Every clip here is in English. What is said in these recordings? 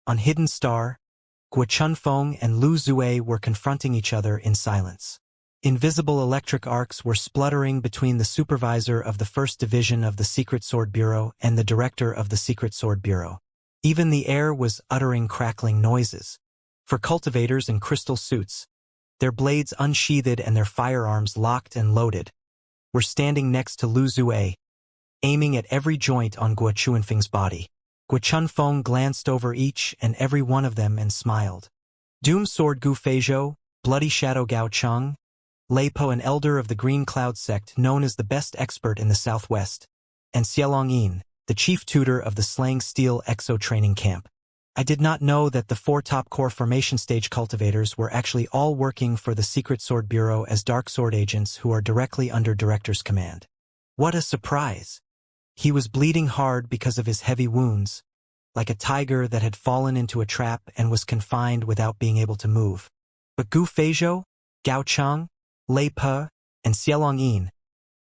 On Hidden Star, Guo Chunfeng and Lu Zue were confronting each other in silence. Invisible electric arcs were spluttering between the supervisor of the First Division of the Secret Sword Bureau and the director of the Secret Sword Bureau. Even the air was uttering crackling noises. For cultivators in crystal suits, their blades unsheathed and their firearms locked and loaded, were standing next to Lu Zue, aiming at every joint on Guo Chunfeng's body. Guo Chunfeng glanced over each and every one of them and smiled. Doom Sword Gu Feizhou, Bloody Shadow Gao Cheng, Lei Po, an elder of the Green Cloud sect known as the best expert in the Southwest, and Xiaolong Yin, the chief tutor of the Slang Steel Exo training camp. I did not know that the 4 top core formation stage cultivators were actually all working for the Secret Sword Bureau as Dark Sword agents who are directly under Director's command. What a surprise! He was bleeding hard because of his heavy wounds, like a tiger that had fallen into a trap and was confined without being able to move. But Gu Feizhou, Gao Cheng, Lei Po, and Xiaolong Yin,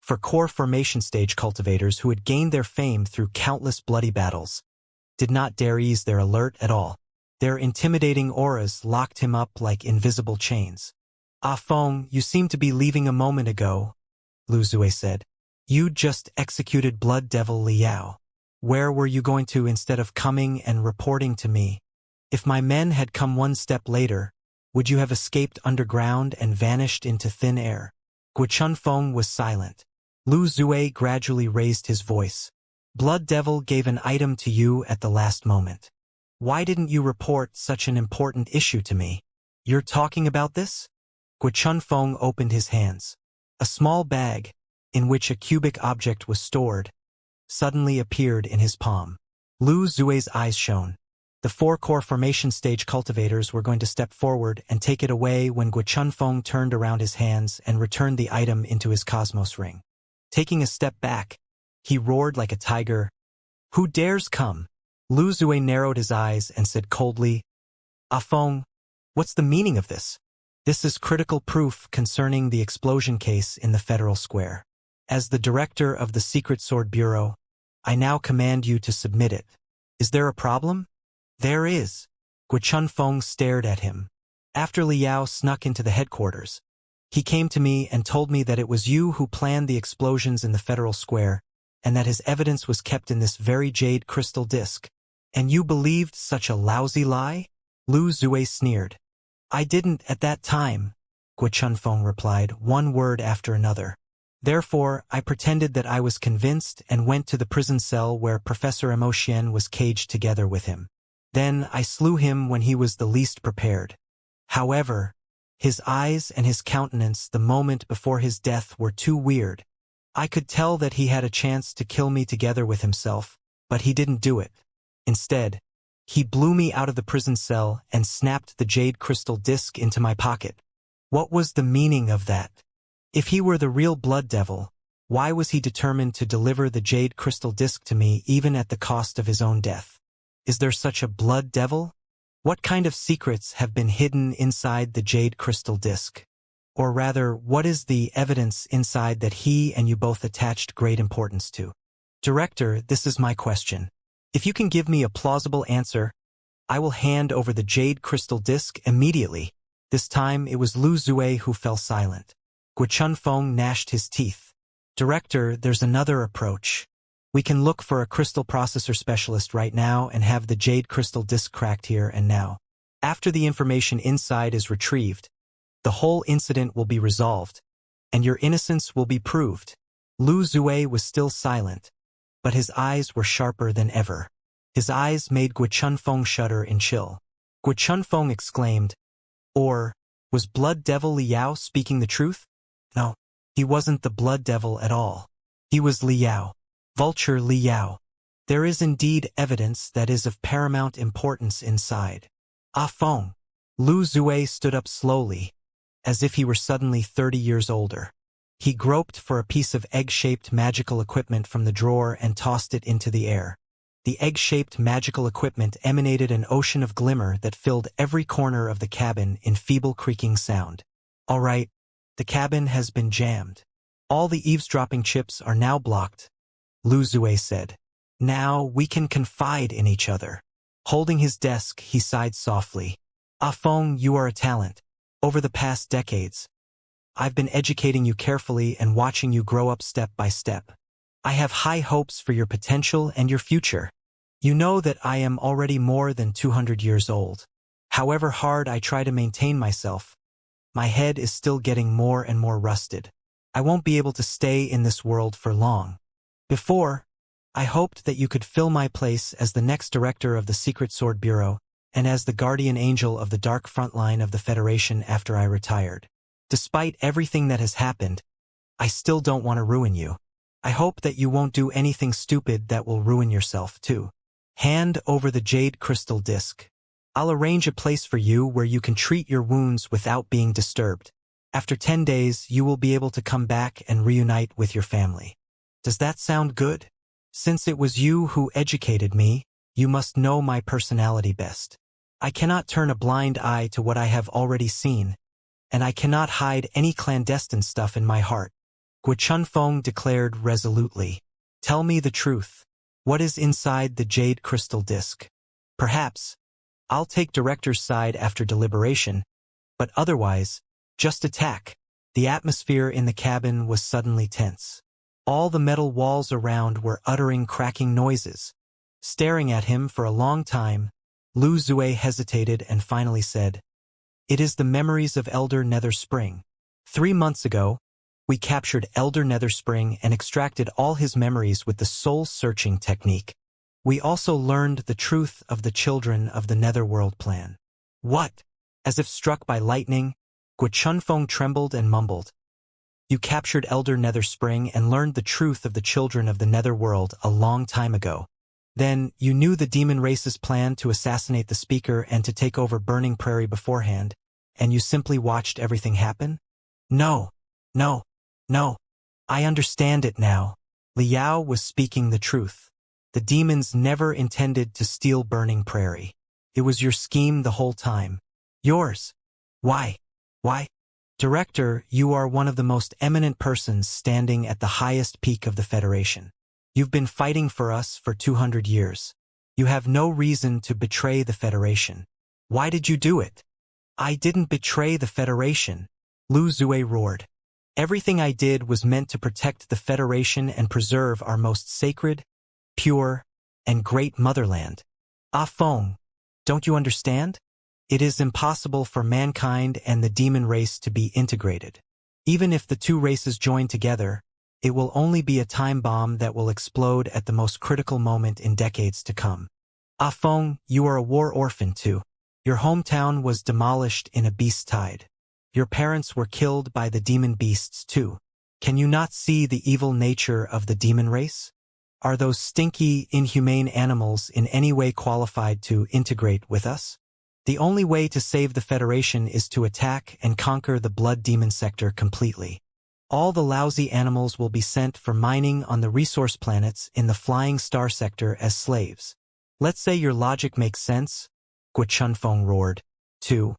for core formation stage cultivators who had gained their fame through countless bloody battles, did not dare ease their alert at all. Their intimidating auras locked him up like invisible chains. "Ah Feng, you seem to be leaving a moment ago," Lu Zue said. "You just executed Blood Devil Liao. Where were you going to instead of coming and reporting to me? If my men had come one step later, would you have escaped underground and vanished into thin air?" Guo Chunfeng was silent. Lu Zue gradually raised his voice. "Blood Devil gave an item to you at the last moment. Why didn't you report such an important issue to me?" "You're talking about this?" Guo Chunfeng opened his hands. A small bag, in which a cubic object was stored, suddenly appeared in his palm. Lu Zue's eyes shone. The 4 core formation stage cultivators were going to step forward and take it away when Guo Chunfeng turned around his hands and returned the item into his cosmos ring. Taking a step back, he roared like a tiger, "Who dares come?" Lu Zue narrowed his eyes and said coldly, "Ah Feng, what's the meaning of this?" "This is critical proof concerning the explosion case in the Federal Square. As the director of the Secret Sword Bureau, I now command you to submit it. Is there a problem?" "There is." Guo Chunfeng stared at him. "After Liao snuck into the headquarters, he came to me and told me that it was you who planned the explosions in the Federal Square, and that his evidence was kept in this very jade crystal disc. And you believed such a lousy lie?" Lu Zue sneered. "I didn't at that time," Guo Chunfeng replied, one word after another. "Therefore, I pretended that I was convinced and went to the prison cell where Professor Emotian was caged together with him. Then I slew him when he was the least prepared. However, his eyes and his countenance the moment before his death were too weird. I could tell that he had a chance to kill me together with himself, but he didn't do it. Instead, he blew me out of the prison cell and snapped the jade crystal disc into my pocket. What was the meaning of that? If he were the real Blood Devil, why was he determined to deliver the jade crystal disc to me even at the cost of his own death? Is there such a Blood Devil? What kind of secrets have been hidden inside the jade crystal disc? Or rather, what is the evidence inside that he and you both attached great importance to? Director, this is my question. If you can give me a plausible answer, I will hand over the jade crystal disc immediately." This time it was Lu Zue who fell silent. Guo Chunfeng gnashed his teeth. "Director, there's another approach. We can look for a crystal processor specialist right now and have the jade crystal disc cracked here and now. After the information inside is retrieved, the whole incident will be resolved, and your innocence will be proved." Lu Zue was still silent, but his eyes were sharper than ever. His eyes made Guo Chunfeng shudder and chill. Guo Chunfeng exclaimed, "Or, was Blood Devil Liao speaking the truth? No, he wasn't the Blood Devil at all. He was Liao. Vulture Liao. There is indeed evidence that is of paramount importance inside." "Ah Feng." Lu Zue stood up slowly, as if he were suddenly 30 years older. He groped for a piece of egg-shaped magical equipment from the drawer and tossed it into the air. The egg-shaped magical equipment emanated an ocean of glimmer that filled every corner of the cabin in feeble creaking sound. "All right, the cabin has been jammed. All the eavesdropping chips are now blocked," Lu Zue said. "Now we can confide in each other." Holding his desk, he sighed softly. Ah Feng, you are a talent. Over the past decades, I've been educating you carefully and watching you grow up step by step. I have high hopes for your potential and your future. You know that I am already more than 200 years old. However hard I try to maintain myself, my head is still getting more and more rusted. I won't be able to stay in this world for long. Before, I hoped that you could fill my place as the next director of the Secret Sword Bureau and as the guardian angel of the dark front line of the Federation after I retired. Despite everything that has happened, I still don't want to ruin you. I hope that you won't do anything stupid that will ruin yourself, too. Hand over the jade crystal disc. I'll arrange a place for you where you can treat your wounds without being disturbed. After 10 days, you will be able to come back and reunite with your family. Does that sound good? Since it was you who educated me, you must know my personality best. I cannot turn a blind eye to what I have already seen, and I cannot hide any clandestine stuff in my heart. Guo Chunfeng declared resolutely. Tell me the truth. What is inside the jade crystal disc? Perhaps I'll take director's side after deliberation, but otherwise, just attack. The atmosphere in the cabin was suddenly tense. All the metal walls around were uttering cracking noises. Staring at him for a long time, Lu Zue hesitated and finally said, It is the memories of Elder Nether Spring. 3 months ago, we captured Elder Nether Spring and extracted all his memories with the soul-searching technique. We also learned the truth of the children of the Netherworld plan. What? As if struck by lightning, Guo Chunfeng trembled and mumbled. You captured Elder Nether Spring and learned the truth of the children of the Netherworld a long time ago. Then, you knew the demon race's plan to assassinate the speaker and to take over Burning Prairie beforehand, and you simply watched everything happen? No. I understand it now. Liao was speaking the truth. The demons never intended to steal Burning Prairie. It was your scheme the whole time. Yours. Why? Director, you are one of the most eminent persons standing at the highest peak of the Federation. You've been fighting for us for 200 years. You have no reason to betray the Federation. Why did you do it? I didn't betray the Federation, Lu Zue roared. Everything I did was meant to protect the Federation and preserve our most sacred, pure, and great motherland. Ah Feng, don't you understand? It is impossible for mankind and the demon race to be integrated. Even if the two races join together, it will only be a time bomb that will explode at the most critical moment in decades to come. Ah Feng, you are a war orphan too. Your hometown was demolished in a beast tide. Your parents were killed by the demon beasts too. Can you not see the evil nature of the demon race? Are those stinky, inhumane animals in any way qualified to integrate with us? The only way to save the Federation is to attack and conquer the Blood Demon sector completely. All the lousy animals will be sent for mining on the resource planets in the Flying Star sector as slaves. Let's say your logic makes sense, Guo Chunfeng roared. 2.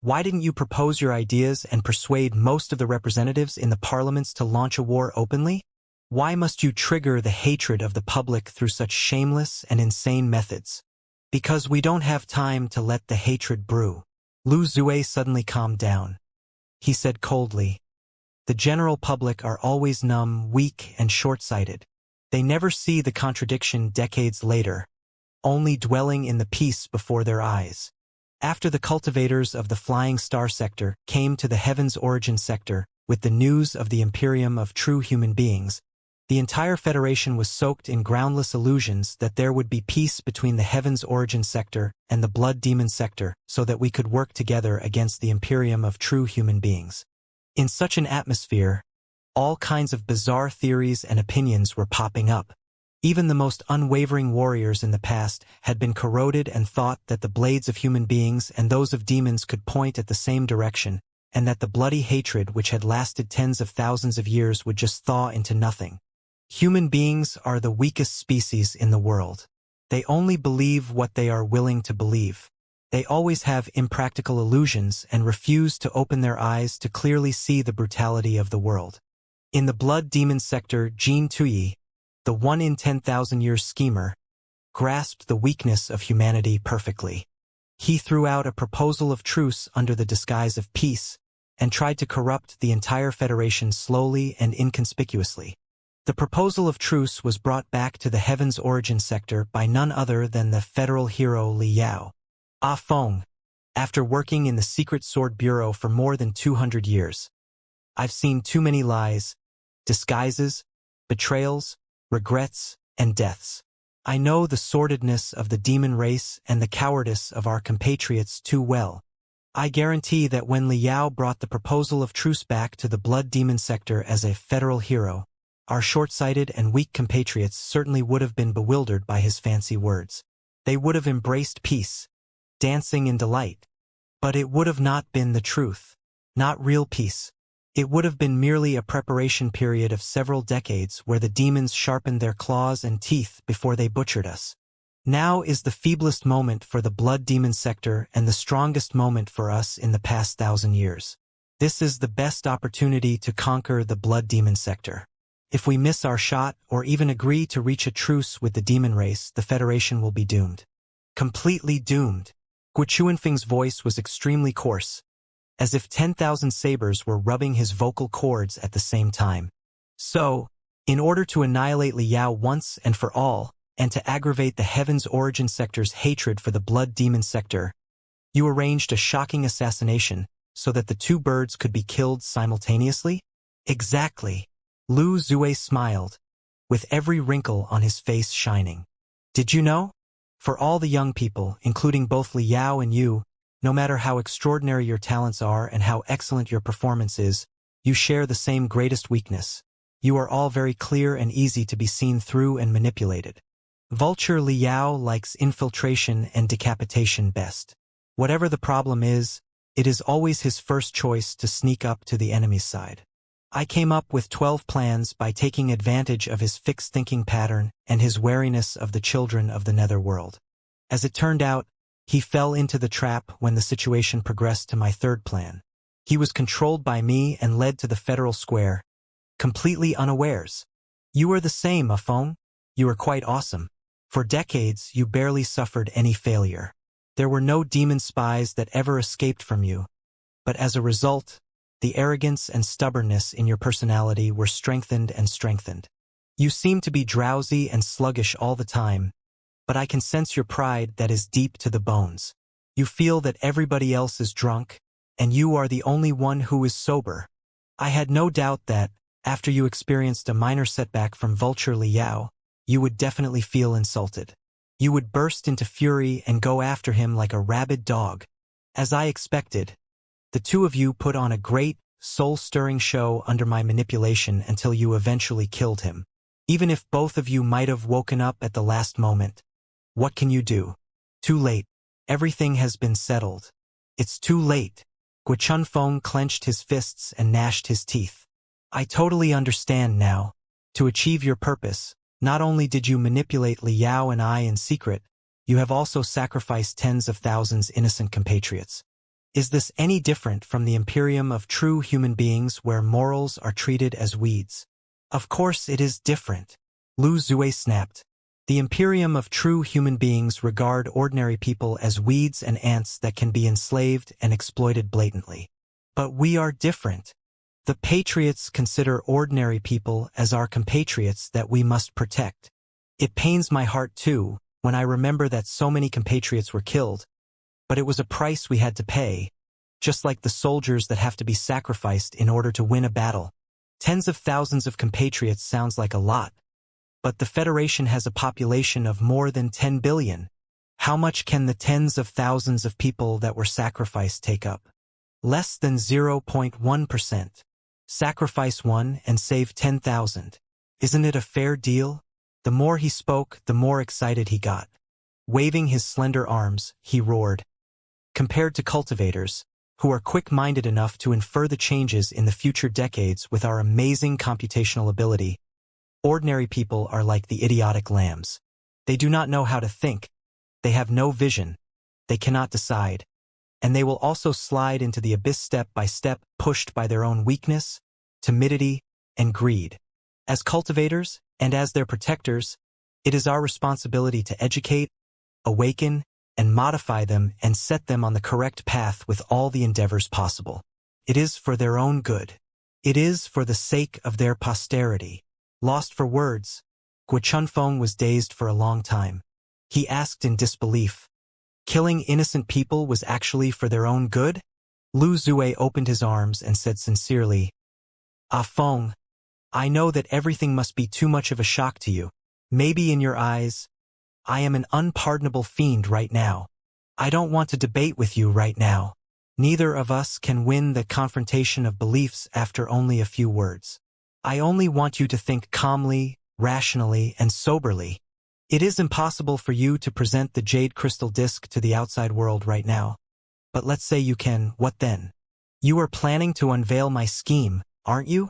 Why didn't you propose your ideas and persuade most of the representatives in the parliaments to launch a war openly? Why must you trigger the hatred of the public through such shameless and insane methods? Because we don't have time to let the hatred brew. Lu Zue suddenly calmed down. He said coldly, The general public are always numb, weak, and short-sighted. They never see the contradiction decades later, only dwelling in the peace before their eyes. After the cultivators of the Flying Star sector came to the Heaven's Origin sector with the news of the Imperium of true human beings, the entire Federation was soaked in groundless illusions that there would be peace between the Heaven's Origin sector and the Blood Demon sector so that we could work together against the Imperium of true human beings. In such an atmosphere, all kinds of bizarre theories and opinions were popping up. Even the most unwavering warriors in the past had been corroded and thought that the blades of human beings and those of demons could point at the same direction, and that the bloody hatred which had lasted tens of thousands of years would just thaw into nothing. Human beings are the weakest species in the world. They only believe what they are willing to believe. They always have impractical illusions and refuse to open their eyes to clearly see the brutality of the world. In the Blood Demon sector, Jin Tuyi, the 1 in 10,000 years schemer, grasped the weakness of humanity perfectly. He threw out a proposal of truce under the disguise of peace and tried to corrupt the entire Federation slowly and inconspicuously. The proposal of truce was brought back to the Heaven's Origin sector by none other than the federal hero Li Yao. Ah Feng, after working in the Secret Sword Bureau for more than 200 years, I've seen too many lies, disguises, betrayals, regrets, and deaths. I know the sordidness of the demon race and the cowardice of our compatriots too well. I guarantee that when Li Yao brought the proposal of truce back to the Blood Demon sector as a federal hero, our short-sighted and weak compatriots certainly would have been bewildered by his fancy words. They would have embraced peace, dancing in delight. But it would have not been the truth, not real peace. It would have been merely a preparation period of several decades where the demons sharpened their claws and teeth before they butchered us. Now is the feeblest moment for the Blood Demon sector and the strongest moment for us in the past 1,000 years. This is the best opportunity to conquer the Blood Demon sector. If we miss our shot or even agree to reach a truce with the demon race, the Federation will be doomed. Completely doomed. Guo Chuanfeng's voice was extremely coarse, as if 10,000 sabers were rubbing his vocal cords at the same time. So, in order to annihilate Li Yao once and for all, and to aggravate the Heaven's Origin sector's hatred for the Blood Demon sector, you arranged a shocking assassination so that the two birds could be killed simultaneously? Exactly. Lu Zue smiled, with every wrinkle on his face shining. Did you know? For all the young people, including both Li Yao and you, no matter how extraordinary your talents are and how excellent your performance is, you share the same greatest weakness. You are all very clear and easy to be seen through and manipulated. Vulture Li Yao likes infiltration and decapitation best. Whatever the problem is, it is always his first choice to sneak up to the enemy's side. I came up with 12 plans by taking advantage of his fixed thinking pattern and his wariness of the children of the netherworld. As it turned out, he fell into the trap when the situation progressed to my third plan. He was controlled by me and led to the Federal Square, completely unawares. You are the same, Ah Feng. You are quite awesome. For decades, you barely suffered any failure. There were no demon spies that ever escaped from you. But as a result, the arrogance and stubbornness in your personality were strengthened and strengthened. You seem to be drowsy and sluggish all the time, but I can sense your pride that is deep to the bones. You feel that everybody else is drunk, and you are the only one who is sober. I had no doubt that, after you experienced a minor setback from Vulture Li Yao, you would definitely feel insulted. You would burst into fury and go after him like a rabid dog. As I expected, the two of you put on a great, soul-stirring show under my manipulation until you eventually killed him. Even if both of you might have woken up at the last moment, what can you do? Too late. Everything has been settled. It's too late. Guo Chuanfeng clenched his fists and gnashed his teeth. I totally understand now. To achieve your purpose, not only did you manipulate Li Yao and I in secret, you have also sacrificed tens of thousands innocent compatriots. Is this any different from the Imperium of true human beings where morals are treated as weeds? Of course it is different. Lu Zue snapped. The Imperium of true human beings regard ordinary people as weeds and ants that can be enslaved and exploited blatantly. But we are different. The patriots consider ordinary people as our compatriots that we must protect. It pains my heart too, when I remember that so many compatriots were killed, but it was a price we had to pay, just like the soldiers that have to be sacrificed in order to win a battle. Tens of thousands of compatriots sounds like a lot, but the Federation has a population of more than 10 billion. How much can the tens of thousands of people that were sacrificed take up? Less than 0.1%. Sacrifice one and save 10,000. Isn't it a fair deal? The more he spoke, the more excited he got. Waving his slender arms, he roared. Compared to cultivators, who are quick-minded enough to infer the changes in the future decades with our amazing computational ability, ordinary people are like the idiotic lambs. They do not know how to think. They have no vision. They cannot decide. And they will also slide into the abyss step by step, pushed by their own weakness, timidity, and greed. As cultivators, and as their protectors, It is our responsibility to educate, awaken, and modify them and set them on the correct path with all the endeavors possible. It is for their own good. It is for the sake of their posterity. Lost for words, Gu Chunfeng was dazed for a long time. He asked in disbelief, killing innocent people was actually for their own good? Lu Zue opened his arms and said sincerely, Ah Feng, I know that everything must be too much of a shock to you. Maybe in your eyes, I am an unpardonable fiend right now. I don't want to debate with you right now. Neither of us can win the confrontation of beliefs after only a few words. I only want you to think calmly, rationally, and soberly. It is impossible for you to present the jade crystal disc to the outside world right now. But let's say you can, what then? You are planning to unveil my scheme, aren't you?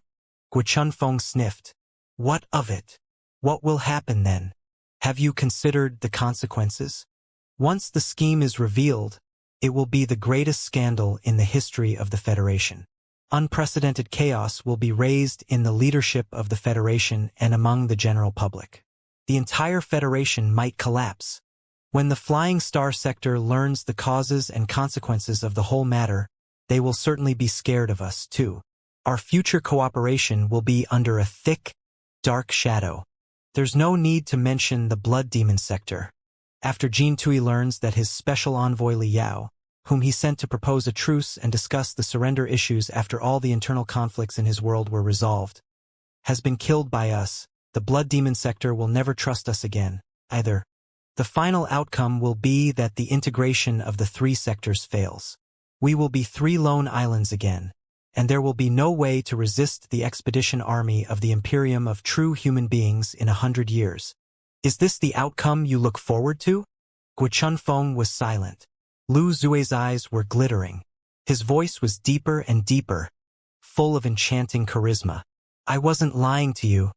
Gu Chunfeng sniffed. What of it? What will happen then? Have you considered the consequences? Once the scheme is revealed, it will be the greatest scandal in the history of the Federation. Unprecedented chaos will be raised in the leadership of the Federation and among the general public. The entire Federation might collapse. When the Flying Star sector learns the causes and consequences of the whole matter, they will certainly be scared of us, too. Our future cooperation will be under a thick, dark shadow. There's no need to mention the Blood Demon sector. After Jin Tui learns that his special envoy Li Yao, whom he sent to propose a truce and discuss the surrender issues after all the internal conflicts in his world were resolved, has been killed by us, the Blood Demon sector will never trust us again, either. The final outcome will be that the integration of the three sectors fails. We will be three lone islands again, and there will be no way to resist the expedition army of the Imperium of true human beings in 100 years. Is this the outcome you look forward to? Gu Chunfeng was silent. Lu Zue's eyes were glittering. His voice was deeper and deeper, full of enchanting charisma. I wasn't lying to you.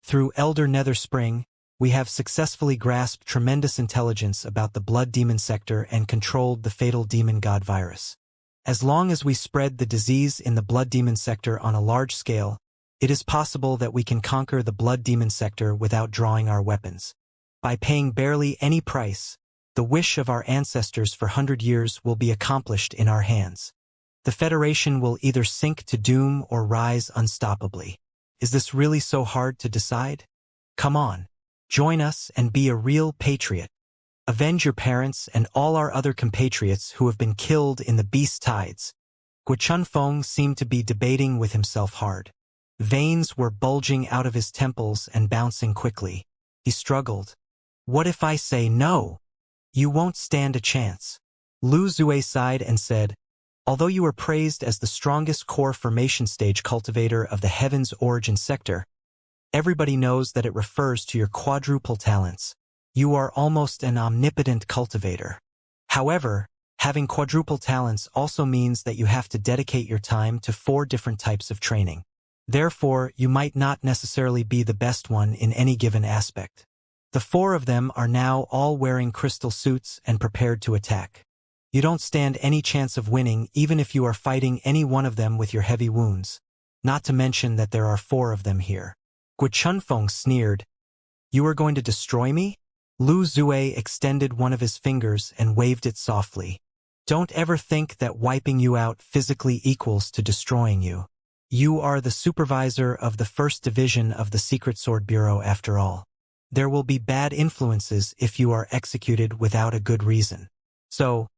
Through Elder Nether Spring, we have successfully grasped tremendous intelligence about the Blood Demon sector and controlled the fatal demon god virus. As long as we spread the disease in the Blood Demon sector on a large scale, it is possible that we can conquer the Blood Demon sector without drawing our weapons. By paying barely any price, the wish of our ancestors for 100 years will be accomplished in our hands. The Federation will either sink to doom or rise unstoppably. Is this really so hard to decide? Come on, join us and be a real patriot. Avenge your parents and all our other compatriots who have been killed in the beast tides. Gu Chunfeng seemed to be debating with himself hard. Veins were bulging out of his temples and bouncing quickly. He struggled. What if I say no? You won't stand a chance. Lu Zue sighed and said, although you are praised as the strongest core formation stage cultivator of the Heaven's Origin sector, everybody knows that it refers to your quadruple talents. You are almost an omnipotent cultivator. However, having quadruple talents also means that you have to dedicate your time to 4 different types of training. Therefore, you might not necessarily be the best one in any given aspect. The 4 of them are now all wearing crystal suits and prepared to attack. You don't stand any chance of winning even if you are fighting any one of them with your heavy wounds. Not to mention that there are 4 of them here. Gu Chunfeng sneered. You are going to destroy me? Lu Zue extended one of his fingers and waved it softly. Don't ever think that wiping you out physically equals to destroying you. You are the supervisor of the First Division of the Secret Sword Bureau after all. There will be bad influences if you are executed without a good reason. So,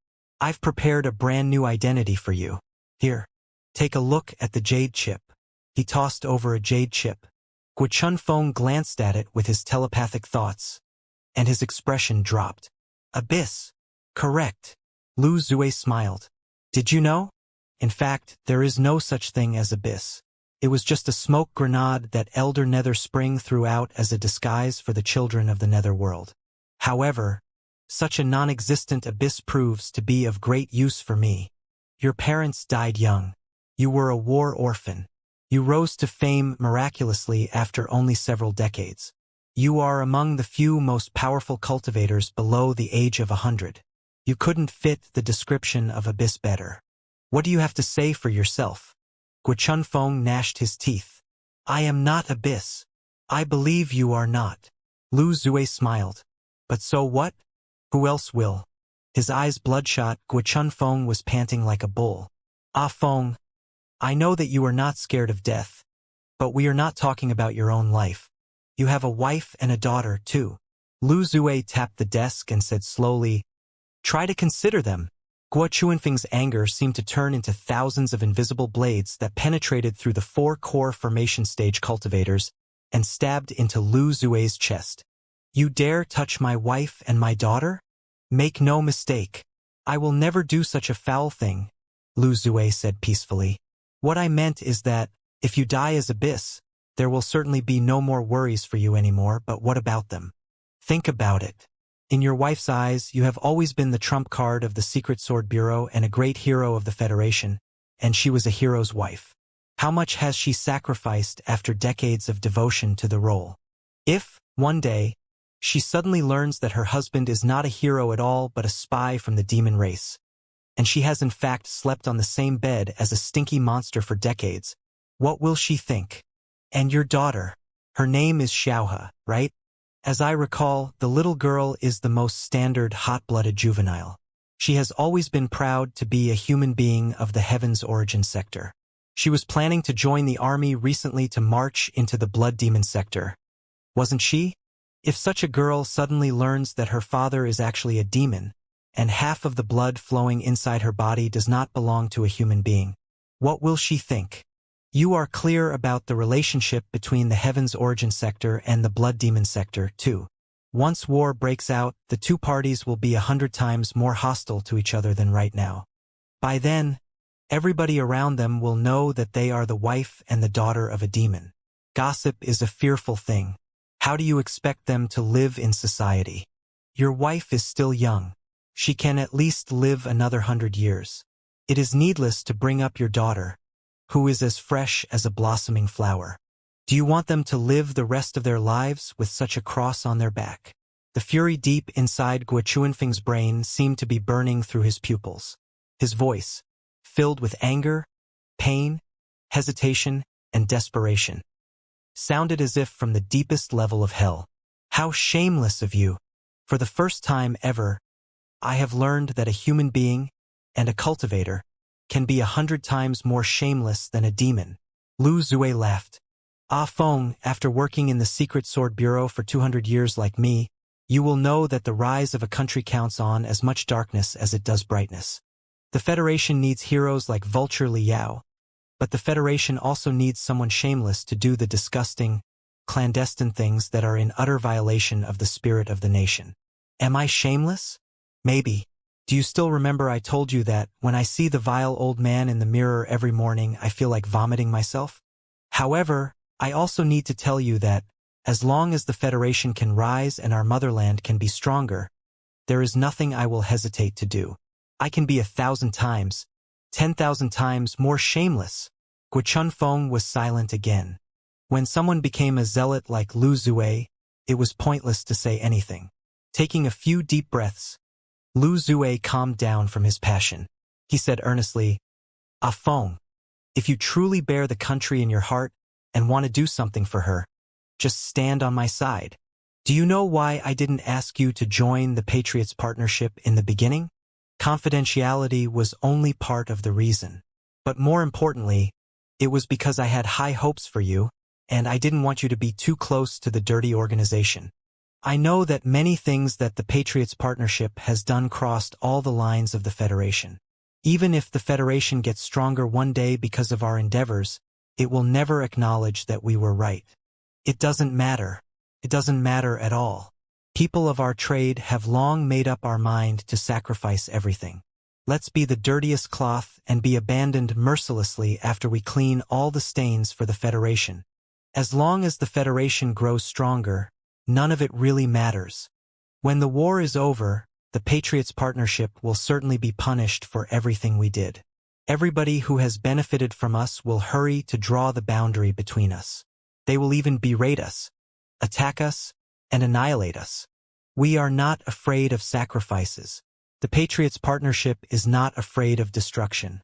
I've prepared a brand new identity for you. Here, take a look at the jade chip. He tossed over a jade chip. Gu Chunfeng glanced at it with his telepathic thoughts, and his expression dropped. Abyss. Correct. Lu Zue smiled. Did you know? In fact, there is no such thing as abyss. It was just a smoke grenade that Elder Nether Spring threw out as a disguise for the children of the Netherworld. However, such a non-existent abyss proves to be of great use for me. Your parents died young. You were a war orphan. You rose to fame miraculously after only several decades. You are among the few most powerful cultivators below the age of 100. You couldn't fit the description of abyss better. What do you have to say for yourself? Gu Chunfeng gnashed his teeth. I am not abyss. I believe you are not. Lu Zue smiled. But so what? Who else will? His eyes bloodshot, Guo Feng was panting like a bull. Ah Feng, I know that you are not scared of death, but we are not talking about your own life. You have a wife and a daughter, too. Lu Zue tapped the desk and said slowly, try to consider them. Guo Chuanfeng's anger seemed to turn into thousands of invisible blades that penetrated through the 4 core formation stage cultivators and stabbed into Lu Zue's chest. You dare touch my wife and my daughter? Make no mistake. I will never do such a foul thing, Lu Zue said peacefully. What I meant is that, if you die as Abyss, there will certainly be no more worries for you anymore, but what about them? Think about it. In your wife's eyes, you have always been the trump card of the Secret Sword Bureau and a great hero of the Federation, and she was a hero's wife. How much has she sacrificed after decades of devotion to the role? If, one day, she suddenly learns that her husband is not a hero at all but a spy from the demon race, and she has in fact slept on the same bed as a stinky monster for decades, what will she think? And your daughter, her name is Xiaohe, right? As I recall, the little girl is the most standard hot-blooded juvenile. She has always been proud to be a human being of the Heaven's Origin sector. She was planning to join the army recently to march into the Blood Demon sector. Wasn't she? If such a girl suddenly learns that her father is actually a demon, and half of the blood flowing inside her body does not belong to a human being, what will she think? You are clear about the relationship between the Heaven's Origin sector and the Blood Demon sector, too. Once war breaks out, the two parties will be 100 times more hostile to each other than right now. By then, everybody around them will know that they are the wife and the daughter of a demon. Gossip is a fearful thing. How do you expect them to live in society? Your wife is still young. She can at least live another 100 years. It is needless to bring up your daughter, who is as fresh as a blossoming flower. Do you want them to live the rest of their lives with such a cross on their back? The fury deep inside Guo Chuanfeng's brain seemed to be burning through his pupils. His voice, filled with anger, pain, hesitation, and desperation, sounded as if from the deepest level of hell. How shameless of you! For the first time ever, I have learned that a human being and a cultivator can be 100 times more shameless than a demon. Lu Zue laughed. Ah Feng, after working in the Secret Sword Bureau for 200 years like me, you will know that the rise of a country counts on as much darkness as it does brightness. The Federation needs heroes like Vulture Liao, but the Federation also needs someone shameless to do the disgusting, clandestine things that are in utter violation of the spirit of the nation. Am I shameless? Maybe. Do you still remember I told you that, when I see the vile old man in the mirror every morning, I feel like vomiting myself? However, I also need to tell you that, as long as the Federation can rise and our motherland can be stronger, there is nothing I will hesitate to do. I can be 1,000 times, 10,000 times more shameless. Guo Feng was silent again. When someone became a zealot like Lu Zue, it was pointless to say anything. Taking a few deep breaths, Lu Zue calmed down from his passion. He said earnestly, Ah Feng, if you truly bear the country in your heart and want to do something for her, just stand on my side. Do you know why I didn't ask you to join the Patriots Partnership in the beginning? Confidentiality was only part of the reason. But more importantly, it was because I had high hopes for you, and I didn't want you to be too close to the dirty organization. I know that many things that the Patriots Partnership has done crossed all the lines of the Federation. Even if the Federation gets stronger one day because of our endeavors, it will never acknowledge that we were right. It doesn't matter. It doesn't matter at all. People of our trade have long made up our mind to sacrifice everything. Let's be the dirtiest cloth and be abandoned mercilessly after we clean all the stains for the Federation. As long as the Federation grows stronger, none of it really matters. When the war is over, the Patriots Partnership will certainly be punished for everything we did. Everybody who has benefited from us will hurry to draw the boundary between us. They will even berate us, attack us, and annihilate us. We are not afraid of sacrifices. The Patriots Partnership is not afraid of destruction,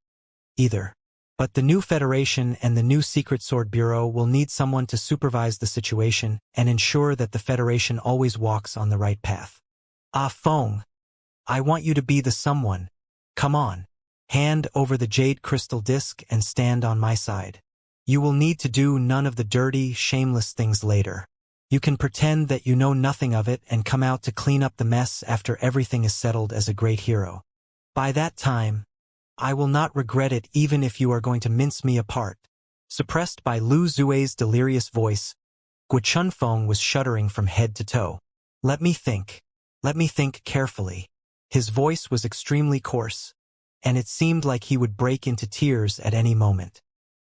either. But the new Federation and the new Secret Sword Bureau will need someone to supervise the situation and ensure that the Federation always walks on the right path. Ah, Feng, I want you to be the someone. Come on. Hand over the jade crystal disc and stand on my side. You will need to do none of the dirty, shameless things later. You can pretend that you know nothing of it and come out to clean up the mess after everything is settled as a great hero. By that time, I will not regret it even if you are going to mince me apart. Suppressed by Lu Zue's delirious voice, Guo Chunfeng was shuddering from head to toe. Let me think. Let me think carefully. His voice was extremely coarse, and it seemed like he would break into tears at any moment.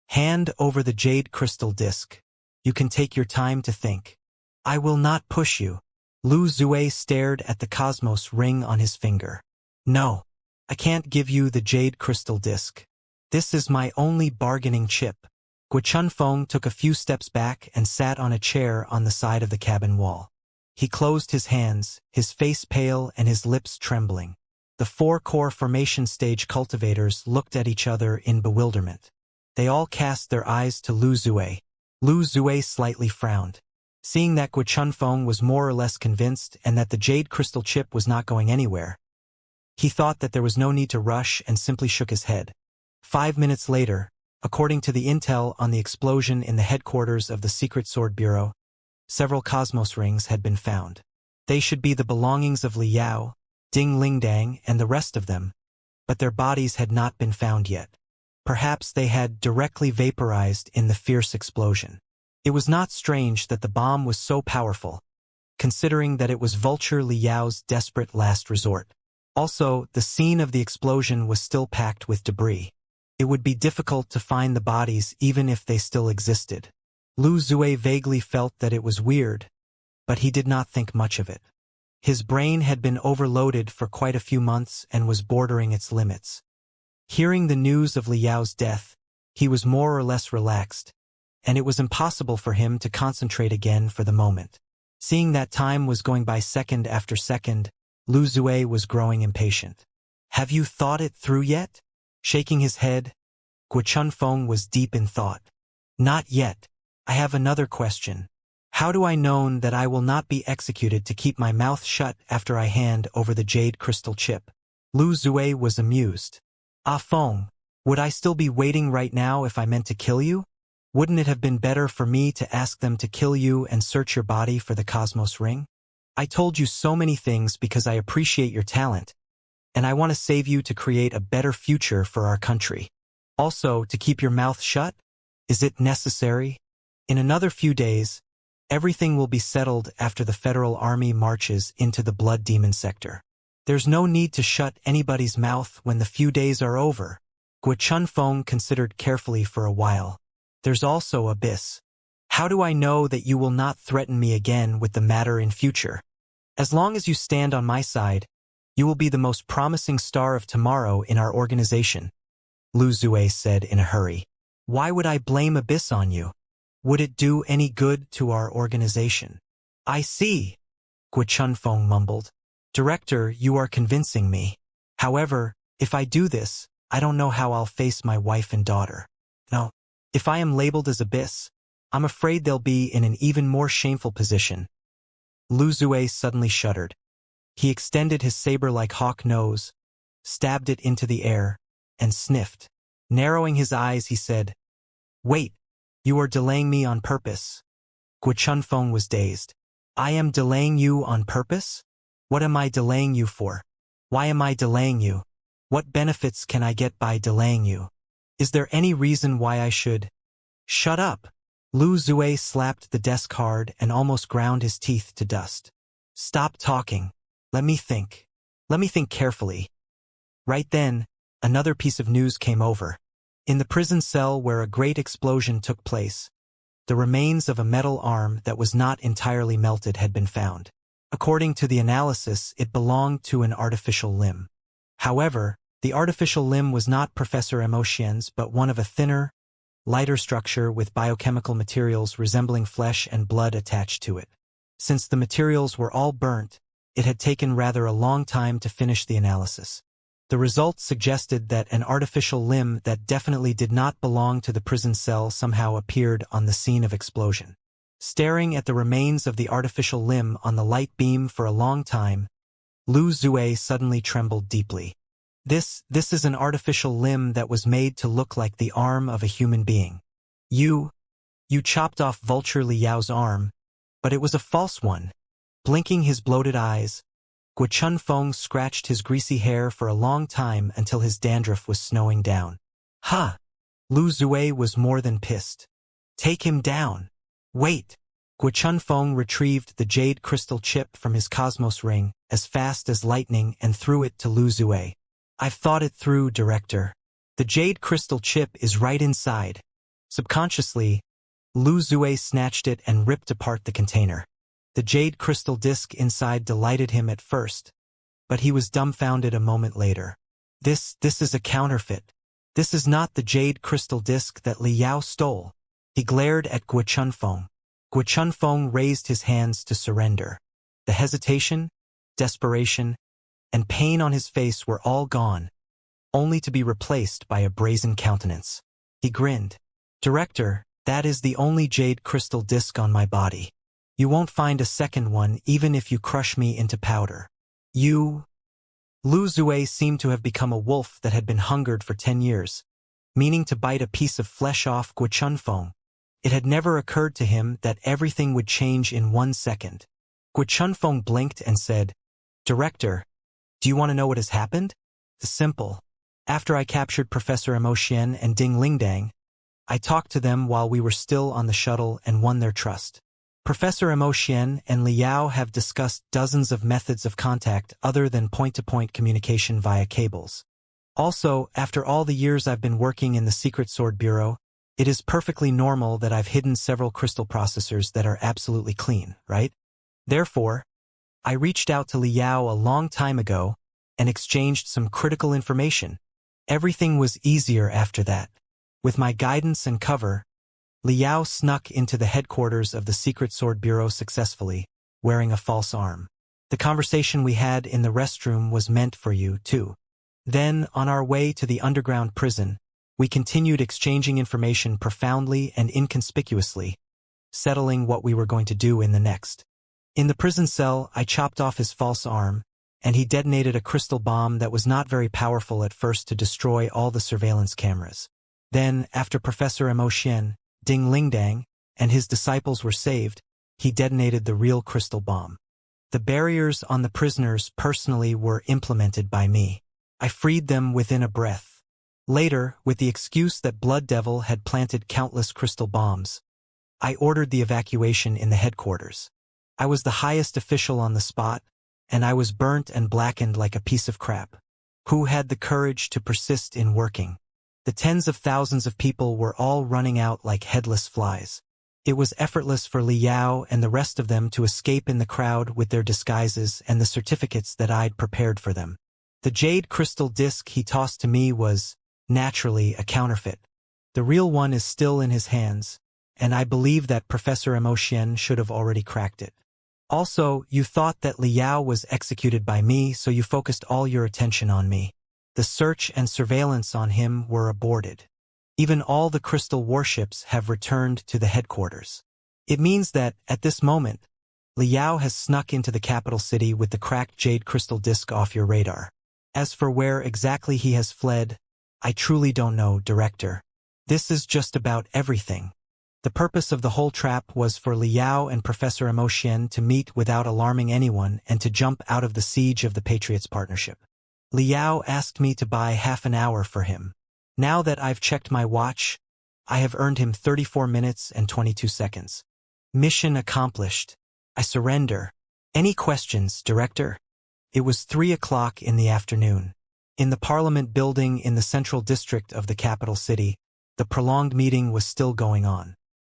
Hand over the jade crystal disc. You can take your time to think. I will not push you. Lu Zue stared at the cosmos ring on his finger. No, I can't give you the jade crystal disc. This is my only bargaining chip. Guo Chunfeng took a few steps back and sat on a chair on the side of the cabin wall. He closed his hands, his face pale and his lips trembling. The four-core formation stage cultivators looked at each other in bewilderment. They all cast their eyes to Lu Zue. Lu Zue slightly frowned. Seeing that Guo Chunfeng was more or less convinced and that the jade crystal chip was not going anywhere, he thought that there was no need to rush and simply shook his head. 5 minutes later, according to the intel on the explosion in the headquarters of the Secret Sword Bureau, several cosmos rings had been found. They should be the belongings of Li Yao, Ding Lingdang, and the rest of them, but their bodies had not been found yet. Perhaps they had directly vaporized in the fierce explosion. It was not strange that the bomb was so powerful, considering that it was Vulture Li Yao's desperate last resort. Also, the scene of the explosion was still packed with debris. It would be difficult to find the bodies even if they still existed. Lu Zue vaguely felt that it was weird, but he did not think much of it. His brain had been overloaded for quite a few months and was bordering its limits. Hearing the news of Li Yao's death, he was more or less relaxed, and it was impossible for him to concentrate again for the moment. Seeing that time was going by second after second, Lu Zue was growing impatient. Have you thought it through yet? Shaking his head, Guo Chunfeng was deep in thought. Not yet. I have another question. How do I know that I will not be executed to keep my mouth shut after I hand over the jade crystal chip? Lu Zue was amused. Ah Feng, would I still be waiting right now if I meant to kill you? Wouldn't it have been better for me to ask them to kill you and search your body for the Cosmos Ring? I told you so many things because I appreciate your talent, and I want to save you to create a better future for our country. Also, to keep your mouth shut? Is it necessary? In another few days, everything will be settled after the Federal Army marches into the Blood Demon sector. There's no need to shut anybody's mouth when the few days are over. Guo Chunfeng considered carefully for a while. There's also Abyss. How do I know that you will not threaten me again with the matter in future? As long as you stand on my side, you will be the most promising star of tomorrow in our organization, Lu Zue said in a hurry. Why would I blame Abyss on you? Would it do any good to our organization? I see, Guo Chunfeng mumbled. Director, you are convincing me. However, if I do this, I don't know how I'll face my wife and daughter. No, if I am labeled as Abyss, I'm afraid they'll be in an even more shameful position. Lu Zue suddenly shuddered. He extended his saber-like hawk nose, stabbed it into the air, and sniffed. Narrowing his eyes, he said, Wait, you are delaying me on purpose. Guo Chunfeng was dazed. I am delaying you on purpose? What am I delaying you for? Why am I delaying you? What benefits can I get by delaying you? Is there any reason why I should? Shut up! Lu Zue slapped the desk hard and almost ground his teeth to dust. Stop talking. Let me think. Let me think carefully. Right then, another piece of news came over. In the prison cell where a great explosion took place, the remains of a metal arm that was not entirely melted had been found. According to the analysis, it belonged to an artificial limb. However, the artificial limb was not Professor Emotien's but one of a thinner, lighter structure with biochemical materials resembling flesh and blood attached to it. Since the materials were all burnt, it had taken rather a long time to finish the analysis. The results suggested that an artificial limb that definitely did not belong to the prison cell somehow appeared on the scene of explosion. Staring at the remains of the artificial limb on the light beam for a long time, Lu Zue suddenly trembled deeply. This is an artificial limb that was made to look like the arm of a human being. You chopped off Vulture Li Yao's arm, but it was a false one. Blinking his bloated eyes, Guo Chunfeng scratched his greasy hair for a long time until his dandruff was snowing down. Ha! Lu Zue was more than pissed. Take him down. Wait! Guo Chunfeng retrieved the jade crystal chip from his cosmos ring as fast as lightning and threw it to Lu Zue. I've thought it through, Director. The jade crystal chip is right inside. Subconsciously, Lu Zue snatched it and ripped apart the container. The jade crystal disc inside delighted him at first, but he was dumbfounded a moment later. This is a counterfeit. This is not the jade crystal disc that Li Yao stole. He glared at Guo Chunfeng. Guo Chunfeng raised his hands to surrender. The hesitation, desperation, and pain on his face were all gone, only to be replaced by a brazen countenance. He grinned. Director, that is the only jade crystal disc on my body. You won't find a second one even if you crush me into powder. Lu Zue seemed to have become a wolf that had been hungered for 10 years, meaning to bite a piece of flesh off Guo Chunfeng. It had never occurred to him that everything would change in 1 second. Guo Chunfeng blinked and said, Director, do you want to know what has happened? Simple. After I captured Professor Mo Xian and Ding Lingdang, I talked to them while we were still on the shuttle and won their trust. Professor Mo Xian and Li Yao have discussed dozens of methods of contact other than point-to-point communication via cables. Also, after all the years I've been working in the Secret Sword Bureau, it is perfectly normal that I've hidden several crystal processors that are absolutely clean, right? Therefore, I reached out to Li Yao a long time ago and exchanged some critical information. Everything was easier after that. With my guidance and cover, Li Yao snuck into the headquarters of the Secret Sword Bureau successfully, wearing a false arm. The conversation we had in the restroom was meant for you, too. Then, on our way to the underground prison, we continued exchanging information profoundly and inconspicuously, settling what we were going to do in the next. In the prison cell, I chopped off his false arm, and he detonated a crystal bomb that was not very powerful at first to destroy all the surveillance cameras. Then, after Professor Mo Xian, Ding Lingdang, and his disciples were saved, he detonated the real crystal bomb. The barriers on the prisoners personally were implemented by me. I freed them within a breath. Later, with the excuse that Blood Devil had planted countless crystal bombs, I ordered the evacuation in the headquarters. I was the highest official on the spot, and I was burnt and blackened like a piece of crap. Who had the courage to persist in working? The tens of thousands of people were all running out like headless flies. It was effortless for Li Yao and the rest of them to escape in the crowd with their disguises and the certificates that I'd prepared for them. The jade crystal disc he tossed to me was, naturally, a counterfeit. The real one is still in his hands, and I believe that Professor Mo Xian should have already cracked it. Also, you thought that Li Yao was executed by me, so you focused all your attention on me. The search and surveillance on him were aborted. Even all the crystal warships have returned to the headquarters. It means that, at this moment, Li Yao has snuck into the capital city with the cracked jade crystal disc off your radar. As for where exactly he has fled, I truly don't know, Director. This is just about everything. The purpose of the whole trap was for Li Yao and Professor Mo Xian to meet without alarming anyone and to jump out of the siege of the Patriots Partnership. Li Yao asked me to buy half an hour for him. Now that I've checked my watch, I have earned him 34 minutes and 22 seconds. Mission accomplished. I surrender. Any questions, Director? It was 3 o'clock in the afternoon. In the Parliament building in the central district of the capital city, the prolonged meeting was still going on.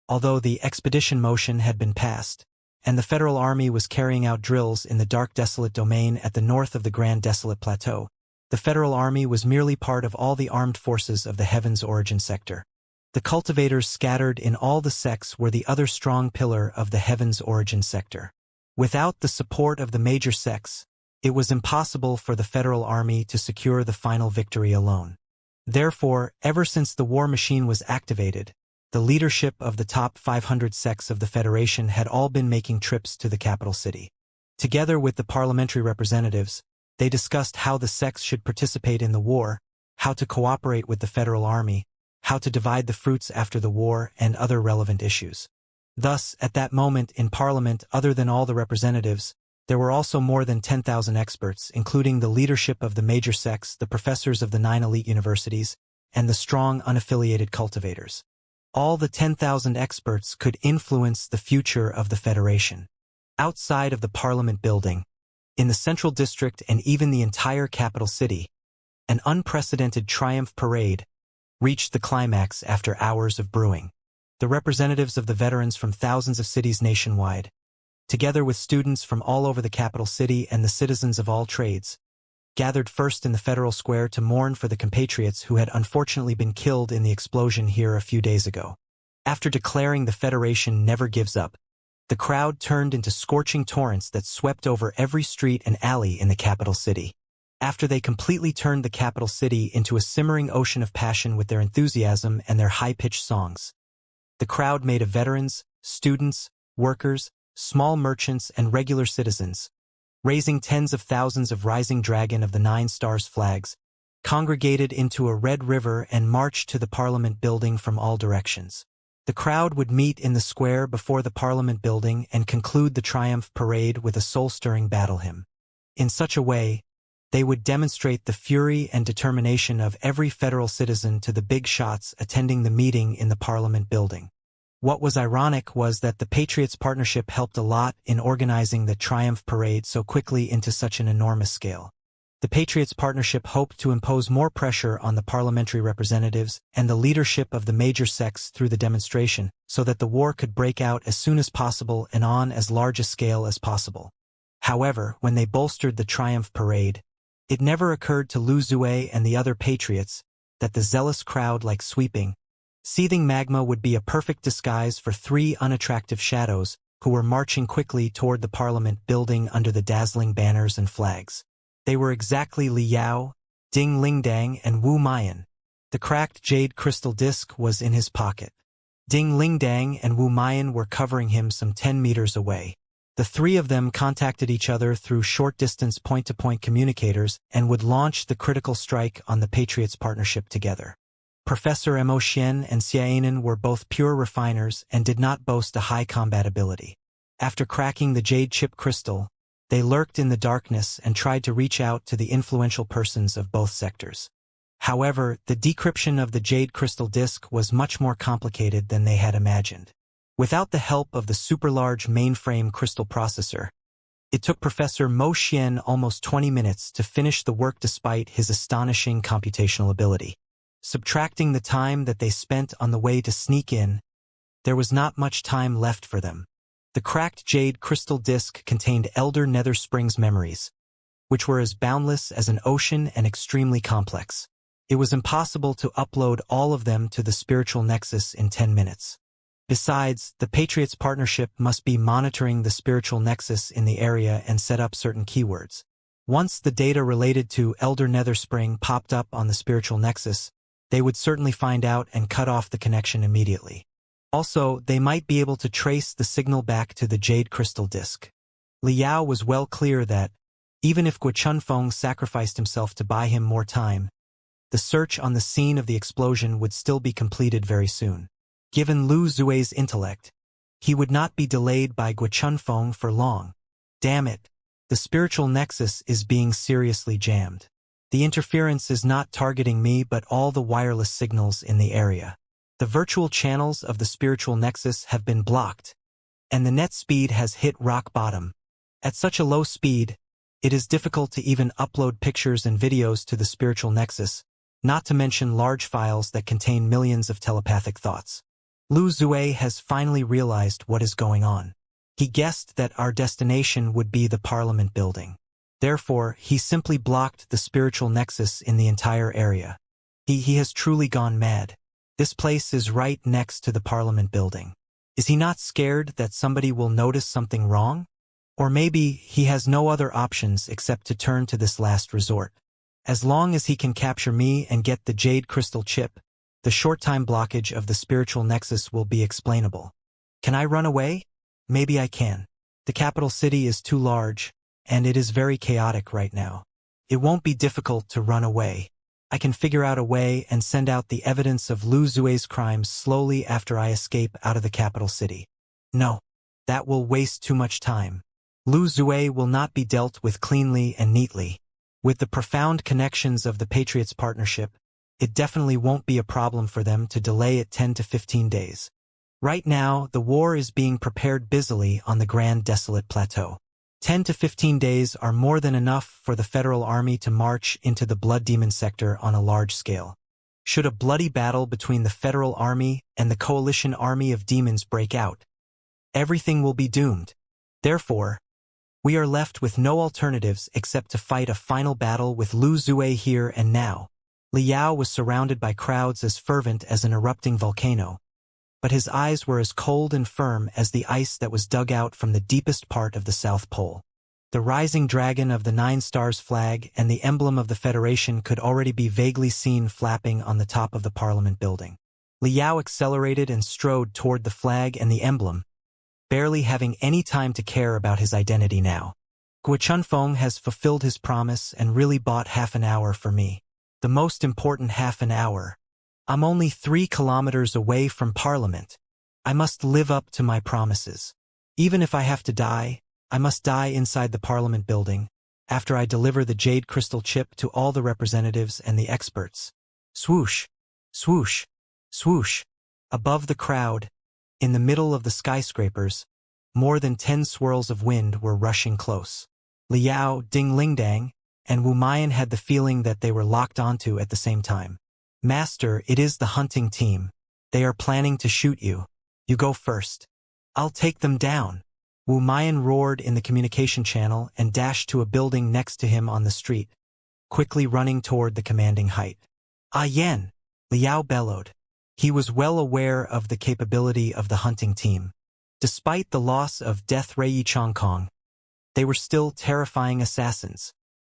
Although the expedition motion had been passed, and the Federal Army was carrying out drills in the dark desolate domain at the north of the Grand Desolate Plateau, the Federal Army was merely part of all the armed forces of the Heaven's Origin sector. The cultivators scattered in all the sects were the other strong pillar of the Heaven's Origin sector. Without the support of the major sects, It was impossible for the Federal Army to secure the final victory alone. Therefore, ever since the war machine was activated, the leadership of the top 500 sects of the Federation had all been making trips to the capital city. Together with the parliamentary representatives, they discussed how the sects should participate in the war, how to cooperate with the Federal Army, how to divide the fruits after the war, and other relevant issues. Thus, at that moment in Parliament, other than all the representatives, there were also more than 10,000 experts, including the leadership of the major sects, the professors of the 9 elite universities, and the strong unaffiliated cultivators. All the 10,000 experts could influence the future of the Federation. Outside of the Parliament building, in the Central District and even the entire capital city, an unprecedented triumph parade reached the climax after hours of brewing. The representatives of the veterans from thousands of cities nationwide, together with students from all over the capital city and the citizens of all trades, gathered first in the Federal Square to mourn for the compatriots who had unfortunately been killed in the explosion here a few days ago. After declaring the Federation never gives up, the crowd turned into scorching torrents that swept over every street and alley in the capital city. After they completely turned the capital city into a simmering ocean of passion with their enthusiasm and their high-pitched songs, the crowd made of veterans, students, workers, small merchants, and regular citizens, raising tens of thousands of rising dragon of the 9 stars flags, congregated into a red river and marched to the Parliament building from all directions. The crowd would meet in the square before the Parliament building and conclude the triumph parade with a soul-stirring battle hymn. In such a way, they would demonstrate the fury and determination of every federal citizen to the big shots attending the meeting in the Parliament building. What was ironic was that the Patriots Partnership helped a lot in organizing the Triumph Parade so quickly into such an enormous scale. The Patriots Partnership hoped to impose more pressure on the parliamentary representatives and the leadership of the major sects through the demonstration so that the war could break out as soon as possible and on as large a scale as possible. However, when they bolstered the Triumph Parade, it never occurred to Lu Zue and the other patriots that the zealous crowd like seething magma would be a perfect disguise for 3 unattractive shadows who were marching quickly toward the Parliament building under the dazzling banners and flags. They were exactly Li Yao, Ding Lingdang, and Wu Mayan. The cracked jade crystal disc was in his pocket. Ding Lingdang and Wu Mayan were covering him some 10 meters away. The 3 of them contacted each other through short-distance point-to-point communicators and would launch the critical strike on the Patriots Partnership together. Professor Mo Xian and Xiaonan were both pure refiners and did not boast a high combat ability. After cracking the jade chip crystal, they lurked in the darkness and tried to reach out to the influential persons of both sectors. However, the decryption of the jade crystal disk was much more complicated than they had imagined. Without the help of the super-large mainframe crystal processor, it took Professor Mo Xian almost 20 minutes to finish the work despite his astonishing computational ability. Subtracting the time that they spent on the way to sneak in, there was not much time left for them. The cracked jade crystal disk contained Elder Nether Springs memories, which were as boundless as an ocean and extremely complex. It was impossible to upload all of them to the spiritual nexus in 10 minutes. Besides, the Patriots Partnership must be monitoring the spiritual nexus in the area and set up certain keywords. Once the data related to Elder Nether Spring popped up on the spiritual nexus, they would certainly find out and cut off the connection immediately. Also, they might be able to trace the signal back to the jade crystal disk. Li Yao was well clear that, even if Guo Chunfeng sacrificed himself to buy him more time, the search on the scene of the explosion would still be completed very soon. Given Lu Zue's intellect, he would not be delayed by Guo Chunfeng for long. Damn it, the spiritual nexus is being seriously jammed. The interference is not targeting me but all the wireless signals in the area. The virtual channels of the spiritual nexus have been blocked, and the net speed has hit rock bottom. At such a low speed, it is difficult to even upload pictures and videos to the spiritual nexus, not to mention large files that contain millions of telepathic thoughts. Lu Zue has finally realized what is going on. He guessed that our destination would be the Parliament building. Therefore, he simply blocked the spiritual nexus in the entire area. He has truly gone mad. This place is right next to the Parliament building. Is he not scared that somebody will notice something wrong? Or maybe he has no other options except to turn to this last resort. As long as he can capture me and get the jade crystal chip, the short-time blockage of the spiritual nexus will be explainable. Can I run away? Maybe I can. The capital city is too large, and it is very chaotic right now. It won't be difficult to run away. I can figure out a way and send out the evidence of Lu Zue's crimes slowly after I escape out of the capital city. No, that will waste too much time. Lu Zue will not be dealt with cleanly and neatly. With the profound connections of the Patriots partnership, it definitely won't be a problem for them to delay it 10 to 15 days. Right now, the war is being prepared busily on the Grand Desolate Plateau. 10 to 15 days are more than enough for the Federal Army to march into the Blood Demon sector on a large scale. Should a bloody battle between the Federal Army and the Coalition Army of Demons break out, everything will be doomed. Therefore, we are left with no alternatives except to fight a final battle with Lu Zue here and now. Liao was surrounded by crowds as fervent as an erupting volcano, but his eyes were as cold and firm as the ice that was dug out from the deepest part of the South Pole. The rising dragon of the Nine Stars flag and the emblem of the Federation could already be vaguely seen flapping on the top of the Parliament building. Liao accelerated and strode toward the flag and the emblem, barely having any time to care about his identity now. Guo Chunfeng has fulfilled his promise and really bought half an hour for me. The most important half an hour. I'm only 3 kilometers away from Parliament. I must live up to my promises. Even if I have to die, I must die inside the Parliament building, after I deliver the jade crystal chip to all the representatives and the experts. Swoosh, swoosh, swoosh. Above the crowd, in the middle of the skyscrapers, more than 10 swirls of wind were rushing close. Liao, Ding Lingdang, and Wu Mayan had the feeling that they were locked onto at the same time. Master, it is the hunting team. They are planning to shoot you. You go first. I'll take them down. Wu Mayan roared in the communication channel and dashed to a building next to him on the street, quickly running toward the commanding height. Ah Yan! Liao bellowed. He was well aware of the capability of the hunting team. Despite the loss of Death Rei Chongkong, they were still terrifying assassins.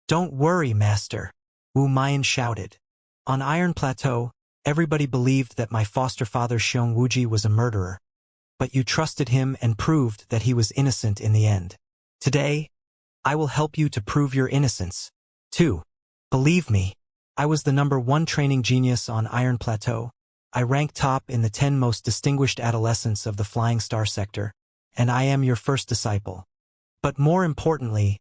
Don't worry, Master, Wu Mayan shouted. On Iron Plateau, everybody believed that my foster father Xiong Wuji was a murderer, but you trusted him and proved that he was innocent in the end. Today, I will help you to prove your innocence. 2. Believe me, I was the #1 training genius on Iron Plateau. I rank top in the 10 most distinguished adolescents of the Flying Star sector, and I am your first disciple. But more importantly,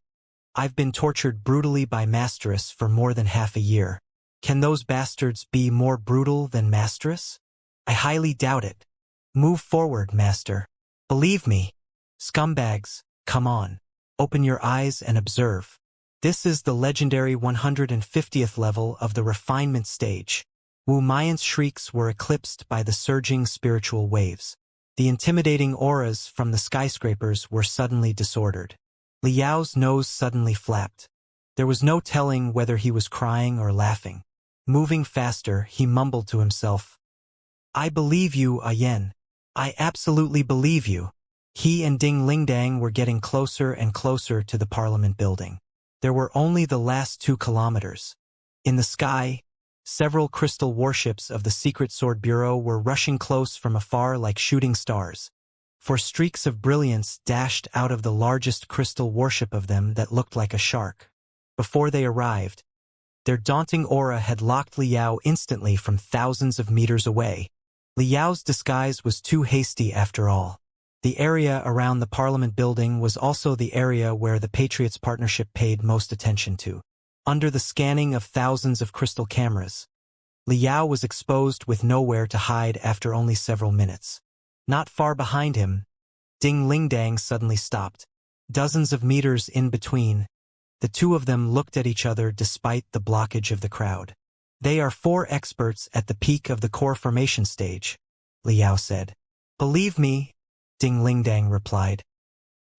I've been tortured brutally by Masteress for more than half a year. Can those bastards be more brutal than Masteress? I highly doubt it. Move forward, Master. Believe me. Scumbags, come on. Open your eyes and observe. This is the legendary 150th level of the refinement stage. Wu Mayan's shrieks were eclipsed by the surging spiritual waves. The intimidating auras from the skyscrapers were suddenly disordered. Liao's nose suddenly flapped. There was no telling whether he was crying or laughing. Moving faster, he mumbled to himself. I believe you, Ayen. I absolutely believe you. He and Ding Lingdang were getting closer and closer to the Parliament building. There were only the last 2 kilometers. In the sky, several crystal warships of the Secret Sword Bureau were rushing close from afar like shooting stars, for streaks of brilliance dashed out of the largest crystal warship of them that looked like a shark. Before they arrived, their daunting aura had locked Liao instantly from thousands of meters away. Liao's disguise was too hasty after all. The area around the Parliament building was also the area where the Patriots partnership paid most attention to. Under the scanning of thousands of crystal cameras, Liao was exposed with nowhere to hide after only several minutes. Not far behind him, Ding Lingdang suddenly stopped. Dozens of meters in between, the two of them looked at each other despite the blockage of the crowd. They are 4 experts at the peak of the core formation stage, Liao said. Believe me, Ding Lingdang replied.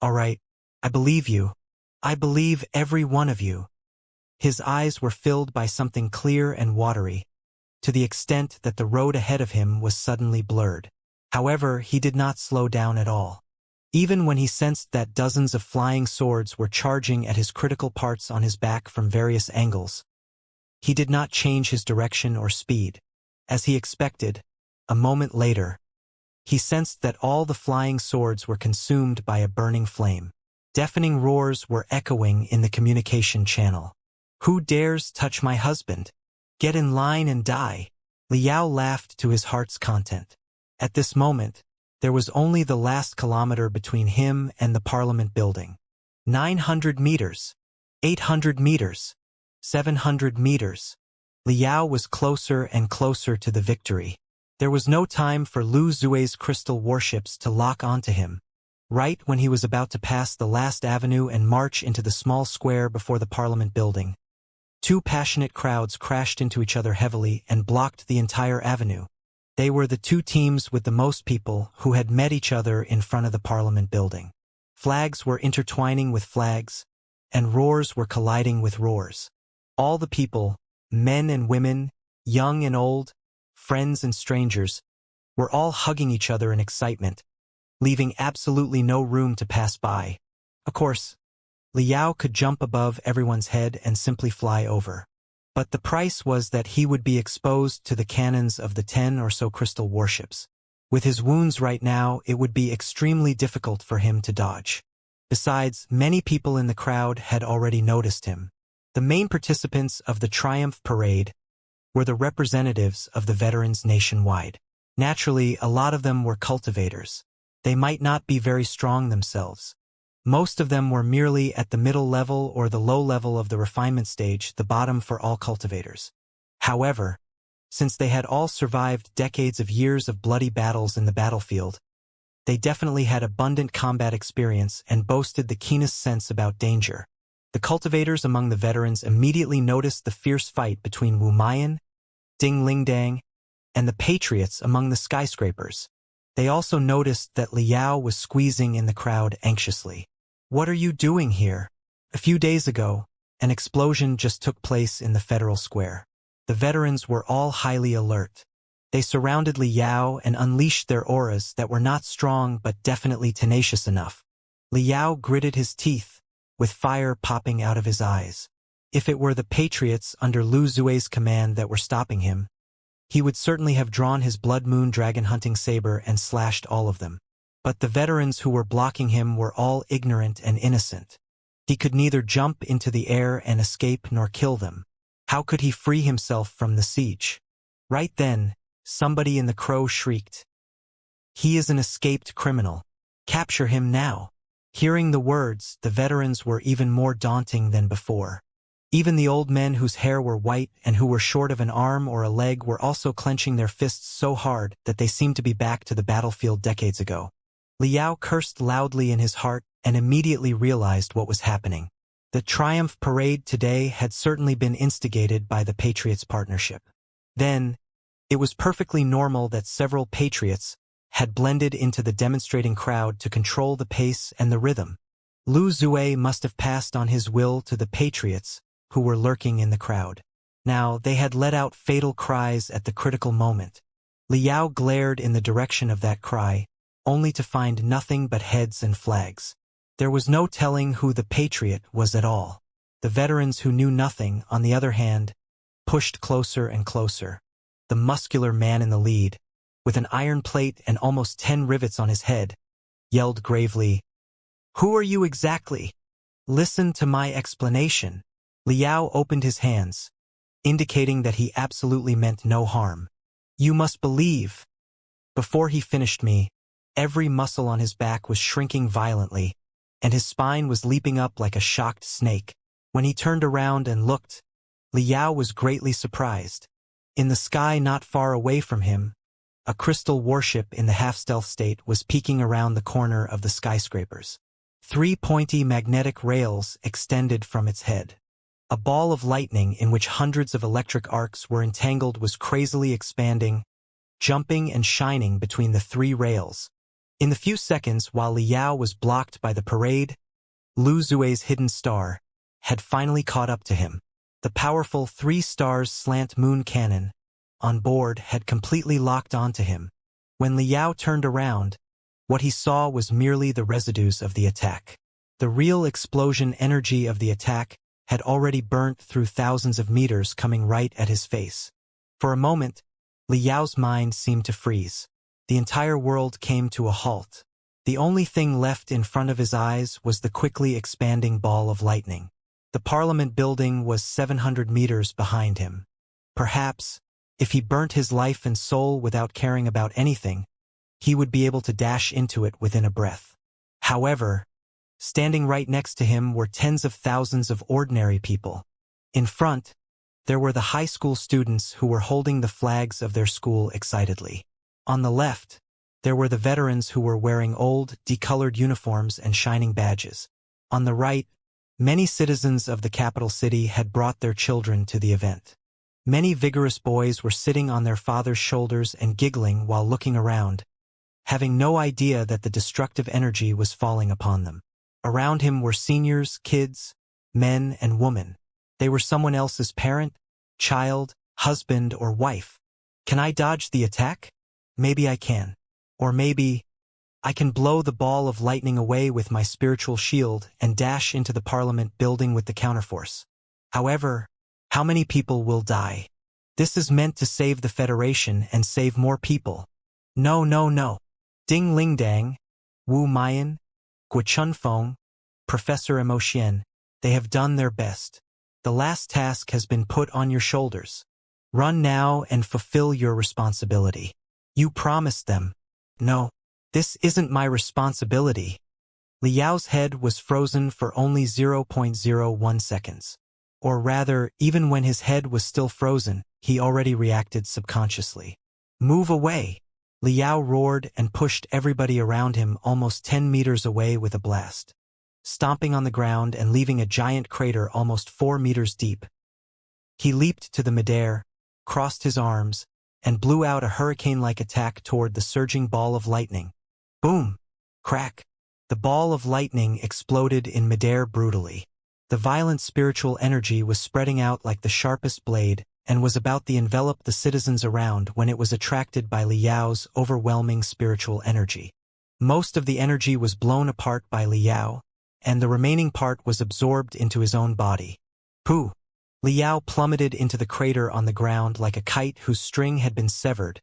All right, I believe you. I believe every one of you. His eyes were filled by something clear and watery, to the extent that the road ahead of him was suddenly blurred. However, he did not slow down at all. Even when he sensed that dozens of flying swords were charging at his critical parts on his back from various angles, he did not change his direction or speed. As he expected, a moment later, he sensed that all the flying swords were consumed by a burning flame. Deafening roars were echoing in the communication channel. "Who dares touch my husband? Get in line and die." Liao laughed to his heart's content. At this moment, there was only the last kilometer between him and the Parliament building. 900 meters, 800 meters, 700 meters. Liao was closer and closer to the victory. There was no time for Lu Zue's crystal warships to lock onto him. Right when he was about to pass the last avenue and march into the small square before the Parliament building, two passionate crowds crashed into each other heavily and blocked the entire avenue. They were the two teams with the most people who had met each other in front of the Parliament building. Flags were intertwining with flags, and roars were colliding with roars. All the people, men and women, young and old, friends and strangers, were all hugging each other in excitement, leaving absolutely no room to pass by. Of course, Liao could jump above everyone's head and simply fly over. But the price was that he would be exposed to the cannons of the 10 or so crystal warships. With his wounds right now, it would be extremely difficult for him to dodge. Besides, many people in the crowd had already noticed him. The main participants of the Triumph Parade were the representatives of the veterans nationwide. Naturally, a lot of them were cultivators. They might not be very strong themselves. Most of them were merely at the middle level or the low level of the refinement stage, the bottom for all cultivators. However, since they had all survived decades of years of bloody battles in the battlefield, they definitely had abundant combat experience and boasted the keenest sense about danger. The cultivators among the veterans immediately noticed the fierce fight between Wu Mayan, Ding Lingdang, and the patriots among the skyscrapers. They also noticed that Liao was squeezing in the crowd anxiously. "What are you doing here?" A few days ago, an explosion just took place in the Federal Square. The veterans were all highly alert. They surrounded Liao and unleashed their auras that were not strong but definitely tenacious enough. Liao gritted his teeth, with fire popping out of his eyes. If it were the patriots under Lu Zue's command that were stopping him, he would certainly have drawn his Blood Moon dragon hunting saber and slashed all of them. But the veterans who were blocking him were all ignorant and innocent. He could neither jump into the air and escape nor kill them. How could he free himself from the siege? Right then, somebody in the crow shrieked, "He is an escaped criminal. Capture him now." Hearing the words, the veterans were even more daunting than before. Even the old men whose hair were white and who were short of an arm or a leg were also clenching their fists so hard that they seemed to be back to the battlefield decades ago. Liao cursed loudly in his heart and immediately realized what was happening. The Triumph Parade today had certainly been instigated by the Patriots Partnership. Then, it was perfectly normal that several patriots had blended into the demonstrating crowd to control the pace and the rhythm. Lu Zue must have passed on his will to the patriots who were lurking in the crowd. Now, they had let out fatal cries at the critical moment. Liao glared in the direction of that cry, only to find nothing but heads and flags. There was no telling who the patriot was at all. The veterans who knew nothing, on the other hand, pushed closer and closer. The muscular man in the lead, with an iron plate and almost 10 rivets on his head, yelled gravely, "Who are you exactly? Listen to my explanation." Liao opened his hands, indicating that he absolutely meant no harm. "You must believe." Before he finished me, every muscle on his back was shrinking violently, and his spine was leaping up like a shocked snake. When he turned around and looked, Liao was greatly surprised. In the sky not far away from him, a crystal warship in the half-stealth state was peeking around the corner of the skyscrapers. 3 pointy magnetic rails extended from its head. A ball of lightning in which hundreds of electric arcs were entangled was crazily expanding, jumping and shining between the 3 rails. In the few seconds while Liao was blocked by the parade, Lu Zue's hidden star had finally caught up to him. The powerful 3 stars slant moon cannon on board had completely locked onto him. When Liao turned around, What he saw was merely the residues of the attack. The real explosion energy of the attack had already burnt through thousands of meters, coming right at his face. For a moment, Liao's mind seemed to freeze. The entire world came to a halt. The only thing left in front of his eyes was the quickly expanding ball of lightning. The Parliament building was 700 meters behind him. Perhaps, if he burnt his life and soul without caring about anything, he would be able to dash into it within a breath. However, standing right next to him were tens of thousands of ordinary people. In front, there were the high school students who were holding the flags of their school excitedly. On the left, there were the veterans who were wearing old, decolored uniforms and shining badges. On the right, many citizens of the capital city had brought their children to the event. Many vigorous boys were sitting on their father's shoulders and giggling while looking around, having no idea that the destructive energy was falling upon them. Around him were seniors, kids, men, and women. They were someone else's parent, child, husband, or wife. Can I dodge the attack? Maybe I can. Or maybe I can blow the ball of lightning away with my spiritual shield and dash into the Parliament building with the counterforce. However, how many people will die? This is meant to save the Federation and save more people. No, no, no. Ding Ling Dang, Wu Mayan, Guochunfeng, Professor Emotian, they have done their best. The last task has been put on your shoulders. Run now and fulfill your responsibility. You promised them. No, this isn't my responsibility. Liao's head was frozen for only 0.01 seconds. Or rather, even when his head was still frozen, he already reacted subconsciously. Move away! Liao roared and pushed everybody around him almost 10 meters away with a blast. Stomping on the ground and leaving a giant crater almost 4 meters deep. He leaped to the midair, crossed his arms, and blew out a hurricane-like attack toward the surging ball of lightning. Boom! Crack! The ball of lightning exploded in midair brutally. The violent spiritual energy was spreading out like the sharpest blade and was about to envelop the citizens around when it was attracted by Liao's overwhelming spiritual energy. Most of the energy was blown apart by Liao, and the remaining part was absorbed into his own body. Pooh! Liao plummeted into the crater on the ground like a kite whose string had been severed,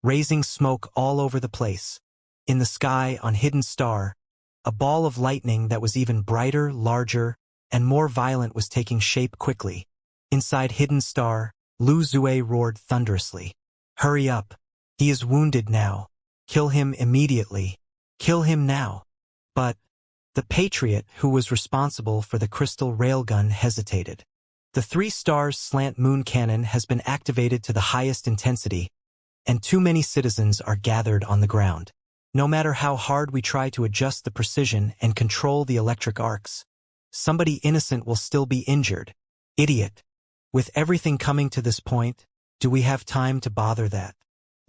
raising smoke all over the place. In the sky, on Hidden Star, a ball of lightning that was even brighter, larger, and more violent was taking shape quickly. Inside Hidden Star, Lu Zue roared thunderously. Hurry up! He is wounded now. Kill him immediately. Kill him now. But the Patriot, who was responsible for the crystal railgun, hesitated. The 3 stars slant moon cannon has been activated to the highest intensity, and too many citizens are gathered on the ground. No matter how hard we try to adjust the precision and control the electric arcs, somebody innocent will still be injured. Idiot. With everything coming to this point, do we have time to bother that?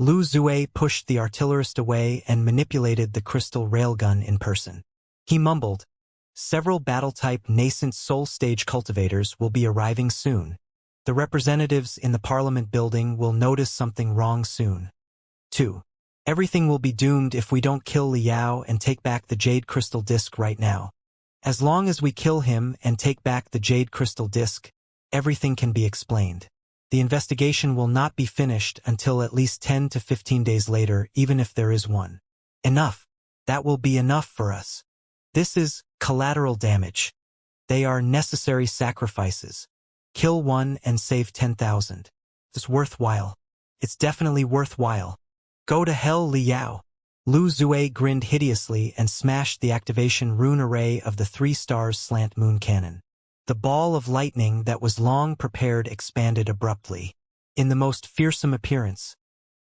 Lu Zue pushed the artillerist away and manipulated the crystal railgun in person. He mumbled, "Several battle-type nascent soul stage cultivators will be arriving soon. The representatives in the Parliament building will notice something wrong soon. 2. Everything will be doomed if we don't kill Liao and take back the Jade Crystal Disc right now. As long as we kill him and take back the Jade Crystal Disc, everything can be explained. The investigation will not be finished until at least 10 to 15 days later, even if there is one. Enough. That will be enough for us. This is collateral damage. They are necessary sacrifices. Kill one and save 10,000. It's worthwhile. It's definitely worthwhile. Go to hell, Liao." Lu Zue grinned hideously and smashed the activation rune array of the 3 stars slant moon cannon. The ball of lightning that was long prepared expanded abruptly. In the most fearsome appearance,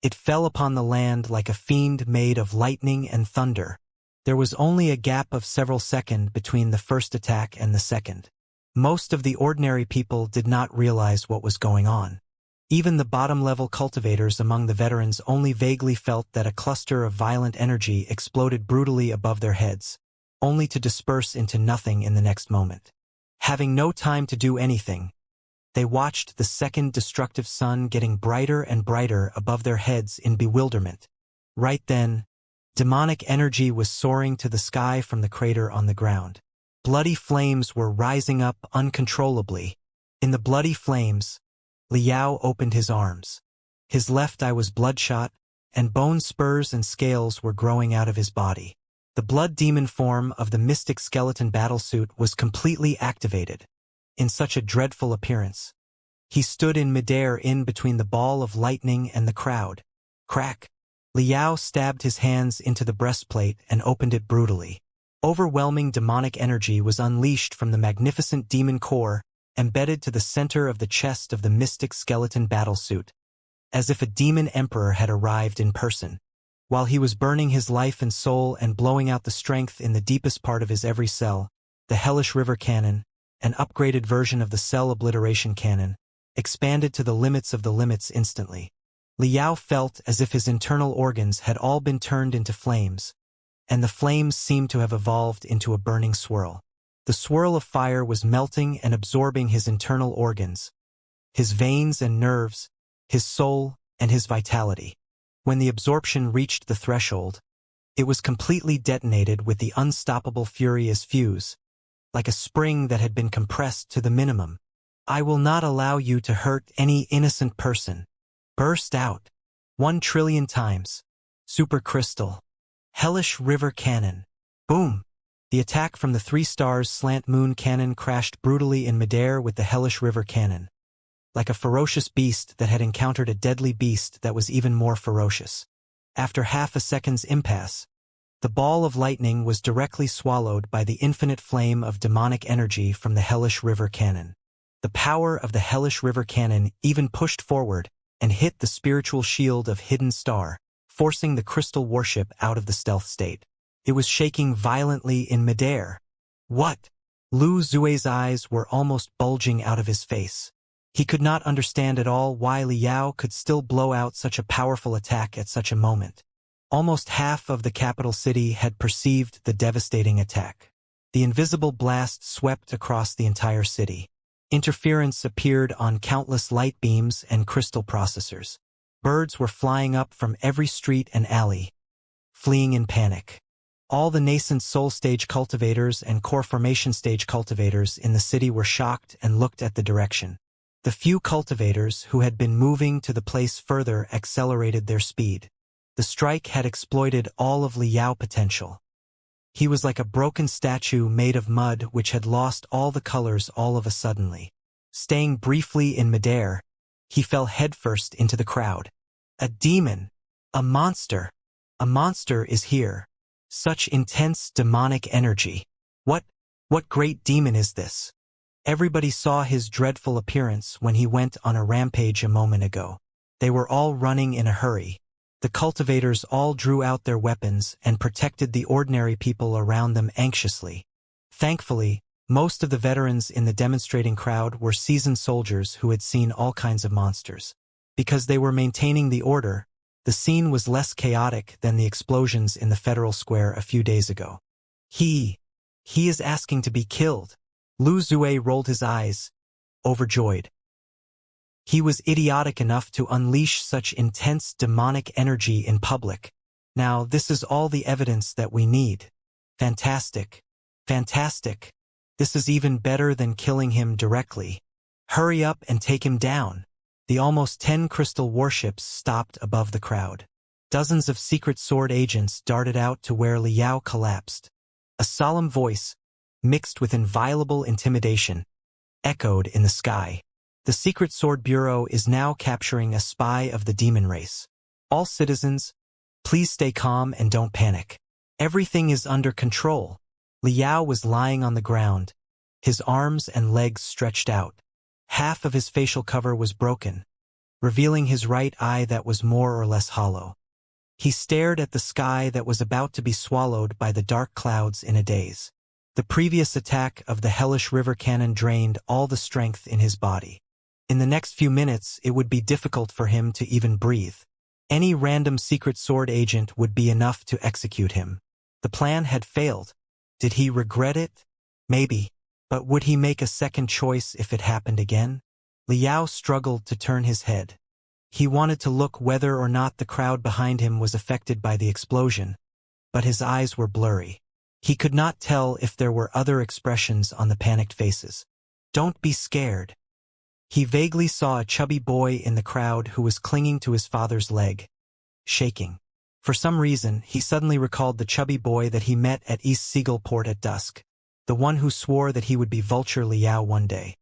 it fell upon the land like a fiend made of lightning and thunder. There was only a gap of several seconds between the first attack and the second. Most of the ordinary people did not realize what was going on. Even the bottom-level cultivators among the veterans only vaguely felt that a cluster of violent energy exploded brutally above their heads, only to disperse into nothing in the next moment. Having no time to do anything, they watched the second destructive sun getting brighter and brighter above their heads in bewilderment. Right then, Demonic energy was soaring to the sky from the crater on the ground. Bloody flames were rising up uncontrollably. In the bloody flames, Liao opened his arms. His left eye was bloodshot, and bone spurs and scales were growing out of his body. The blood demon form of the mystic skeleton battlesuit was completely activated. In such a dreadful appearance, he stood in midair in between the ball of lightning and the crowd. Crack! Liao stabbed his hands into the breastplate and opened it brutally. Overwhelming demonic energy was unleashed from the magnificent demon core, embedded to the center of the chest of the mystic skeleton battlesuit, as if a demon emperor had arrived in person. While he was burning his life and soul and blowing out the strength in the deepest part of his every cell, the Hellish River Cannon, an upgraded version of the Cell Obliteration Cannon, expanded to the limits of the limits instantly. Liao felt as if his internal organs had all been turned into flames, and the flames seemed to have evolved into a burning swirl. The swirl of fire was melting and absorbing his internal organs, his veins and nerves, his soul, and his vitality. When the absorption reached the threshold, it was completely detonated with the unstoppable fury as fuse, like a spring that had been compressed to the minimum. "I will not allow you to hurt any innocent person." Burst out. 1,000,000,000,000 times. Super Crystal. Hellish River Cannon. Boom! The attack from the 3 stars slant moon cannon crashed brutally in midair with the Hellish River Cannon, like a ferocious beast that had encountered a deadly beast that was even more ferocious. After half a second's impasse, the ball of lightning was directly swallowed by the infinite flame of demonic energy from the Hellish River Cannon. The power of the Hellish River Cannon even pushed forward and hit the spiritual shield of Hidden Star, forcing the crystal warship out of the stealth state. It was shaking violently in midair. What? Lu Zue's eyes were almost bulging out of his face. He could not understand at all why Liao could still blow out such a powerful attack at such a moment. Almost half of the capital city had perceived the devastating attack. The invisible blast swept across the entire city. Interference appeared on countless light beams and crystal processors. Birds were flying up from every street and alley, fleeing in panic. All the nascent soul stage cultivators and core formation stage cultivators in the city were shocked and looked at the direction. The few cultivators who had been moving to the place further accelerated their speed. The strike had exploited all of Liao potential. He was like a broken statue made of mud which had lost all the colors all of a suddenly. Staying briefly in midair, he fell headfirst into the crowd. A demon! A monster! A monster is here. Such intense demonic energy. What great demon is this? Everybody saw his dreadful appearance when he went on a rampage a moment ago. They were all running in a hurry. The cultivators all drew out their weapons and protected the ordinary people around them anxiously. Thankfully, most of the veterans in the demonstrating crowd were seasoned soldiers who had seen all kinds of monsters. Because they were maintaining the order, the scene was less chaotic than the explosions in the Federal Square a few days ago. He is asking to be killed. Lu Zue rolled his eyes, overjoyed. He was idiotic enough to unleash such intense demonic energy in public. Now this is all the evidence that we need. Fantastic. Fantastic. This is even better than killing him directly. Hurry up and take him down. The almost 10 crystal warships stopped above the crowd. Dozens of secret sword agents darted out to where Liao collapsed. A solemn voice, mixed with inviolable intimidation, echoed in the sky. The Secret Sword Bureau is now capturing a spy of the demon race. All citizens, please stay calm and don't panic. Everything is under control. Liao was lying on the ground, his arms and legs stretched out. Half of his facial cover was broken, revealing his right eye that was more or less hollow. He stared at the sky that was about to be swallowed by the dark clouds in a daze. The previous attack of the Hellish River Cannon drained all the strength in his body. In the next few minutes, it would be difficult for him to even breathe. Any random secret sword agent would be enough to execute him. The plan had failed. Did he regret it? Maybe. But would he make a second choice if it happened again? Liao struggled to turn his head. He wanted to look whether or not the crowd behind him was affected by the explosion, but his eyes were blurry. He could not tell if there were other expressions on the panicked faces. "Don't be scared." He vaguely saw a chubby boy in the crowd who was clinging to his father's leg, shaking. For some reason, he suddenly recalled the chubby boy that he met at East Seagull Port at dusk, the one who swore that he would be Vulture Liao one day.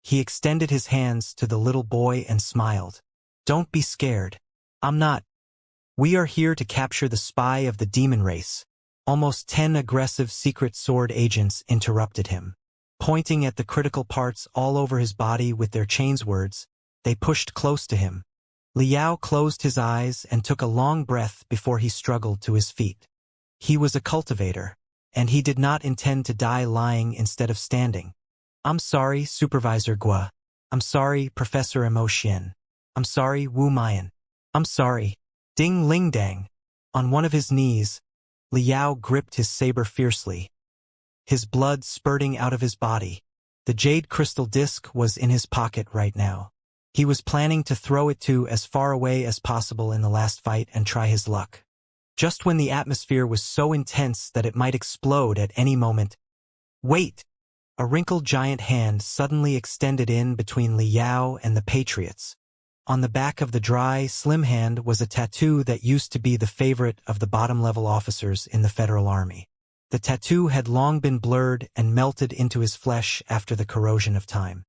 He extended his hands to the little boy and smiled. "Don't be scared. I'm not. We are here to capture the spy of the demon race." Almost 10 aggressive secret sword agents interrupted him. Pointing at the critical parts all over his body with their chains words, they pushed close to him. Liao closed his eyes and took a long breath before he struggled to his feet. He was a cultivator, and he did not intend to die lying instead of standing. "I'm sorry, Supervisor Gua. I'm sorry, Professor Mo Xian. I'm sorry, Wu Mian. I'm sorry." Ding Ling Dang. On one of his knees, Liao gripped his saber fiercely, his blood spurting out of his body. The jade crystal disc was in his pocket right now. He was planning to throw it to as far away as possible in the last fight and try his luck. Just when the atmosphere was so intense that it might explode at any moment. "Wait!" A wrinkled giant hand suddenly extended in between Liao and the Patriots. On the back of the dry, slim hand was a tattoo that used to be the favorite of the bottom-level officers in the Federal Army. The tattoo had long been blurred and melted into his flesh after the corrosion of time.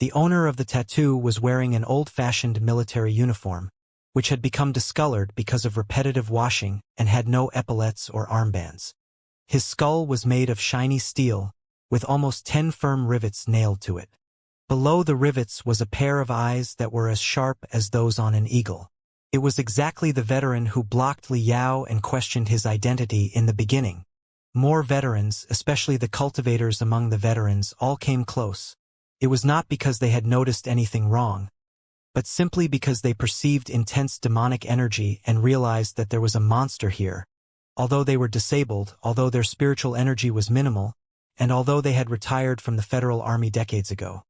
The owner of the tattoo was wearing an old-fashioned military uniform, which had become discolored because of repetitive washing and had no epaulets or armbands. His skull was made of shiny steel, with almost 10 firm rivets nailed to it. Below the rivets was a pair of eyes that were as sharp as those on an eagle. It was exactly the veteran who blocked Liao and questioned his identity in the beginning. More veterans, especially the cultivators among the veterans, all came close. It was not because they had noticed anything wrong, but simply because they perceived intense demonic energy and realized that there was a monster here. Although they were disabled, although their spiritual energy was minimal, and although they had retired from the Federal Army decades ago,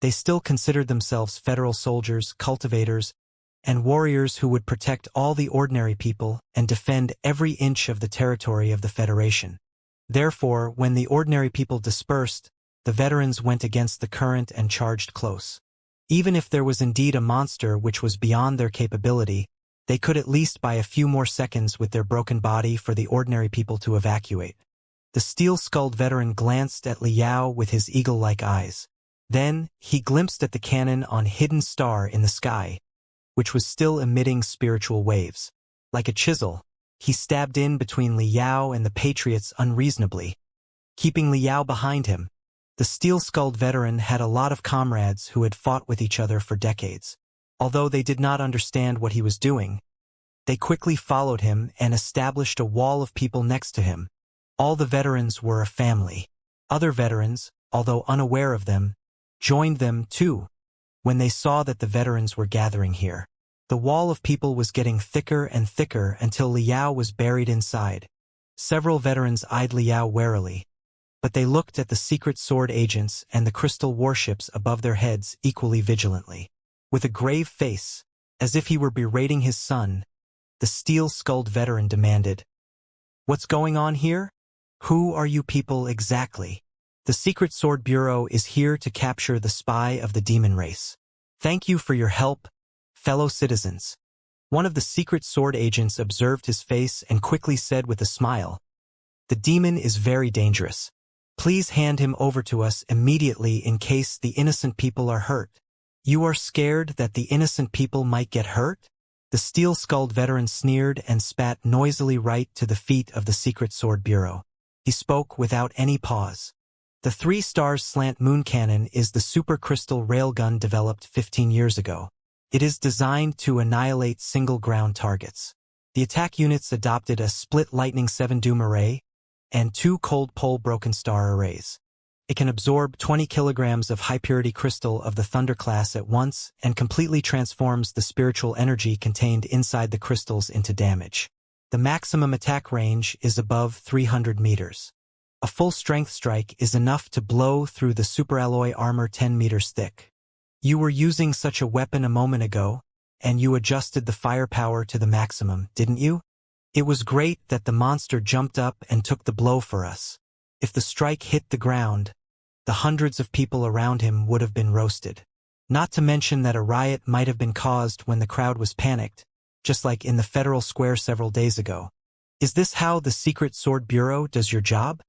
they still considered themselves federal soldiers, cultivators, and warriors who would protect all the ordinary people and defend every inch of the territory of the Federation. Therefore, when the ordinary people dispersed, the veterans went against the current and charged close. Even if there was indeed a monster which was beyond their capability, they could at least buy a few more seconds with their broken body for the ordinary people to evacuate. The steel-skulled veteran glanced at Liao with his eagle-like eyes. Then, he glimpsed at the cannon on Hidden Star in the sky, which was still emitting spiritual waves. Like a chisel, he stabbed in between Liao and the Patriots unreasonably, keeping Liao behind him. The steel-skulled veteran had a lot of comrades who had fought with each other for decades. Although they did not understand what he was doing, they quickly followed him and established a wall of people next to him. All the veterans were a family. Other veterans, although unaware of them, joined them too when they saw that the veterans were gathering here. The wall of people was getting thicker and thicker until Liao was buried inside. Several veterans eyed Liao warily, but they looked at the secret sword agents and the crystal warships above their heads equally vigilantly. With a grave face, as if he were berating his son, the steel-skulled veteran demanded, "What's going on here? Who are you people exactly?" "The Secret Sword Bureau is here to capture the spy of the demon race. Thank you for your help, fellow citizens." One of the secret sword agents observed his face and quickly said with a smile, "The demon is very dangerous. Please hand him over to us immediately in case the innocent people are hurt." "You are scared that the innocent people might get hurt?" The steel-skulled veteran sneered and spat noisily right to the feet of the Secret Sword Bureau. He spoke without any pause. The 3 stars slant moon cannon is the supercrystal railgun developed 15 years ago. It is designed to annihilate single ground targets. The attack units adopted a split Lightning 7 Doom array and 2 cold pole broken star arrays. It can absorb 20 kilograms of high-purity crystal of the Thunder class at once and completely transforms the spiritual energy contained inside the crystals into damage. The maximum attack range is above 300 meters. A full-strength strike is enough to blow through the superalloy armor 10 meters thick. You were using such a weapon a moment ago, and you adjusted the firepower to the maximum, didn't you? It was great that the monster jumped up and took the blow for us. If the strike hit the ground, the hundreds of people around him would have been roasted. Not to mention that a riot might have been caused when the crowd was panicked, just like in the Federal Square several days ago. Is this how the Secret Sword Bureau does your job?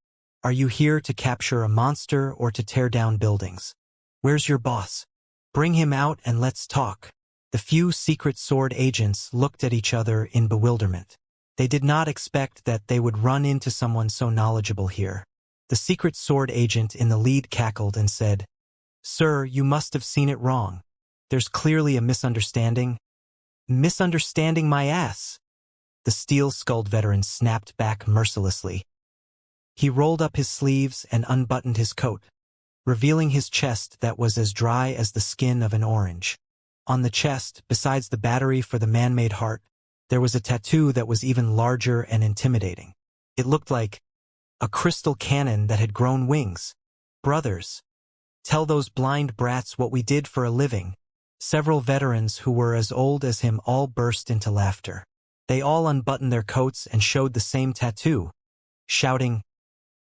Are you here to capture a monster or to tear down buildings? Where's your boss? Bring him out and let's talk. The few Secret Sword agents looked at each other in bewilderment. They did not expect that they would run into someone so knowledgeable here. The Secret Sword agent in the lead cackled and said, "Sir, you must have seen it wrong. There's clearly a misunderstanding." "Misunderstanding my ass!" The steel-skulled veteran snapped back mercilessly. He rolled up his sleeves and unbuttoned his coat, revealing his chest that was as dry as the skin of an orange. On the chest, besides the battery for the man-made heart, there was a tattoo that was even larger and intimidating. It looked like a crystal cannon that had grown wings. "Brothers, tell those blind brats what we did for a living." Several veterans who were as old as him all burst into laughter. They all unbuttoned their coats and showed the same tattoo, shouting,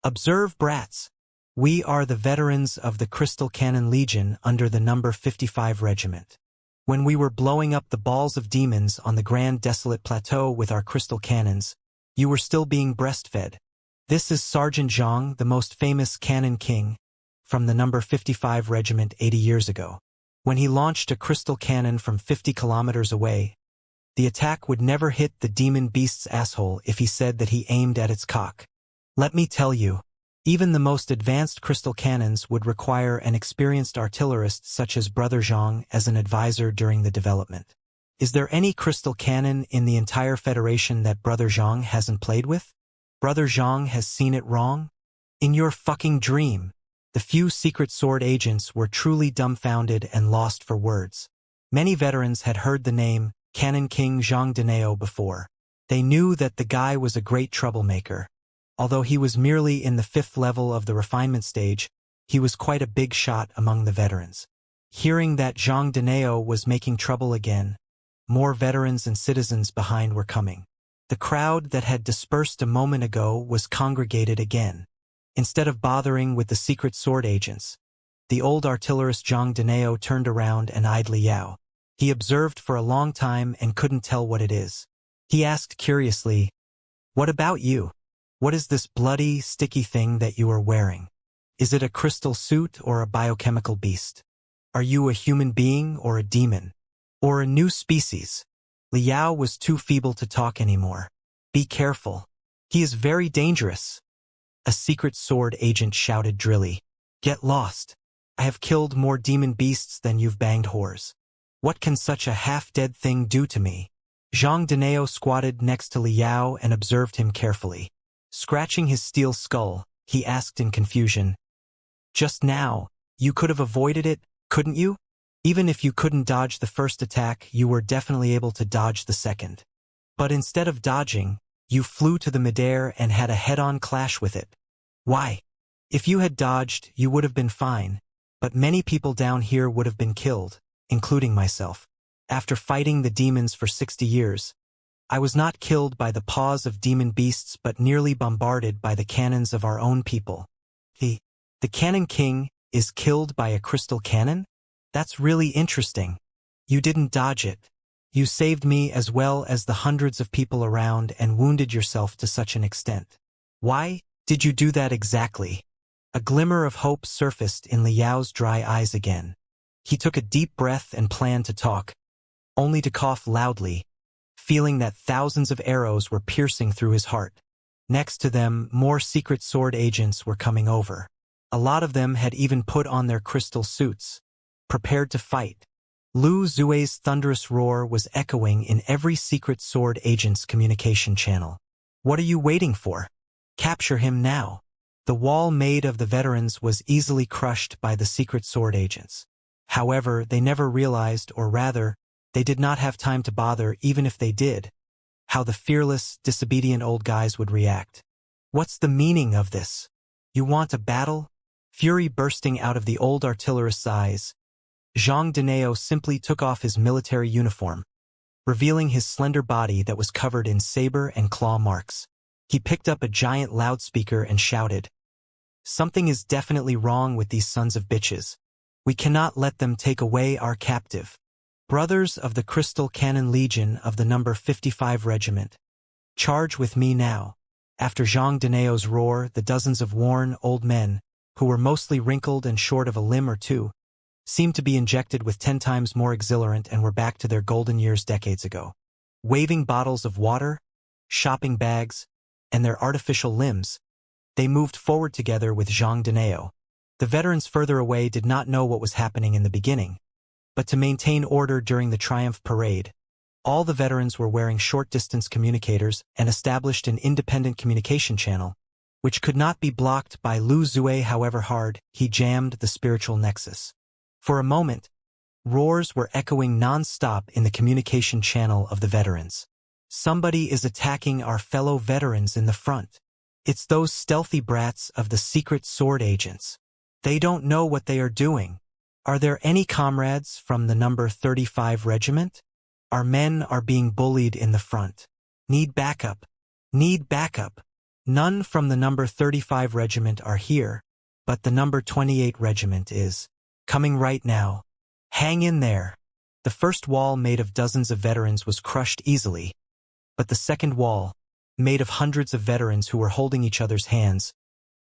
"Observe, brats! We are the veterans of the Crystal Cannon Legion under the number 55 Regiment. When we were blowing up the balls of demons on the Grand Desolate Plateau with our crystal cannons, you were still being breastfed. This is Sergeant Zhang, the most famous Cannon King, from the number 55 Regiment 80 years ago. When he launched a crystal cannon from 50 kilometers away, the attack would never hit the demon beast's asshole if he said that he aimed at its cock. Let me tell you, even the most advanced crystal cannons would require an experienced artillerist such as Brother Zhang as an advisor during the development. Is there any crystal cannon in the entire Federation that Brother Zhang hasn't played with? Brother Zhang has seen it wrong? In your fucking dream. The few Secret Sword agents were truly dumbfounded and lost for words. Many veterans had heard the name Cannon King Zhang Dineo before. They knew that the guy was a great troublemaker. Although he was merely in the 5th level of the refinement stage, he was quite a big shot among the veterans. Hearing that Zhang Dineo was making trouble again, more veterans and citizens behind were coming. The crowd that had dispersed a moment ago was congregated again. Instead of bothering with the Secret Sword agents, the old artillerist Zhang Dineo turned around and eyed Liao. He observed for a long time and couldn't tell what it is. He asked curiously, "What about you? What is this bloody, sticky thing that you are wearing? Is it a crystal suit or a biochemical beast? Are you a human being or a demon? Or a new species?" Liao was too feeble to talk anymore. "Be careful. He is very dangerous." A Secret Sword agent shouted drily. "Get lost. I have killed more demon beasts than you've banged whores. What can such a half-dead thing do to me?" Zhang Dineo squatted next to Liao and observed him carefully. Scratching his steel skull, he asked in confusion, "Just now, you could have avoided it, couldn't you? Even if you couldn't dodge the first attack, you were definitely able to dodge the second. But instead of dodging, you flew to the midair and had a head-on clash with it. Why? If you had dodged, you would have been fine, but many people down here would have been killed, including myself. After fighting the demons for 60 years, I was not killed by the paws of demon beasts but nearly bombarded by the cannons of our own people. The Cannon King is killed by a crystal cannon? That's really interesting. You didn't dodge it. You saved me as well as the hundreds of people around and wounded yourself to such an extent. Why did you do that exactly?" A glimmer of hope surfaced in Liao's dry eyes again. He took a deep breath and planned to talk, only to cough loudly, feeling that thousands of arrows were piercing through his heart. Next to them, more Secret Sword agents were coming over. A lot of them had even put on their crystal suits, prepared to fight. Lu Zue's thunderous roar was echoing in every Secret Sword agent's communication channel. "What are you waiting for? Capture him now." The wall made of the veterans was easily crushed by the Secret Sword agents. However, they never realized, or rather, they did not have time to bother even if they did, how the fearless, disobedient old guys would react. "What's the meaning of this? You want a battle?" Fury bursting out of the old artillerist's eyes, Zhang Dineo simply took off his military uniform, revealing his slender body that was covered in saber and claw marks. He picked up a giant loudspeaker and shouted, "Something is definitely wrong with these sons of bitches. We cannot let them take away our captive. Brothers of the Crystal Cannon Legion of the number 55 Regiment, charge with me now." After Zhang Deneo's roar, the dozens of worn, old men, who were mostly wrinkled and short of a limb or two, seemed to be injected with 10 times more exhilarant and were back to their golden years decades ago. Waving bottles of water, shopping bags, and their artificial limbs, they moved forward together with Zhang Deneo. The veterans further away did not know what was happening in the beginning, but to maintain order during the Triumph Parade, all the veterans were wearing short-distance communicators and established an independent communication channel, which could not be blocked by Lu Zue however hard he jammed the spiritual nexus. For a moment, roars were echoing non-stop in the communication channel of the veterans. Somebody is attacking our fellow veterans in the front. It's those stealthy brats of the secret sword agents. They don't know what they are doing. Are there any comrades from the number 35 regiment? Our men are being bullied in the front. Need backup. Need backup. None from the number 35 regiment are here, but the number 28 regiment is coming right now. Hang in there. The first wall, made of dozens of veterans, was crushed easily, but the second wall, made of hundreds of veterans who were holding each other's hands,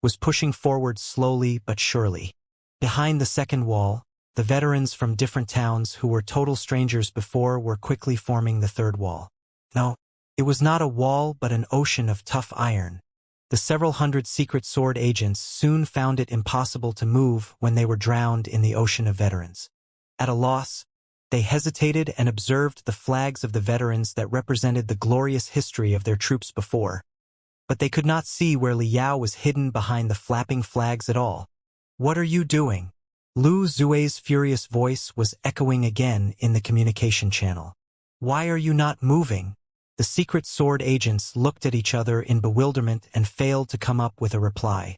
was pushing forward slowly but surely. Behind the second wall, the veterans from different towns who were total strangers before were quickly forming the third wall. No, it was not a wall but an ocean of tough iron. The several hundred secret sword agents soon found it impossible to move when they were drowned in the ocean of veterans. At a loss, they hesitated and observed the flags of the veterans that represented the glorious history of their troops before. But they could not see where Li Yao was hidden behind the flapping flags at all. "What are you doing?" Lu Zue's furious voice was echoing again in the communication channel. "Why are you not moving?" The secret sword agents looked at each other in bewilderment and failed to come up with a reply.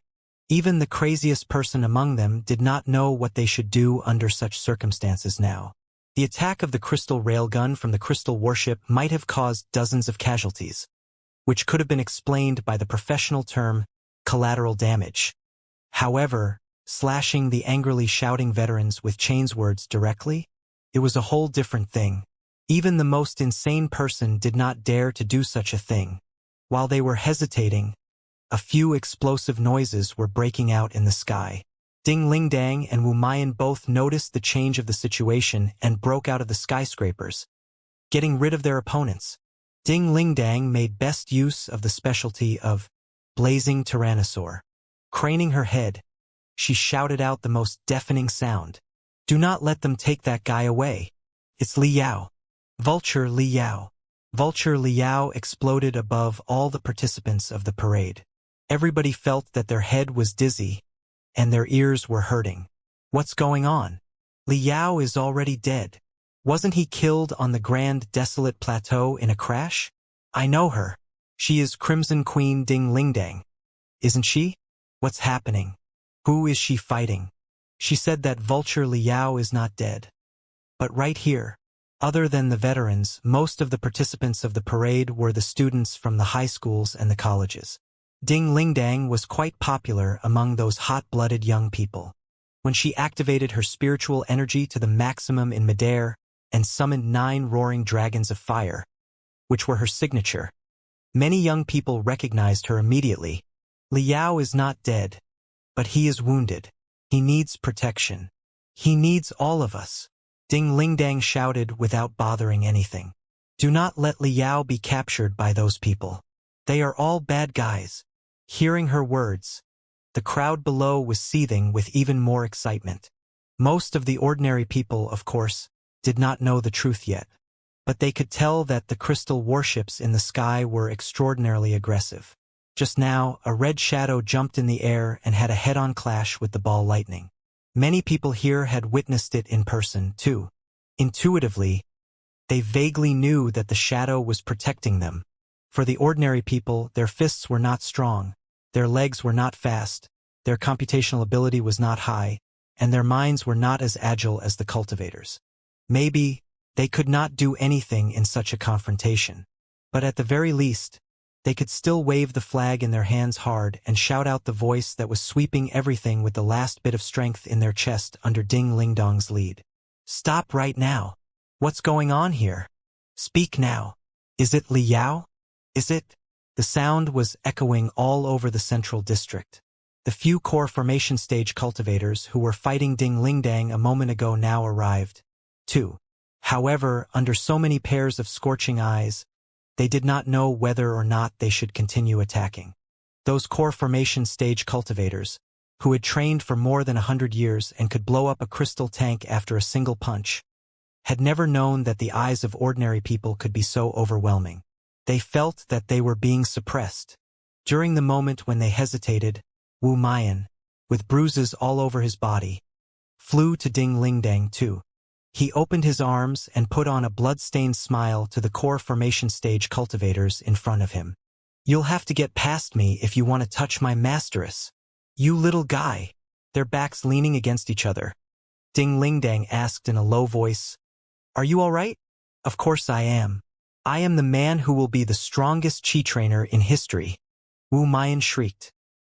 Even the craziest person among them did not know what they should do under such circumstances now. The attack of the crystal railgun from the crystal warship might have caused dozens of casualties, which could have been explained by the professional term collateral damage. However, slashing the angrily shouting veterans with chains words directly? It was a whole different thing. Even the most insane person did not dare to do such a thing. While they were hesitating, a few explosive noises were breaking out in the sky. Ding Lingdang and Wu Mayan both noticed the change of the situation and broke out of the skyscrapers, getting rid of their opponents. Ding Lingdang made best use of the specialty of blazing tyrannosaur. Craning her head, she shouted out the most deafening sound. "Do not let them take that guy away. It's Li Yao. Vulture Li Yao." Vulture Li Yao exploded above all the participants of the parade. Everybody felt that their head was dizzy, and their ears were hurting. What's going on? Li Yao is already dead. Wasn't he killed on the Grand Desolate Plateau in a crash? I know her. She is Crimson Queen Ding Lingdang. Isn't she? What's happening? Who is she fighting? She said that Vulture Li Yao is not dead. But right here, other than the veterans, most of the participants of the parade were the students from the high schools and the colleges. Ding Lingdang was quite popular among those hot-blooded young people. When she activated her spiritual energy to the maximum in midair and summoned 9 roaring dragons of fire, which were her signature, many young people recognized her immediately. Li Yao is not dead, but he is wounded. He needs protection. He needs all of us. Ding Lingdang shouted without bothering anything. "Do not let Li Yao be captured by those people. They are all bad guys." Hearing her words, the crowd below was seething with even more excitement. Most of the ordinary people, of course, did not know the truth yet, but they could tell that the crystal warships in the sky were extraordinarily aggressive. Just now, a red shadow jumped in the air and had a head-on clash with the ball lightning. Many people here had witnessed it in person, too. Intuitively, they vaguely knew that the shadow was protecting them. For the ordinary people, their fists were not strong, their legs were not fast, their computational ability was not high, and their minds were not as agile as the cultivators. Maybe, They could not do anything in such a confrontation. But at the very least, they could still wave the flag in their hands hard and shout out the voice that was sweeping everything with the last bit of strength in their chest under Ding Lingdong's lead. Stop right now. What's going on here? Speak now. Is it Li Yao? Is it? The sound was echoing all over the central district. The few core formation stage cultivators who were fighting Ding Lingdang a moment ago now arrived, too. However, under so many pairs of scorching eyes, they did not know whether or not they should continue attacking. Those core formation stage cultivators, who had trained for more than 100 years and could blow up a crystal tank after a single punch, had never known that the eyes of ordinary people could be so overwhelming. They felt that they were being suppressed. During the moment when they hesitated, Wu Mian, with bruises all over his body, flew to Ding Lingdang too. He opened his arms and put on a blood-stained smile to the core formation stage cultivators in front of him. You'll have to get past me if you want to touch my masteress. You little guy. Their backs leaning against each other. Ding Lingdang asked in a low voice, Are you all right? Of course I am. I am the man who will be the strongest chi trainer in history. Wu Mian shrieked.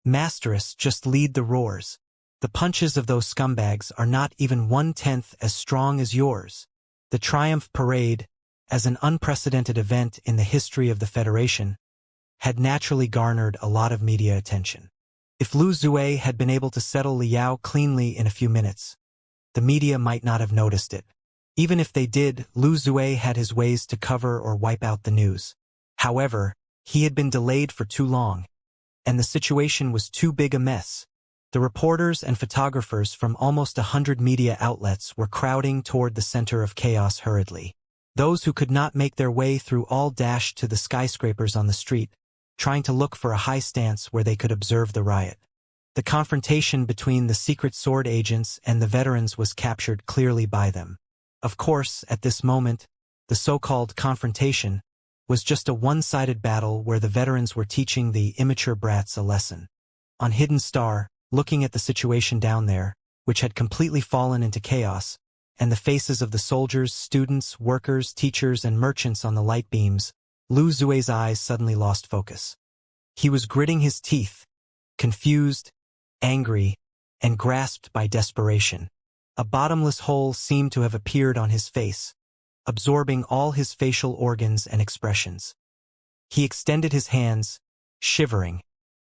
Masteress, just lead the roars. The punches of those scumbags are not even 1/10 as strong as yours. The Triumph Parade, as an unprecedented event in the history of the Federation, had naturally garnered a lot of media attention. If Lu Zue had been able to settle Li Yao cleanly in a few minutes, the media might not have noticed it. Even if they did, Lu Zue had his ways to cover or wipe out the news. However, he had been delayed for too long, and the situation was too big a mess. The reporters and photographers from almost 100 media outlets were crowding toward the center of chaos hurriedly. Those who could not make their way through all dashed to the skyscrapers on the street, trying to look for a high stance where they could observe the riot. The confrontation between the secret sword agents and the veterans was captured clearly by them. Of course, at this moment, the so-called confrontation was just a one-sided battle where the veterans were teaching the immature brats a lesson. On Hidden Star, looking at the situation down there, which had completely fallen into chaos, and the faces of the soldiers, students, workers, teachers, and merchants on the light beams, Lu Zue's eyes suddenly lost focus. He was gritting his teeth, confused, angry, and grasped by desperation. A bottomless hole seemed to have appeared on his face, absorbing all his facial organs and expressions. He extended his hands, shivering,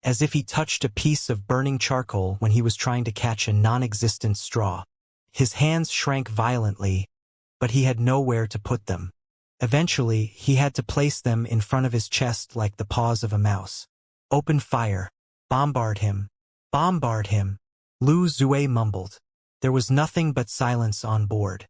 as if he touched a piece of burning charcoal when he was trying to catch a non-existent straw. His hands shrank violently, but he had nowhere to put them. Eventually, he had to place them in front of his chest like the paws of a mouse. Open fire. Bombard him. Bombard him. Lu Zue mumbled. There was nothing but silence on board.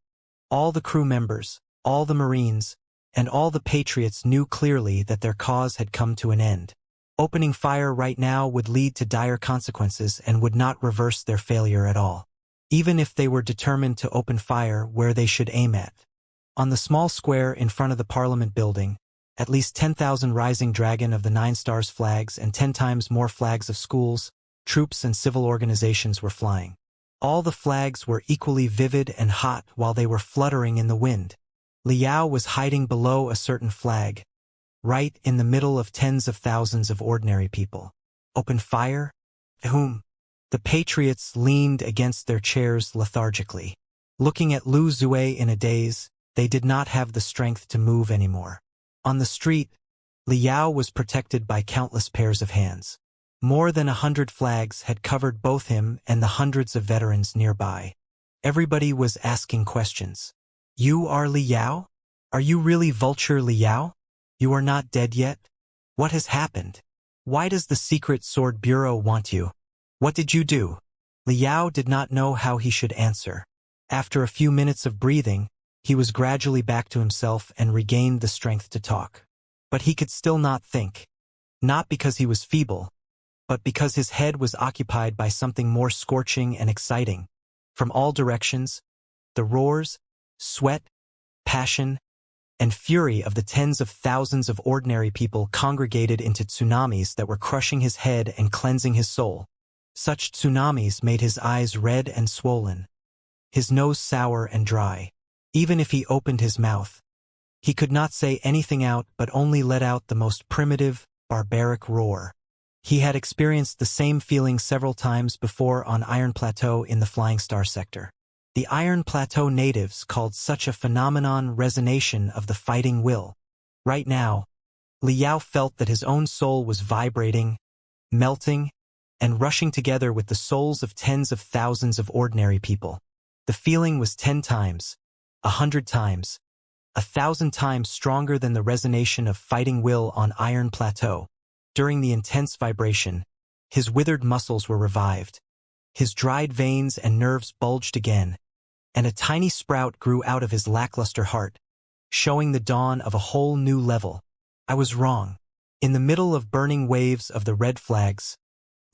All the crew members, all the Marines, and all the Patriots knew clearly that their cause had come to an end. Opening fire right now would lead to dire consequences and would not reverse their failure at all. Even if they were determined to open fire where they should aim at. On the small square in front of the Parliament building, at least 10,000 Rising Dragon of the 9 Stars flags and 10 times more flags of schools, troops and civil organizations were flying. All the flags were equally vivid and hot while they were fluttering in the wind. Li Yao was hiding below a certain flag, right in the middle of tens of thousands of ordinary people. Open fire? Whom? The Patriots leaned against their chairs lethargically. Looking at Lu Zue in a daze, they did not have the strength to move anymore. On the street, Li Yao was protected by countless pairs of hands. More than 100 flags had covered both him and the hundreds of veterans nearby. Everybody was asking questions. You are Li Yao? Are you really Vulture Li Yao? You are not dead yet? What has happened? Why does the Secret Sword Bureau want you? What did you do? Li Yao did not know how he should answer. After a few minutes of breathing, he was gradually back to himself and regained the strength to talk. But he could still not think. Not because he was feeble, but because his head was occupied by something more scorching and exciting. From all directions, the roars, sweat, passion, and fury of the tens of thousands of ordinary people congregated into tsunamis that were crushing his head and cleansing his soul. Such tsunamis made his eyes red and swollen, his nose sour and dry. Even if he opened his mouth, he could not say anything out but only let out the most primitive, barbaric roar. He had experienced the same feeling several times before on Iron Plateau in the Flying Star sector. The Iron Plateau natives called such a phenomenon resonation of the fighting will. Right now, Liao felt that his own soul was vibrating, melting, and rushing together with the souls of tens of thousands of ordinary people. The feeling was 10 times, 100 times, 1,000 times stronger than the resonation of fighting will on Iron Plateau. During the intense vibration, his withered muscles were revived. His dried veins and nerves bulged again, and a tiny sprout grew out of his lackluster heart, showing the dawn of a whole new level. I was wrong. In the middle of burning waves of the red flags,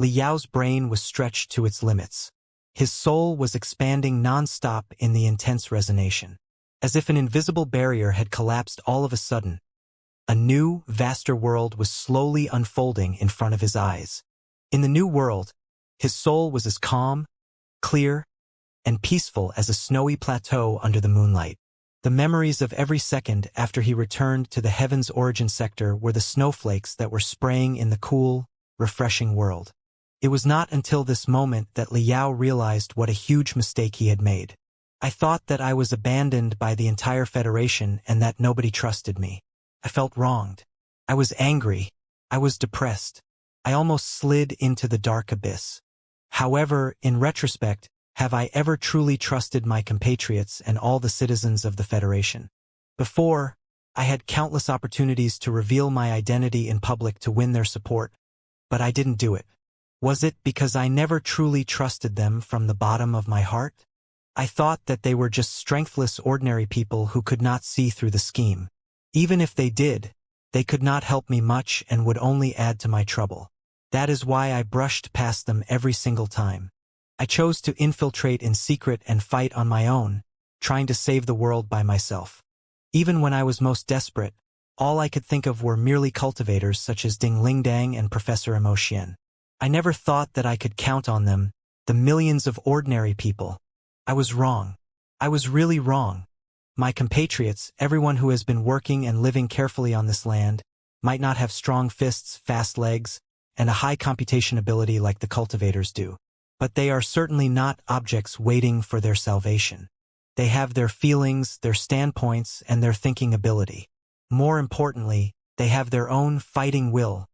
Liao's brain was stretched to its limits. His soul was expanding non-stop in the intense resonation. As if an invisible barrier had collapsed all of a sudden, a new, vaster world was slowly unfolding in front of his eyes. In the new world, his soul was as calm, clear, and peaceful as a snowy plateau under the moonlight. The memories of every second after he returned to the Heaven's Origin sector were the snowflakes that were spraying in the cool, refreshing world. It was not until this moment that Liao realized what a huge mistake he had made. I thought that I was abandoned by the entire Federation and that nobody trusted me. I felt wronged. I was angry. I was depressed. I almost slid into the dark abyss. However, in retrospect, have I ever truly trusted my compatriots and all the citizens of the Federation? Before, I had countless opportunities to reveal my identity in public to win their support, but I didn't do it. Was it because I never truly trusted them from the bottom of my heart? I thought that they were just strengthless ordinary people who could not see through the scheme. Even if they did, they could not help me much and would only add to my trouble. That is why I brushed past them every single time. I chose to infiltrate in secret and fight on my own, trying to save the world by myself. Even when I was most desperate, all I could think of were merely cultivators such as Ding Lingdang and Professor Emotian. I never thought that I could count on them, the millions of ordinary people. I was wrong. I was really wrong. My compatriots, everyone who has been working and living carefully on this land, might not have strong fists, fast legs, and a high computation ability like the cultivators do. But they are certainly not objects waiting for their salvation. They have their feelings, their standpoints, and their thinking ability. More importantly, they have their own fighting will.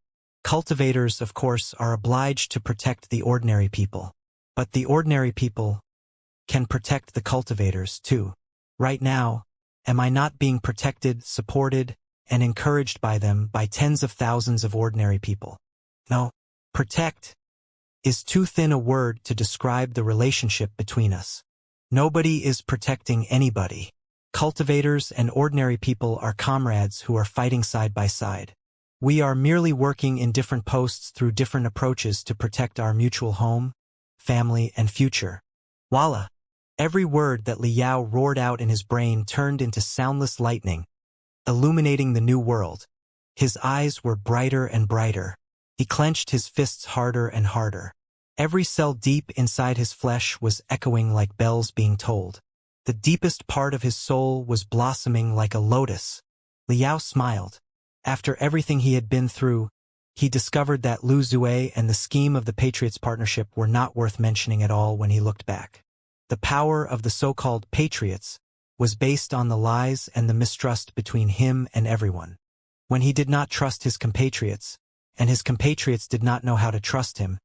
Cultivators, of course, are obliged to protect the ordinary people. But the ordinary people can protect the cultivators, too. Right now, am I not being protected, supported, and encouraged by them by tens of thousands of ordinary people? No, protect is too thin a word to describe the relationship between us. Nobody is protecting anybody. Cultivators and ordinary people are comrades who are fighting side by side. We are merely working in different posts through different approaches to protect our mutual home, family, and future. Voila! Every word that Liao roared out in his brain turned into soundless lightning, illuminating the new world. His eyes were brighter and brighter. He clenched his fists harder and harder. Every cell deep inside his flesh was echoing like bells being tolled. The deepest part of his soul was blossoming like a lotus. Liao smiled. After everything he had been through, he discovered that Lu Zue and the scheme of the Patriots Partnership were not worth mentioning at all when he looked back. The power of the so-called Patriots was based on the lies and the mistrust between him and everyone. When he did not trust his compatriots, and his compatriots did not know how to trust him,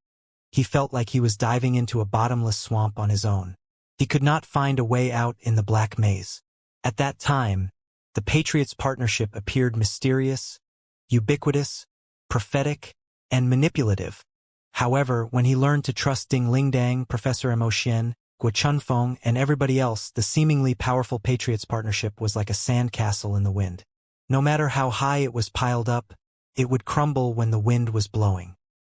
he felt like he was diving into a bottomless swamp on his own. He could not find a way out in the black maze. At that time, the Patriots Partnership appeared mysterious, ubiquitous, prophetic, and manipulative. However, when he learned to trust Ding Lingdang, Professor Emotian, Guo Chunfeng, and everybody else, the seemingly powerful Patriots Partnership was like a sandcastle in the wind. No matter how high it was piled up, it would crumble when the wind was blowing.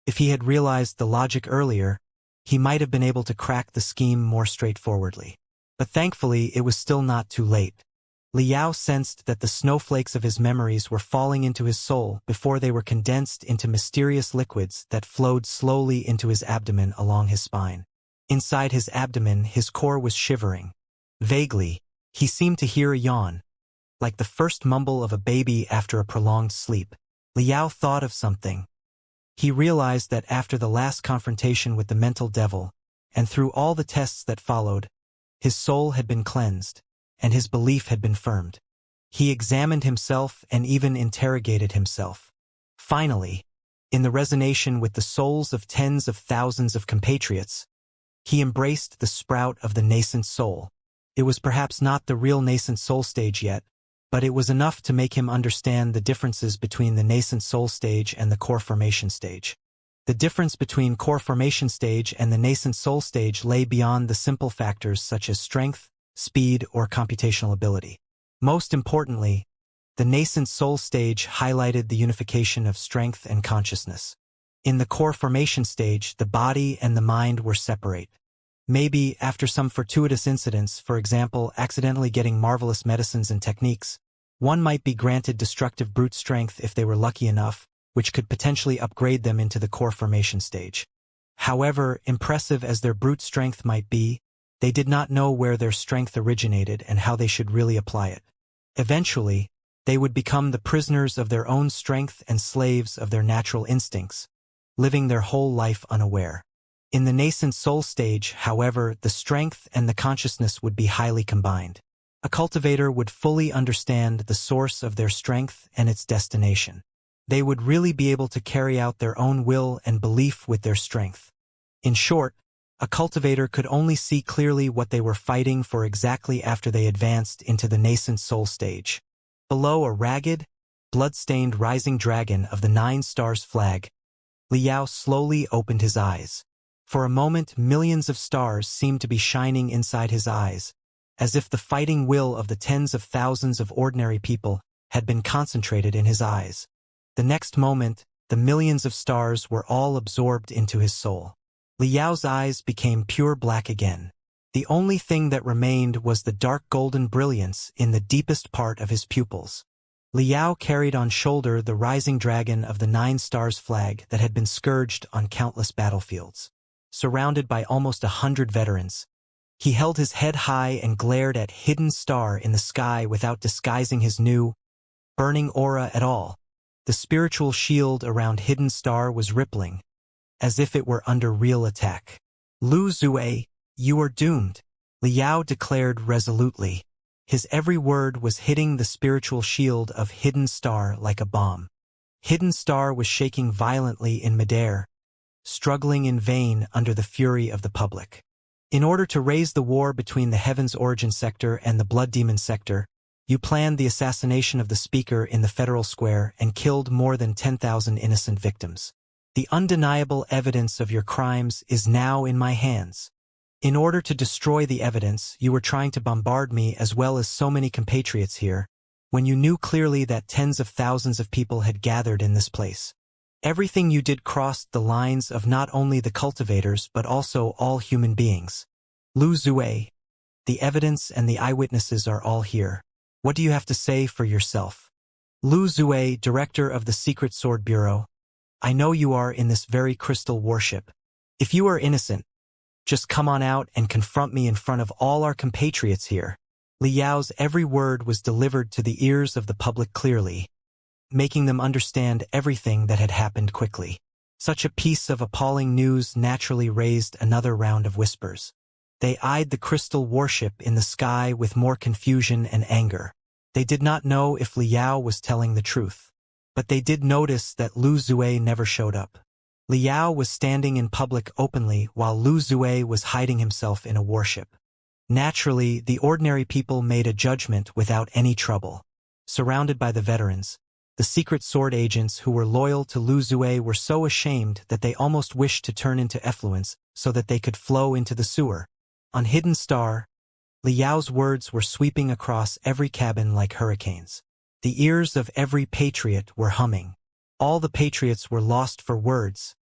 If he had realized the logic earlier, he might have been able to crack the scheme more straightforwardly. But thankfully, it was still not too late. Liao sensed that the snowflakes of his memories were falling into his soul before they were condensed into mysterious liquids that flowed slowly into his abdomen along his spine. Inside his abdomen, his core was shivering. Vaguely, He seemed to hear a yawn, like the first mumble of a baby after a prolonged sleep. Liao thought of something. He realized that after the last confrontation with the mental devil, and through all the tests that followed, his soul had been cleansed, and his belief had been firmed. He examined himself and even interrogated himself. Finally, in the resonation with the souls of tens of thousands of compatriots, he embraced the sprout of the nascent soul. It was perhaps not the real nascent soul stage yet, but it was enough to make him understand the differences between the nascent soul stage and the core formation stage. The difference between core formation stage and the nascent soul stage lay beyond the simple factors such as strength, speed, or computational ability. Most importantly, the nascent soul stage highlighted the unification of strength and consciousness. In the core formation stage, the body and the mind were separate. Maybe, after some fortuitous incidents, for example, accidentally getting marvelous medicines and techniques, one might be granted destructive brute strength if they were lucky enough, which could potentially upgrade them into the core formation stage. However, impressive as their brute strength might be, they did not know where their strength originated and how they should really apply it. Eventually, they would become the prisoners of their own strength and slaves of their natural instincts, living their whole life unaware. In the nascent soul stage, however, the strength and the consciousness would be highly combined. A cultivator would fully understand the source of their strength and its destination. They would really be able to carry out their own will and belief with their strength. In short, a cultivator could only see clearly what they were fighting for exactly after they advanced into the nascent soul stage. Below a ragged, blood-stained rising dragon of the 9 stars flag, Liao slowly opened his eyes. For a moment, millions of stars seemed to be shining inside his eyes, as if the fighting will of the tens of thousands of ordinary people had been concentrated in his eyes. The next moment, the millions of stars were all absorbed into his soul. Liao's eyes became pure black again. The only thing that remained was the dark golden brilliance in the deepest part of his pupils. Liao carried on shoulder the rising dragon of the 9 stars flag that had been scourged on countless battlefields. Surrounded by almost 100 veterans, he held his head high and glared at Hidden Star in the sky without disguising his new, burning aura at all. The spiritual shield around Hidden Star was rippling, as if it were under real attack. "Lu Zue, you are doomed," Liao declared resolutely. His every word was hitting the spiritual shield of Hidden Star like a bomb. Hidden Star was shaking violently in midair, struggling in vain under the fury of the public. In order to raise the war between the Heaven's Origin sector and the Blood Demon sector, you planned the assassination of the speaker in the Federal Square and killed more than 10,000 innocent victims. The undeniable evidence of your crimes is now in my hands. In order to destroy the evidence, you were trying to bombard me as well as so many compatriots here, when you knew clearly that tens of thousands of people had gathered in this place. Everything you did crossed the lines of not only the cultivators but also all human beings. Lu Zue, the evidence and the eyewitnesses are all here. What do you have to say for yourself? Lu Zue, director of the Secret Sword Bureau, I know you are in this very crystal warship. If you are innocent, just come on out and confront me in front of all our compatriots here. Liao's every word was delivered to the ears of the public clearly, making them understand everything that had happened quickly. Such a piece of appalling news naturally raised another round of whispers. They eyed the crystal warship in the sky with more confusion and anger. They did not know if Liao was telling the truth, but they did notice that Lu Zue never showed up. Liao was standing in public openly while Lu Zue was hiding himself in a warship. Naturally, the ordinary people made a judgment without any trouble. Surrounded by the veterans, the secret sword agents who were loyal to Lu Zue were so ashamed that they almost wished to turn into effluence so that they could flow into the sewer. On Hidden Star, Liao's words were sweeping across every cabin like hurricanes. The ears of every patriot were humming. All the patriots were lost for words,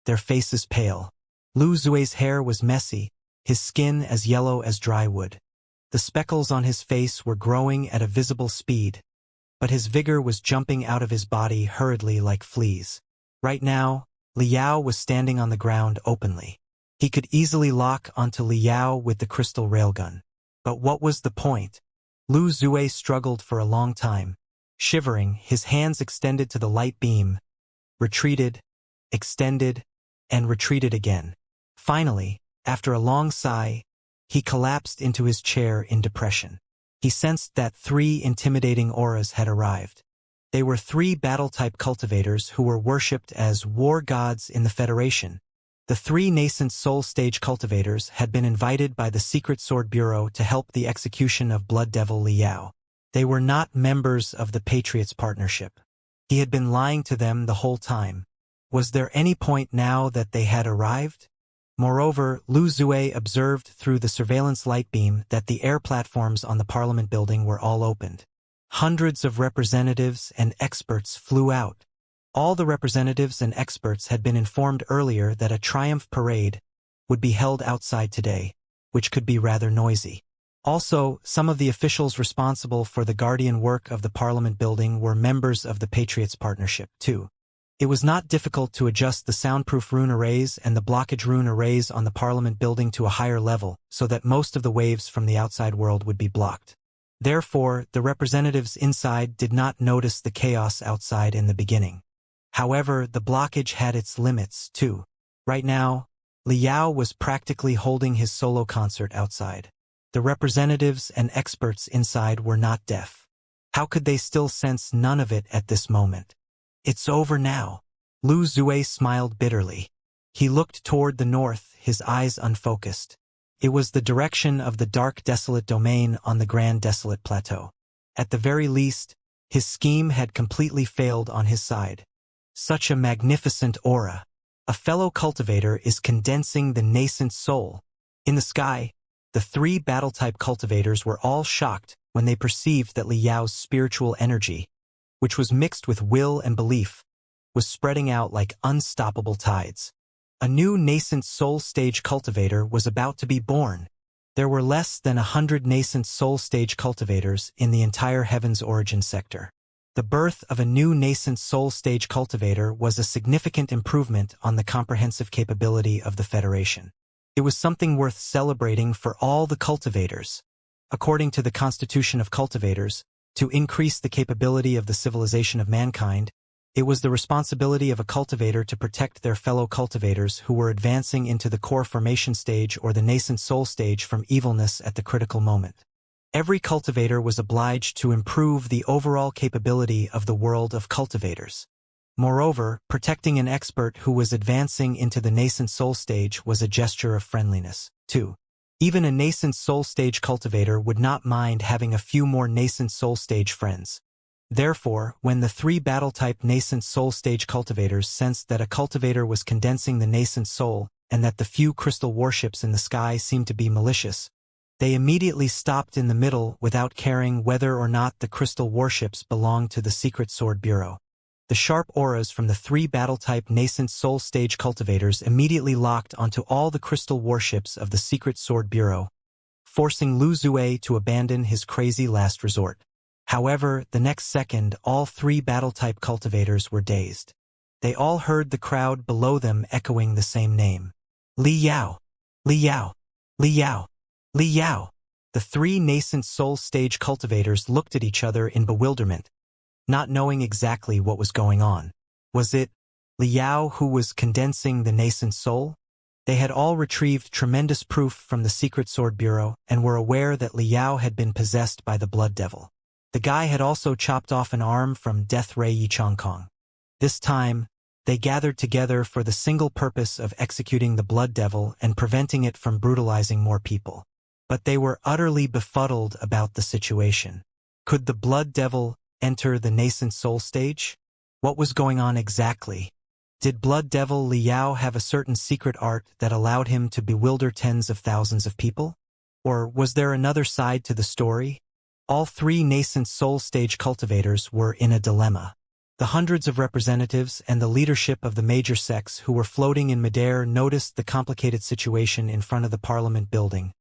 their faces pale. Lu Zue's hair was messy, his skin as yellow as dry wood. The speckles on his face were growing at a visible speed, but his vigor was jumping out of his body hurriedly like fleas. Right now, Liao was standing on the ground openly. He could easily lock onto Liao with the crystal railgun. But what was the point? Lu Zue struggled for a long time, shivering, his hands extended to the light beam, retreated, extended, and retreated again. Finally, after a long sigh, he collapsed into his chair in depression. He sensed that 3 intimidating auras had arrived. They were 3 battle-type cultivators who were worshipped as war gods in the Federation. The 3 nascent soul stage cultivators had been invited by the Secret Sword Bureau to help the execution of Blood Devil Liao. They were not members of the Patriots Partnership. He had been lying to them the whole time. Was there any point now that they had arrived? Moreover, Lu Zue observed through the surveillance light beam that the air platforms on the Parliament building were all opened. Hundreds of representatives and experts flew out. All the representatives and experts had been informed earlier that a triumph parade would be held outside today, which could be rather noisy. Also, some of the officials responsible for the guardian work of the Parliament building were members of the Patriots Partnership, too. It was not difficult to adjust the soundproof rune arrays and the blockage rune arrays on the Parliament building to a higher level so that most of the waves from the outside world would be blocked. Therefore, the representatives inside did not notice the chaos outside in the beginning. However, the blockage had its limits, too. Right now, Liao was practically holding his solo concert outside. The representatives and experts inside were not deaf. How could they still sense none of it at this moment? It's over now. Lu Zue smiled bitterly. He looked toward the north, his eyes unfocused. It was the direction of the dark desolate domain on the Grand Desolate Plateau. At the very least, his scheme had completely failed on his side. Such a magnificent aura. A fellow cultivator is condensing the nascent soul. In the sky, the 3 battle-type cultivators were all shocked when they perceived that Liao's spiritual energy, which was mixed with will and belief, was spreading out like unstoppable tides. A new nascent soul stage cultivator was about to be born. There were less than 100 nascent soul stage cultivators in the entire Heaven's Origin sector. The birth of a new nascent soul stage cultivator was a significant improvement on the comprehensive capability of the Federation. It was something worth celebrating for all the cultivators. According to the Constitution of Cultivators, to increase the capability of the civilization of mankind, it was the responsibility of a cultivator to protect their fellow cultivators who were advancing into the core formation stage or the nascent soul stage from evilness at the critical moment. Every cultivator was obliged to improve the overall capability of the world of cultivators. Moreover, protecting an expert who was advancing into the nascent soul stage was a gesture of friendliness, too. Even a nascent soul stage cultivator would not mind having a few more nascent soul stage friends. Therefore, when the 3 battle-type nascent soul stage cultivators sensed that a cultivator was condensing the nascent soul and that the few crystal warships in the sky seemed to be malicious, they immediately stopped in the middle without caring whether or not the crystal warships belonged to the Secret Sword Bureau. The sharp auras from the 3 battle-type nascent soul stage cultivators immediately locked onto all the crystal warships of the Secret Sword Bureau, forcing Lu Zue to abandon his crazy last resort. However, the next second, all 3 battle-type cultivators were dazed. They all heard the crowd below them echoing the same name. Liao! Liao! Liao! Liao! The 3 nascent soul stage cultivators looked at each other in bewilderment, not knowing exactly what was going on. Was it Liao who was condensing the nascent soul? They had all retrieved tremendous proof from the Secret Sword Bureau and were aware that Liao had been possessed by the Blood Devil. The guy had also chopped off an arm from Death Ray Yichongkong. This time, they gathered together for the single purpose of executing the Blood Devil and preventing it from brutalizing more people. But they were utterly befuddled about the situation. Could the Blood Devil enter the nascent soul stage? What was going on exactly? Did Blood Devil Liao have a certain secret art that allowed him to bewilder tens of thousands of people? Or was there another side to the story? All 3 nascent soul stage cultivators were in a dilemma. The hundreds of representatives and the leadership of the major sects who were floating in midair noticed the complicated situation in front of the Parliament building,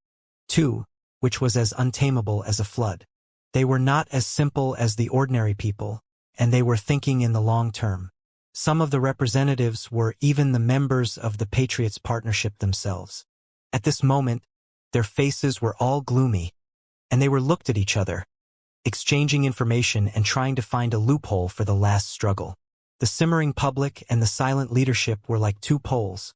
too, which was as untamable as a flood. They were not as simple as the ordinary people, and they were thinking in the long term. Some of the representatives were even the members of the Patriots Partnership themselves. At this moment, their faces were all gloomy, and they were looked at each other, exchanging information and trying to find a loophole for the last struggle. The simmering public and the silent leadership were like two poles,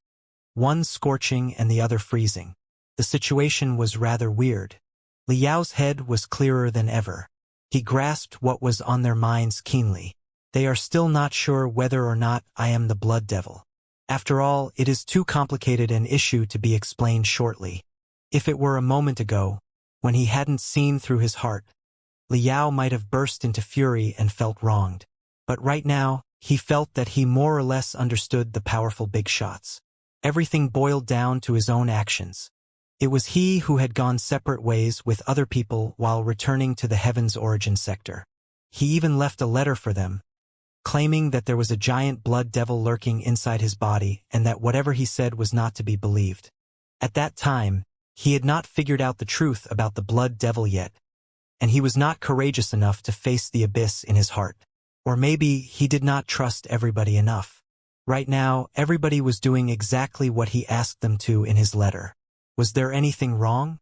one scorching and the other freezing. The situation was rather weird. Liao's head was clearer than ever. He grasped what was on their minds keenly. They are still not sure whether or not I am the blood devil. After all, it is too complicated an issue to be explained shortly. If it were a moment ago, when he hadn't seen through his heart, Liao might have burst into fury and felt wronged. But right now, he felt that he more or less understood the powerful big shots. Everything boiled down to his own actions. It was he who had gone separate ways with other people while returning to the Heaven's origin sector. He even left a letter for them, claiming that there was a giant blood devil lurking inside his body and that whatever he said was not to be believed. At that time, he had not figured out the truth about the blood devil yet, and he was not courageous enough to face the abyss in his heart. Or maybe he did not trust everybody enough. Right now, everybody was doing exactly what he asked them to in his letter. Was there anything wrong?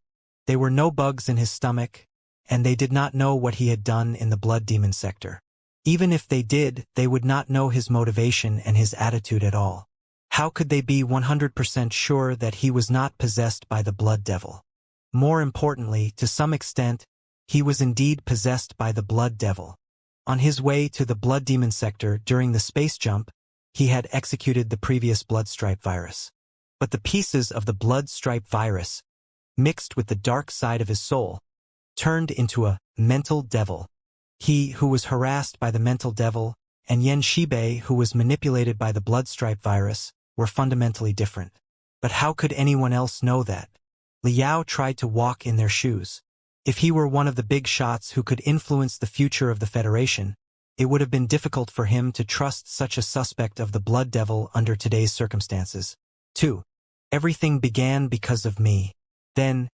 There were no bugs in his stomach, and they did not know what he had done in the blood demon sector. Even if they did, they would not know his motivation and his attitude at all. How could they be 100% sure that he was not possessed by the blood devil? More importantly, to some extent, he was indeed possessed by the blood devil. On his way to the blood demon sector during the space jump, he had executed the previous bloodstripe virus. But the pieces of the bloodstripe virus, mixed with the dark side of his soul, turned into a mental devil. He who was harassed by the mental devil and Yen Shibei who was manipulated by the bloodstripe virus were fundamentally different. But how could anyone else know that? Liao tried to walk in their shoes. If he were one of the big shots who could influence the future of the Federation, it would have been difficult for him to trust such a suspect of the blood devil under today's circumstances. 2. Everything began because of me. Then,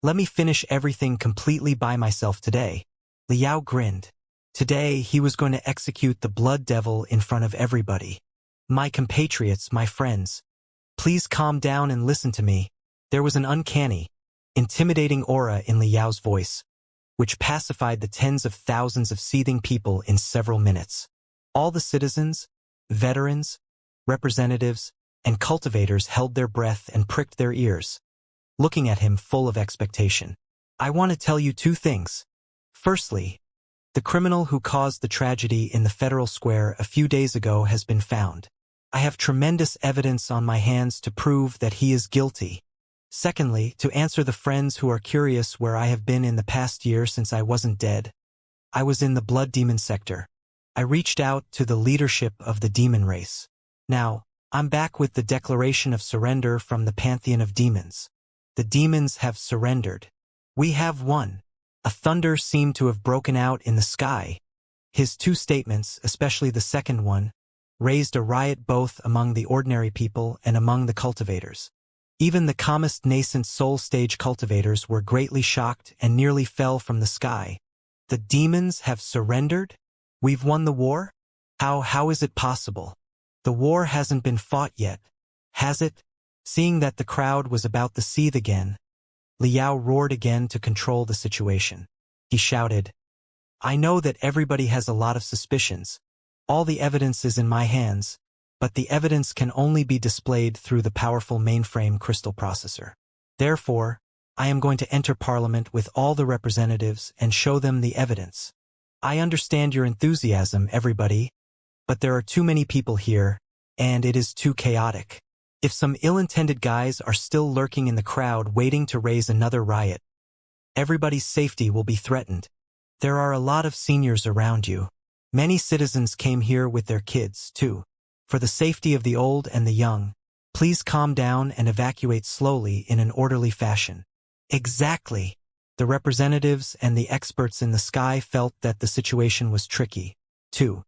let me finish everything completely by myself today. Liao grinned. Today he was going to execute the blood devil in front of everybody. My compatriots, my friends, please calm down and listen to me. There was an uncanny, intimidating aura in Liao's voice, which pacified the tens of thousands of seething people in several minutes. All the citizens, veterans, representatives, and cultivators held their breath and pricked their ears, looking at him full of expectation. I want to tell you two things. Firstly, the criminal who caused the tragedy in the Federal Square a few days ago has been found. I have tremendous evidence on my hands to prove that he is guilty. Secondly, to answer the friends who are curious where I have been in the past year since I wasn't dead, I was in the blood demon sector. I reached out to the leadership of the demon race. Now, I'm back with the declaration of surrender from the pantheon of demons. The demons have surrendered. We have won. A thunder seemed to have broken out in the sky. His two statements, especially the second one, raised a riot both among the ordinary people and among the cultivators. Even the calmest nascent soul stage cultivators were greatly shocked and nearly fell from the sky. The demons have surrendered? We've won the war? How is it possible? The war hasn't been fought yet, has it? Seeing that the crowd was about to seethe again, Liao roared again to control the situation. He shouted, I know that everybody has a lot of suspicions. All the evidence is in my hands, but the evidence can only be displayed through the powerful mainframe crystal processor. Therefore, I am going to enter Parliament with all the representatives and show them the evidence. I understand your enthusiasm, everybody, but there are too many people here, and it is too chaotic. If some ill-intended guys are still lurking in the crowd waiting to raise another riot, everybody's safety will be threatened. There are a lot of seniors around you. Many citizens came here with their kids, too. For the safety of the old and the young, please calm down and evacuate slowly in an orderly fashion. Exactly. The representatives and the experts in the sky felt that the situation was tricky, too.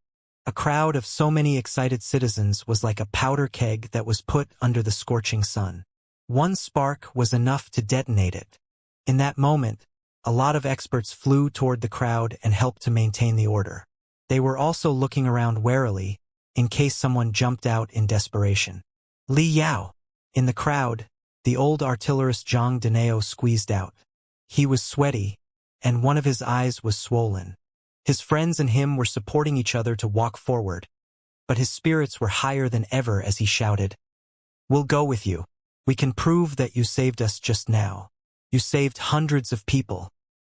A crowd of so many excited citizens was like a powder keg that was put under the scorching sun. One spark was enough to detonate it. In that moment, a lot of experts flew toward the crowd and helped to maintain the order. They were also looking around warily, in case someone jumped out in desperation. Li Yao. In the crowd, the old artillerist Zhang Dineo squeezed out. He was sweaty, and one of his eyes was swollen. His friends and him were supporting each other to walk forward, but his spirits were higher than ever as he shouted, "We'll go with you. We can prove that you saved us just now. You saved hundreds of people.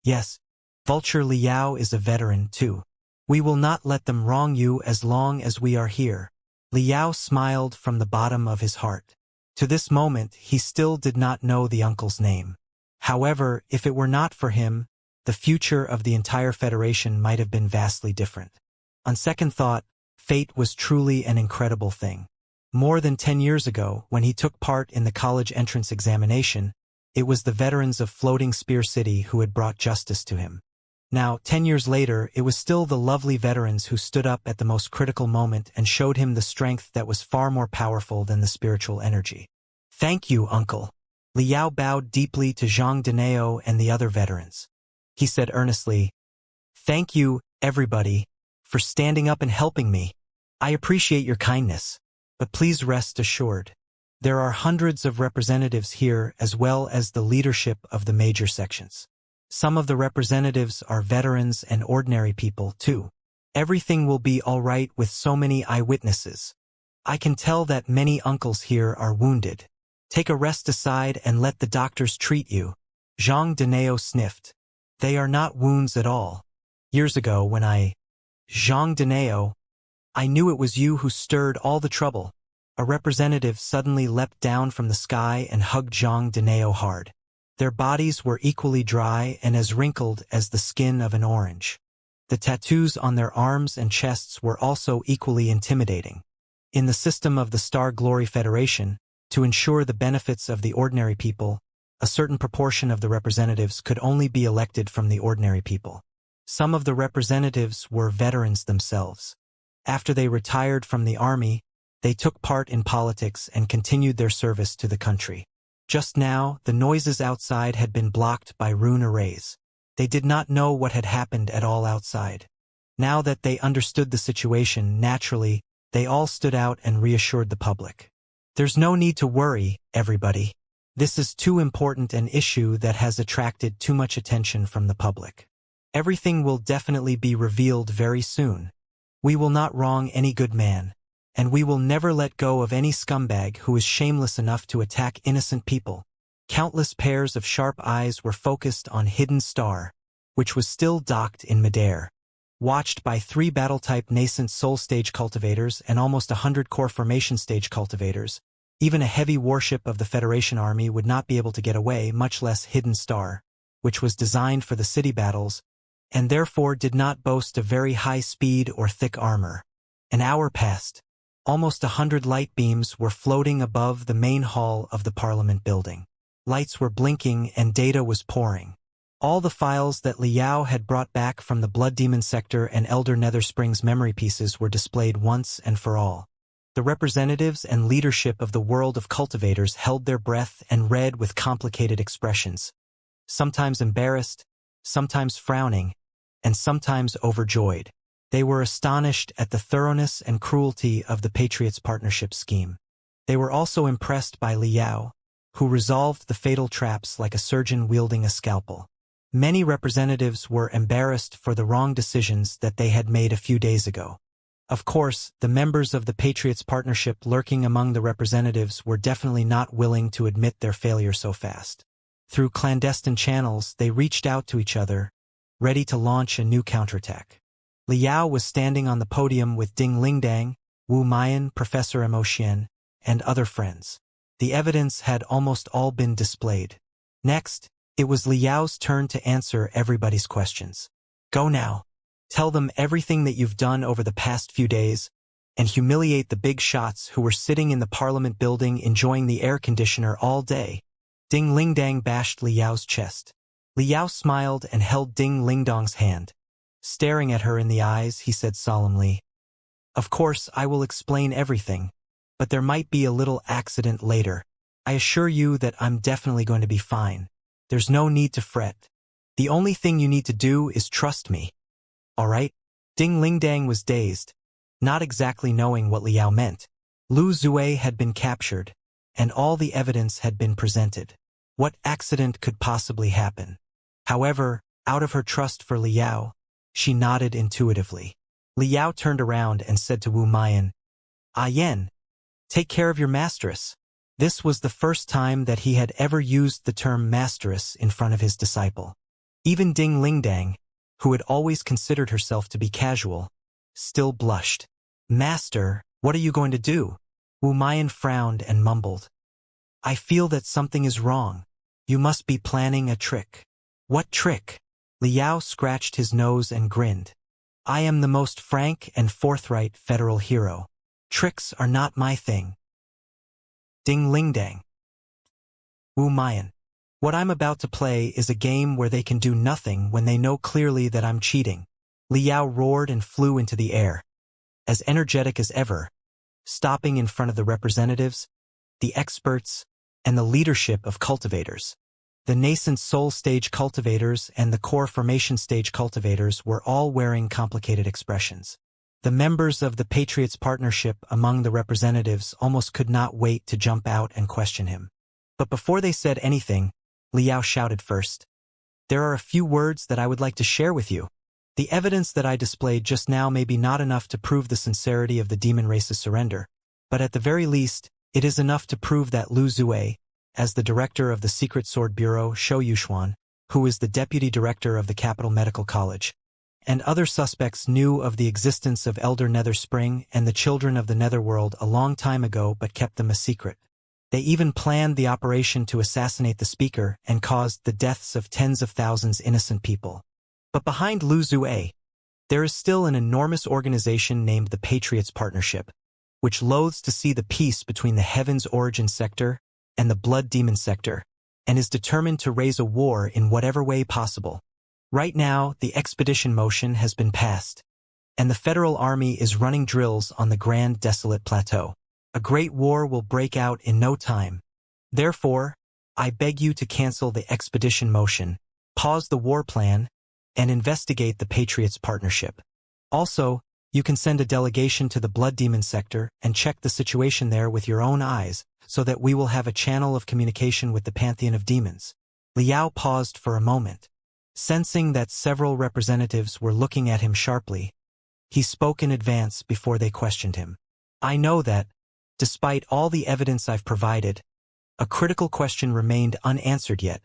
Yes, Vulture Liao is a veteran too. We will not let them wrong you as long as we are here." Liao smiled from the bottom of his heart. To this moment, he still did not know the uncle's name. However, if it were not for him, the future of the entire Federation might have been vastly different. On second thought, fate was truly an incredible thing. More than 10 years ago, when he took part in the college entrance examination, it was the veterans of Floating Spear City who had brought justice to him. Now, 10 years later, it was still the lovely veterans who stood up at the most critical moment and showed him the strength that was far more powerful than the spiritual energy. "Thank you, Uncle." Liao bowed deeply to Zhang Denao and the other veterans. He said earnestly, "Thank you, everybody, for standing up and helping me. I appreciate your kindness, but please rest assured. There are hundreds of representatives here as well as the leadership of the major sections. Some of the representatives are veterans and ordinary people, too. Everything will be all right with so many eyewitnesses. I can tell that many uncles here are wounded. Take a rest aside and let the doctors treat you." Zhang Denao sniffed. "They are not wounds at all. Years ago when Zhang Denao, I knew it was you who stirred all the trouble." A representative suddenly leapt down from the sky and hugged Zhang Denao hard. Their bodies were equally dry and as wrinkled as the skin of an orange. The tattoos on their arms and chests were also equally intimidating. In the system of the Star Glory Federation, to ensure the benefits of the ordinary people, a certain proportion of the representatives could only be elected from the ordinary people. Some of the representatives were veterans themselves. After they retired from the army, they took part in politics and continued their service to the country. Just now, the noises outside had been blocked by rune arrays. They did not know what had happened at all outside. Now that they understood the situation, naturally, they all stood out and reassured the public. "There's no need to worry, everybody. This is too important an issue that has attracted too much attention from the public. Everything will definitely be revealed very soon. We will not wrong any good man. And we will never let go of any scumbag who is shameless enough to attack innocent people." Countless pairs of sharp eyes were focused on Hidden Star, which was still docked in midair. Watched by 3 battle-type nascent soul stage cultivators and almost 100 core formation stage cultivators, even a heavy warship of the Federation Army would not be able to get away, much less Hidden Star, which was designed for the city battles, and therefore did not boast of very high speed or thick armor. An hour passed. Almost 100 light beams were floating above the main hall of the Parliament building. Lights were blinking and data was pouring. All the files that Liao had brought back from the Blood Demon Sector and Elder Nether Springs memory pieces were displayed once and for all. The representatives and leadership of the world of cultivators held their breath and read with complicated expressions, sometimes embarrassed, sometimes frowning, and sometimes overjoyed. They were astonished at the thoroughness and cruelty of the Patriots' partnership scheme. They were also impressed by Liao, who resolved the fatal traps like a surgeon wielding a scalpel. Many representatives were embarrassed for the wrong decisions that they had made a few days ago. Of course, the members of the Patriots' partnership lurking among the representatives were definitely not willing to admit their failure so fast. Through clandestine channels, they reached out to each other, ready to launch a new counterattack. Liao was standing on the podium with Ding Lingdang, Wu Mian, Professor Mo Xian, and other friends. The evidence had almost all been displayed. Next, it was Liao's turn to answer everybody's questions. "Go now. Tell them everything that you've done over the past few days, and humiliate the big shots who were sitting in the Parliament building enjoying the air conditioner all day." Ding Lingdang bashed Liao's chest. Liao smiled and held Ding Lingdang's hand. Staring at her in the eyes, he said solemnly, "Of course, I will explain everything, but there might be a little accident later. I assure you that I'm definitely going to be fine. There's no need to fret. The only thing you need to do is trust me. All right?" Ding Lingdang was dazed, not exactly knowing what Liao meant. Lu Zue had been captured, and all the evidence had been presented. What accident could possibly happen? However, Out of her trust for Liao, she nodded intuitively. Liao turned around and said to Wu Mayan, "Ah Yen, take care of your masteress." This was the first time that he had ever used the term masteress in front of his disciple. Even Ding Lingdang, who had always considered herself to be casual, still blushed. "Master, what are you going to do?" Wu Mayan frowned and mumbled. "I feel that something is wrong. You must be planning a trick." "What trick?" Liao scratched his nose and grinned. "I am the most frank and forthright federal hero. Tricks are not my thing." Ding Lingdang. Wu Mayan. "What I'm about to play is a game where they can do nothing when they know clearly that I'm cheating." Liao roared and flew into the air, as energetic as ever, stopping in front of the representatives, the experts, and the leadership of cultivators. The nascent soul stage cultivators and the core formation stage cultivators were all wearing complicated expressions. The members of the Patriots partnership among the representatives almost could not wait to jump out and question him. But before they said anything, Liao shouted first. "There are a few words that I would like to share with you. The evidence that I displayed just now may be not enough to prove the sincerity of the demon race's surrender, but at the very least, it is enough to prove that Lu Zue, as the director of the Secret Sword Bureau Shou Yuxuan, who is the deputy director of the Capital Medical College, and other suspects knew of the existence of Elder Nether Spring and the children of the Netherworld a long time ago but kept them a secret. They even planned the operation to assassinate the speaker and caused the deaths of tens of thousands innocent people. But behind Lu Zue, there is still an enormous organization named the Patriots Partnership, which loathes to see the peace between the Heaven's Origin Sector and the Blood Demon Sector, and is determined to raise a war in whatever way possible. Right now, the expedition motion has been passed, and the Federal Army is running drills on the Grand Desolate Plateau. A great war will break out in no time. Therefore, I beg you to cancel the expedition motion, pause the war plan, and investigate the Patriots Partnership. Also, you can send a delegation to the Blood Demon Sector and check the situation there with your own eyes, so that we will have a channel of communication with the Pantheon of Demons. Liao paused for a moment. Sensing that several representatives were looking at him sharply, he spoke in advance before they questioned him. "I know that, despite all the evidence I've provided, a critical question remained unanswered yet,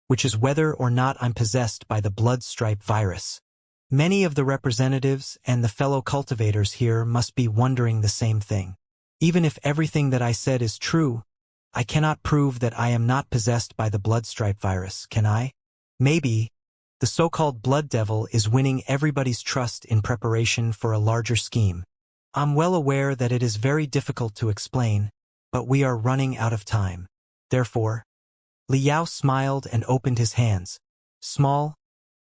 which is whether or not I'm possessed by the blood stripe virus. Many of the representatives and the fellow cultivators here must be wondering the same thing. Even if everything that I said is true, I cannot prove that I am not possessed by the blood stripe virus, can I? Maybe the so-called blood devil is winning everybody's trust in preparation for a larger scheme. I'm well aware that it is very difficult to explain, but we are running out of time. Therefore," Liao smiled and opened his hands. Small,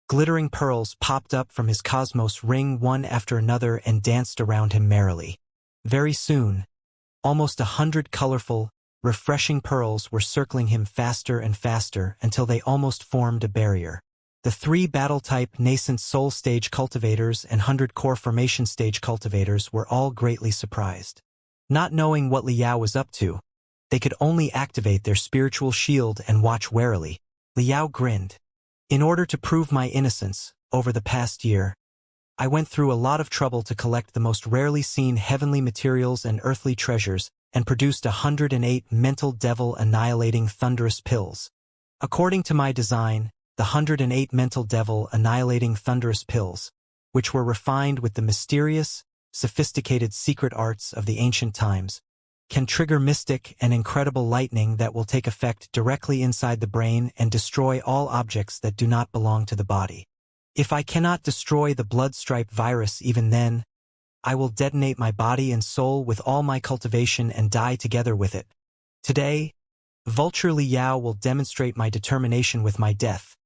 glittering pearls popped up from his cosmos ring one after another and danced around him merrily. Very soon, almost 100 colorful, refreshing pearls were circling him faster and faster until they almost formed a barrier. The 3 battle-type nascent soul stage cultivators and 100 core formation stage cultivators were all greatly surprised. Not knowing what Liao was up to, they could only activate their spiritual shield and watch warily. Liao grinned. "In order to prove my innocence, over the past year, I went through a lot of trouble to collect the most rarely seen heavenly materials and earthly treasures and produced 108 mental devil annihilating thunderous pills. According to my design, the 108 mental devil annihilating thunderous pills, which were refined with the mysterious, sophisticated secret arts of the ancient times, can trigger mystic and incredible lightning that will take effect directly inside the brain and destroy all objects that do not belong to the body. If I cannot destroy the blood stripe virus even then, I will detonate my body and soul with all my cultivation and die together with it. Today, Vulture Liao will demonstrate my determination with my death,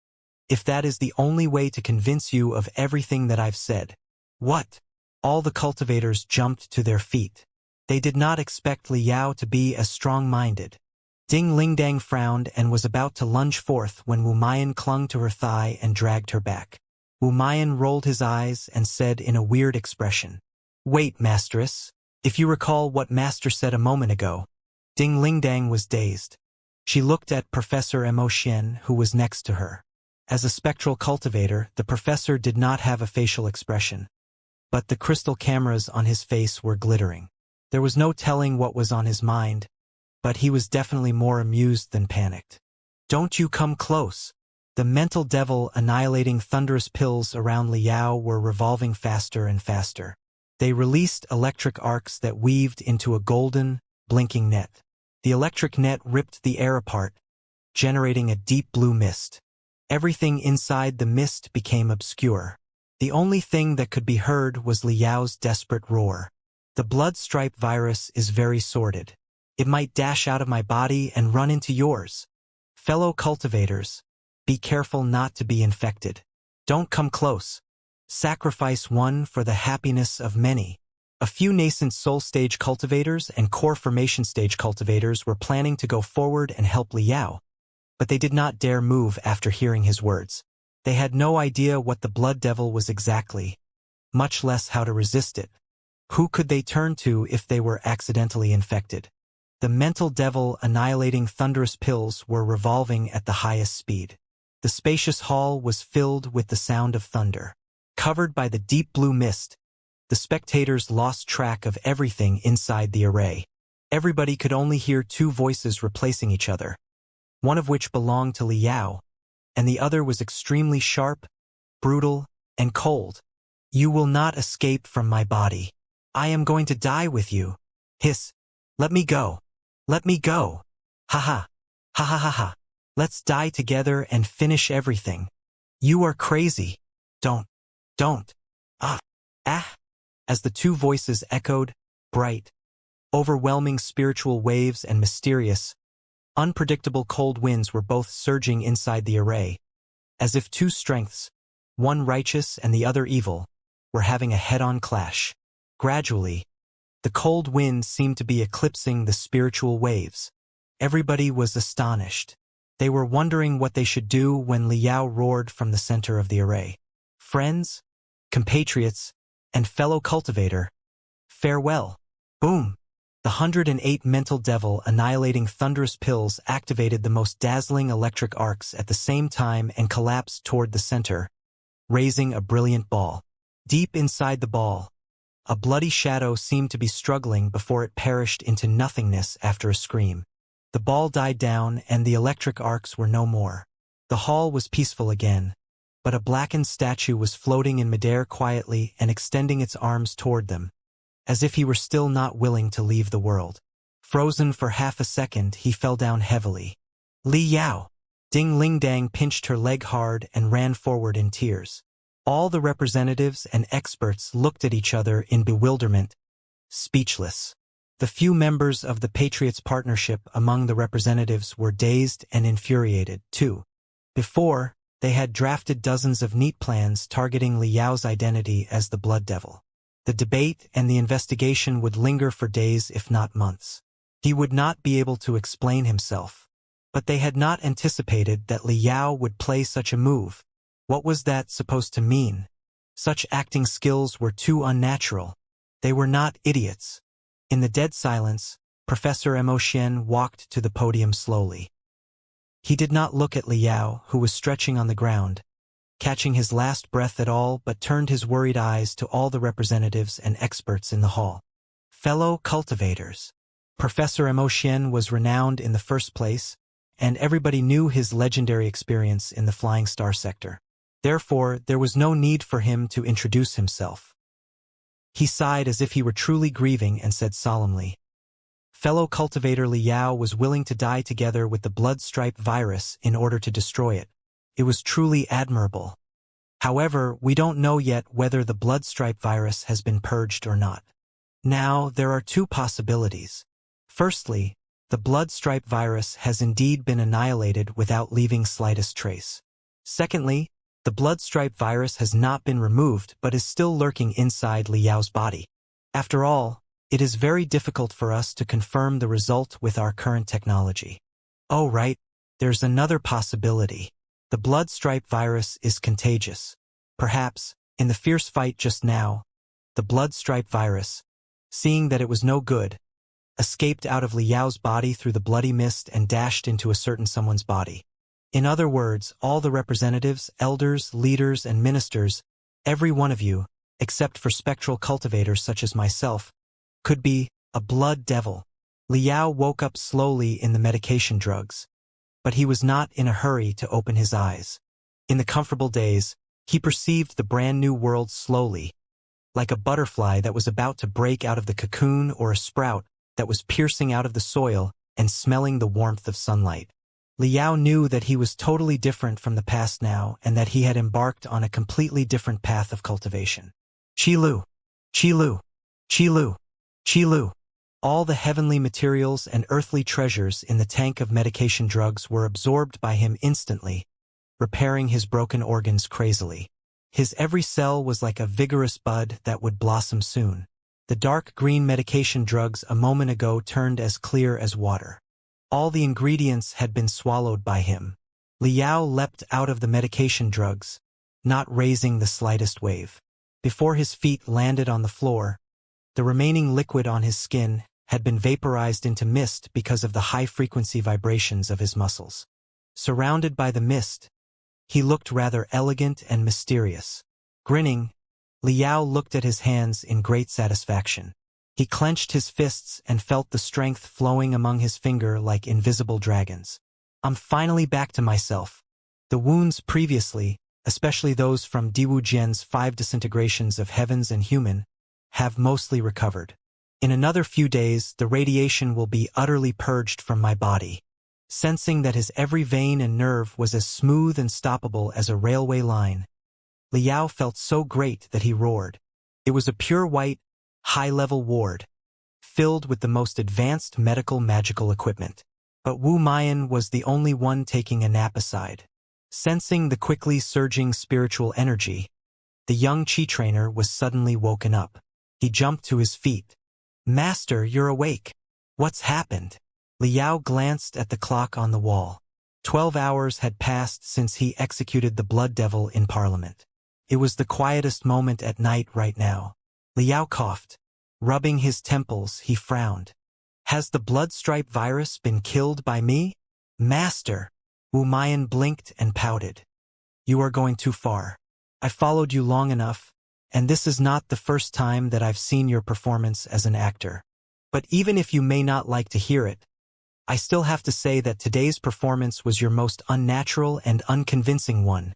if that is the only way to convince you of everything that I've said." "What?" All the cultivators jumped to their feet. They did not expect Liao to be as strong-minded. Ding Lingdang frowned and was about to lunge forth when Wu Mayan clung to her thigh and dragged her back. Wu Mayan rolled his eyes and said in a weird expression, "Wait, Masteress. If you recall what Master said a moment ago." Ding Lingdang was dazed. She looked at Professor Mo Xian, who was next to her. As a spectral cultivator, the professor did not have a facial expression, but the crystal cameras on his face were glittering. There was no telling what was on his mind, but he was definitely more amused than panicked. "Don't you come close." The mental devil annihilating thunderous pills around Liao were revolving faster and faster. They released electric arcs that weaved into a golden, blinking net. The electric net ripped the air apart, generating a deep blue mist. Everything inside the mist became obscure. The only thing that could be heard was Liao's desperate roar. "The blood-stripe virus is very sordid. It might dash out of my body and run into yours. Fellow cultivators, be careful not to be infected. Don't come close. Sacrifice one for the happiness of many." A few nascent soul stage cultivators and core formation stage cultivators were planning to go forward and help Liao, but they did not dare move after hearing his words. They had no idea what the blood devil was exactly, much less how to resist it. Who could they turn to if they were accidentally infected? The mental devil annihilating thunderous pills were revolving at the highest speed. The spacious hall was filled with the sound of thunder. Covered by the deep blue mist, the spectators lost track of everything inside the array. Everybody could only hear two voices replacing each other, one of which belonged to Liao, and the other was extremely sharp, brutal, and cold. "You will not escape from my body. I am going to die with you. Hiss. Let me go. Let me go. Ha ha. Ha ha ha ha. Let's die together and finish everything. You are crazy. Don't. Ah. As the two voices echoed, bright, overwhelming spiritual waves and mysterious, unpredictable cold winds were both surging inside the array, as if two strengths, one righteous and the other evil, were having a head-on clash. Gradually, the cold wind seemed to be eclipsing the spiritual waves. Everybody was astonished. They were wondering what they should do when Liao roared from the center of the array. "Friends, compatriots, and fellow cultivator, farewell." Boom! The 108 mental devil annihilating thunderous pills activated the most dazzling electric arcs at the same time and collapsed toward the center, raising a brilliant ball. Deep inside the ball, a bloody shadow seemed to be struggling before it perished into nothingness after a scream. The ball died down and the electric arcs were no more. The hall was peaceful again, but a blackened statue was floating in midair quietly and extending its arms toward them, as if he were still not willing to leave the world. Frozen for half a second, he fell down heavily. "Liao!" Ding Ling Dang pinched her leg hard and ran forward in tears. All the representatives and experts looked at each other in bewilderment, speechless. The few members of the Patriots Partnership among the representatives were dazed and infuriated, too. Before, they had drafted dozens of neat plans targeting Liao's identity as the Blood Devil. The debate and the investigation would linger for days if not months. He would not be able to explain himself. But they had not anticipated that Liao would play such a move. What was that supposed to mean? Such acting skills were too unnatural. They were not idiots. In the dead silence, Professor Mo Xian walked to the podium slowly. He did not look at Liao, who was stretching on the ground, catching his last breath at all, but turned his worried eyes to all the representatives and experts in the hall. Fellow cultivators. Professor Mo Xian was renowned in the first place, and everybody knew his legendary experience in the Flying Star sector. Therefore, there was no need for him to introduce himself. He sighed as if he were truly grieving and said solemnly, "Fellow cultivator Liao was willing to die together with the blood-stripe virus in order to destroy it. It was truly admirable. However, we don't know yet whether the blood-stripe virus has been purged or not. Now, there are two possibilities. Firstly, the blood-stripe virus has indeed been annihilated without leaving slightest trace. Secondly, the blood-stripe virus has not been removed but is still lurking inside Liao's body. After all, it is very difficult for us to confirm the result with our current technology. Oh right, there's another possibility. The blood-stripe virus is contagious. Perhaps, in the fierce fight just now, the blood-stripe virus, seeing that it was no good, escaped out of Liao's body through the bloody mist and dashed into a certain someone's body. In other words, all the representatives, elders, leaders, and ministers, every one of you, except for spectral cultivators such as myself, could be a blood devil. Liao woke up slowly in the medication drugs, but he was not in a hurry to open his eyes. In the comfortable days, he perceived the brand new world slowly, like a butterfly that was about to break out of the cocoon or a sprout that was piercing out of the soil and smelling the warmth of sunlight. Liao knew that he was totally different from the past now and that he had embarked on a completely different path of cultivation. Qilu, Qilu, Qilu, Qilu. All the heavenly materials and earthly treasures in the tank of medication drugs were absorbed by him instantly, repairing his broken organs crazily. His every cell was like a vigorous bud that would blossom soon. The dark green medication drugs a moment ago turned as clear as water. All the ingredients had been swallowed by him. Liao leapt out of the medication drugs, not raising the slightest wave. Before his feet landed on the floor, the remaining liquid on his skin had been vaporized into mist because of the high-frequency vibrations of his muscles. Surrounded by the mist, he looked rather elegant and mysterious. Grinning, Liao looked at his hands in great satisfaction. He clenched his fists and felt the strength flowing among his finger like invisible dragons. I'm finally back to myself. The wounds previously, especially those from Diwu Jian's 5 disintegrations of heavens and human, have mostly recovered. In another few days, the radiation will be utterly purged from my body. Sensing that his every vein and nerve was as smooth and stoppable as a railway line, Liao felt so great that he roared. It was a pure white, high-level ward, filled with the most advanced medical magical equipment. But Wu Mayan was the only one taking a nap aside. Sensing the quickly surging spiritual energy, the young Qi trainer was suddenly woken up. He jumped to his feet. Master, you're awake. What's happened? Liao glanced at the clock on the wall. 12 hours had passed since he executed the blood devil in Parliament. It was the quietest moment at night right now. Liao coughed. Rubbing his temples, he frowned. Has the blood stripe virus been killed by me? Master! Wu Mayan blinked and pouted. You are going too far. I followed you long enough, and this is not the first time that I've seen your performance as an actor. But even if you may not like to hear it, I still have to say that today's performance was your most unnatural and unconvincing one.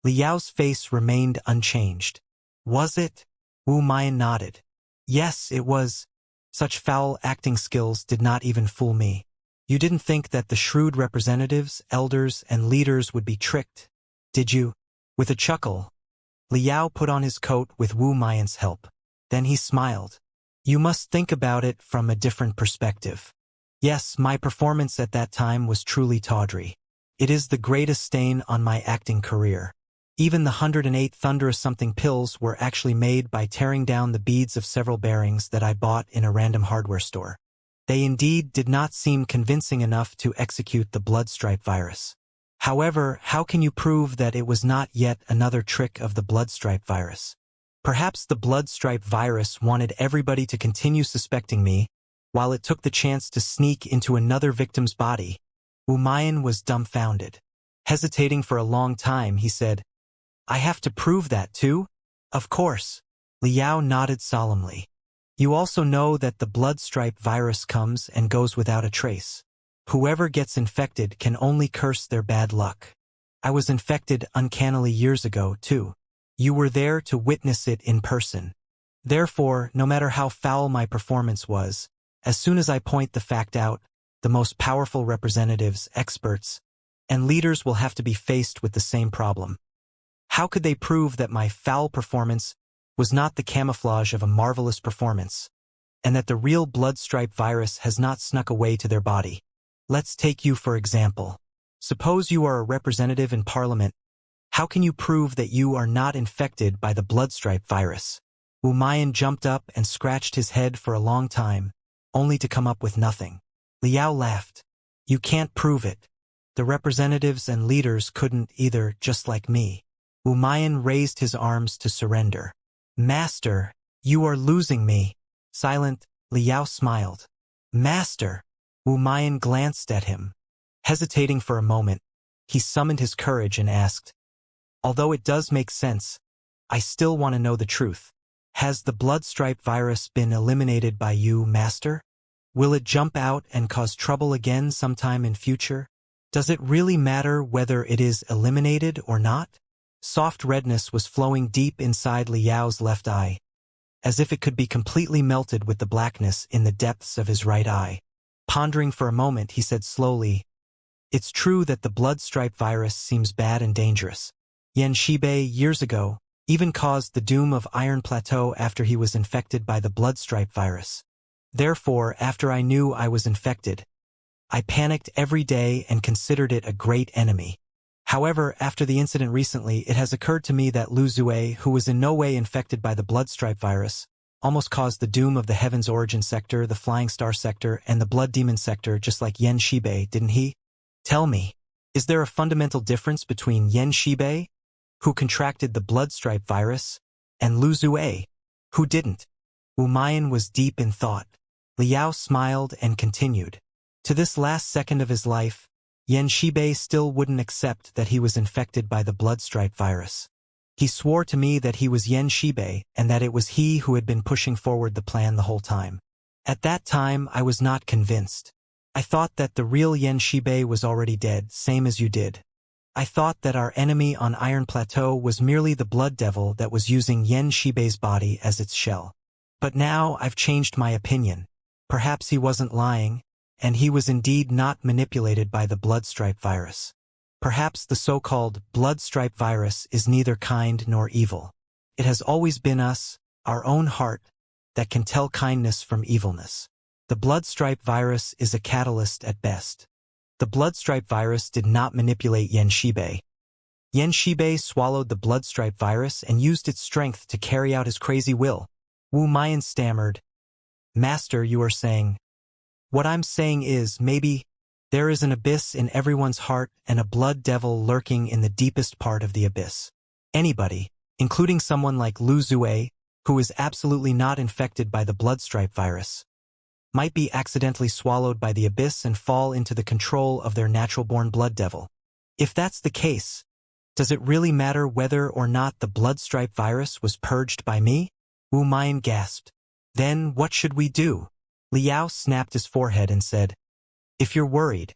Liao's face remained unchanged. Was it? Wu Mayan nodded. Yes, it was. Such foul acting skills did not even fool me. You didn't think that the shrewd representatives, elders, and leaders would be tricked, did you? With a chuckle, Liao put on his coat with Wu Mayan's help. Then he smiled. You must think about it from a different perspective. Yes, my performance at that time was truly tawdry. It is the greatest stain on my acting career. Even the 108 thunderous-something pills were actually made by tearing down the beads of several bearings that I bought in a random hardware store. They indeed did not seem convincing enough to execute the blood stripe virus. However, how can you prove that it was not yet another trick of the blood stripe virus? Perhaps the blood stripe virus wanted everybody to continue suspecting me, while it took the chance to sneak into another victim's body. Wu Mayan was dumbfounded. Hesitating for a long time, he said, I have to prove that too? Of course. Liao nodded solemnly. You also know that the blood stripe virus comes and goes without a trace. Whoever gets infected can only curse their bad luck. I was infected uncannily years ago, too. You were there to witness it in person. Therefore, no matter how foul my performance was, as soon as I point the fact out, the most powerful representatives, experts, and leaders will have to be faced with the same problem. How could they prove that my foul performance was not the camouflage of a marvelous performance, and that the real blood stripe virus has not snuck away to their body? Let's take you for example. Suppose you are a representative in Parliament. How can you prove that you are not infected by the blood stripe virus? Wu Mayan jumped up and scratched his head for a long time, only to come up with nothing. Liao laughed. You can't prove it. The representatives and leaders couldn't either, just like me. Wu Mayan raised his arms to surrender. Master, you are losing me. Silent, Liao smiled. Master. Wu Mayan glanced at him. Hesitating for a moment, He summoned his courage and asked, "Although it does make sense, I still want to know the truth. Has the blood stripe virus been eliminated by you, Master? Will it jump out and cause trouble again sometime in future? Does it really matter whether it is eliminated or not?" Soft redness was flowing deep inside Liao's left eye, as if it could be completely melted with the blackness in the depths of his right eye. Pondering for a moment, he said slowly, "It's true that the blood stripe virus seems bad and dangerous. Xianxia years ago even caused the doom of Iron Plateau after he was infected by the blood stripe virus. Therefore, after I knew I was infected, I panicked every day and considered it a great enemy. However, after the incident recently, it has occurred to me that Lu Zue, who was in no way infected by the blood stripe virus, almost caused the doom of the Heaven's Origin sector, the Flying Star sector, and the Blood Demon sector, just like Xianxia, didn't he? Tell me, is there a fundamental difference between Xianxia, who contracted the blood stripe virus, and Lu Zue, who didn't?" Wu Mayan was deep in thought. Liao smiled and continued. To this last second of his life, Xianxia still wouldn't accept that he was infected by the blood stripe virus. He swore to me that he was Xianxia and that it was he who had been pushing forward the plan the whole time. At that time, I was not convinced. I thought that the real Xianxia was already dead, same as you did. I thought that our enemy on Iron Plateau was merely the blood devil that was using Xianxia's body as its shell. But now I've changed my opinion. Perhaps he wasn't lying, and he was indeed not manipulated by the blood stripe virus. Perhaps the so-called blood stripe virus is neither kind nor evil. It has always been us, our own heart, that can tell kindness from evilness. The blood stripe virus is a catalyst at best. The blood stripe virus did not manipulate Xianxia. Xianxia swallowed the blood stripe virus and used its strength to carry out his crazy will. Wu Mayan stammered, "Master, you are saying..." "What I'm saying is, maybe there is an abyss in everyone's heart and a blood devil lurking in the deepest part of the abyss. Anybody, including someone like Lu Zue, who is absolutely not infected by the blood stripe virus, might be accidentally swallowed by the abyss and fall into the control of their natural-born blood devil. If that's the case, does it really matter whether or not the blood stripe virus was purged by me?" Wu Mayan gasped. "Then what should we do?" Liao snapped his forehead and said, "If you're worried,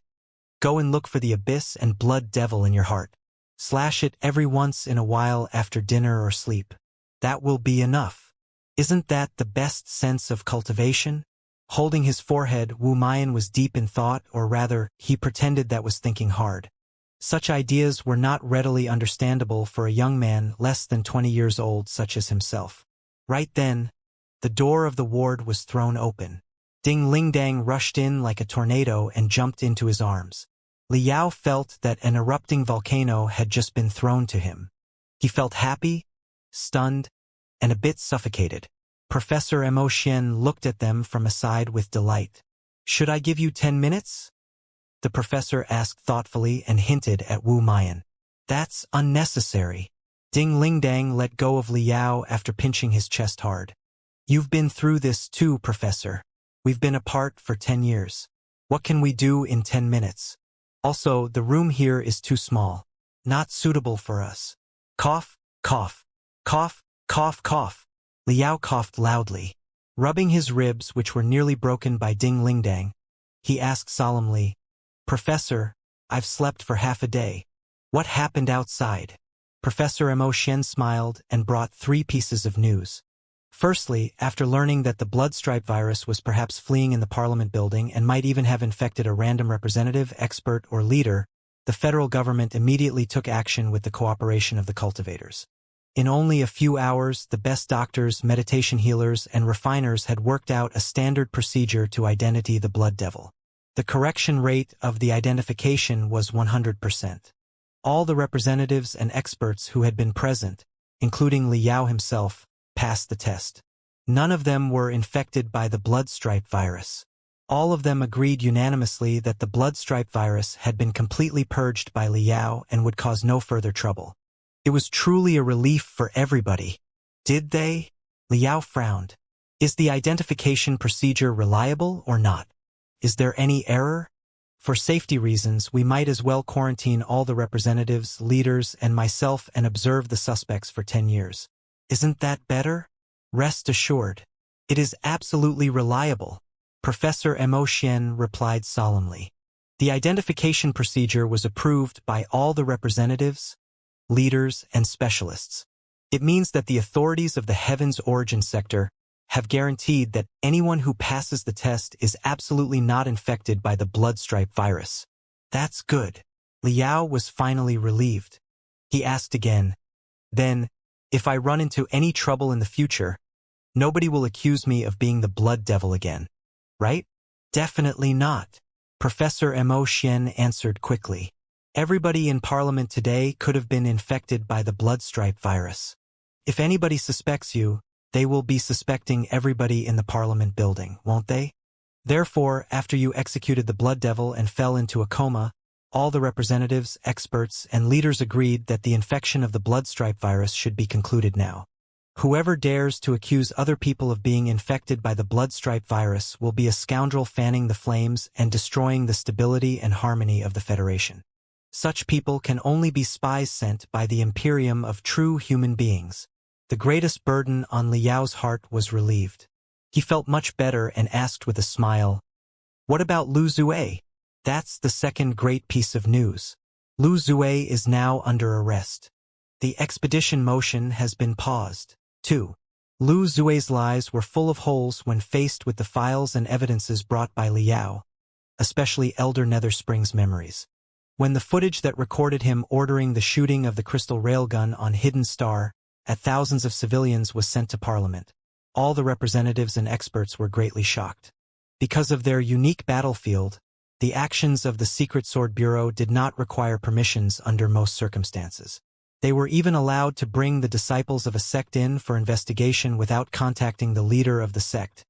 go and look for the abyss and blood devil in your heart. Slash it every once in a while after dinner or sleep. That will be enough. Isn't that the best sense of cultivation?" Holding his forehead, Wu Mayan was deep in thought, or rather, he pretended that was thinking hard. Such ideas were not readily understandable for a young man less than 20 years old such as himself. Right then, the door of the ward was thrown open. Ding Lingdang rushed in like a tornado and jumped into his arms. Liao felt that an erupting volcano had just been thrown to him. He felt happy, stunned, and a bit suffocated. Professor Mo Xian looked at them from aside with delight. "Should I give you 10 minutes?" the professor asked thoughtfully and hinted at Wu Mayan. "That's unnecessary." Ding Lingdang let go of Liao after pinching his chest hard. "You've been through this too, Professor. We've been apart for 10 years. What can we do in 10 minutes? Also, the room here is too small. Not suitable for us." Cough, cough, cough, cough, cough. Liao coughed loudly. Rubbing his ribs, which were nearly broken by Ding Lingdang, he asked solemnly, "Professor, I've slept for half a day. What happened outside?" Professor Mo Xian smiled and brought 3 pieces of news. Firstly, after learning that the blood stripe virus was perhaps fleeing in the Parliament building and might even have infected a random representative, expert, or leader, the federal government immediately took action with the cooperation of the cultivators. In only a few hours, the best doctors, meditation healers, and refiners had worked out a standard procedure to identify the blood devil. The correction rate of the identification was 100%. All the representatives and experts who had been present, including Liao himself, passed the test. None of them were infected by the blood stripe virus. All of them agreed unanimously that the blood stripe virus had been completely purged by Liao and would cause no further trouble. It was truly a relief for everybody. "Did they?" Liao frowned. "Is the identification procedure reliable or not? Is there any error?" For safety reasons, we might as well quarantine all the representatives, leaders, and myself and observe the suspects for 10 years. Isn't that better? Rest assured. It is absolutely reliable, Professor Mo Xian replied solemnly. The identification procedure was approved by all the representatives, leaders, and specialists. It means that the authorities of the Heaven's Origin sector have guaranteed that anyone who passes the test is absolutely not infected by the bloodstripe virus. That's good. Liao was finally relieved. He asked again, then, if I run into any trouble in the future, nobody will accuse me of being the blood devil again, right? Definitely not, Professor Mo Xian answered quickly. Everybody in Parliament today could have been infected by the bloodstripe virus. If anybody suspects you, they will be suspecting everybody in the Parliament building, won't they? Therefore, after you executed the blood devil and fell into a coma, all the representatives, experts, and leaders agreed that the infection of the bloodstripe virus should be concluded now. Whoever dares to accuse other people of being infected by the bloodstripe virus will be a scoundrel fanning the flames and destroying the stability and harmony of the Federation. Such people can only be spies sent by the Imperium of true human beings. The greatest burden on Liao's heart was relieved. He felt much better and asked with a smile, "What about Lu Zue?" "That's the second great piece of news. Lu Zue is now under arrest. The expedition motion has been paused." 2. Lu Zue's lies were full of holes when faced with the files and evidences brought by Liao, especially Elder Nether Springs memories. When the footage that recorded him ordering the shooting of the crystal railgun on Hidden Star at thousands of civilians was sent to Parliament, all the representatives and experts were greatly shocked. Because of their unique battlefield, the actions of the Secret Sword Bureau did not require permissions under most circumstances. They were even allowed to bring the disciples of a sect in for investigation without contacting the leader of the sect,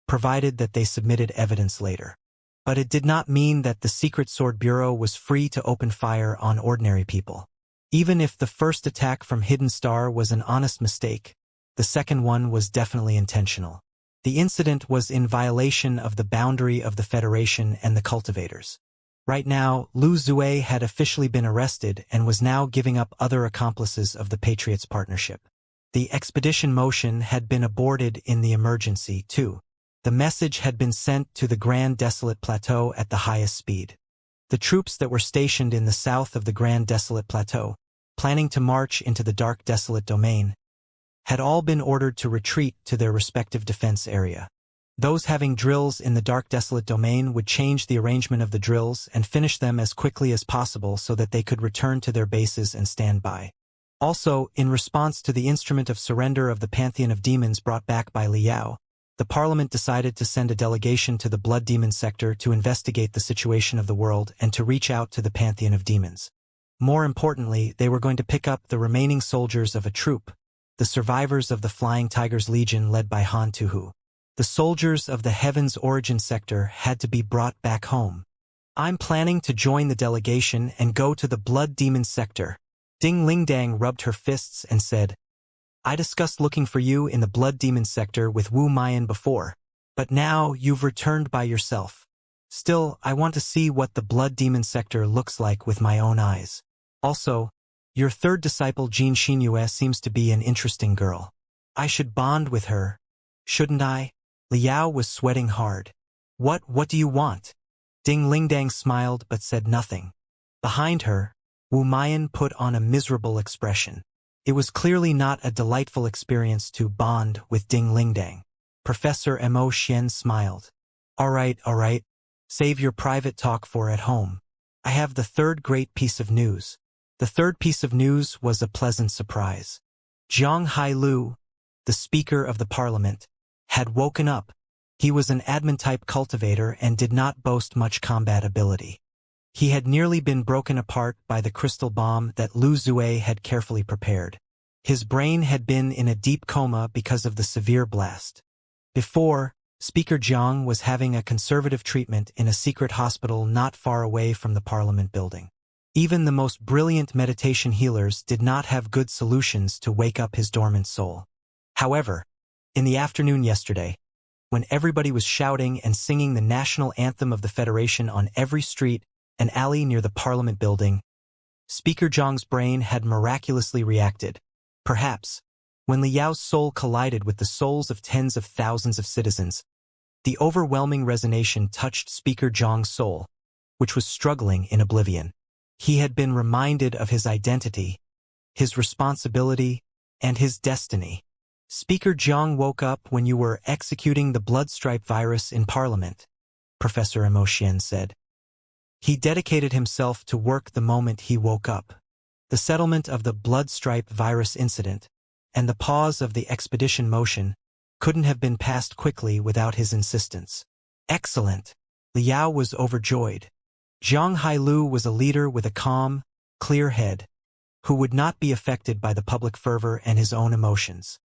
provided that they submitted evidence later. But it did not mean that the Secret Sword Bureau was free to open fire on ordinary people. Even if the first attack from Hidden Star was an honest mistake, the second one was definitely intentional. The incident was in violation of the boundary of the Federation and the Cultivators. Right now, Lu Zue had officially been arrested and was now giving up other accomplices of the Patriots Partnership. The expedition motion had been aborted in the emergency, too. The message had been sent to the Grand Desolate Plateau at the highest speed. The troops that were stationed in the south of the Grand Desolate Plateau, planning to march into the Dark Desolate Domain, had all been ordered to retreat to their respective defense area. Those having drills in the Dark Desolate Domain would change the arrangement of the drills and finish them as quickly as possible so that they could return to their bases and stand by. Also, in response to the instrument of surrender of the Pantheon of Demons brought back by Liao, the Parliament decided to send a delegation to the Blood Demon sector to investigate the situation of the world and to reach out to the Pantheon of Demons. More importantly, they were going to pick up the remaining soldiers of a troop, the survivors of the Flying Tigers Legion led by Han Tuhu. The soldiers of the Heaven's Origin sector had to be brought back home. "I'm planning to join the delegation and go to the Blood Demon sector." Ding Lingdang rubbed her fists and said, "I discussed looking for you in the Blood Demon sector with Wu Mayan before, but now you've returned by yourself. Still, I want to see what the Blood Demon sector looks like with my own eyes. Also, your third disciple Jean Xianxia seems to be an interesting girl. I should bond with her, shouldn't I?" Liao was sweating hard. What do you want?" Ding Lingdang smiled but said nothing. Behind her, Wu Mayan put on a miserable expression. It was clearly not a delightful experience to bond with Ding Lingdang. Professor Mo Xian smiled. All right. Save your private talk for at home. I have the third great piece of news." The third piece of news was a pleasant surprise. Zhang Hailu, the Speaker of the Parliament, had woken up. He was an admin-type cultivator and did not boast much combat ability. He had nearly been broken apart by the crystal bomb that Lu Zue had carefully prepared. His brain had been in a deep coma because of the severe blast. Before, Speaker Jiang was having a conservative treatment in a secret hospital not far away from the Parliament building. Even the most brilliant meditation healers did not have good solutions to wake up his dormant soul. However, in the afternoon yesterday, when everybody was shouting and singing the national anthem of the Federation on every street and alley near the Parliament building, Speaker Zhang's brain had miraculously reacted. Perhaps, when Liao's soul collided with the souls of tens of thousands of citizens, the overwhelming resonance touched Speaker Zhang's soul, which was struggling in oblivion. He had been reminded of his identity, his responsibility, and his destiny. Speaker Zhang woke up when you were executing the bloodstripe virus in Parliament, Professor Emotian said. He dedicated himself to work the moment he woke up. The settlement of the bloodstripe virus incident and the pause of the expedition motion couldn't have been passed quickly without his insistence. Excellent! Liao was overjoyed. Zhang Hailu was a leader with a calm, clear head, who would not be affected by the public fervor and his own emotions.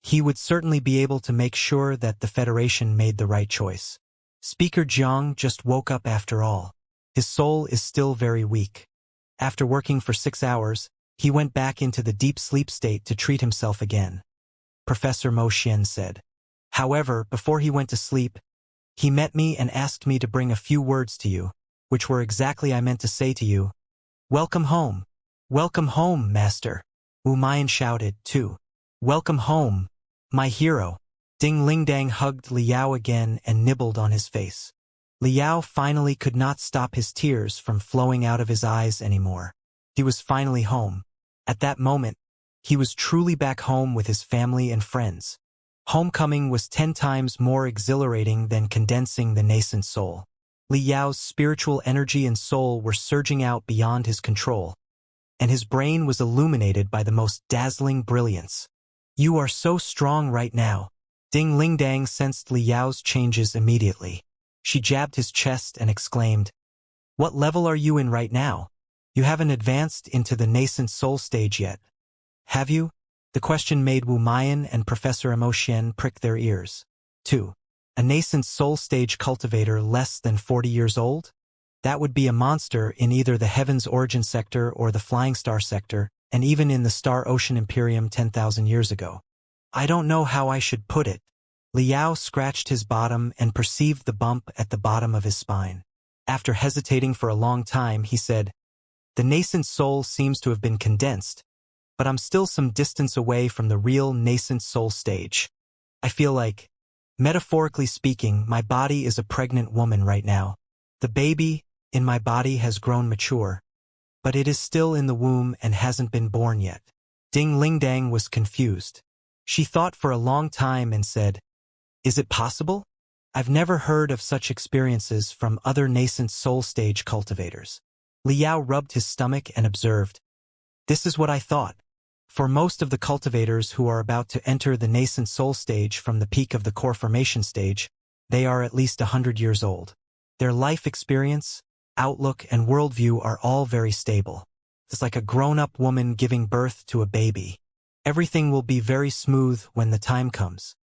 He would certainly be able to make sure that the Federation made the right choice. Speaker Zhang just woke up after all. His soul is still very weak. After working for 6 hours, he went back into the deep sleep state to treat himself again, Professor Mo Xian said. However, before he went to sleep, he met me and asked me to bring a few words to you, which were exactly I meant to say to you. Welcome home. Welcome home, Master. Wu Mian shouted, too. Welcome home, my hero. Ding Lingdang hugged Liao again and nibbled on his face. Liao finally could not stop his tears from flowing out of his eyes anymore. He was finally home. At that moment, he was truly back home with his family and friends. Homecoming was 10 times more exhilarating than condensing the nascent soul. Liao's spiritual energy and soul were surging out beyond his control, and his brain was illuminated by the most dazzling brilliance. You are so strong right now. Ding Lingdang sensed Liao's changes immediately. She jabbed his chest and exclaimed, What level are you in right now? You haven't advanced into the nascent soul stage yet. Have you? The question made Wu Mian and Professor Emotian prick their ears. 2. A nascent soul stage cultivator less than 40 years old? That would be a monster in either the Heaven's Origin sector or the Flying Star sector, and even in the Star Ocean Imperium 10,000 years ago. I don't know how I should put it. Liao scratched his bottom and perceived the bump at the bottom of his spine. After hesitating for a long time, he said, The nascent soul seems to have been condensed, but I'm still some distance away from the real nascent soul stage. I feel like, metaphorically speaking, my body is a pregnant woman right now. The baby in my body has grown mature, but it is still in the womb and hasn't been born yet. Ding Lingdang was confused. She thought for a long time and said, Is it possible? I've never heard of such experiences from other nascent soul stage cultivators. Liao rubbed his stomach and observed, This is what I thought. For most of the cultivators who are about to enter the nascent soul stage from the peak of the core formation stage, they are at least 100 years old. Their life experience, outlook, and worldview are all very stable. It's like a grown-up woman giving birth to a baby. Everything will be very smooth when the time comes.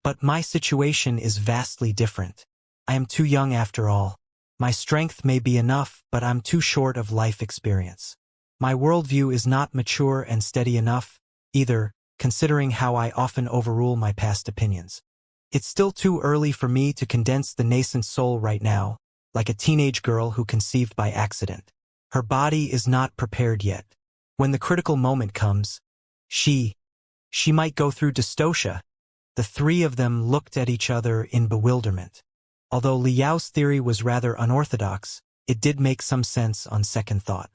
But my situation is vastly different. I am too young after all. My strength may be enough, but I'm too short of life experience. My worldview is not mature and steady enough, either, considering how I often overrule my past opinions. It's still too early for me to condense the nascent soul right now, like a teenage girl who conceived by accident. Her body is not prepared yet. When the critical moment comes, she might go through dystocia. The three of them looked at each other in bewilderment. Although Liao's theory was rather unorthodox, it did make some sense on second thought.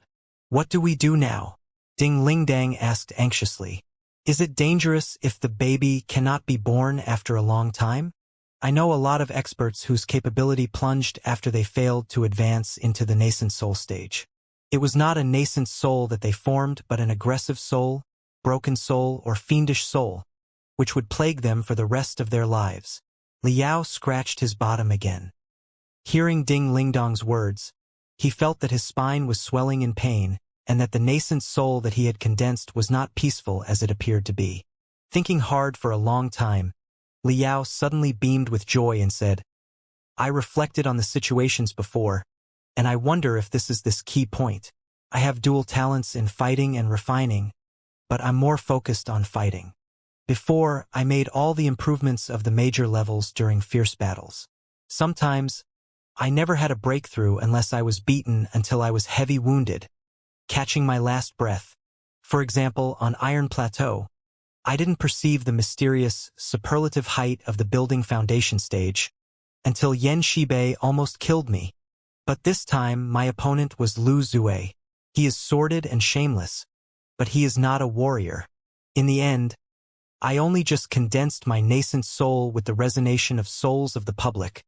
What do we do now? Ding Lingdang asked anxiously. Is it dangerous if the baby cannot be born after a long time? I know a lot of experts whose capability plunged after they failed to advance into the nascent soul stage. It was not a nascent soul that they formed, but an aggressive soul, broken soul, or fiendish soul, which would plague them for the rest of their lives. Liao scratched his bottom again. Hearing Ding Lingdang's words, he felt that his spine was swelling in pain, and that the nascent soul that he had condensed was not peaceful as it appeared to be. Thinking hard for a long time, Liao suddenly beamed with joy and said, I reflected on the situations before, and I wonder if this is this key point. I have dual talents in fighting and refining, but I'm more focused on fighting. Before, I made all the improvements of the major levels during fierce battles. Sometimes, I never had a breakthrough unless I was beaten until I was heavy wounded, catching my last breath. For example, on Iron Plateau, I didn't perceive the mysterious, superlative height of the building foundation stage until Yen Shibei almost killed me. But this time, my opponent was Lu Zue. He is sordid and shameless, but he is not a warrior. In the end, I only just condensed my nascent soul with the resonation of souls of the public.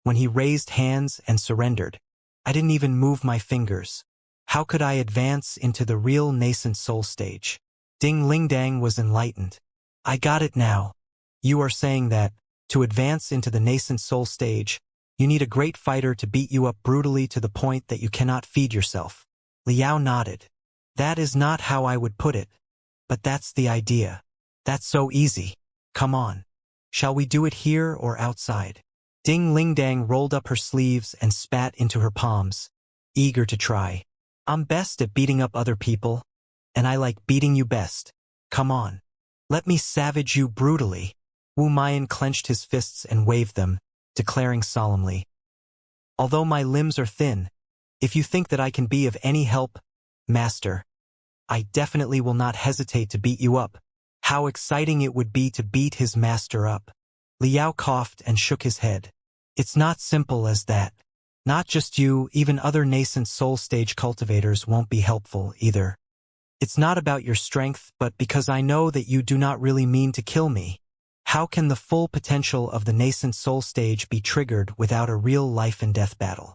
When he raised hands and surrendered, I didn't even move my fingers. How could I advance into the real nascent soul stage? Ding Lingdang was enlightened. I got it now. You are saying that, to advance into the nascent soul stage, you need a great fighter to beat you up brutally to the point that you cannot feed yourself. Liao nodded. That is not how I would put it. But that's the idea. That's so easy. Come on. Shall we do it here or outside? Ding Lingdang rolled up her sleeves and spat into her palms, eager to try. I'm best at beating up other people, and I like beating you best. Come on. Let me savage you brutally. Wu Mayan clenched his fists and waved them, declaring solemnly, although my limbs are thin, if you think that I can be of any help, master, I definitely will not hesitate to beat you up. How exciting it would be to beat his master up. Liao coughed and shook his head. It's not simple as that. Not just you, even other nascent soul stage cultivators won't be helpful either. It's not about your strength, but because I know that you do not really mean to kill me. How can the full potential of the nascent soul stage be triggered without a real life and death battle?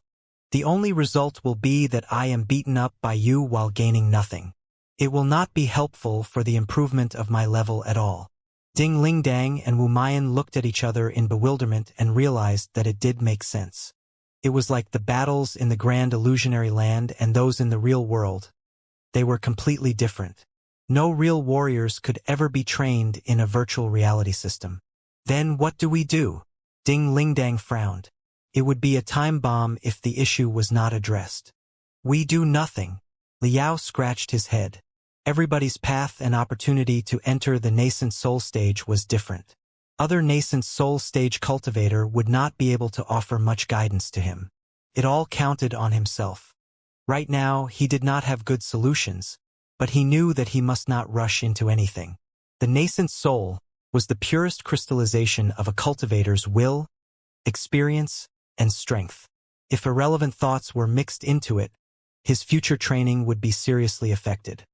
The only result will be that I am beaten up by you while gaining nothing. It will not be helpful for the improvement of my level at all. Ding Lingdang and Wu Mayan looked at each other in bewilderment and realized that it did make sense. It was like the battles in the grand illusionary land and those in the real world. They were completely different. No real warriors could ever be trained in a virtual reality system. Then what do we do? Ding Lingdang frowned. It would be a time bomb if the issue was not addressed. We do nothing. Liao scratched his head. Everybody's path and opportunity to enter the nascent soul stage was different. Other nascent soul stage cultivator would not be able to offer much guidance to him. It all counted on himself. Right now, he did not have good solutions, but he knew that he must not rush into anything. The nascent soul was the purest crystallization of a cultivator's will, experience, and strength. If irrelevant thoughts were mixed into it, his future training would be seriously affected.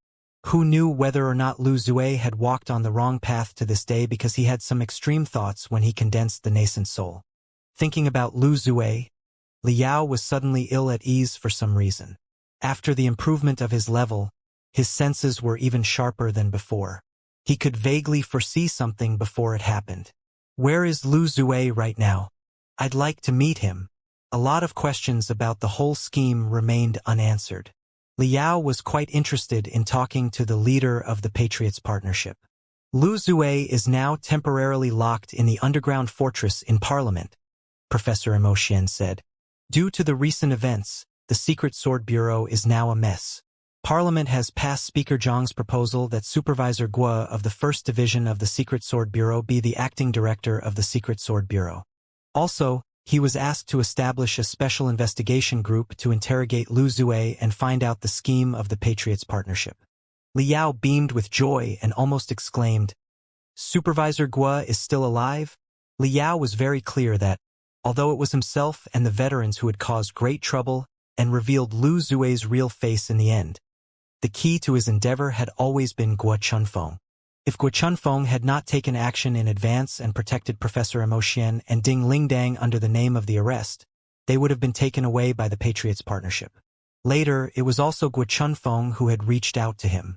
Who knew whether or not Lu Zue had walked on the wrong path to this day because he had some extreme thoughts when he condensed the nascent soul. Thinking about Lu Zue, Liao was suddenly ill at ease for some reason. After the improvement of his level, his senses were even sharper than before. He could vaguely foresee something before it happened. Where is Lu Zue right now? I'd like to meet him. A lot of questions about the whole scheme remained unanswered. Liao was quite interested in talking to the leader of the Patriots Partnership. Lu Zue is now temporarily locked in the underground fortress in Parliament, Professor Xianxia said. Due to the recent events, the Secret Sword Bureau is now a mess. Parliament has passed Speaker Zhang's proposal that Supervisor Guo of the 1st Division of the Secret Sword Bureau be the acting director of the Secret Sword Bureau. Also, he was asked to establish a special investigation group to interrogate Lu Zue and find out the scheme of the Patriots Partnership. Liao beamed with joy and almost exclaimed, Supervisor Guo is still alive? Liao was very clear that, although it was himself and the veterans who had caused great trouble and revealed Lu Zue's real face in the end, the key to his endeavor had always been Guo Chunfeng. If Guo Chunfeng had not taken action in advance and protected Professor Xianxia and Ding Lingdang under the name of the arrest, they would have been taken away by the Patriots Partnership. Later, it was also Guo Chunfeng who had reached out to him.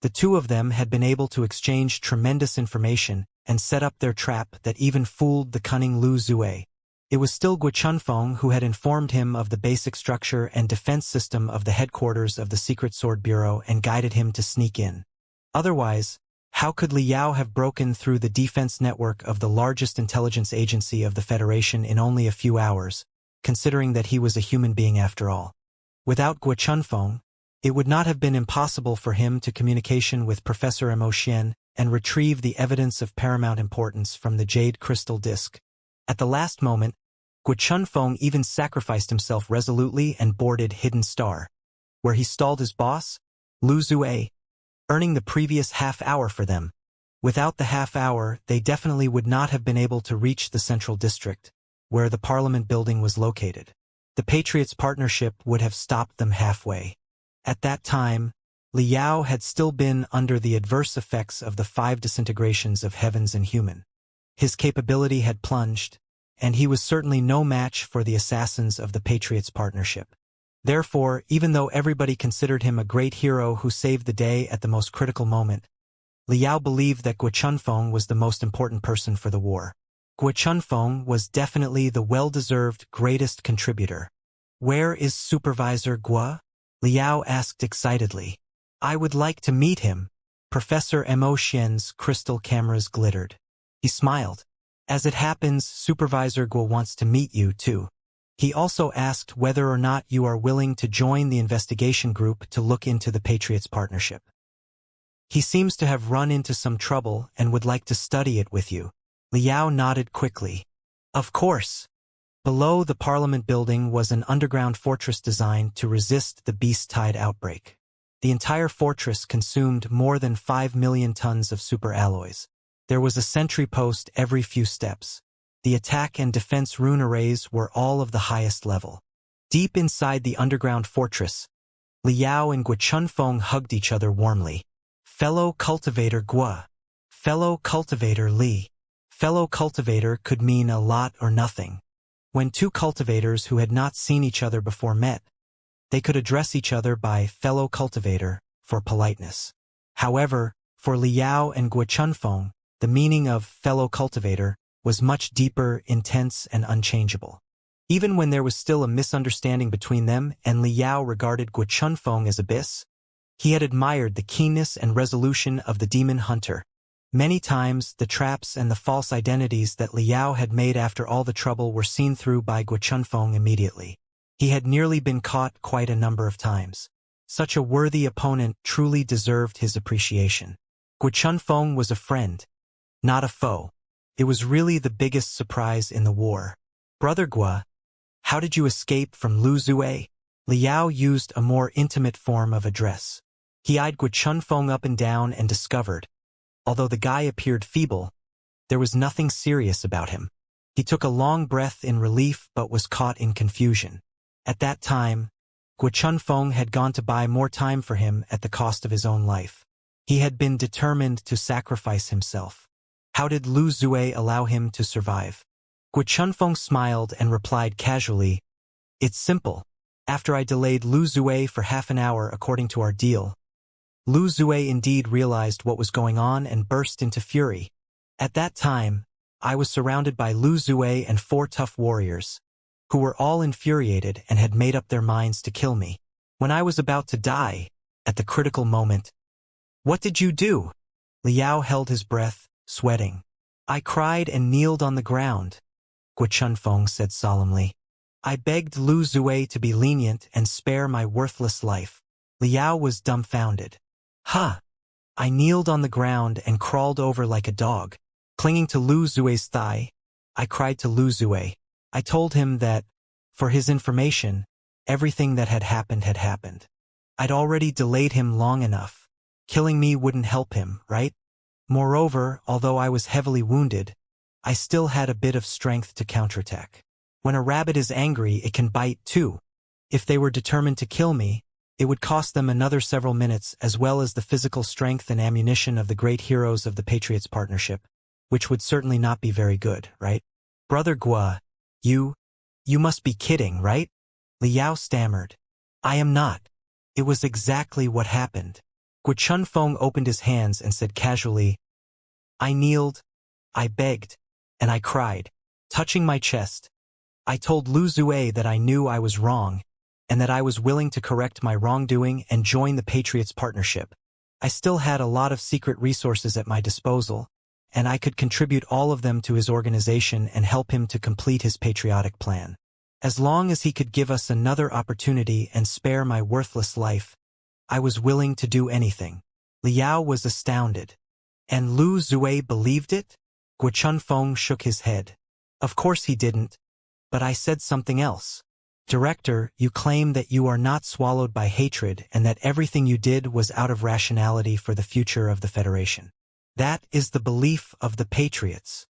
The two of them had been able to exchange tremendous information and set up their trap that even fooled the cunning Lu Zue. It was still Guo Chunfeng who had informed him of the basic structure and defense system of the headquarters of the Secret Sword Bureau and guided him to sneak in. Otherwise, how could Liao have broken through the defense network of the largest intelligence agency of the Federation in only a few hours, considering that he was a human being after all? Without Guo Chunfeng, it would not have been impossible for him to communication with Professor Xianxia and retrieve the evidence of paramount importance from the jade crystal disk. At the last moment, Guo Chunfeng even sacrificed himself resolutely and boarded Hidden Star, where he stalled his boss, Lu Zue, earning the previous half-hour for them. Without the half-hour, they definitely would not have been able to reach the central district, where the Parliament building was located. The Patriots' partnership would have stopped them halfway. At that time, Liao had still been under the adverse effects of the 5 disintegrations of heavens and human. His capability had plunged, and he was certainly no match for the assassins of the Patriots' partnership. Therefore, even though everybody considered him a great hero who saved the day at the most critical moment, Liao believed that Guo Chunfeng was the most important person for the war. Guo Chunfeng was definitely the well-deserved greatest contributor. "Where is Supervisor Guo?" Liao asked excitedly. "I would like to meet him." Professor Mo Xian's crystal cameras glittered. He smiled. "As it happens, Supervisor Guo wants to meet you too. He also asked whether or not you are willing to join the investigation group to look into the Patriots' partnership. He seems to have run into some trouble and would like to study it with you." Liao nodded quickly. Of course. Below the Parliament building was an underground fortress designed to resist the Beast Tide outbreak. The entire fortress consumed more than 5 million tons of superalloys. There was a sentry post every few steps. The attack and defense rune arrays were all of the highest level. Deep inside the underground fortress, Liao and Guo Chunfeng hugged each other warmly. "Fellow Cultivator Guo. Fellow Cultivator Li." Fellow Cultivator could mean a lot or nothing. When two cultivators who had not seen each other before met, they could address each other by fellow cultivator for politeness. However, for Liao and Guo Chunfeng, the meaning of fellow cultivator was much deeper, intense, and unchangeable. Even when there was still a misunderstanding between them and Liao regarded Guo Chunfeng as abyss, he had admired the keenness and resolution of the demon hunter. Many times, the traps and the false identities that Liao had made after all the trouble were seen through by Guo Chunfeng immediately. He had nearly been caught quite a number of times. Such a worthy opponent truly deserved his appreciation. Guo Chunfeng was a friend, not a foe. It was really the biggest surprise in the war. "Brother Guo, how did you escape from Lu Zue?" Liao used a more intimate form of address. He eyed Guo Chunfeng up and down and discovered, although the guy appeared feeble, there was nothing serious about him. He took a long breath in relief but was caught in confusion. At that time, Guo Chunfeng had gone to buy more time for him at the cost of his own life. He had been determined to sacrifice himself. How did Lu Zue allow him to survive? Guo Chunfeng smiled and replied casually, "It's simple. After I delayed Lu Zue for half an hour according to our deal, Lu Zue indeed realized what was going on and burst into fury. At that time, I was surrounded by Lu Zue and 4 tough warriors, who were all infuriated and had made up their minds to kill me. When I was about to die, at the critical moment, what did you do?" Liao held his breath, sweating. "I cried and kneeled on the ground," Guo Chunfeng said solemnly. "I begged Lu Zue to be lenient and spare my worthless life." Liao was dumbfounded. "Huh! I kneeled on the ground and crawled over like a dog. Clinging to Lu Zue's thigh, I cried to Lu Zue. I told him that, for his information, everything that had happened had happened. I'd already delayed him long enough. Killing me wouldn't help him, right? Moreover, although I was heavily wounded, I still had a bit of strength to counterattack. When a rabbit is angry, it can bite too. If they were determined to kill me, it would cost them another several minutes as well as the physical strength and ammunition of the great heroes of the Patriots partnership, which would certainly not be very good, right? Brother Guo, you must be kidding, right? Liao stammered. I am not. It was exactly what happened. Guo Chunfeng opened his hands and said casually, I kneeled, I begged, and I cried, touching my chest. I told Lu Zue that I knew I was wrong, and that I was willing to correct my wrongdoing and join the Patriots partnership. I still had a lot of secret resources at my disposal, and I could contribute all of them to his organization and help him to complete his patriotic plan. As long as he could give us another opportunity and spare my worthless life, I was willing to do anything. Liao was astounded. And Lu Zue believed it? Guo Chunfeng shook his head. Of course he didn't, but I said something else. Director, you claim that you are not swallowed by hatred and that everything you did was out of rationality for the future of the Federation. That is the belief of the Patriots.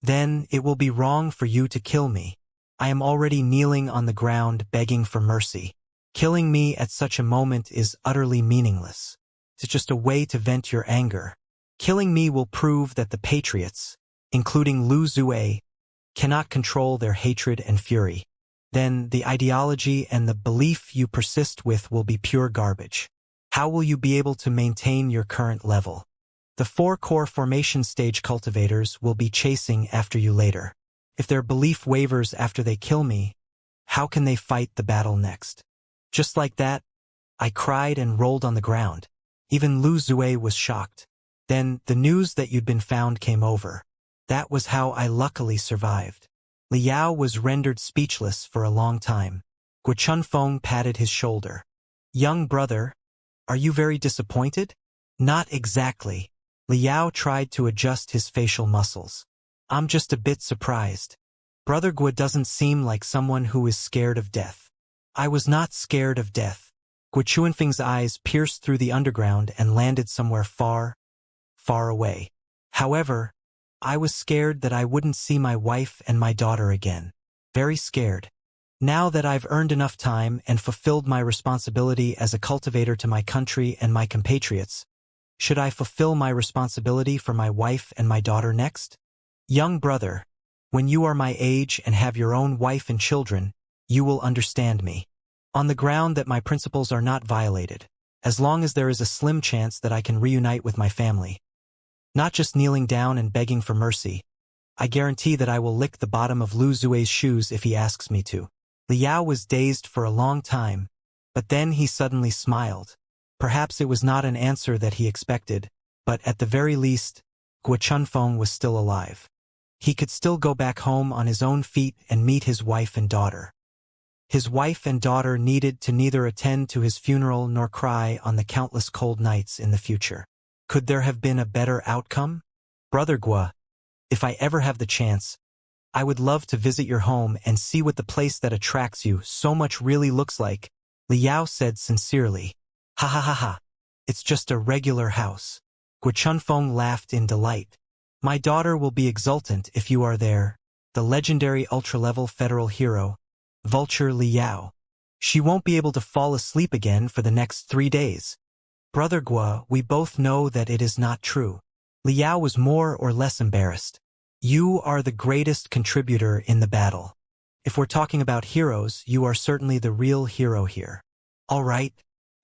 Then it will be wrong for you to kill me. I am already kneeling on the ground begging for mercy. Killing me at such a moment is utterly meaningless. It's just a way to vent your anger. Killing me will prove that the Patriots, including Lu Zue, cannot control their hatred and fury. Then the ideology and the belief you persist with will be pure garbage. How will you be able to maintain your current level? The 4 core formation stage cultivators will be chasing after you later. If their belief wavers after they kill me, how can they fight the battle next? Just like that, I cried and rolled on the ground. Even Lu Zue was shocked. Then the news that you'd been found came over. That was how I luckily survived. Liao was rendered speechless for a long time. Guo Chunfeng patted his shoulder. Young brother, are you very disappointed? Not exactly. Liao tried to adjust his facial muscles. I'm just a bit surprised. Brother Guo doesn't seem like someone who is scared of death. I was not scared of death. Guo Chunfeng's eyes pierced through the underground and landed somewhere far, far away. However, I was scared that I wouldn't see my wife and my daughter again. Very scared. Now that I've earned enough time and fulfilled my responsibility as a cultivator to my country and my compatriots, should I fulfill my responsibility for my wife and my daughter next? Young brother, when you are my age and have your own wife and children, you will understand me. On the ground that my principles are not violated, as long as there is a slim chance that I can reunite with my family. Not just kneeling down and begging for mercy. I guarantee that I will lick the bottom of Lu Zue's shoes if he asks me to. Liao was dazed for a long time, but then he suddenly smiled. Perhaps it was not an answer that he expected, but at the very least, Guo Chunfeng was still alive. He could still go back home on his own feet and meet his wife and daughter. His wife and daughter needed to neither attend to his funeral nor cry on the countless cold nights in the future. Could there have been a better outcome? Brother Guo, if I ever have the chance, I would love to visit your home and see what the place that attracts you so much really looks like, Liao said sincerely. Ha ha ha ha. It's just a regular house. Guo Chunfeng laughed in delight. My daughter will be exultant if you are there, the legendary ultra-level federal hero, Vulture Liao. She won't be able to fall asleep again for the next 3 days. Brother Guo, we both know that it is not true. Liao was more or less embarrassed. You are the greatest contributor in the battle. If we're talking about heroes, you are certainly the real hero here. All right.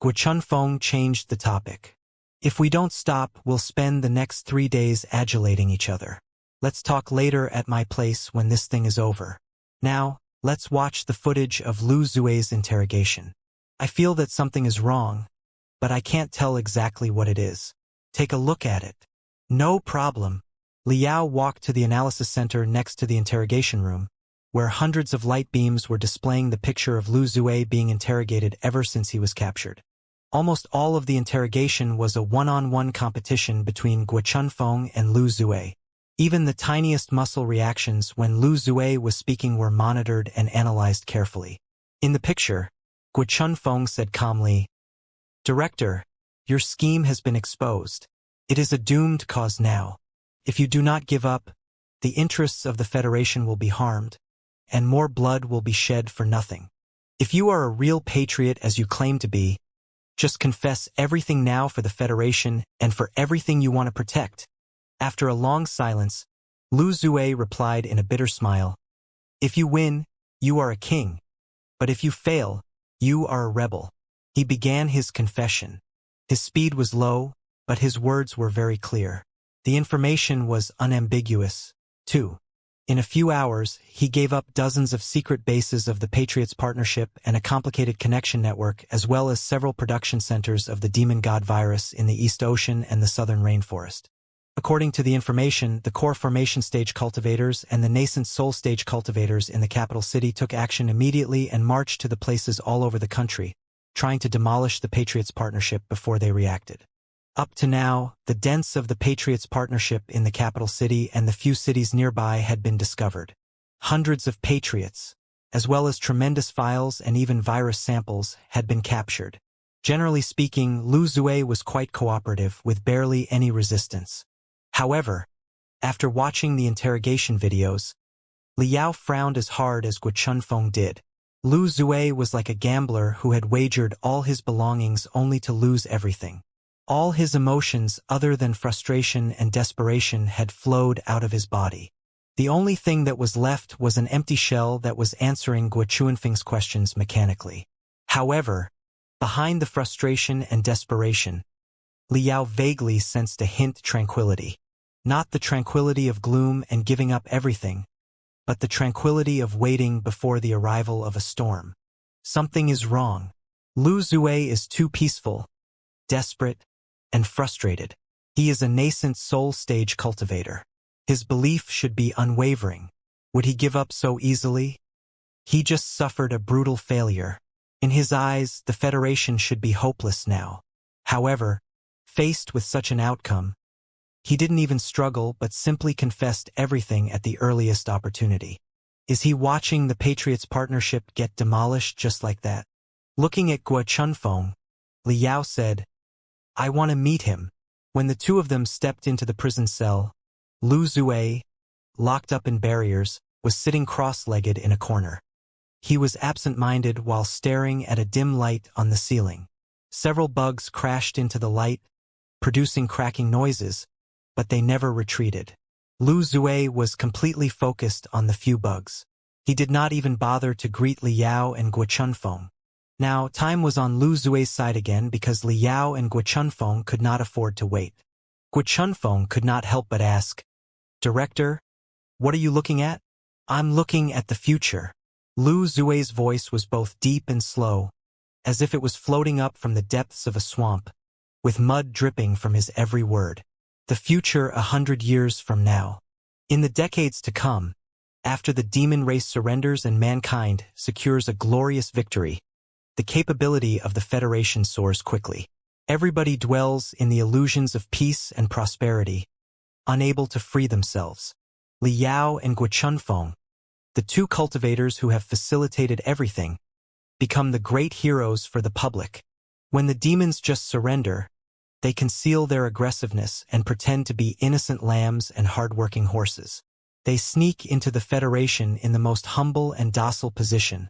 Guo Chunfeng changed the topic. If we don't stop, we'll spend the next 3 days adulating each other. Let's talk later at my place when this thing is over. Now, let's watch the footage of Lu Zue's interrogation. I feel that something is wrong, but I can't tell exactly what it is. Take a look at it. No problem. Liao walked to the analysis center next to the interrogation room, where hundreds of light beams were displaying the picture of Lu Zue being interrogated ever since he was captured. Almost all of the interrogation was a one-on-one competition between Guo Chunfeng and Lu Zue. Even the tiniest muscle reactions when Lu Zue was speaking were monitored and analyzed carefully. In the picture, Guo Chunfeng said calmly, Director, your scheme has been exposed. It is a doomed cause now. If you do not give up, the interests of the Federation will be harmed, and more blood will be shed for nothing. If you are a real patriot as you claim to be, just confess everything now for the Federation and for everything you want to protect. After a long silence, Lu Zue replied in a bitter smile, If you win, you are a king. But if you fail, you are a rebel. He began his confession. His speed was low, but his words were very clear. The information was unambiguous, too. In a few hours, he gave up dozens of secret bases of the Patriots Partnership and a complicated connection network, as well as several production centers of the demon god virus in the East Ocean and the southern rainforest. According to the information, the core formation stage cultivators and the nascent soul stage cultivators in the capital city took action immediately and marched to the places all over the country, trying to demolish the Patriots Partnership before they reacted. Up to now, the dents of the Patriots' partnership in the capital city and the few cities nearby had been discovered. Hundreds of Patriots, as well as tremendous files and even virus samples, had been captured. Generally speaking, Lu Zue was quite cooperative, with barely any resistance. However, after watching the interrogation videos, Liao frowned as hard as Guo Chunfeng did. Lu Zue was like a gambler who had wagered all his belongings only to lose everything. All his emotions other than frustration and desperation had flowed out of his body. The only thing that was left was an empty shell that was answering Guo Chunfeng's questions mechanically. However, behind the frustration and desperation, Liao vaguely sensed a hint tranquility. Not the tranquility of gloom and giving up everything, but the tranquility of waiting before the arrival of a storm. Something is wrong. Lu Zue is too peaceful, desperate, and frustrated. He is a nascent soul-stage cultivator. His belief should be unwavering. Would he give up so easily? He just suffered a brutal failure. In his eyes, the Federation should be hopeless now. However, faced with such an outcome, he didn't even struggle but simply confessed everything at the earliest opportunity. Is he watching the Patriots' partnership get demolished just like that? Looking at Guo Chunfeng, Liao said, "I want to meet him." When the two of them stepped into the prison cell, Lu Zue, locked up in barriers, was sitting cross-legged in a corner. He was absent-minded while staring at a dim light on the ceiling. Several bugs crashed into the light, producing cracking noises, but they never retreated. Lu Zue was completely focused on the few bugs. He did not even bother to greet Liao and Guo Chunfeng. Now, time was on Lu Zue's side again because Liao and Guo Chunfeng could not afford to wait. Guo Chunfeng could not help but ask, "Director, what are you looking at?" "I'm looking at the future." Lu Zue's voice was both deep and slow, as if it was floating up from the depths of a swamp, with mud dripping from his every word. The future 100 years from now. In the decades to come, after the demon race surrenders and mankind secures a glorious victory, the capability of the Federation soars quickly. Everybody dwells in the illusions of peace and prosperity, unable to free themselves. Liao and Guo Chunfeng, the two cultivators who have facilitated everything, become the great heroes for the public. When the demons just surrender, they conceal their aggressiveness and pretend to be innocent lambs and hard-working horses. They sneak into the Federation in the most humble and docile position,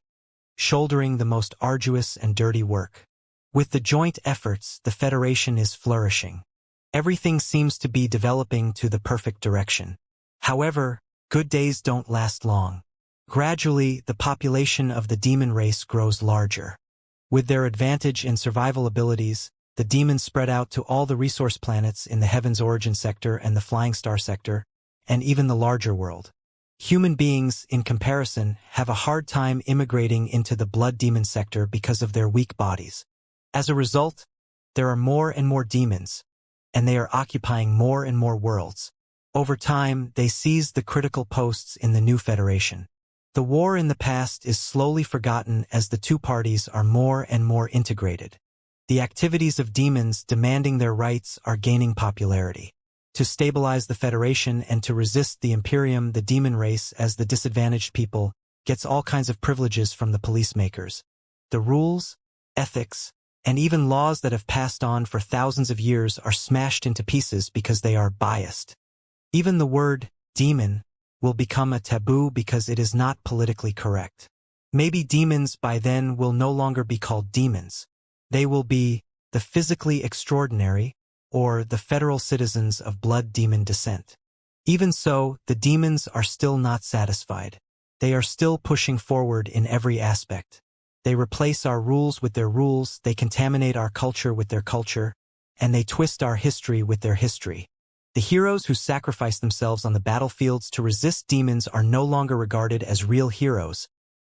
shouldering the most arduous and dirty work. With the joint efforts, the Federation is flourishing. Everything seems to be developing to the perfect direction. However, good days don't last long. Gradually, the population of the demon race grows larger. With their advantage in survival abilities, the demons spread out to all the resource planets in the Heaven's Origin sector and the Flying Star sector, and even the larger world. Human beings, in comparison, have a hard time immigrating into the blood demon sector because of their weak bodies. As a result, there are more and more demons, and they are occupying more and more worlds. Over time, they seize the critical posts in the new Federation. The war in the past is slowly forgotten as the two parties are more and more integrated. The activities of demons demanding their rights are gaining popularity. To stabilize the Federation and to resist the Imperium, the demon race, as the disadvantaged people, gets all kinds of privileges from the policemakers. The rules, ethics, and even laws that have passed on for thousands of years are smashed into pieces because they are biased. Even the word demon will become a taboo because it is not politically correct. Maybe demons by then will no longer be called demons. They will be the physically extraordinary, or the federal citizens of blood demon descent. Even so, the demons are still not satisfied. They are still pushing forward in every aspect. They replace our rules with their rules, they contaminate our culture with their culture, and they twist our history with their history. The heroes who sacrifice themselves on the battlefields to resist demons are no longer regarded as real heroes,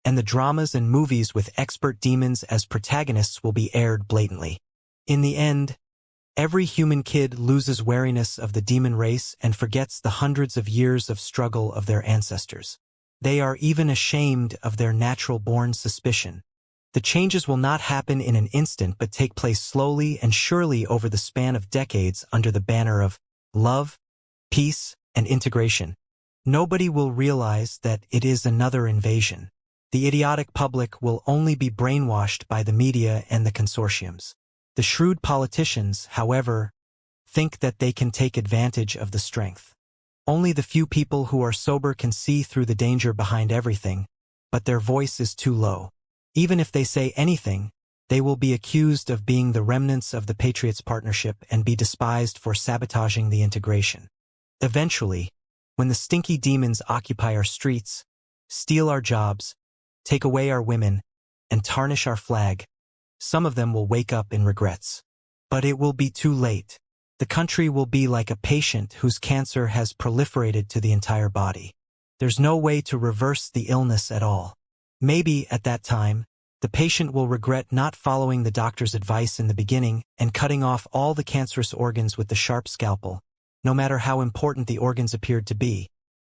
and the dramas and movies with expert demons as protagonists will be aired blatantly. In the end, every human kid loses wariness of the demon race and forgets the hundreds of years of struggle of their ancestors. They are even ashamed of their natural-born suspicion. The changes will not happen in an instant but take place slowly and surely over the span of decades under the banner of love, peace, and integration. Nobody will realize that it is another invasion. The idiotic public will only be brainwashed by the media and the consortiums. The shrewd politicians, however, think that they can take advantage of the strength. Only the few people who are sober can see through the danger behind everything, but their voice is too low. Even if they say anything, they will be accused of being the remnants of the Patriots Partnership and be despised for sabotaging the integration. Eventually, when the stinky demons occupy our streets, steal our jobs, take away our women, and tarnish our flag, some of them will wake up in regrets. But it will be too late. The country will be like a patient whose cancer has proliferated to the entire body. There's no way to reverse the illness at all. Maybe, at that time, the patient will regret not following the doctor's advice in the beginning and cutting off all the cancerous organs with the sharp scalpel, no matter how important the organs appeared to be.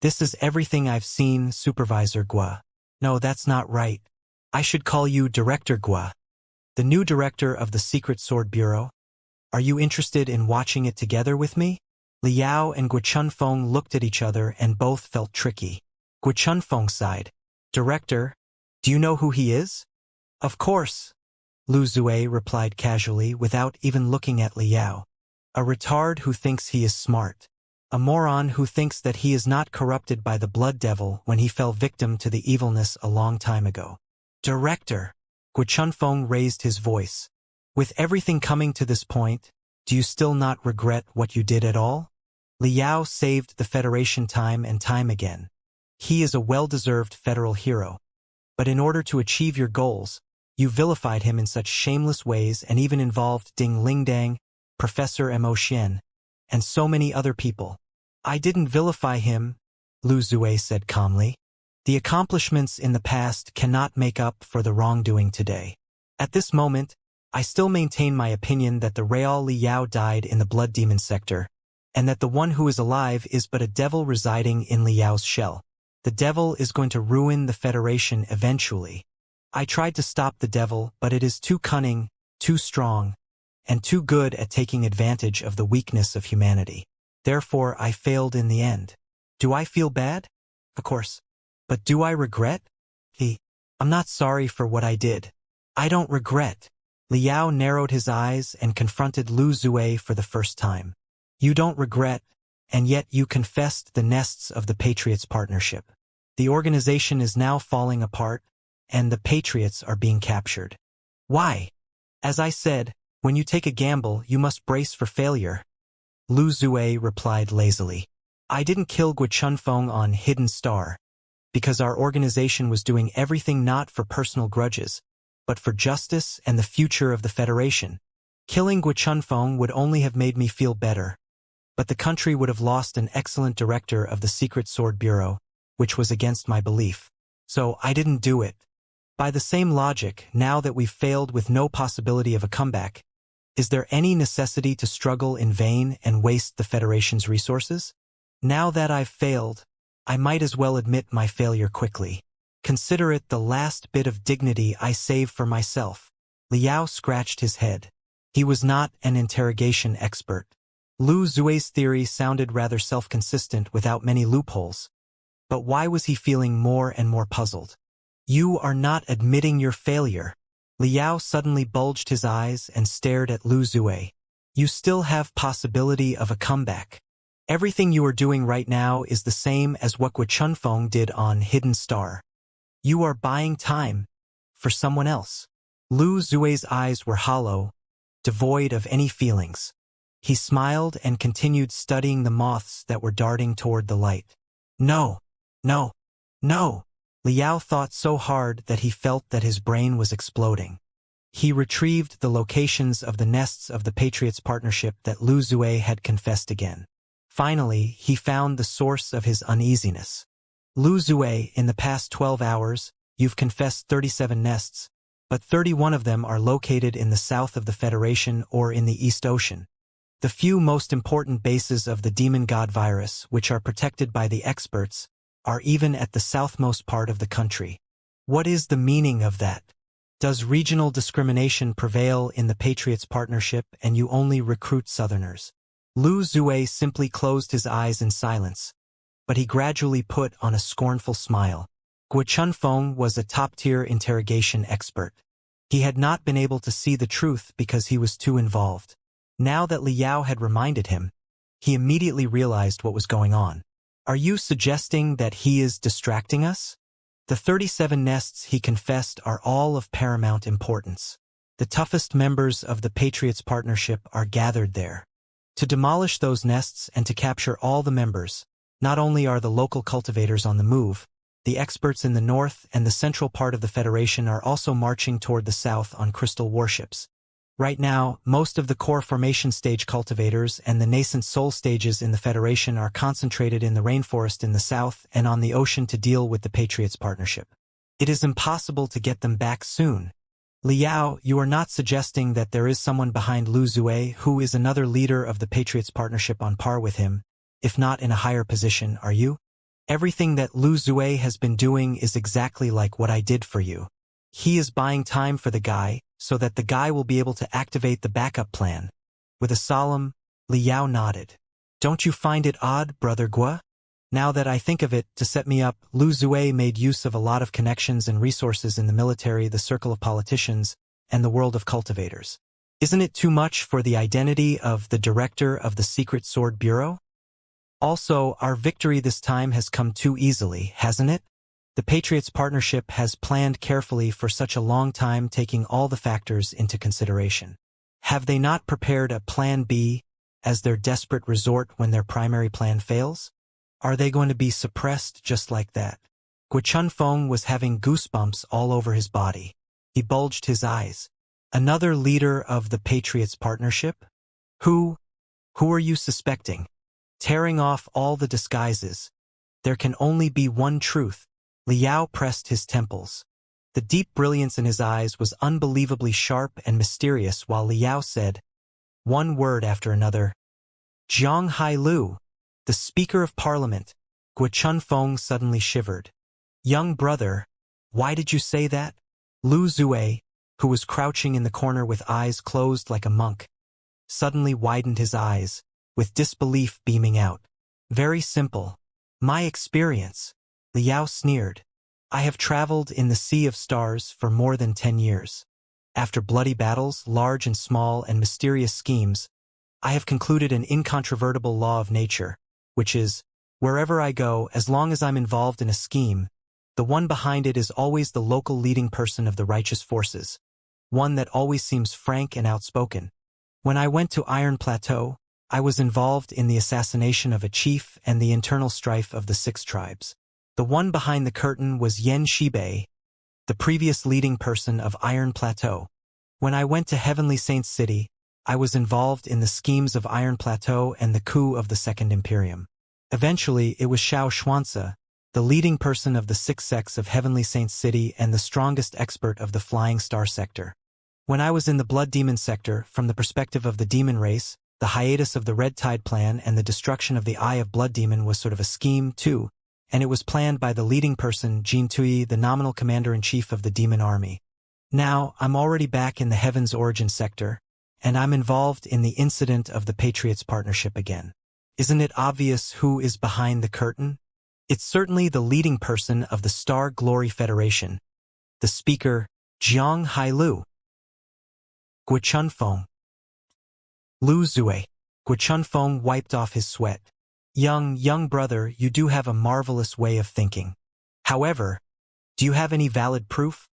This is everything I've seen, Supervisor Gua. No, that's not right. I should call you Director Gua. The new director of the Secret Sword Bureau. Are you interested in watching it together with me? Liao and Guchunfeng looked at each other and both felt tricky. Guchunfeng sighed. Director, do you know who he is? Of course, Lu Zue replied casually without even looking at Liao. A retard who thinks he is smart. A moron who thinks that he is not corrupted by the blood devil when he fell victim to the evilness a long time ago. Director, Guchunfeng raised his voice. With everything coming to this point, do you still not regret what you did at all? Liao saved the Federation time and time again. He is a well-deserved federal hero. But in order to achieve your goals, you vilified him in such shameless ways and even involved Ding Lingdang, Professor Mo Xian, and so many other people. I didn't vilify him, Lu Zue said calmly. The accomplishments in the past cannot make up for the wrongdoing today. At this moment, I still maintain my opinion that the Real Liao died in the Blood Demon sector, and that the one who is alive is but a devil residing in Liao's shell. The devil is going to ruin the Federation eventually. I tried to stop the devil, but it is too cunning, too strong, and too good at taking advantage of the weakness of humanity. Therefore, I failed in the end. Do I feel bad? Of course. But do I regret? I'm not sorry for what I did. I don't regret. Liao narrowed his eyes and confronted Lu Zue for the first time. You don't regret, and yet you confessed the nests of the Patriots Partnership. The organization is now falling apart, and the Patriots are being captured. Why? As I said, when you take a gamble, you must brace for failure. Lu Zue replied lazily. I didn't kill Guchunfeng on Hidden Star, because our organization was doing everything not for personal grudges, but for justice and the future of the Federation. Killing Guchunfeng would only have made me feel better, but the country would have lost an excellent director of the Secret Sword Bureau, which was against my belief. So I didn't do it. By the same logic, now that we've failed with no possibility of a comeback, is there any necessity to struggle in vain and waste the Federation's resources? Now that I've failed, I might as well admit my failure quickly. Consider it the last bit of dignity I save for myself. Liao scratched his head. He was not an interrogation expert. Lu Zue's theory sounded rather self-consistent without many loopholes. But why was he feeling more and more puzzled? You are not admitting your failure. Liao suddenly bulged his eyes and stared at Lu Zue. You still have possibility of a comeback. Everything you are doing right now is the same as what Guchunfeng did on Hidden Star. You are buying time for someone else. Lu Zue's eyes were hollow, devoid of any feelings. He smiled and continued studying the moths that were darting toward the light. No, no, no. Liao thought so hard that he felt that his brain was exploding. He retrieved the locations of the nests of the Patriots Partnership that Lu Zue had confessed again. Finally, he found the source of his uneasiness. Lu Zue, in the past 12 hours, you've confessed 37 nests, but 31 of them are located in the south of the Federation or in the East Ocean. The few most important bases of the demon god virus, which are protected by the experts, are even at the southmost part of the country. What is the meaning of that? Does regional discrimination prevail in the Patriots partnership and you only recruit Southerners? Lu Zue simply closed his eyes in silence, but he gradually put on a scornful smile. Guo Chunfeng was a top-tier interrogation expert. He had not been able to see the truth because he was too involved. Now that Li Yao had reminded him, he immediately realized what was going on. Are you suggesting that he is distracting us? The 37 nests he confessed are all of paramount importance. The toughest members of the Patriots partnership are gathered there. To demolish those nests and to capture all the members, not only are the local cultivators on the move, the experts in the north and the central part of the Federation are also marching toward the south on crystal warships. Right now, most of the core formation stage cultivators and the nascent soul stages in the Federation are concentrated in the rainforest in the south and on the ocean to deal with the Patriots partnership. It is impossible to get them back soon. Li Yao, you are not suggesting that there is someone behind Lu Zue who is another leader of the Patriots partnership on par with him, if not in a higher position, are you? Everything that Lu Zue has been doing is exactly like what I did for you. He is buying time for the guy, so that the guy will be able to activate the backup plan. With a solemn, Li Yao nodded. Don't you find it odd, Brother Guo? Now that I think of it, to set me up, Lu Zue made use of a lot of connections and resources in the military, the circle of politicians, and the world of cultivators. Isn't it too much for the identity of the director of the Secret Sword Bureau? Also, our victory this time has come too easily, hasn't it? The Patriots partnership has planned carefully for such a long time, taking all the factors into consideration. Have they not prepared a plan B as their desperate resort when their primary plan fails? Are they going to be suppressed just like that? Guo Chunfeng was having goosebumps all over his body. He bulged his eyes. Another leader of the Patriots partnership? Who are you suspecting? Tearing off all the disguises. There can only be one truth. Li Yao pressed his temples. The deep brilliance in his eyes was unbelievably sharp and mysterious while Li Yao said, one word after another, Zhang Hailu, the Speaker of Parliament. Guo Chunfeng suddenly shivered. Young brother, why did you say that? Lu Zue, who was crouching in the corner with eyes closed like a monk, suddenly widened his eyes, with disbelief beaming out. Very simple. My experience. Li Yao sneered. I have traveled in the Sea of Stars for more than 10 years. After bloody battles, large and small and mysterious schemes, I have concluded an incontrovertible law of nature, which is, wherever I go, as long as I'm involved in a scheme, the one behind it is always the local leading person of the righteous forces, one that always seems frank and outspoken. When I went to Iron Plateau, I was involved in the assassination of a chief and the internal strife of the 6 tribes. The one behind the curtain was Yen Shibei, the previous leading person of Iron Plateau. When I went to Heavenly Saints City, I was involved in the schemes of Iron Plateau and the coup of the Second Imperium. Eventually, it was Xianxia, the leading person of the 6 sects of Heavenly Saints City and the strongest expert of the Flying Star sector. When I was in the Blood Demon sector, from the perspective of the demon race, the hiatus of the Red Tide plan and the destruction of the Eye of Blood Demon was sort of a scheme, too, and it was planned by the leading person, Jin Tui, the nominal commander-in-chief of the demon army. Now, I'm already back in the Heaven's Origin sector, and I'm involved in the incident of the Patriots partnership again. Isn't it obvious who is behind the curtain? It's certainly the leading person of the Star Glory Federation, the speaker, Zhang Hailu. Guo Chunfeng. Lu Zue. Guo Chunfeng wiped off his sweat. Young brother, you do have a marvelous way of thinking. However, do you have any valid proof?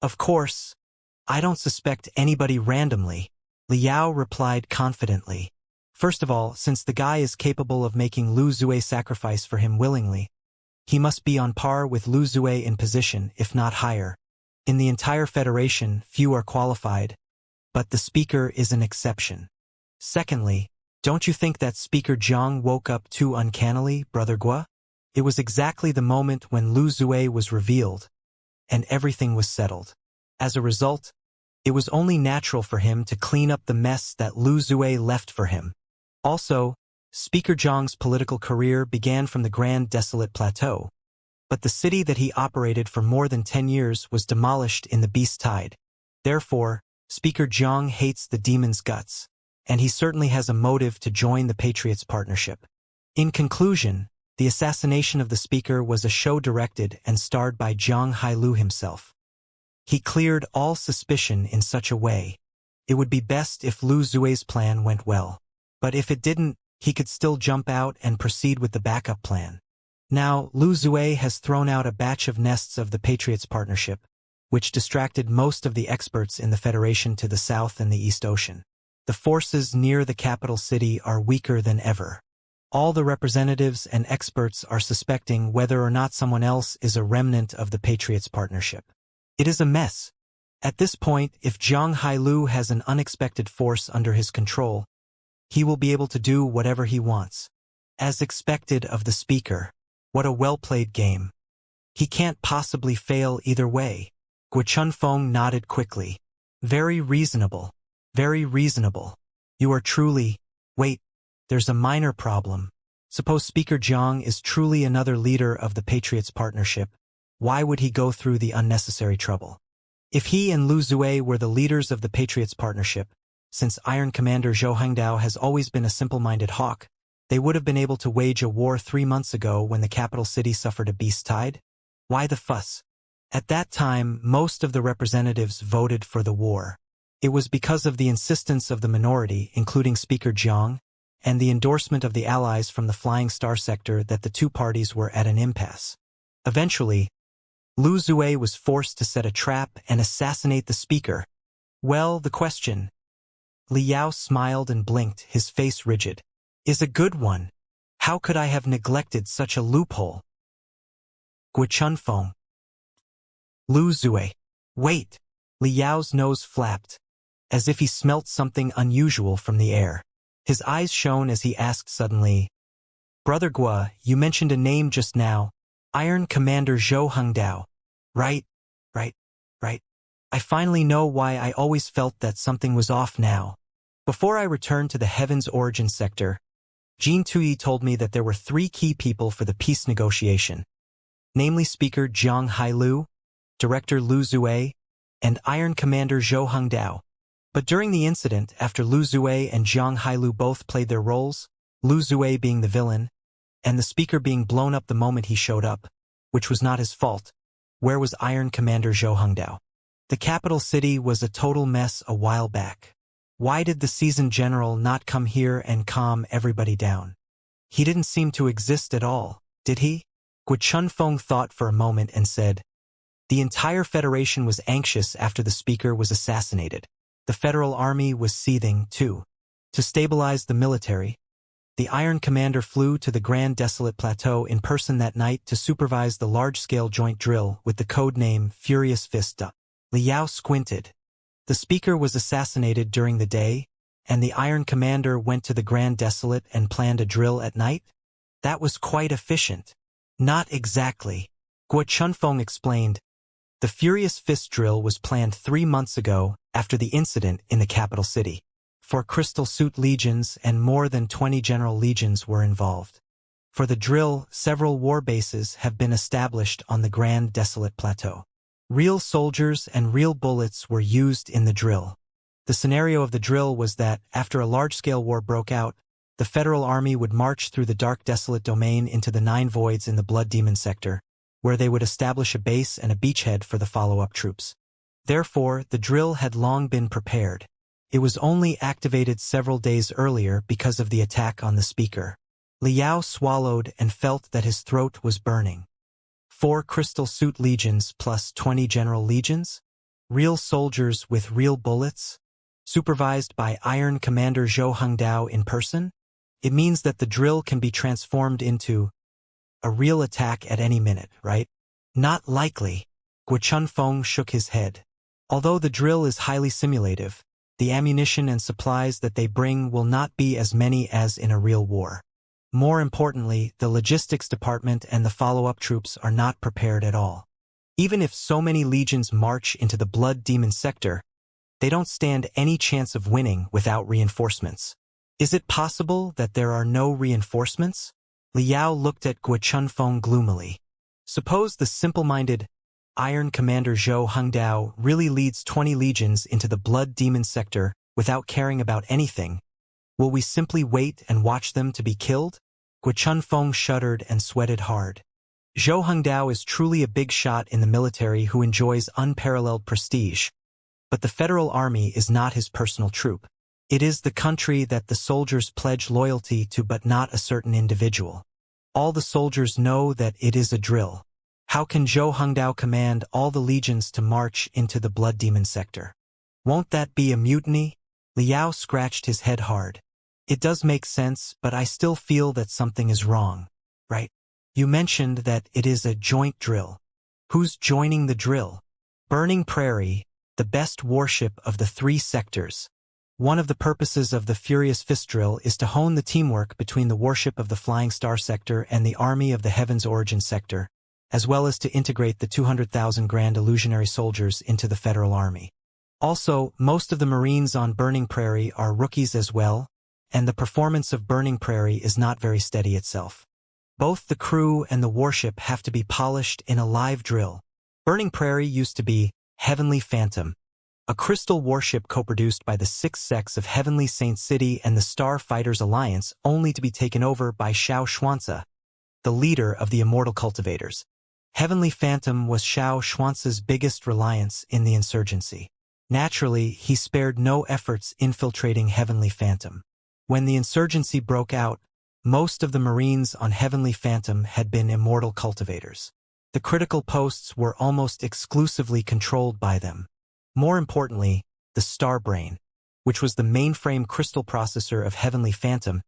Of course. I don't suspect anybody randomly, Li Yao replied confidently. First of all, since the guy is capable of making Lu Zue sacrifice for him willingly, he must be on par with Lu Zue in position, if not higher. In the entire Federation, few are qualified, but the speaker is an exception. Secondly, don't you think that Speaker Zhang woke up too uncannily, Brother Guo? It was exactly the moment when Lu Zue was revealed, and everything was settled. As a result, it was only natural for him to clean up the mess that Lu Zue left for him. Also, Speaker Zhang's political career began from the Grand Desolate Plateau, but the city that he operated for more than 10 years was demolished in the Beast Tide. Therefore, Speaker Jiang hates the demon's guts, and he certainly has a motive to join the Patriots' partnership. In conclusion, the assassination of the speaker was a show directed and starred by Jiang Hailu himself. He cleared all suspicion in such a way. It would be best if Lu Zue's plan went well. But if it didn't, he could still jump out and proceed with the backup plan. Now, Lu Zue has thrown out a batch of nests of the Patriots' partnership, which distracted most of the experts in the Federation to the south and the East Ocean. The forces near the capital city are weaker than ever. All the representatives and experts are suspecting whether or not someone else is a remnant of the Patriots' partnership. It is a mess. At this point, if Jiang Hailu has an unexpected force under his control, he will be able to do whatever he wants. As expected of the speaker, what a well-played game. He can't possibly fail either way. Guo Chunfeng nodded quickly. Very reasonable. Very reasonable. You are truly… Wait, there's a minor problem. Suppose Speaker Jiang is truly another leader of the Patriots' partnership. Why would he go through the unnecessary trouble? If he and Lu Zue were the leaders of the Patriots' partnership, since Iron Commander Zhou Hengdao has always been a simple-minded hawk, they would have been able to wage a war 3 months ago when the capital city suffered a beast tide. Why the fuss? At that time, most of the representatives voted for the war. It was because of the insistence of the minority, including Speaker Jiang, and the endorsement of the allies from the Flying Star sector that the two parties were at an impasse. Eventually, Lu Zue was forced to set a trap and assassinate the speaker. Well, the question, Li Yao smiled and blinked, his face rigid, is a good one. How could I have neglected such a loophole? Guo Chunfeng. Lu Zue. Wait! Li Yao's nose flapped, as if he smelt something unusual from the air. His eyes shone as he asked suddenly, Brother Guo, you mentioned a name just now, Iron Commander Zhou Hengdao. Right. I finally know why I always felt that something was off now. Before I returned to the Heaven's Origin sector, Jin Tuyi told me that there were 3 key people for the peace negotiation, namely Speaker Jiang Hailu, Director Lu Zue, and Iron Commander Zhou Hengdao. But during the incident, after Lu Zue and Jiang Hailu both played their roles, Lu Zue being the villain, and the speaker being blown up the moment he showed up, which was not his fault, where was Iron Commander Zhou Hengdao? The capital city was a total mess a while back. Why did the seasoned general not come here and calm everybody down? He didn't seem to exist at all, did he? Guo Chunfeng thought for a moment and said, the entire Federation was anxious after the speaker was assassinated. The Federal Army was seething, too. To stabilize the military, the Iron Commander flew to the Grand Desolate Plateau in person that night to supervise the large-scale joint drill with the code name Furious Fist. Li Yao squinted. The speaker was assassinated during the day, and the Iron Commander went to the Grand Desolate and planned a drill at night? That was quite efficient. Not exactly. Guo Chunfeng explained. The Furious Fist drill was planned 3 months ago after the incident in the capital city. 4 Crystal Suit Legions and more than 20 General Legions were involved. For the drill, several war bases have been established on the Grand Desolate Plateau. Real soldiers and real bullets were used in the drill. The scenario of the drill was that, after a large-scale war broke out, the Federal Army would march through the Dark Desolate Domain into the 9 voids in the Blood Demon sector, where they would establish a base and a beachhead for the follow-up troops. Therefore, the drill had long been prepared. It was only activated several days earlier because of the attack on the speaker. Li Yao swallowed and felt that his throat was burning. 4 Crystal Suit Legions plus 20 General Legions? Real soldiers with real bullets? Supervised by Iron Commander Zhou Hengdao in person? It means that the drill can be transformed into a real attack at any minute, right? Not likely. Guo Chunfeng shook his head. Although the drill is highly simulative, the ammunition and supplies that they bring will not be as many as in a real war. More importantly, the logistics department and the follow-up troops are not prepared at all. Even if so many legions march into the Blood Demon sector, they don't stand any chance of winning without reinforcements. Is it possible that there are no reinforcements? Li Yao looked at Guo Chunfeng gloomily. Suppose the simple-minded Iron Commander Zhou Hengdao really leads 20 legions into the Blood Demon sector without caring about anything. Will we simply wait and watch them to be killed? Guo Chunfeng shuddered and sweated hard. Zhou Hengdao is truly a big shot in the military who enjoys unparalleled prestige. But the Federal Army is not his personal troop. It is the country that the soldiers pledge loyalty to, but not a certain individual. All the soldiers know that it is a drill. How can Zhou Hengdao command all the legions to march into the Blood Demon sector? Won't that be a mutiny? Liao scratched his head hard. It does make sense, but I still feel that something is wrong, right? You mentioned that it is a joint drill. Who's joining the drill? Burning Prairie, the best warship of the 3 sectors. One of the purposes of the Furious Fist drill is to hone the teamwork between the warship of the Flying Star sector and the Army of the Heavens Origin sector, as well as to integrate the 200,000 Grand Illusionary soldiers into the Federal Army. Also, most of the Marines on Burning Prairie are rookies as well, and the performance of Burning Prairie is not very steady itself. Both the crew and the warship have to be polished in a live drill. Burning Prairie used to be Heavenly Phantom, a crystal warship co-produced by the 6 sects of Heavenly Saint City and the Star Fighters Alliance, only to be taken over by Xianxia, the leader of the immortal cultivators. Heavenly Phantom was Xianxia's biggest reliance in the insurgency. Naturally, he spared no efforts infiltrating Heavenly Phantom. When the insurgency broke out, most of the Marines on Heavenly Phantom had been immortal cultivators. The critical posts were almost exclusively controlled by them. More importantly, the Star Brain, which was the mainframe crystal processor of Heavenly Phantom,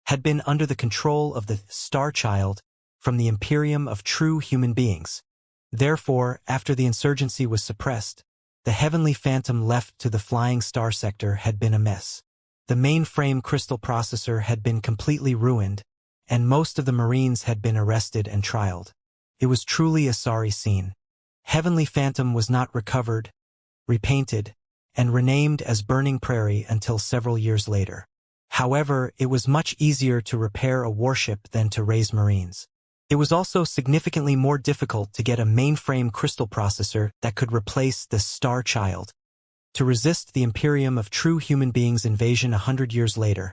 had been under the control of the Star Child from the Imperium of True Human Beings. Therefore, after the insurgency was suppressed, the Heavenly Phantom left to the Flying Star sector had been a mess. The mainframe crystal processor had been completely ruined, and most of the Marines had been arrested and trialed. It was truly a sorry scene. Heavenly Phantom was not recovered, repainted, and renamed as Burning Prairie until several years later. However, it was much easier to repair a warship than to raise Marines. It was also significantly more difficult to get a mainframe crystal processor that could replace the Star Child. To resist the Imperium of True Human Beings invasion 100 years later,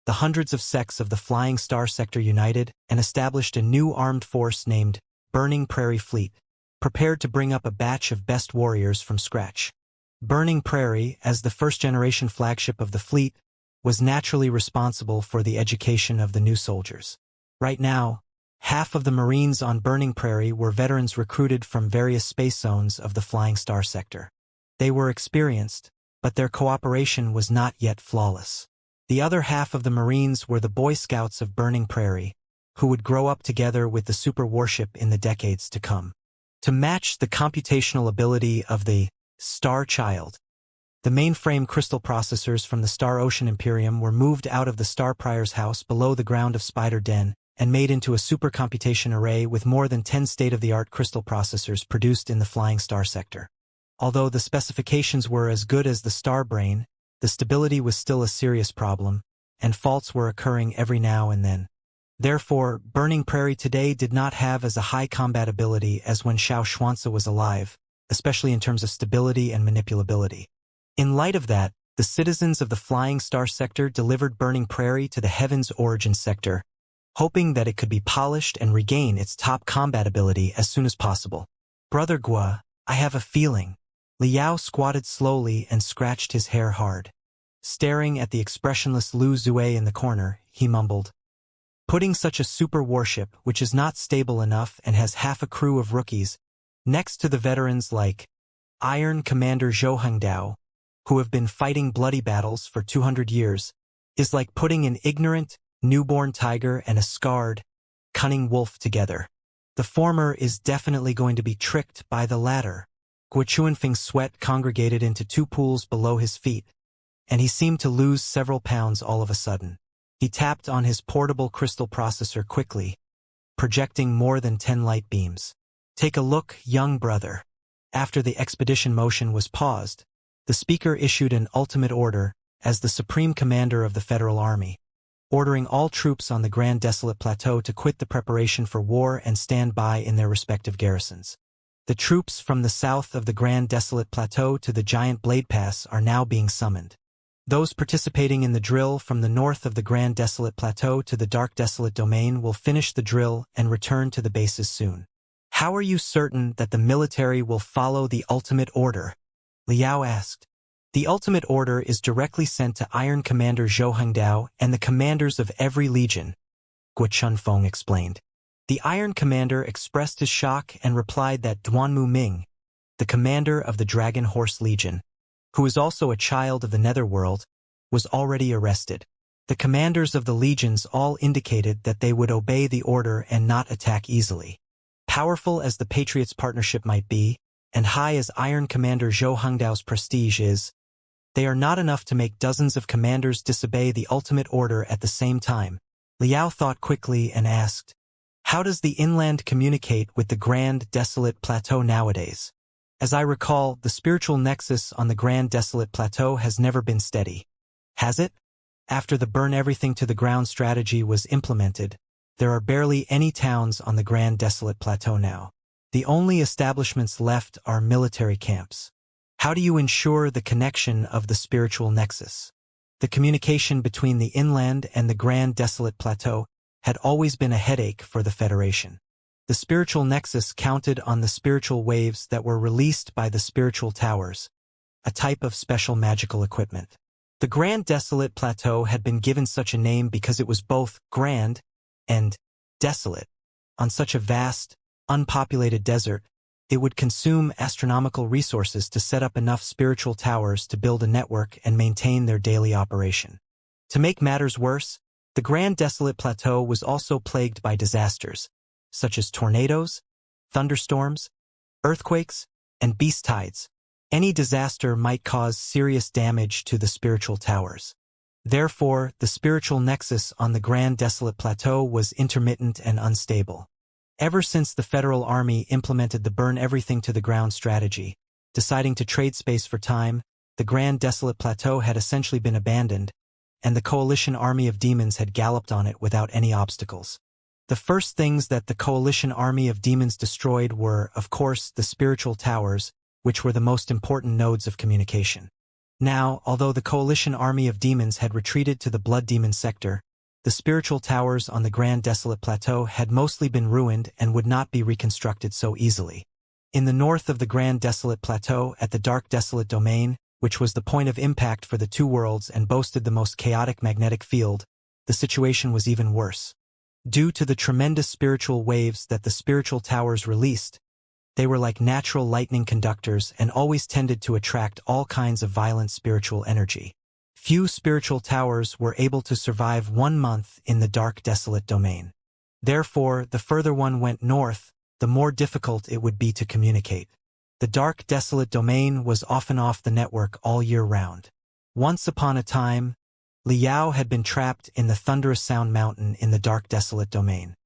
the hundreds of sects of the Flying Star sector united and established a new armed force named Burning Prairie Fleet, prepared to bring up a batch of best warriors from scratch. Burning Prairie, as the first-generation flagship of the fleet, was naturally responsible for the education of the new soldiers. Right now, half of the Marines on Burning Prairie were veterans recruited from various space zones of the Flying Star sector. They were experienced, but their cooperation was not yet flawless. The other half of the Marines were the Boy Scouts of Burning Prairie, who would grow up together with the super warship in the decades to come. To match the computational ability of the Star Child, the mainframe crystal processors from the Star Ocean Imperium were moved out of the Star Prior's house below the ground of Spider Den and made into a supercomputation array with more than 10 state-of-the-art crystal processors produced in the Flying Star sector. Although the specifications were as good as the Star Brain, the stability was still a serious problem, and faults were occurring every now and then. Therefore, Burning Prairie today did not have as a high combatability as when Xianxia was alive, especially in terms of stability and manipulability. In light of that, the citizens of the Flying Star sector delivered Burning Prairie to the Heavens Origin sector, hoping that it could be polished and regain its top combatability as soon as possible. Brother Guo, I have a feeling. Liao squatted slowly and scratched his hair hard. Staring at the expressionless Lu Zue in the corner, he mumbled, "Putting such a super warship, which is not stable enough and has half a crew of rookies, next to the veterans like Iron Commander Zhou Hengdao, who have been fighting bloody battles for 200 years, is like putting an ignorant, newborn tiger and a scarred, cunning wolf together. The former is definitely going to be tricked by the latter." Guo Chuanfeng's sweat congregated into 2 pools below his feet, and he seemed to lose several pounds all of a sudden. He tapped on his portable crystal processor quickly, projecting more than 10 light beams. "Take a look, young brother." After the expedition motion was paused, the speaker issued an ultimate order as the Supreme Commander of the Federal Army, ordering all troops on the Grand Desolate Plateau to quit the preparation for war and stand by in their respective garrisons. The troops from the south of the Grand Desolate Plateau to the Giant Blade Pass are now being summoned. Those participating in the drill from the north of the Grand Desolate Plateau to the Dark Desolate Domain will finish the drill and return to the bases soon. How are you certain that the military will follow the ultimate order? Liao asked. The ultimate order is directly sent to Iron Commander Zhou Hengdao and the commanders of every legion, Guo Chunfeng explained. The Iron Commander expressed his shock and replied that Duanmu Ming, the commander of the Dragon Horse Legion, who is also a child of the Netherworld, was already arrested. The commanders of the legions all indicated that they would obey the order and not attack easily. Powerful as the Patriots' partnership might be, and high as Iron Commander Zhou Hengdao's prestige is, they are not enough to make dozens of commanders disobey the ultimate order at the same time. Liao thought quickly and asked, how does the inland communicate with the Grand Desolate Plateau nowadays? As I recall, the spiritual nexus on the Grand Desolate Plateau has never been steady. Has it? After the burn everything to the ground strategy was implemented, there are barely any towns on the Grand Desolate Plateau now. The only establishments left are military camps. How do you ensure the connection of the spiritual nexus? The communication between the inland and the Grand Desolate Plateau had always been a headache for the Federation. The spiritual nexus counted on the spiritual waves that were released by the spiritual towers, a type of special magical equipment. The Grand Desolate Plateau had been given such a name because it was both grand and desolate. On such a vast, unpopulated desert, it would consume astronomical resources to set up enough spiritual towers to build a network and maintain their daily operation. To make matters worse, the Grand Desolate Plateau was also plagued by disasters, such as tornadoes, thunderstorms, earthquakes, and beast tides. Any disaster might cause serious damage to the spiritual towers. Therefore, the spiritual nexus on the Grand Desolate Plateau was intermittent and unstable. Ever since the Federal Army implemented the burn everything to the ground strategy, deciding to trade space for time, the Grand Desolate Plateau had essentially been abandoned, and the coalition army of demons had galloped on it without any obstacles. The first things that the coalition army of demons destroyed were, of course, the spiritual towers, which were the most important nodes of communication. Now, although the coalition army of demons had retreated to the Blood Demon sector, the spiritual towers on the Grand Desolate Plateau had mostly been ruined and would not be reconstructed so easily. In the north of the Grand Desolate Plateau, at the Dark Desolate Domain, which was the point of impact for the two worlds and boasted the most chaotic magnetic field, the situation was even worse. Due to the tremendous spiritual waves that the spiritual towers released, they were like natural lightning conductors and always tended to attract all kinds of violent spiritual energy. Few spiritual towers were able to survive 1 month in the Dark Desolate Domain. Therefore, the further one went north, the more difficult it would be to communicate. The Dark Desolate Domain was often off the network all year round. Once upon a time, Liao had been trapped in the Thunderous Sound Mountain in the Dark Desolate Domain.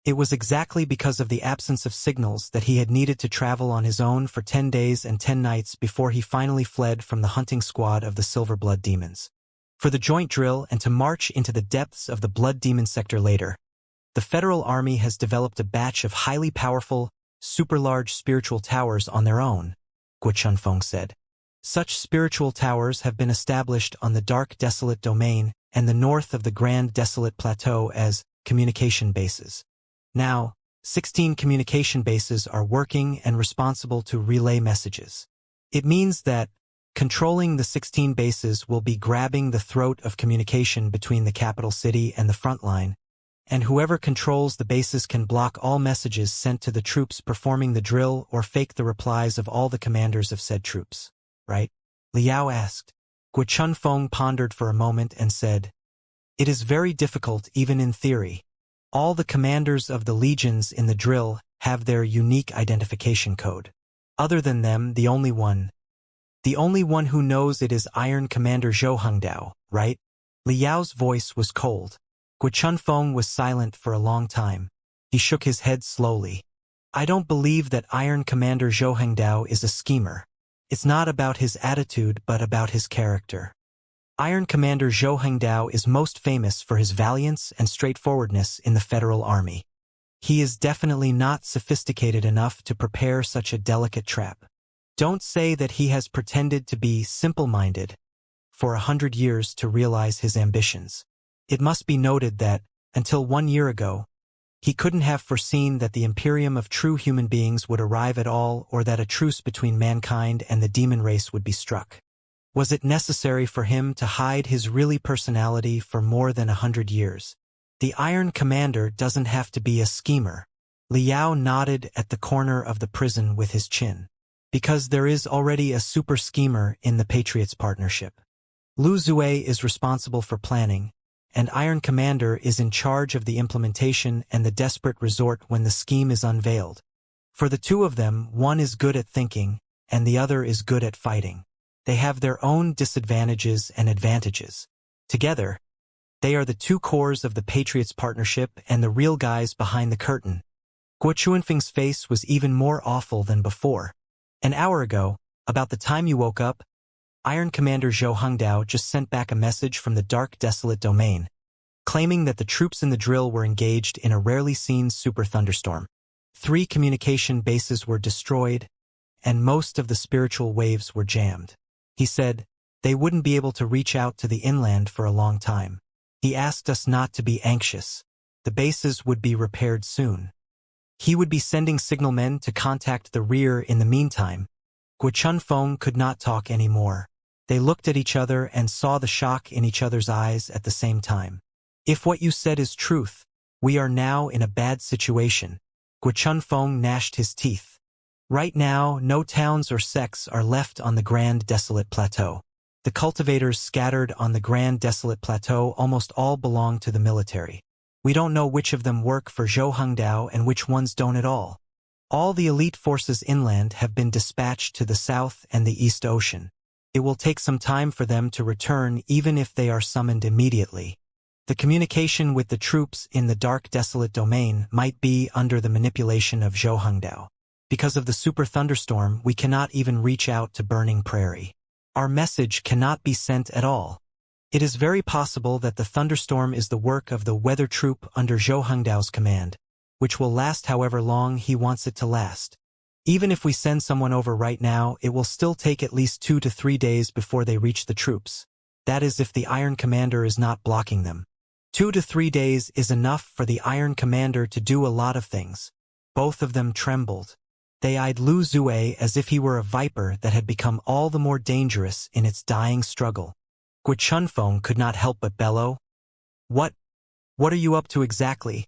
It was exactly because of the absence of signals that he had needed to travel on his own for 10 days and 10 nights before he finally fled from the hunting squad of the Silver Blood Demons. For the joint drill and to march into the depths of the Blood Demon sector later, the Federal Army has developed a batch of highly powerful, super-large spiritual towers on their own, Guo Chunfeng said. Such spiritual towers have been established on the Dark Desolate Domain and the north of the Grand Desolate Plateau as communication bases. Now, 16 communication bases are working and responsible to relay messages. It means that controlling the 16 bases will be grabbing the throat of communication between the capital city and the front line, and whoever controls the bases can block all messages sent to the troops performing the drill or fake the replies of all the commanders of said troops. Right? Liao asked. Guo Chunfeng pondered for a moment and said, "It is very difficult even in theory. All the commanders of the legions in the drill have their unique identification code. Other than them, the only one who knows it is Iron Commander Zhou Hengdao, right?" Liao's voice was cold. Guo Chunfeng was silent for a long time. He shook his head slowly. "I don't believe that Iron Commander Zhou Hengdao is a schemer. It's not about his attitude but about his character. Iron Commander Zhou Hengdao is most famous for his valiance and straightforwardness in the Federal Army. He is definitely not sophisticated enough to prepare such a delicate trap. Don't say that he has pretended to be simple-minded for 100 years to realize his ambitions. It must be noted that, until 1 year ago, he couldn't have foreseen that the Imperium of true human beings would arrive at all, or that a truce between mankind and the demon race would be struck. Was it necessary for him to hide his really personality for more than 100 years? The Iron Commander doesn't have to be a schemer. Liao nodded at the corner of the prison with his chin. Because there is already a super schemer in the Patriots partnership. Lu Zue is responsible for planning, and Iron Commander is in charge of the implementation and the desperate resort when the scheme is unveiled. For the two of them, one is good at thinking, and the other is good at fighting. They have their own disadvantages and advantages. Together, they are the two cores of the Patriots partnership and the real guys behind the curtain. Guo Chuanfeng's face was even more awful than before. An hour ago, about the time you woke up, Iron Commander Zhou Hongdao just sent back a message from the dark desolate domain, claiming that the troops in the drill were engaged in a rarely seen super thunderstorm. 3 communication bases were destroyed, and most of the spiritual waves were jammed. He said they wouldn't be able to reach out to the inland for a long time. He asked us not to be anxious. The bases would be repaired soon. He would be sending signalmen to contact the rear in the meantime. Guo Chunfeng could not talk anymore. They looked at each other and saw the shock in each other's eyes at the same time. If what you said is truth, we are now in a bad situation. Guo Chunfeng gnashed his teeth. Right now, no towns or sects are left on the Grand Desolate Plateau. The cultivators scattered on the Grand Desolate Plateau almost all belong to the military. We don't know which of them work for Zhou Hongdao and which ones don't at all. All the elite forces inland have been dispatched to the South and the East Ocean. It will take some time for them to return even if they are summoned immediately. The communication with the troops in the dark desolate domain might be under the manipulation of Zhou Hongdao. Because of the super thunderstorm, we cannot even reach out to Burning Prairie. Our message cannot be sent at all. It is very possible that the thunderstorm is the work of the weather troop under Zhou Hongdao's command, which will last however long he wants it to last. Even if we send someone over right now, it will still take at least 2 to 3 days before they reach the troops. That is if the Iron Commander is not blocking them. 2 to 3 days is enough for the Iron Commander to do a lot of things. Both of them trembled. They eyed Lu Zue as if he were a viper that had become all the more dangerous in its dying struggle. Guo Chunfeng could not help but bellow. What are you up to exactly?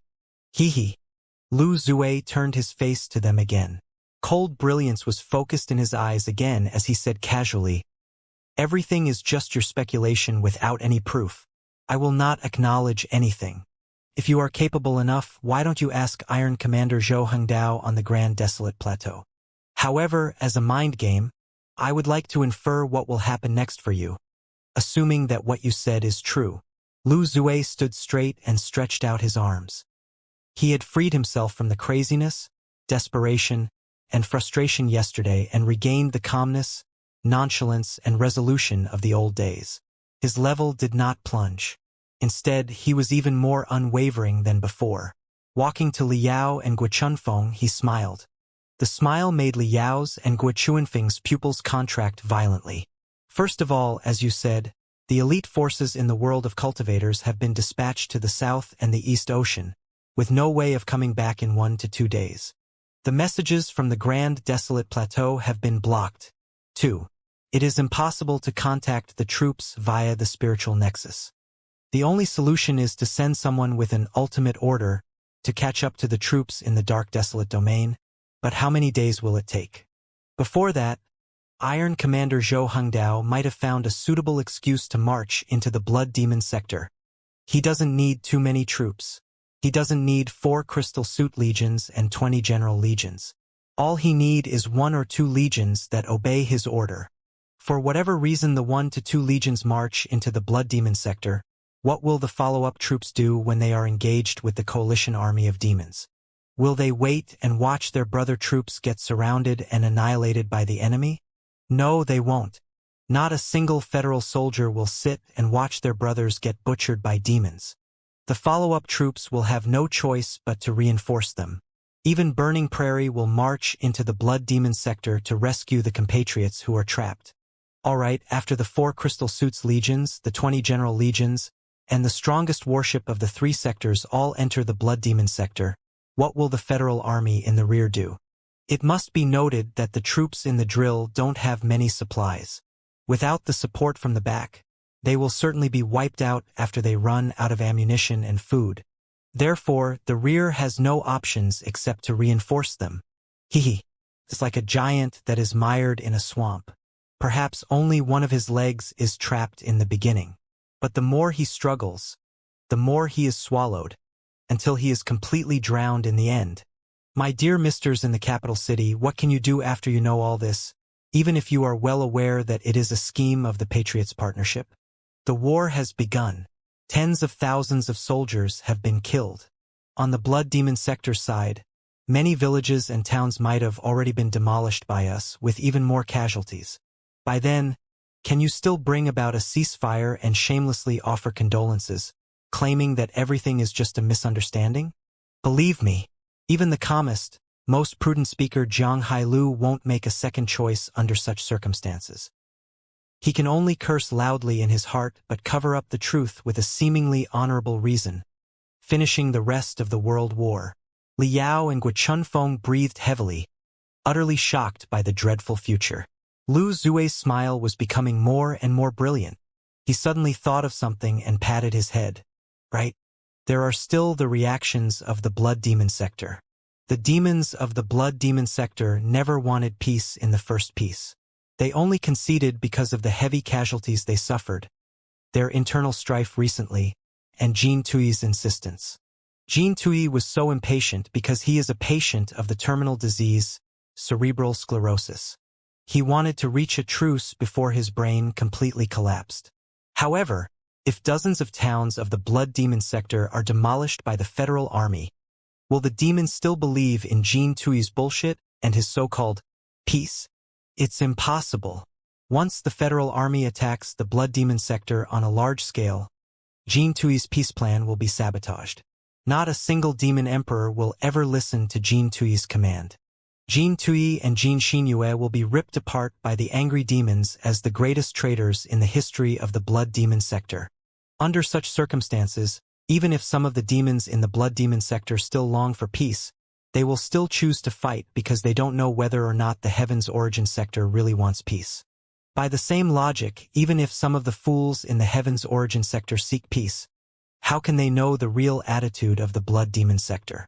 Hee. Lu Zue turned his face to them again. Cold brilliance was focused in his eyes again as he said casually, "Everything is just your speculation without any proof. I will not acknowledge anything. If you are capable enough, why don't you ask Iron Commander Zhou Hongdao on the Grand Desolate Plateau? However, as a mind game, I would like to infer what will happen next for you, assuming that what you said is true." Lu Zue stood straight and stretched out his arms. He had freed himself from the craziness, desperation, and frustration yesterday and regained the calmness, nonchalance, and resolution of the old days. His level did not plunge. Instead, he was even more unwavering than before. Walking to Liao and Guo Chunfeng, he smiled. The smile made Liao's and Guo Chuanfeng's pupils contract violently. First of all, as you said, the elite forces in the world of cultivators have been dispatched to the South and the East Ocean, with no way of coming back in 1 to 2 days. The messages from the Grand Desolate Plateau have been blocked. 2. It is impossible to contact the troops via the spiritual nexus. The only solution is to send someone with an ultimate order to catch up to the troops in the dark desolate domain, but how many days will it take? Before that, Iron Commander Zhou Hongdao might have found a suitable excuse to march into the Blood Demon sector. He doesn't need too many troops. He doesn't need 4 Crystal Suit Legions and 20 General Legions. All he need is 1 or 2 legions that obey his order. For whatever reason the 1 to 2 legions march into the Blood Demon sector, what will the follow-up troops do when they are engaged with the coalition army of demons? Will they wait and watch their brother troops get surrounded and annihilated by the enemy? No, they won't. Not a single federal soldier will sit and watch their brothers get butchered by demons. The follow-up troops will have no choice but to reinforce them. Even Burning Prairie will march into the Blood Demon sector to rescue the compatriots who are trapped. Alright, after the 4 Crystal Suits legions, the 20 General Legions, and the strongest warship of the 3 sectors all enter the Blood Demon sector, what will the Federal Army in the rear do? It must be noted that the troops in the drill don't have many supplies. Without the support from the back, they will certainly be wiped out after they run out of ammunition and food. Therefore, the rear has no options except to reinforce them. Hehe. It's like a giant that is mired in a swamp. Perhaps only one of his legs is trapped in the beginning. But the more he struggles, the more he is swallowed, until he is completely drowned in the end. My dear misters in the capital city, what can you do after you know all this, even if you are well aware that it is a scheme of the Patriots' partnership? The war has begun. Tens of thousands of soldiers have been killed. On the Blood Demon sector side, many villages and towns might have already been demolished by us, with even more casualties. By then, can you still bring about a ceasefire and shamelessly offer condolences, claiming that everything is just a misunderstanding? Believe me, even the calmest, most prudent speaker Jiang Hailu won't make a second choice under such circumstances. He can only curse loudly in his heart but cover up the truth with a seemingly honorable reason, finishing the rest of the world war. Li Yao and Guo Chunfeng breathed heavily, utterly shocked by the dreadful future. Lu Zue's smile was becoming more and more brilliant. He suddenly thought of something and patted his head. Right? There are still the reactions of the Blood Demon sector. The demons of the Blood Demon sector never wanted peace in the first peace. They only conceded because of the heavy casualties they suffered, their internal strife recently, and Jean Tui's insistence. Jean Tui was so impatient because he is a patient of the terminal disease, cerebral sclerosis. He wanted to reach a truce before his brain completely collapsed. However, if dozens of towns of the Blood Demon sector are demolished by the Federal Army, will the demons still believe in Jean Tui's bullshit and his so-called peace? It's impossible. Once the Federal Army attacks the Blood Demon sector on a large scale, Jean Tui's peace plan will be sabotaged. Not a single demon emperor will ever listen to Jean Tui's command. Jean Tui and Jean Xinyue will be ripped apart by the angry demons as the greatest traitors in the history of the Blood Demon sector. Under such circumstances, even if some of the demons in the Blood Demon sector still long for peace, they will still choose to fight because they don't know whether or not the Heaven's Origin sector really wants peace. By the same logic, even if some of the fools in the Heaven's Origin sector seek peace, how can they know the real attitude of the Blood Demon sector?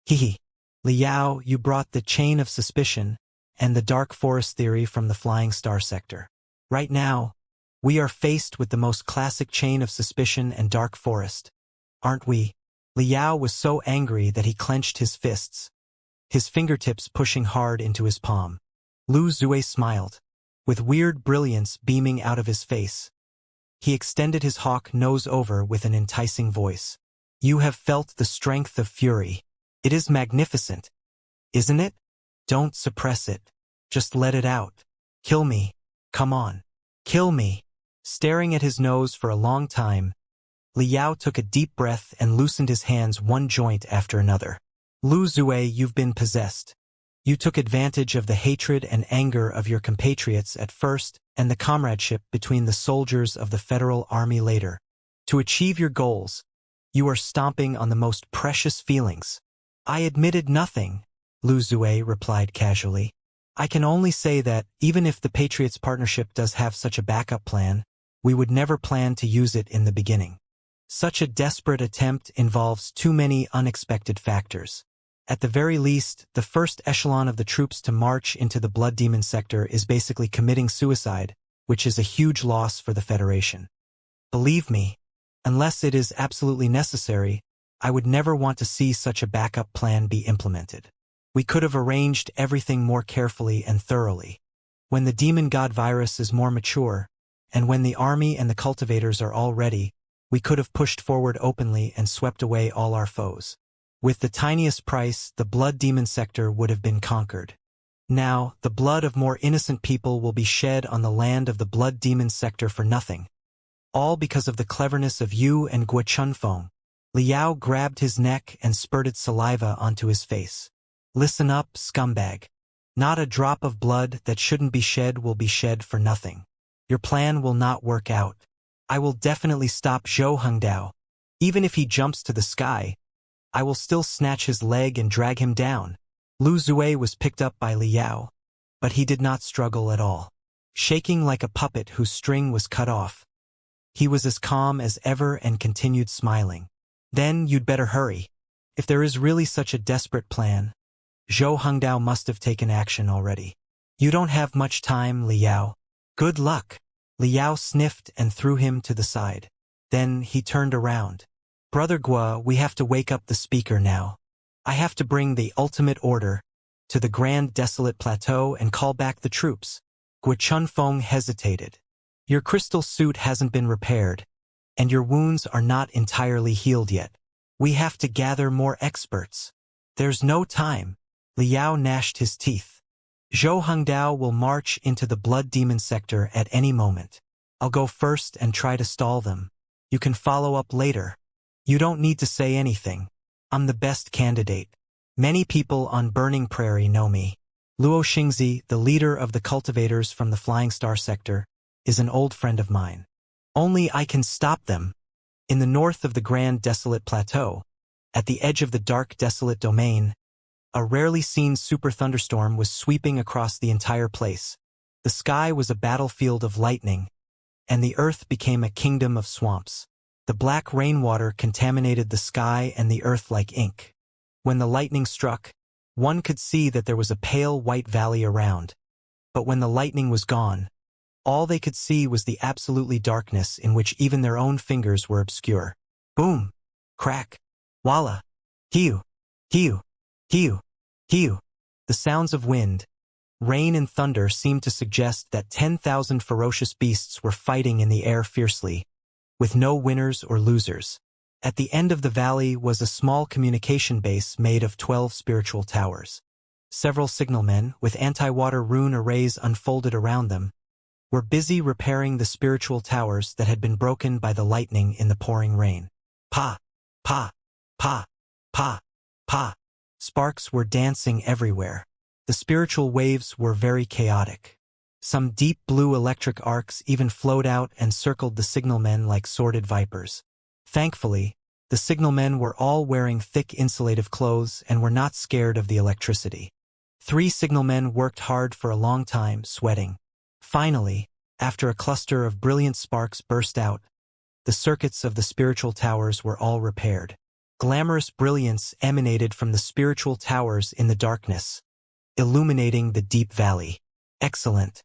Hehe. Li Yao, you brought the chain of suspicion and the dark forest theory from the Flying Star sector. Right now, we are faced with the most classic chain of suspicion and dark forest, aren't we? Li Yao was so angry that he clenched his fists, his fingertips pushing hard into his palm. Lu Zue smiled, with weird brilliance beaming out of his face. He extended his hawk nose over with an enticing voice. You have felt the strength of fury. It is magnificent, isn't it? Don't suppress it. Just let it out. Kill me. Come on. Kill me. Staring at his nose for a long time, Li Yao took a deep breath and loosened his hands one joint after another. Lu Zue, you've been possessed. You took advantage of the hatred and anger of your compatriots at first and the comradeship between the soldiers of the Federal Army later. To achieve your goals, you are stomping on the most precious feelings. I admitted nothing, Lu Zue replied casually. I can only say that, even if the Patriots partnership does have such a backup plan, we would never plan to use it in the beginning. Such a desperate attempt involves too many unexpected factors. At the very least, the first echelon of the troops to march into the Blood Demon sector is basically committing suicide, which is a huge loss for the Federation. Believe me, unless it is absolutely necessary, I would never want to see such a backup plan be implemented. We could have arranged everything more carefully and thoroughly. When the demon god virus is more mature, and when the army and the cultivators are all ready, we could have pushed forward openly and swept away all our foes. With the tiniest price, the Blood Demon sector would have been conquered. Now, the blood of more innocent people will be shed on the land of the Blood Demon sector for nothing. All because of the cleverness of you and Guo Chunfeng. Liao grabbed his neck and spurted saliva onto his face. Listen up, scumbag. Not a drop of blood that shouldn't be shed will be shed for nothing. Your plan will not work out. I will definitely stop Zhou Hengdao. Even if he jumps to the sky, I will still snatch his leg and drag him down. Lu Zui was picked up by Liao, but he did not struggle at all. Shaking like a puppet whose string was cut off, he was as calm as ever and continued smiling. Then you'd better hurry. If there is really such a desperate plan, Zhou Hengdao must have taken action already. You don't have much time, Liao. Good luck. Liao sniffed and threw him to the side. Then he turned around. Brother Gua, we have to wake up the speaker now. I have to bring the ultimate order to the Grand Desolate Plateau and call back the troops. Gua Chunfeng hesitated. Your crystal suit hasn't been repaired, and your wounds are not entirely healed yet. We have to gather more experts. There's no time. Liao gnashed his teeth. Zhou Hengdao will march into the Blood Demon sector at any moment. I'll go first and try to stall them. You can follow up later. You don't need to say anything. I'm the best candidate. Many people on Burning Prairie know me. Luo Xingzi, the leader of the Cultivators from the Flying Star sector, is an old friend of mine. Only I can stop them. In the north of the Grand Desolate Plateau, at the edge of the dark desolate domain, a rarely seen super thunderstorm was sweeping across the entire place. The sky was a battlefield of lightning, and the earth became a kingdom of swamps. The black rainwater contaminated the sky and the earth like ink. When the lightning struck, one could see that there was a pale white valley around. But when the lightning was gone, all they could see was the absolutely darkness in which even their own fingers were obscure. Boom! Crack! Walla! Hiu! Hiu! Hiu! Hiu! The sounds of wind, rain and thunder seemed to suggest that 10,000 ferocious beasts were fighting in the air fiercely, with no winners or losers. At the end of the valley was a small communication base made of 12 spiritual towers. Several signalmen, with anti-water rune arrays unfolded around them, were busy repairing the spiritual towers that had been broken by the lightning in the pouring rain. Pa! Pa! Pa! Pa! Pa! Sparks were dancing everywhere. The spiritual waves were very chaotic. Some deep blue electric arcs even flowed out and circled the signalmen like sordid vipers. Thankfully, the signalmen were all wearing thick insulative clothes and were not scared of the electricity. 3 signalmen worked hard for a long time, sweating. Finally, after a cluster of brilliant sparks burst out, the circuits of the spiritual towers were all repaired. Glamorous brilliance emanated from the spiritual towers in the darkness, illuminating the deep valley. Excellent.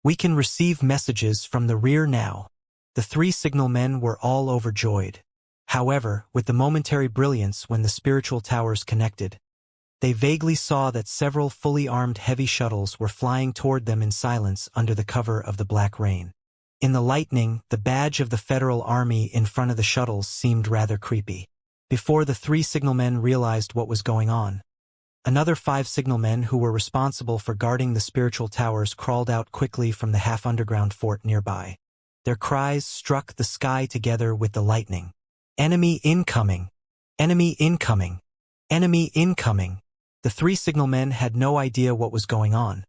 We can receive messages from the rear now. The 3 signalmen were all overjoyed. However, with the momentary brilliance when the spiritual towers connected, they vaguely saw that several fully armed heavy shuttles were flying toward them in silence under the cover of the black rain. In the lightning, the badge of the Federal Army in front of the shuttles seemed rather creepy. Before the 3 signalmen realized what was going on, another 5 signalmen who were responsible for guarding the spiritual towers crawled out quickly from the half-underground fort nearby. Their cries struck the sky together with the lightning. Enemy incoming! Enemy incoming! Enemy incoming! The 3 signalmen had no idea what was going on,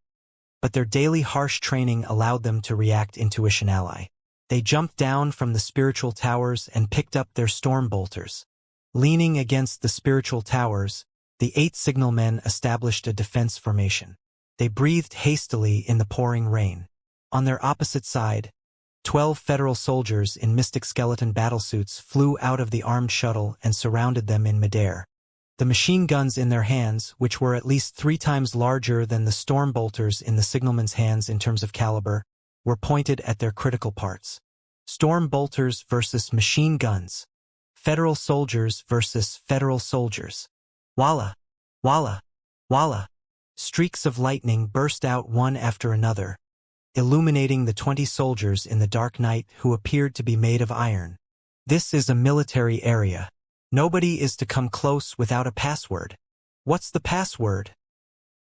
but their daily harsh training allowed them to react intuitionally. They jumped down from the spiritual towers and picked up their storm bolters. Leaning against the spiritual towers, the 8 signalmen established a defense formation. They breathed hastily in the pouring rain. On their opposite side, 12 Federal soldiers in mystic skeleton battlesuits flew out of the armed shuttle and surrounded them in midair. The machine guns in their hands, which were at least 3 times larger than the storm bolters in the signalmen's hands in terms of caliber, were pointed at their critical parts. Storm bolters versus machine guns. Federal soldiers versus Federal soldiers. Walla! Walla! Walla! Streaks of lightning burst out one after another, illuminating the 20 soldiers in the dark night who appeared to be made of iron. This is a military area. Nobody is to come close without a password. What's the password?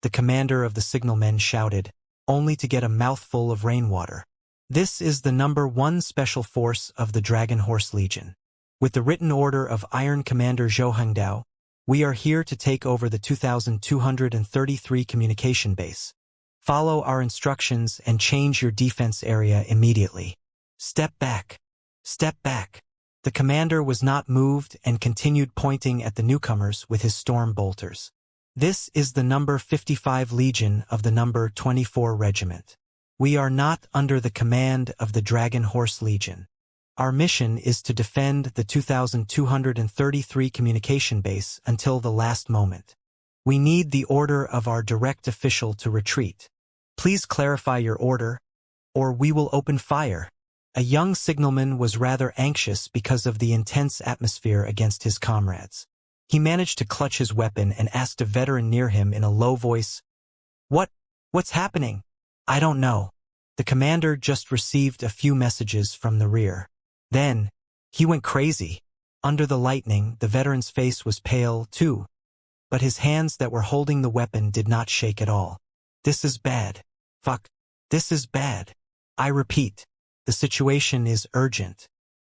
The commander of the signalmen shouted, only to get a mouthful of rainwater. This is the number 1 special force of the Dragon Horse Legion. With the written order of Iron Commander Zhou Hengdao, we are here to take over the 2233 communication base. Follow our instructions and change your defense area immediately. Step back. Step back. The commander was not moved and continued pointing at the newcomers with his storm bolters. This is the number 55 Legion of the number 24 Regiment. We are not under the command of the Dragon Horse Legion. Our mission is to defend the 2233 communication base until the last moment. We need the order of our direct official to retreat. Please clarify your order, or we will open fire. A young signalman was rather anxious because of the intense atmosphere against his comrades. He managed to clutch his weapon and asked a veteran near him in a low voice, What's happening? I don't know. The commander just received a few messages from the rear. Then, he went crazy. Under the lightning, the veteran's face was pale, too. But his hands that were holding the weapon did not shake at all. This is bad. Fuck. This is bad. I repeat. The situation is urgent.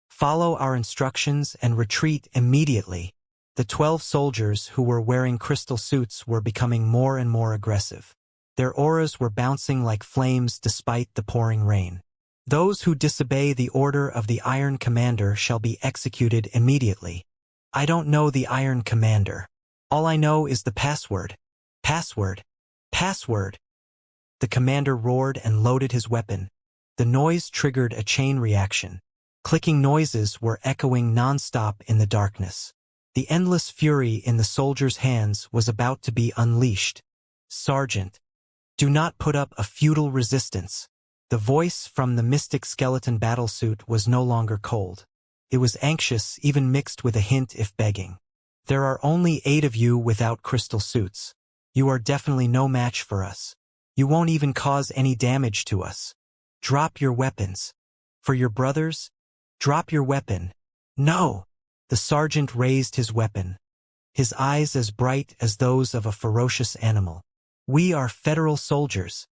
Follow our instructions and retreat immediately. The 12 soldiers who were wearing crystal suits were becoming more and more aggressive. Their auras were bouncing like flames despite the pouring rain. Those who disobey the order of the Iron Commander shall be executed immediately. I don't know the Iron Commander. All I know is the password. Password. Password. The commander roared and loaded his weapon. The noise triggered a chain reaction. Clicking noises were echoing non-stop in the darkness. The endless fury in the soldier's hands was about to be unleashed. Sergeant, do not put up a futile resistance. The voice from the mystic skeleton battlesuit was no longer cold. It was anxious, even mixed with a hint if begging. There are only 8 of you without crystal suits. You are definitely no match for us. You won't even cause any damage to us. Drop your weapons. For your brothers? Drop your weapon. No! The sergeant raised his weapon. His eyes as bright as those of a ferocious animal. We are federal soldiers.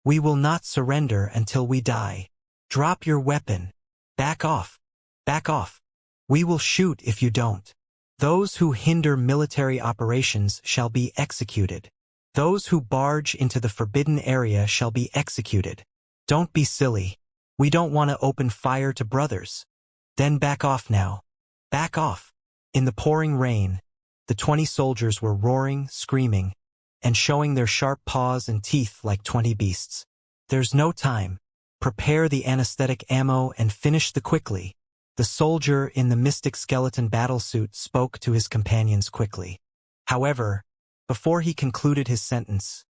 We will not surrender until we die. Drop your weapon. Back off. Back off. We will shoot if you don't. Those who hinder military operations shall be executed. Those who barge into the forbidden area shall be executed. Don't be silly. We don't want to open fire to brothers. Then back off now. Back off. In the pouring rain, the 20 soldiers were roaring, screaming, and showing their sharp paws and teeth like 20 beasts. There's no time. Prepare the anesthetic ammo and finish the quickly. The soldier in the mystic skeleton battlesuit spoke to his companions quickly. However, before he concluded his sentence,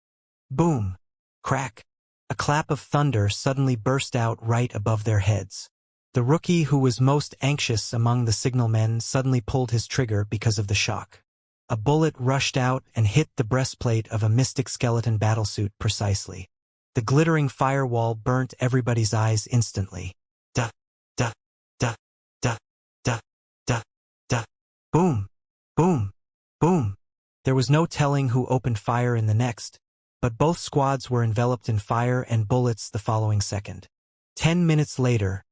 boom, crack, a clap of thunder suddenly burst out right above their heads. The rookie who was most anxious among the signalmen suddenly pulled his trigger because of the shock. A bullet rushed out and hit the breastplate of a mystic skeleton battlesuit precisely. The glittering firewall burnt everybody's eyes instantly. Da, da, da, da, da, da, da. Boom, boom, boom. There was no telling who opened fire in the next, but both squads were enveloped in fire and bullets the following second. 10 minutes later,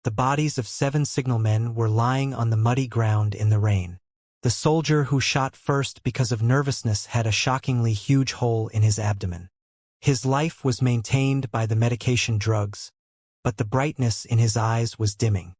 the bodies of 7 signalmen were lying on the muddy ground in the rain. The soldier who shot first because of nervousness had a shockingly huge hole in his abdomen. His life was maintained by the medication drugs, but the brightness in his eyes was dimming.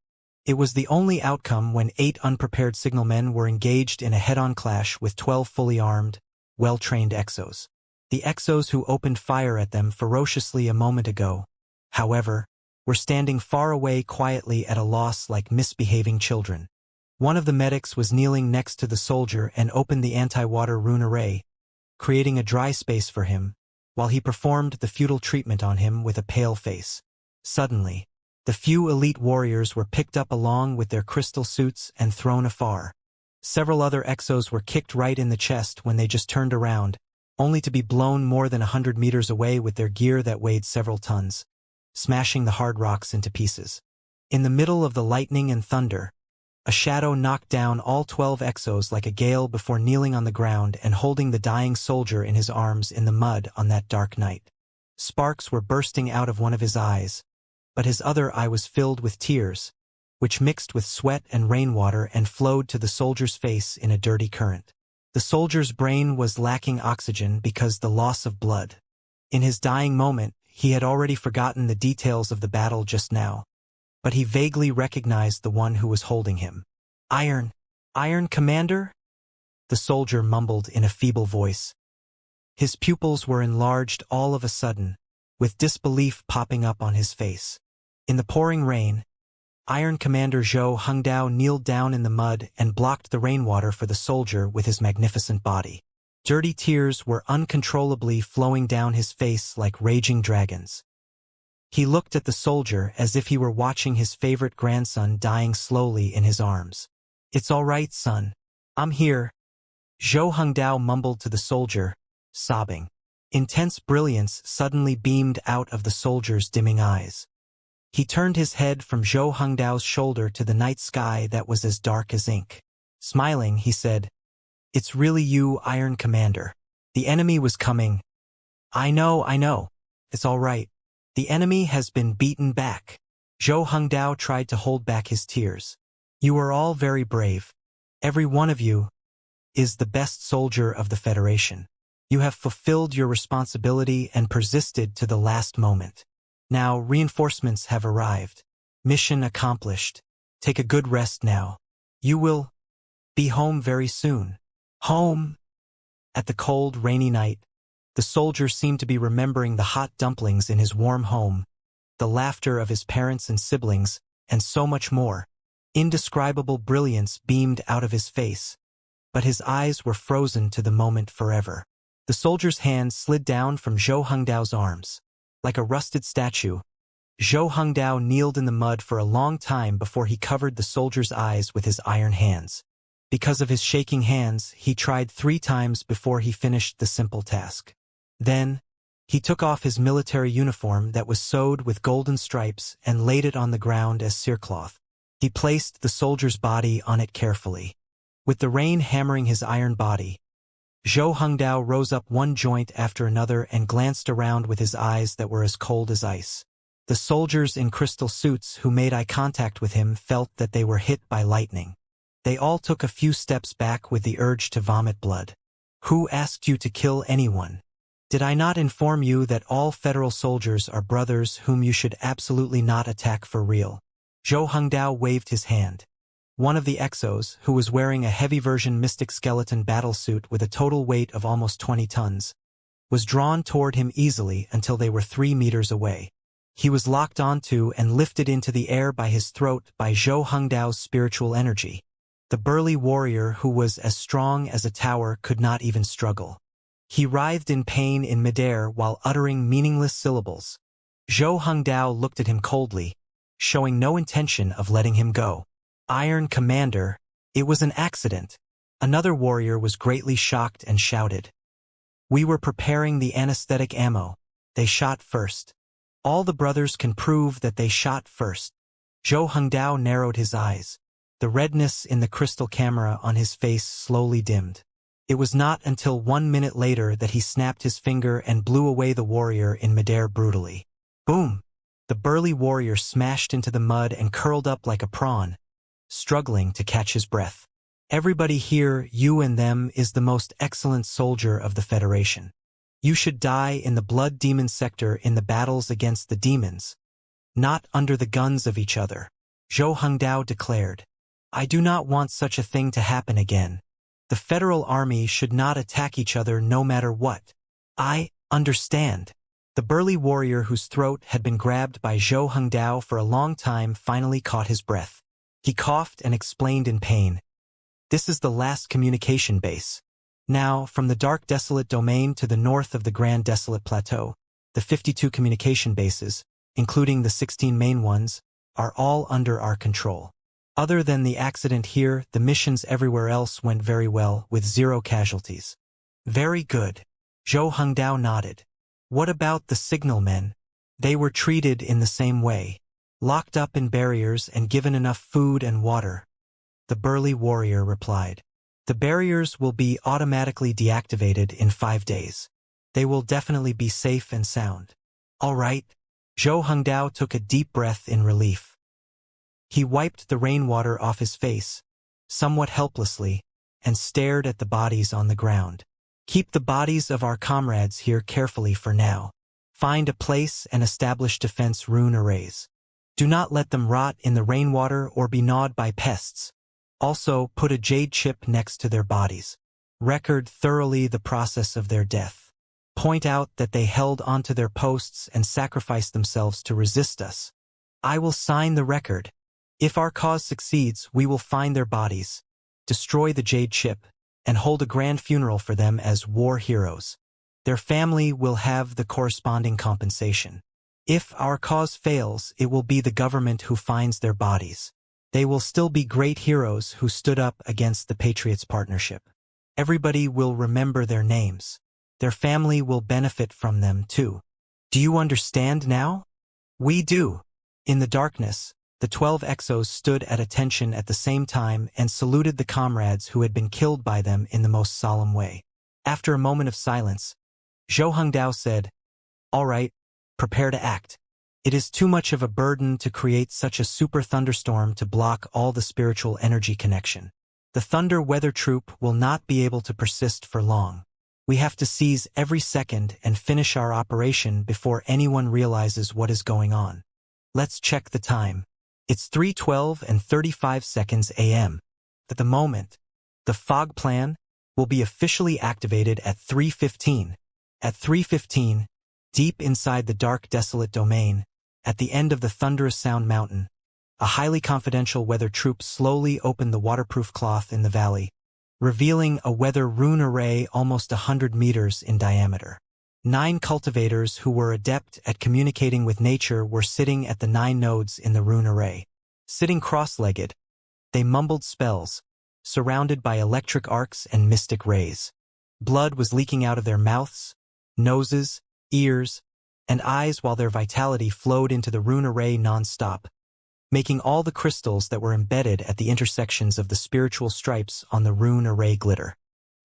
It was the only outcome when 8 unprepared signalmen were engaged in a head-on clash with 12 fully armed, well-trained exos. The exos who opened fire at them ferociously a moment ago, however, were standing far away quietly at a loss like misbehaving children. One of the medics was kneeling next to the soldier and opened the anti-water rune array, creating a dry space for him, while he performed the futile treatment on him with a pale face. Suddenly, the few elite warriors were picked up along with their crystal suits and thrown afar. Several other exos were kicked right in the chest when they just turned around, only to be blown more than 100 meters away with their gear that weighed several tons, smashing the hard rocks into pieces. In the middle of the lightning and thunder, a shadow knocked down all 12 exos like a gale before kneeling on the ground and holding the dying soldier in his arms in the mud on that dark night. Sparks were bursting out of one of his eyes, but his other eye was filled with tears, which mixed with sweat and rainwater and flowed to the soldier's face in a dirty current. The soldier's brain was lacking oxygen because the loss of blood. In his dying moment, he had already forgotten the details of the battle just now, but he vaguely recognized the one who was holding him. Iron Commander? The soldier mumbled in a feeble voice. His pupils were enlarged all of a sudden, with disbelief popping up on his face. In the pouring rain, Iron Commander Zhou Hongdao kneeled down in the mud and blocked the rainwater for the soldier with his magnificent body. Dirty tears were uncontrollably flowing down his face like raging dragons. He looked at the soldier as if he were watching his favorite grandson dying slowly in his arms. "It's all right, son. I'm here," Zhou Hongdao mumbled to the soldier, sobbing. Intense brilliance suddenly beamed out of the soldier's dimming eyes. He turned his head from Zhou Hongdao's shoulder to the night sky that was as dark as ink. Smiling, he said, "It's really you, Iron Commander. The enemy was coming." I know. It's all right. The enemy has been beaten back." Zhou Hongdao tried to hold back his tears. "You are all very brave. Every one of you is the best soldier of the Federation. You have fulfilled your responsibility and persisted to the last moment. Now reinforcements have arrived. Mission accomplished. Take a good rest now. You will be home very soon." Home? At the cold, rainy night, the soldier seemed to be remembering the hot dumplings in his warm home, the laughter of his parents and siblings, and so much more. Indescribable brilliance beamed out of his face, but his eyes were frozen to the moment forever. The soldier's hand slid down from Zhou Hongdao's arms. Like a rusted statue, Zhou Hongdao kneeled in the mud for a long time before he covered the soldier's eyes with his iron hands. Because of his shaking hands, he tried 3 times before he finished the simple task. Then, he took off his military uniform that was sewed with golden stripes and laid it on the ground as cerecloth. He placed the soldier's body on it carefully. With the rain hammering his iron body, Zhou Hongdao rose up one joint after another and glanced around with his eyes that were as cold as ice. The soldiers in crystal suits who made eye contact with him felt that they were hit by lightning. They all took a few steps back with the urge to vomit blood. "Who asked you to kill anyone? Did I not inform you that all federal soldiers are brothers whom you should absolutely not attack for real?" Zhou Hongdao waved his hand. One of the exos, who was wearing a heavy version Mystic Skeleton battlesuit with a total weight of almost 20 tons, was drawn toward him easily until they were 3 meters away. He was locked onto and lifted into the air by his throat by Zhou Hongdao's spiritual energy. The burly warrior who was as strong as a tower could not even struggle. He writhed in pain in midair while uttering meaningless syllables. Zhou Hongdao looked at him coldly, showing no intention of letting him go. "Iron Commander, it was an accident." Another warrior was greatly shocked and shouted. "We were preparing the anesthetic ammo. They shot first. All the brothers can prove that they shot first." Zhou Hongdao narrowed his eyes. The redness in the crystal camera on his face slowly dimmed. It was not until 1 minute later that he snapped his finger and blew away the warrior in midair brutally. Boom! The burly warrior smashed into the mud and curled up like a prawn, struggling to catch his breath. "Everybody here, you and them, is the most excellent soldier of the Federation. You should die in the Blood Demon sector in the battles against the demons, not under the guns of each other," Zhou Hongdao declared. "I do not want such a thing to happen again. The Federal Army should not attack each other no matter what." "I understand." The burly warrior whose throat had been grabbed by Zhou Hongdao for a long time finally caught his breath. He coughed and explained in pain. "This is the last communication base. Now, from the Dark Desolate Domain to the north of the Grand Desolate Plateau, the 52 communication bases, including the 16 main ones, are all under our control. Other than the accident here, the missions everywhere else went very well, with 0 casualties." "Very good." Zhou Hongdao nodded. "What about the signal men?" "They were treated in the same way, locked up in barriers and given enough food and water," the burly warrior replied. "The barriers will be automatically deactivated in 5 days. They will definitely be safe and sound." "All right." Zhou Hongdao took a deep breath in relief. He wiped the rainwater off his face, somewhat helplessly, and stared at the bodies on the ground. Keep the bodies of our comrades here carefully for now. Find a place and establish defense rune arrays. Do not let them rot in the rainwater or be gnawed by pests. Also, put a jade chip next to their bodies. Record thoroughly the process of their death. Point out that they held onto their posts and sacrificed themselves to resist us. I will sign the record. If our cause succeeds, we will find their bodies, destroy the jade chip, and hold a grand funeral for them as war heroes. Their family will have the corresponding compensation. If our cause fails, it will be the government who finds their bodies. They will still be great heroes who stood up against the Patriots' partnership. Everybody will remember their names. Their family will benefit from them too. Do you understand now? We do. In the darkness, the 12 exos stood at attention at the same time and saluted the comrades who had been killed by them in the most solemn way. After a moment of silence, Zhou Hongdao said, "All right, prepare to act. It is too much of a burden to create such a super thunderstorm to block all the spiritual energy connection. The Thunder Weather Troop will not be able to persist for long. We have to seize every second and finish our operation before anyone realizes what is going on. Let's check the time. It's 3:12 and 35 seconds a.m. At the moment, the fog plan will be officially activated at 3:15. At 3:15, deep inside the dark desolate domain, at the end of the thunderous sound mountain, a highly confidential weather troop slowly opened the waterproof cloth in the valley, revealing a weather rune array almost 100 meters in diameter. 9 cultivators who were adept at communicating with nature were sitting at the 9 nodes in the rune array. Sitting cross-legged, they mumbled spells, surrounded by electric arcs and mystic rays. Blood was leaking out of their mouths, noses, ears, and eyes while their vitality flowed into the rune array non-stop, making all the crystals that were embedded at the intersections of the spiritual stripes on the rune array glitter.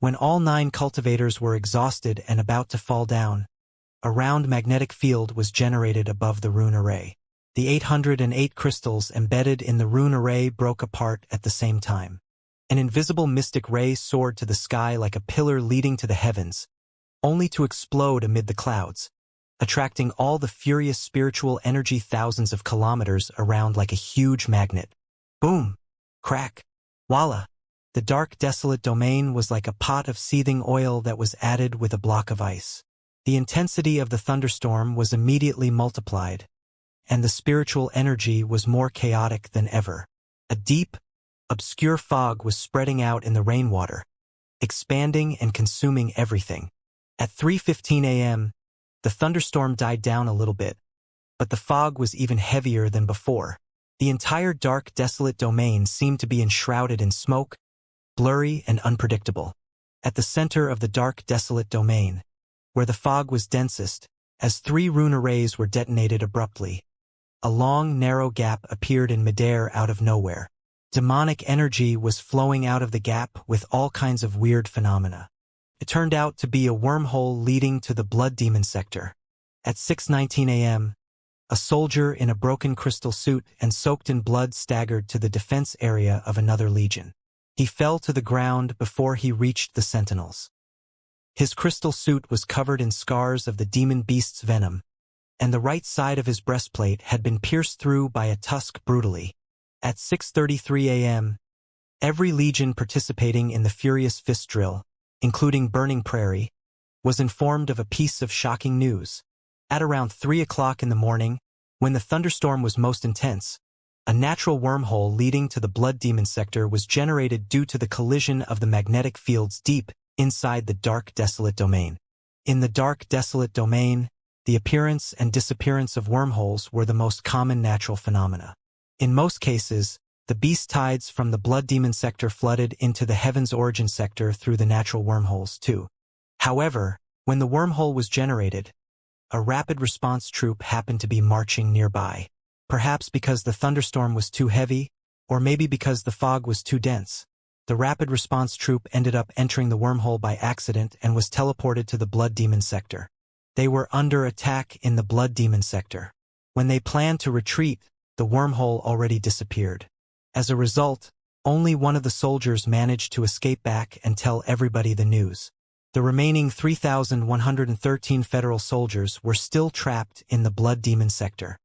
When all 9 cultivators were exhausted and about to fall down, a round magnetic field was generated above the rune array. The 808 crystals embedded in the rune array broke apart at the same time. An invisible mystic ray soared to the sky like a pillar leading to the heavens, only to explode amid the clouds, attracting all the furious spiritual energy thousands of kilometers around like a huge magnet. Boom! Crack! Voila! The dark, desolate domain was like a pot of seething oil that was added with a block of ice. The intensity of the thunderstorm was immediately multiplied, and the spiritual energy was more chaotic than ever. A deep, obscure fog was spreading out in the rainwater, expanding and consuming everything. At 3:15 a.m., the thunderstorm died down a little bit, but the fog was even heavier than before. The entire dark, desolate domain seemed to be enshrouded in smoke, blurry and unpredictable. At the center of the dark, desolate domain, where the fog was densest, as 3 rune arrays were detonated abruptly, a long, narrow gap appeared in midair out of nowhere. Demonic energy was flowing out of the gap with all kinds of weird phenomena. It turned out to be a wormhole leading to the Blood Demon sector. At 6:19 a.m., a soldier in a broken crystal suit and soaked in blood staggered to the defense area of another legion. He fell to the ground before he reached the sentinels. His crystal suit was covered in scars of the demon beast's venom, and the right side of his breastplate had been pierced through by a tusk brutally. At 6:33 a.m., every legion participating in the Furious Fist drill, including Burning Prairie, was informed of a piece of shocking news. At around 3 o'clock in the morning, when the thunderstorm was most intense, a natural wormhole leading to the Blood Demon sector was generated due to the collision of the magnetic fields deep inside the dark, desolate domain. In the dark, desolate domain, the appearance and disappearance of wormholes were the most common natural phenomena. In most cases, the beast tides from the Blood Demon sector flooded into the Heaven's Origin sector through the natural wormholes too. However, when the wormhole was generated, a rapid response troop happened to be marching nearby. Perhaps because the thunderstorm was too heavy, or maybe because the fog was too dense. The rapid response troop ended up entering the wormhole by accident and was teleported to the Blood Demon sector. They were under attack in the Blood Demon sector. When they planned to retreat, the wormhole already disappeared. As a result, only one of the soldiers managed to escape back and tell everybody the news. The remaining 3,113 federal soldiers were still trapped in the Blood Demon sector.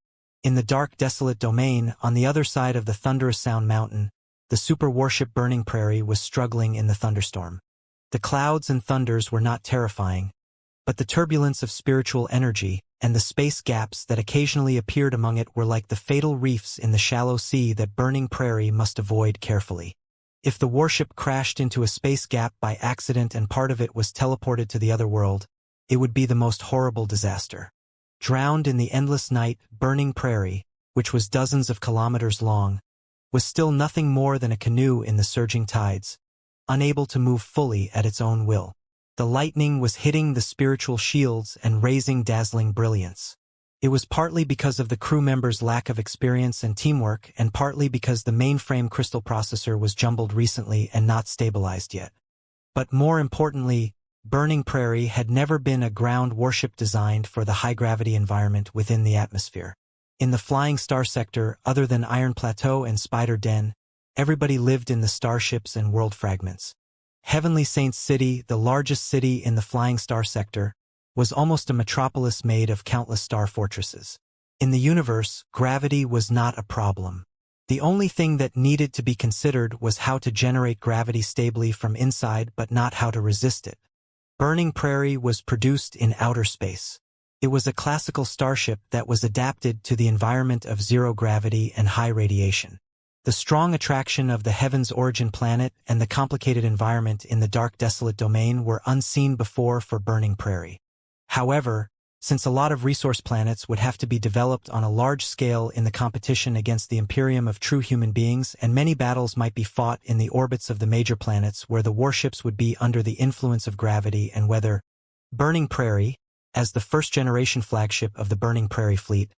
In the dark, desolate domain on the other side of the thunderous Sound Mountain, the super warship Burning Prairie was struggling in the thunderstorm. The clouds and thunders were not terrifying, but the turbulence of spiritual energy and the space gaps that occasionally appeared among it were like the fatal reefs in the shallow sea that Burning Prairie must avoid carefully. If the warship crashed into a space gap by accident and part of it was teleported to the other world, it would be the most horrible disaster. Drowned in the endless night, Burning Prairie, which was dozens of kilometers long, was still nothing more than a canoe in the surging tides, unable to move fully at its own will. The lightning was hitting the spiritual shields and raising dazzling brilliance. It was partly because of the crew members' lack of experience and teamwork, and partly because the mainframe crystal processor was jumbled recently and not stabilized yet. But more importantly, Burning Prairie had never been a ground warship designed for the high-gravity environment within the atmosphere. In the Flying Star sector, other than Iron Plateau and Spider Den, everybody lived in the starships and world fragments. Heavenly Saints City, the largest city in the Flying Star sector, was almost a metropolis made of countless star fortresses. In the universe, gravity was not a problem. The only thing that needed to be considered was how to generate gravity stably from inside but not how to resist it. Burning Prairie was produced in outer space. It was a classical starship that was adapted to the environment of zero gravity and high radiation. The strong attraction of the Heaven's Origin planet and the complicated environment in the dark, desolate domain were unseen before for Burning Prairie. However, since a lot of resource planets would have to be developed on a large scale in the competition against the Imperium of true human beings, and many battles might be fought in the orbits of the major planets where the warships would be under the influence of gravity, and whether Burning Prairie, as the first-generation flagship of the Burning Prairie fleet,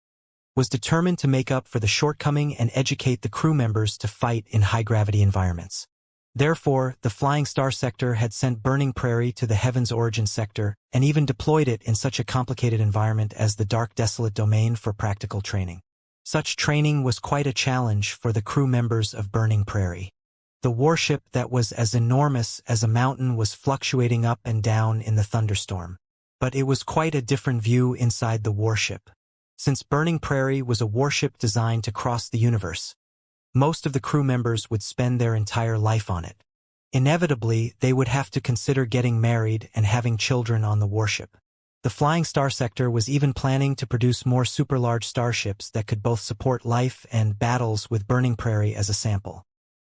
was determined to make up for the shortcoming and educate the crew members to fight in high-gravity environments. Therefore, the Flying Star sector had sent Burning Prairie to the Heaven's Origin sector and even deployed it in such a complicated environment as the dark, desolate domain for practical training. Such training was quite a challenge for the crew members of Burning Prairie. The warship that was as enormous as a mountain was fluctuating up and down in the thunderstorm. But it was quite a different view inside the warship. Since Burning Prairie was a warship designed to cross the universe, most of the crew members would spend their entire life on it. Inevitably, they would have to consider getting married and having children on the warship. The Flying Star sector was even planning to produce more super-large starships that could both support life and battles with Burning Prairie as a sample.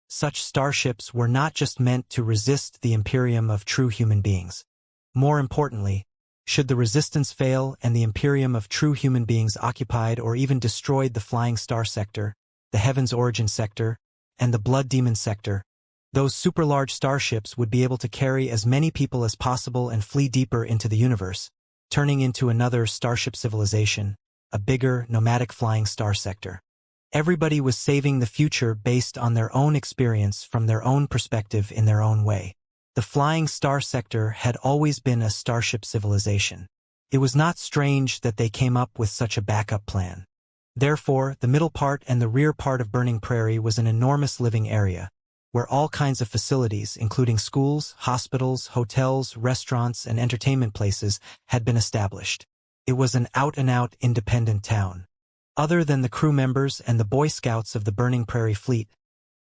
Such starships were not just meant to resist the Imperium of true human beings. More importantly, should the resistance fail and the Imperium of true human beings occupied or even destroyed the Flying Star sector, the Heaven's Origin sector, and the Blood Demon sector, those super-large starships would be able to carry as many people as possible and flee deeper into the universe, turning into another starship civilization, a bigger, nomadic flying star sector. Everybody was saving the future based on their own experience from their own perspective in their own way. The Flying Star sector had always been a starship civilization. It was not strange that they came up with such a backup plan. Therefore, the middle part and the rear part of Burning Prairie was an enormous living area, where all kinds of facilities, including schools, hospitals, hotels, restaurants, and entertainment places, had been established. It was an out-and-out independent town. Other than the crew members and the Boy Scouts of the Burning Prairie fleet,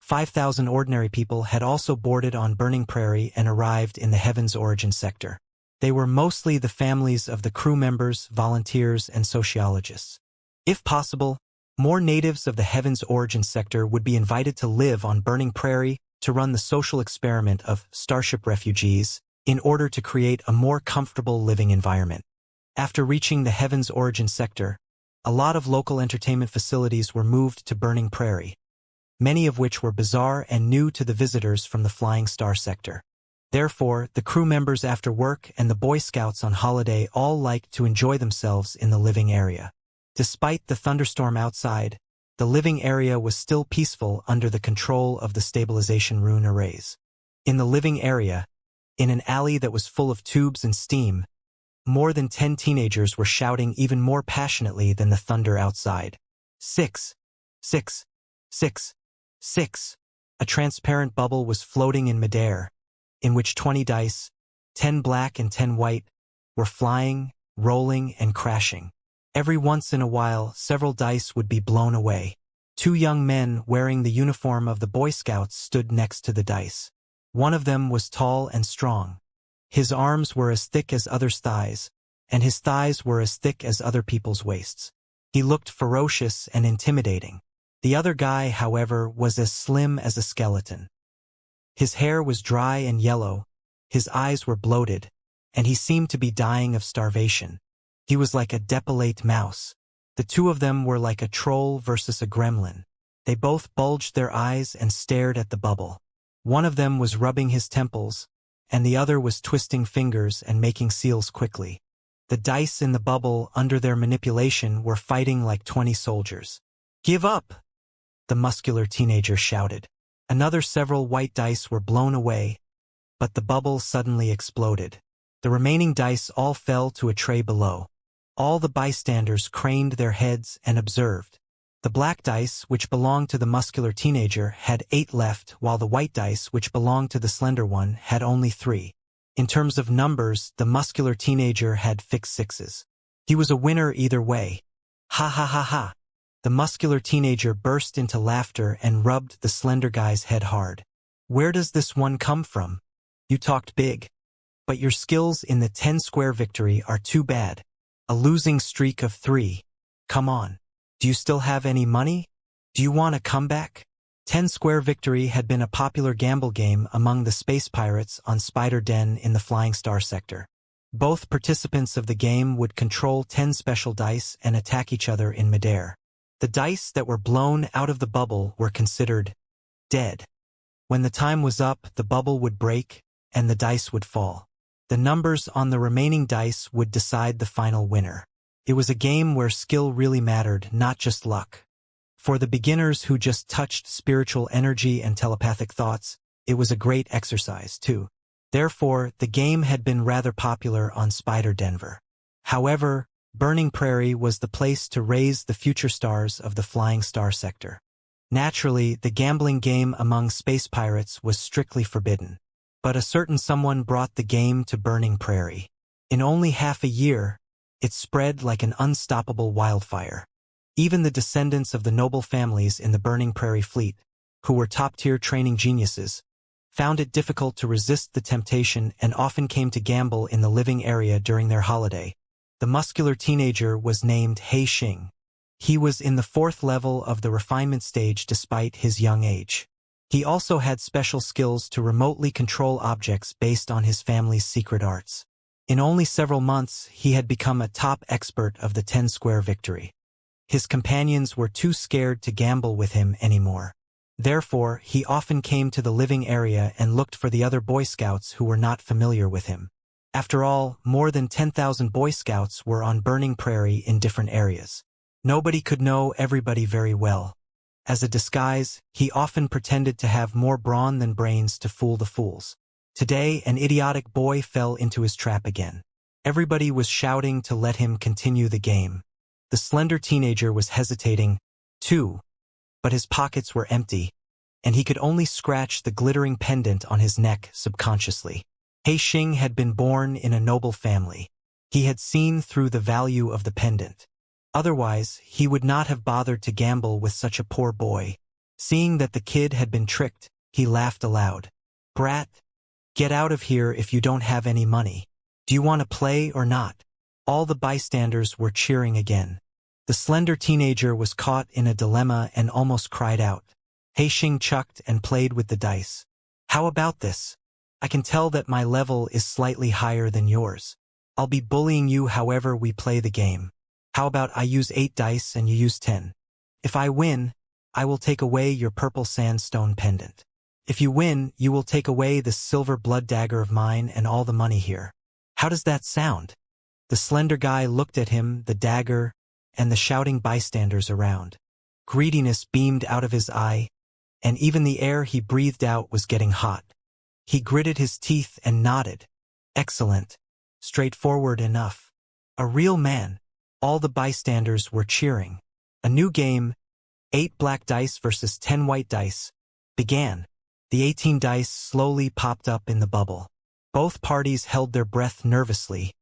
5,000 ordinary people had also boarded on Burning Prairie and arrived in the Heaven's Origin sector. They were mostly the families of the crew members, volunteers, and sociologists. If possible, more natives of the Heaven's Origin sector would be invited to live on Burning Prairie to run the social experiment of starship refugees in order to create a more comfortable living environment. After reaching the Heaven's Origin sector, a lot of local entertainment facilities were moved to Burning Prairie, many of which were bizarre and new to the visitors from the Flying Star sector. Therefore, the crew members after work and the Boy Scouts on holiday all liked to enjoy themselves in the living area. Despite the thunderstorm outside, the living area was still peaceful under the control of the stabilization rune arrays. In the living area, in an alley that was full of tubes and steam, more than 10 teenagers were shouting even more passionately than the thunder outside. 6. 6, 6, 6. A transparent bubble was floating in midair, in which 20 dice, 10 black and 10 white, were flying, rolling, and crashing. Every once in a while, several dice would be blown away. Two young men wearing the uniform of the Boy Scouts stood next to the dice. One of them was tall and strong. His arms were as thick as others' thighs, and his thighs were as thick as other people's waists. He looked ferocious and intimidating. The other guy, however, was as slim as a skeleton. His hair was dry and yellow, his eyes were bloated, and he seemed to be dying of starvation. He was like a depilate mouse. The two of them were like a troll versus a gremlin. They both bulged their eyes and stared at the bubble. One of them was rubbing his temples, and the other was twisting fingers and making seals quickly. The dice in the bubble, under their manipulation, were fighting like 20 soldiers. "Give up!" the muscular teenager shouted. Another several white dice were blown away, but the bubble suddenly exploded. The remaining dice all fell to a tray below. All the bystanders craned their heads and observed. The black dice, which belonged to the muscular teenager, had 8 left, while the white dice, which belonged to the slender one, had only 3. In terms of numbers, the muscular teenager had fixed 6s. He was a winner either way. Ha ha ha ha! The muscular teenager burst into laughter and rubbed the slender guy's head hard. "Where does this one come from? You talked big. But your skills in the 10-square victory are too bad. A losing streak of 3. Come on. Do you still have any money? Do you want a comeback?" 10-square victory had been a popular gamble game among the space pirates on Spider Den in the Flying Star sector. Both participants of the game would control 10 special dice and attack each other in midair. The dice that were blown out of the bubble were considered dead. When the time was up, the bubble would break, and the dice would fall. The numbers on the remaining dice would decide the final winner. It was a game where skill really mattered, not just luck. For the beginners who just touched spiritual energy and telepathic thoughts, it was a great exercise, too. Therefore, the game had been rather popular on Spider Denver. However, Burning Prairie was the place to raise the future stars of the Flying Star sector. Naturally, the gambling game among space pirates was strictly forbidden. But a certain someone brought the game to Burning Prairie. In only half a year, it spread like an unstoppable wildfire. Even the descendants of the noble families in the Burning Prairie fleet, who were top-tier training geniuses, found it difficult to resist the temptation and often came to gamble in the living area during their holiday. The muscular teenager was named He Xing. He was in the 4th level of the refinement stage despite his young age. He also had special skills to remotely control objects based on his family's secret arts. In only several months, he had become a top expert of the 10-square victory. His companions were too scared to gamble with him anymore. Therefore, he often came to the living area and looked for the other Boy Scouts who were not familiar with him. After all, more than 10,000 Boy Scouts were on Burning Prairie in different areas. Nobody could know everybody very well. As a disguise, he often pretended to have more brawn than brains to fool the fools. Today, an idiotic boy fell into his trap again. Everybody was shouting to let him continue the game. The slender teenager was hesitating, too, but his pockets were empty, and he could only scratch the glittering pendant on his neck subconsciously. He Xing had been born in a noble family. He had seen through the value of the pendant. Otherwise, he would not have bothered to gamble with such a poor boy. Seeing that the kid had been tricked, he laughed aloud. "Brat, get out of here if you don't have any money. Do you want to play or not?" All the bystanders were cheering again. The slender teenager was caught in a dilemma and almost cried out. He Xing chucked and played with the dice. "How about this? I can tell that my level is slightly higher than yours. I'll be bullying you however we play the game. How about I use 8 dice and you use 10? If I win, I will take away your purple sandstone pendant. If you win, you will take away this silver blood dagger of mine and all the money here. How does that sound?" The slender guy looked at him, the dagger, and the shouting bystanders around. Greediness beamed out of his eye, and even the air he breathed out was getting hot. He gritted his teeth and nodded. Excellent. Straightforward enough. A real man. All the bystanders were cheering. A new game, 8 black dice versus 10 white dice began. The 18 dice slowly popped up in the bubble. Both parties held their breath nervously,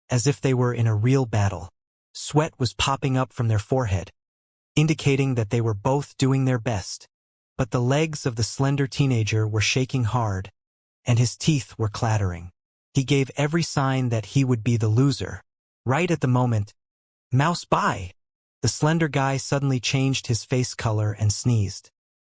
as if they were in a real battle. Sweat was popping up from their forehead, indicating that they were both doing their best. But the legs of the slender teenager were shaking hard, and his teeth were clattering. He gave every sign that he would be the loser. Right at the moment, "Mouse by!" The slender guy suddenly changed his face color and sneezed.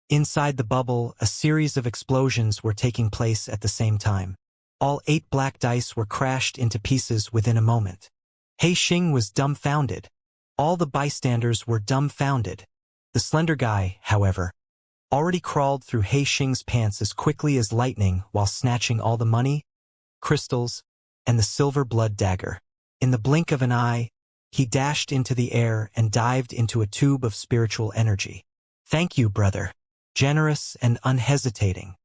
Inside the bubble, a series of explosions were taking place at the same time. All 8 black dice were crashed into pieces within a moment. Xing was dumbfounded. All the bystanders were dumbfounded. The slender guy, however, already crawled through Xing's pants as quickly as lightning while snatching all the money, crystals, and the silver blood dagger. In the blink of an eye, he dashed into the air and dived into a tube of spiritual energy. "Thank you, brother. Generous and unhesitating.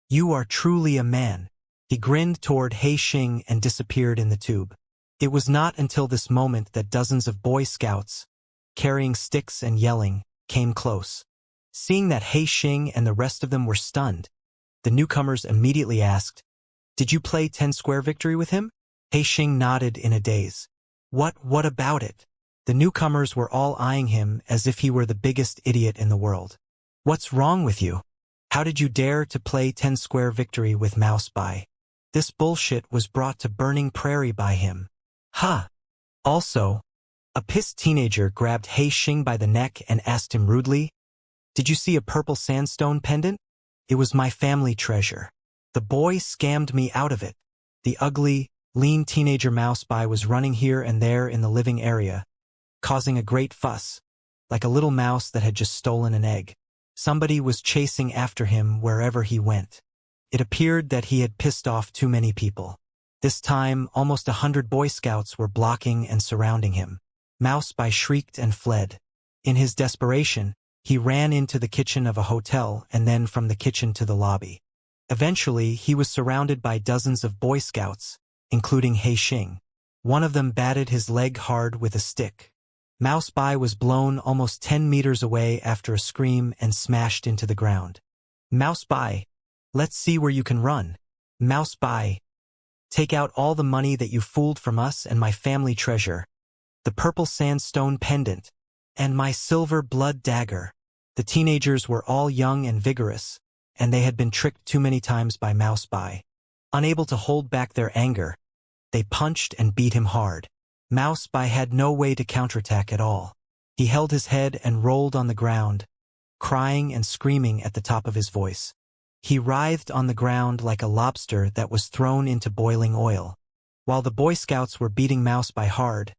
You are truly a man." He grinned toward Xing and disappeared in the tube. It was not until this moment that dozens of Boy Scouts, carrying sticks and yelling, came close. Seeing that Xing and the rest of them were stunned, the newcomers immediately asked, "Did you play 10 square victory with him?" Xing nodded in a daze. What about it?" The newcomers were all eyeing him as if he were the biggest idiot in the world. "What's wrong with you? How did you dare to play 10 square victory with Mouse by? This bullshit was brought to Burning Prairie by him." "Huh." Also, a pissed teenager grabbed Xing by the neck and asked him rudely, "Did you see a purple sandstone pendant? It was my family treasure. The boy scammed me out of it." The ugly, lean teenager Mouse by was running here and there in the living area, causing a great fuss, like a little mouse that had just stolen an egg. Somebody was chasing after him wherever he went. It appeared that he had pissed off too many people. This time, almost 100 Boy Scouts were blocking and surrounding him. Mouse by shrieked and fled. In his desperation, he ran into the kitchen of a hotel and then from the kitchen to the lobby. Eventually, he was surrounded by dozens of Boy Scouts, including Xing. One of them batted his leg hard with a stick. Mouse by was blown almost 10 meters away after a scream and smashed into the ground. "Mouse by, let's see where you can run. Mouse by, take out all the money that you fooled from us and my family treasure, the purple sandstone pendant, and my silver blood dagger." The teenagers were all young and vigorous, and they had been tricked too many times by Mouse by. Unable to hold back their anger, they punched and beat him hard. Mouse by had no way to counterattack at all. He held his head and rolled on the ground, crying and screaming at the top of his voice. He writhed on the ground like a lobster that was thrown into boiling oil. While the Boy Scouts were beating Mouse by hard,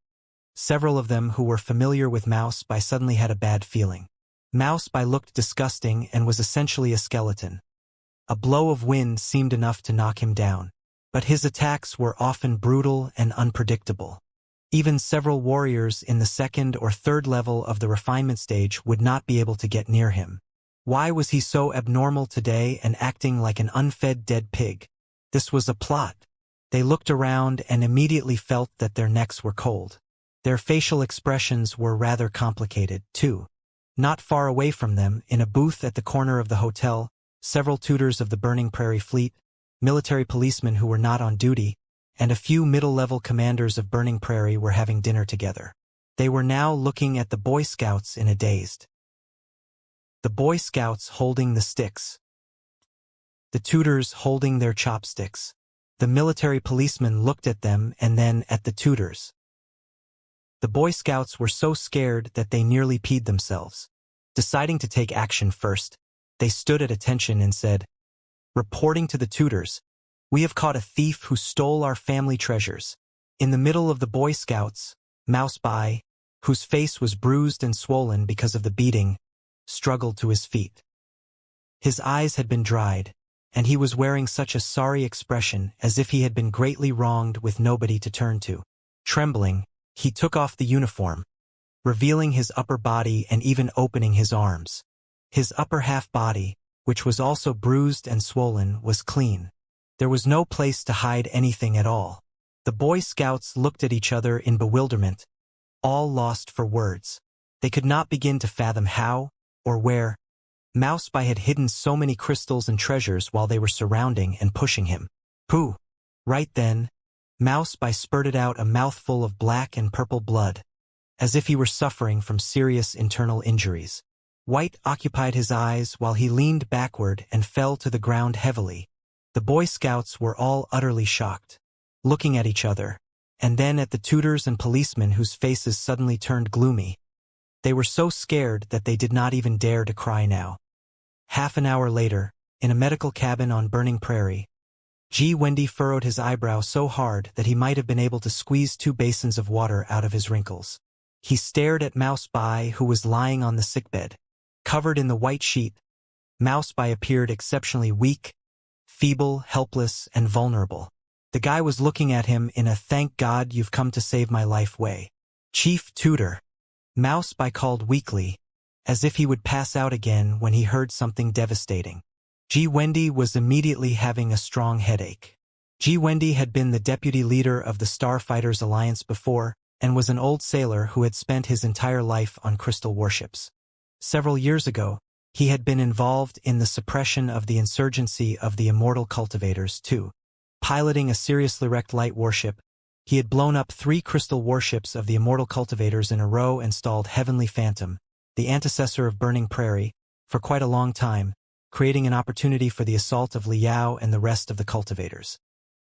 several of them who were familiar with Mouse by suddenly had a bad feeling. Mouse by looked disgusting and was essentially a skeleton. A blow of wind seemed enough to knock him down, but his attacks were often brutal and unpredictable. Even several warriors in the 2nd or 3rd level of the refinement stage would not be able to get near him. Why was he so abnormal today and acting like an unfed dead pig? This was a plot. They looked around and immediately felt that their necks were cold. Their facial expressions were rather complicated, too. Not far away from them, in a booth at the corner of the hotel, several tutors of the Burning Prairie Fleet, military policemen who were not on duty, and a few middle-level commanders of Burning Prairie were having dinner together. They were now looking at the Boy Scouts in a dazed. The Boy Scouts holding the sticks. The tutors holding their chopsticks. The military policemen looked at them and then at the tutors. The Boy Scouts were so scared that they nearly peed themselves. Deciding to take action first, they stood at attention and said, "Reporting to the tutors, we have caught a thief who stole our family treasures." In the middle of the Boy Scouts, Mouse by, whose face was bruised and swollen because of the beating, struggled to his feet. His eyes had been dried, and he was wearing such a sorry expression as if he had been greatly wronged with nobody to turn to. Trembling, he took off the uniform, revealing his upper body and even opening his arms. His upper half body, which was also bruised and swollen, was clean. There was no place to hide anything at all. The Boy Scouts looked at each other in bewilderment, all lost for words. They could not begin to fathom how or where Mouseby had hidden so many crystals and treasures while they were surrounding and pushing him. Pooh! Right then, Mouseby spurted out a mouthful of black and purple blood, as if he were suffering from serious internal injuries. White occupied his eyes while he leaned backward and fell to the ground heavily. The Boy Scouts were all utterly shocked, looking at each other, and then at the tutors and policemen whose faces suddenly turned gloomy. They were so scared that they did not even dare to cry now. Half an hour later, in a medical cabin on Burning Prairie, G. Wendy furrowed his eyebrow so hard that he might have been able to squeeze 2 basins of water out of his wrinkles. He stared at Mouseby, who was lying on the sickbed. Covered in the white sheet, Mouseby appeared exceptionally weak, feeble, helpless, and vulnerable. The guy was looking at him in a "thank God you've come to save my life" way. "Chief Tutor," Mouseby called weakly, as if he would pass out again when he heard something devastating. G. Wendy was immediately having a strong headache. G. Wendy had been the deputy leader of the Starfighters Alliance before, and was an old sailor who had spent his entire life on crystal warships. Several years ago, he had been involved in the suppression of the insurgency of the immortal Cultivators too. Piloting a seriously wrecked light warship, he had blown up 3 crystal warships of the immortal Cultivators in a row and stalled Heavenly Phantom, the antecessor of Burning Prairie, for quite a long time, creating an opportunity for the assault of Liao and the rest of the Cultivators.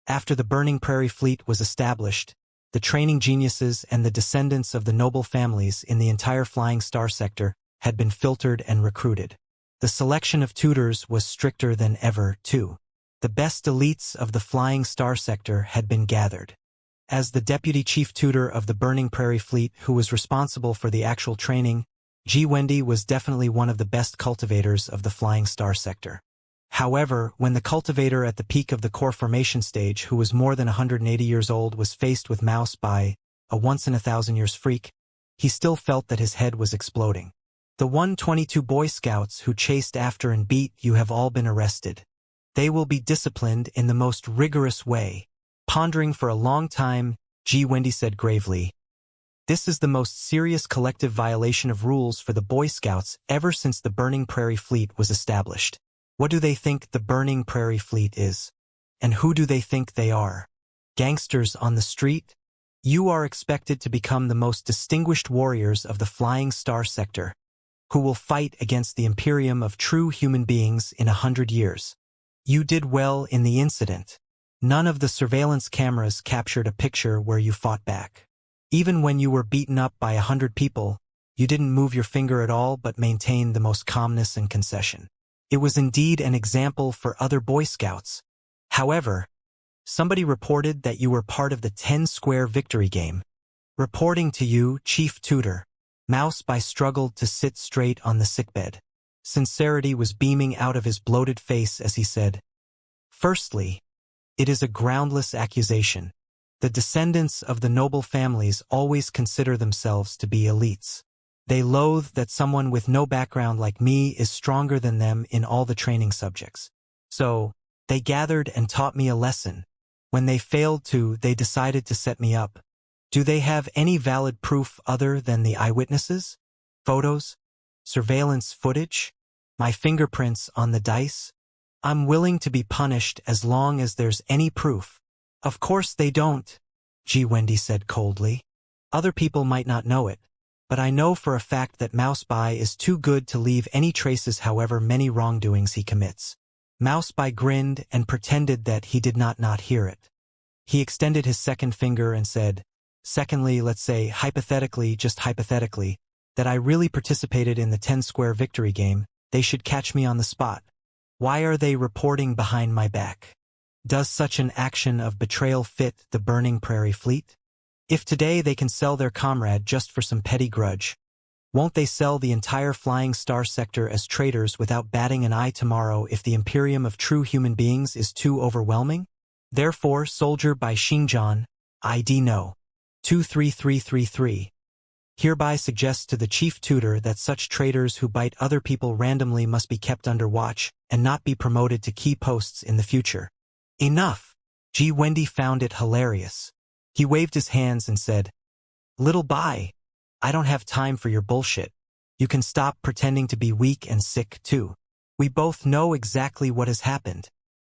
After the Burning Prairie fleet was established, the training geniuses and the descendants of the noble families in the entire Flying Star sector had been filtered and recruited. The selection of tutors was stricter than ever, too. The best elites of the Flying Star sector had been gathered. As the deputy chief tutor of the Burning Prairie fleet who was responsible for the actual training, G. Wendy was definitely one of the best cultivators of the Flying Star sector. However, when the cultivator at the peak of the core formation stage, who was more than 180 years old, was faced with Mouseby, a once-in-a-thousand-years freak, he still felt that his head was exploding. "The 122 Boy Scouts who chased after and beat you have all been arrested. They will be disciplined in the most rigorous way." Pondering for a long time, G. Wendy said gravely, "This is the most serious collective violation of rules for the Boy Scouts ever since the Burning Prairie Fleet was established. What do they think the Burning Prairie Fleet is? And who do they think they are? Gangsters on the street? You are expected to become the most distinguished warriors of the Flying Star sector, who will fight against the Imperium of true human beings in 100 years. You did well in the incident. None of the surveillance cameras captured a picture where you fought back. Even when you were beaten up by 100 people, you didn't move your finger at all but maintained the most calmness and concession. It was indeed an example for other Boy Scouts. However, somebody reported that you were part of the 10-square victory game. Reporting to you, Chief Tutor." Mouseby struggled to sit straight on the sickbed. Sincerity was beaming out of his bloated face as he said, "Firstly, it is a groundless accusation. The descendants of the noble families always consider themselves to be elites. They loathe that someone with no background like me is stronger than them in all the training subjects. So, they gathered and taught me a lesson. When they failed to, they decided to set me up. Do they have any valid proof other than the eyewitnesses? Photos? Surveillance footage? My fingerprints on the dice? I'm willing to be punished as long as there's any proof." "Of course they don't," G. Wendy said coldly. "Other people might not know it, but I know for a fact that Mouseby is too good to leave any traces however many wrongdoings he commits." Mouseby grinned and pretended that he did not hear it. He extended his second finger and said, "Secondly, let's say hypothetically, just hypothetically, that I really participated in the 10-square victory game, they should catch me on the spot. Why are they reporting behind my back? Does such an action of betrayal fit the Burning Prairie Fleet? If today they can sell their comrade just for some petty grudge, won't they sell the entire Flying Star sector as traitors without batting an eye tomorrow if the Imperium of true human beings is too overwhelming? Therefore, soldier by Xinjiang, ID No. 23333. Hereby suggests to the chief tutor that such traitors who bite other people randomly must be kept under watch and not be promoted to key posts in the future." "Enough!" G. Wendy found it hilarious. He waved his hands and said, "Little Bai, I don't have time for your bullshit. You can stop pretending to be weak and sick, too. We both know exactly what has happened.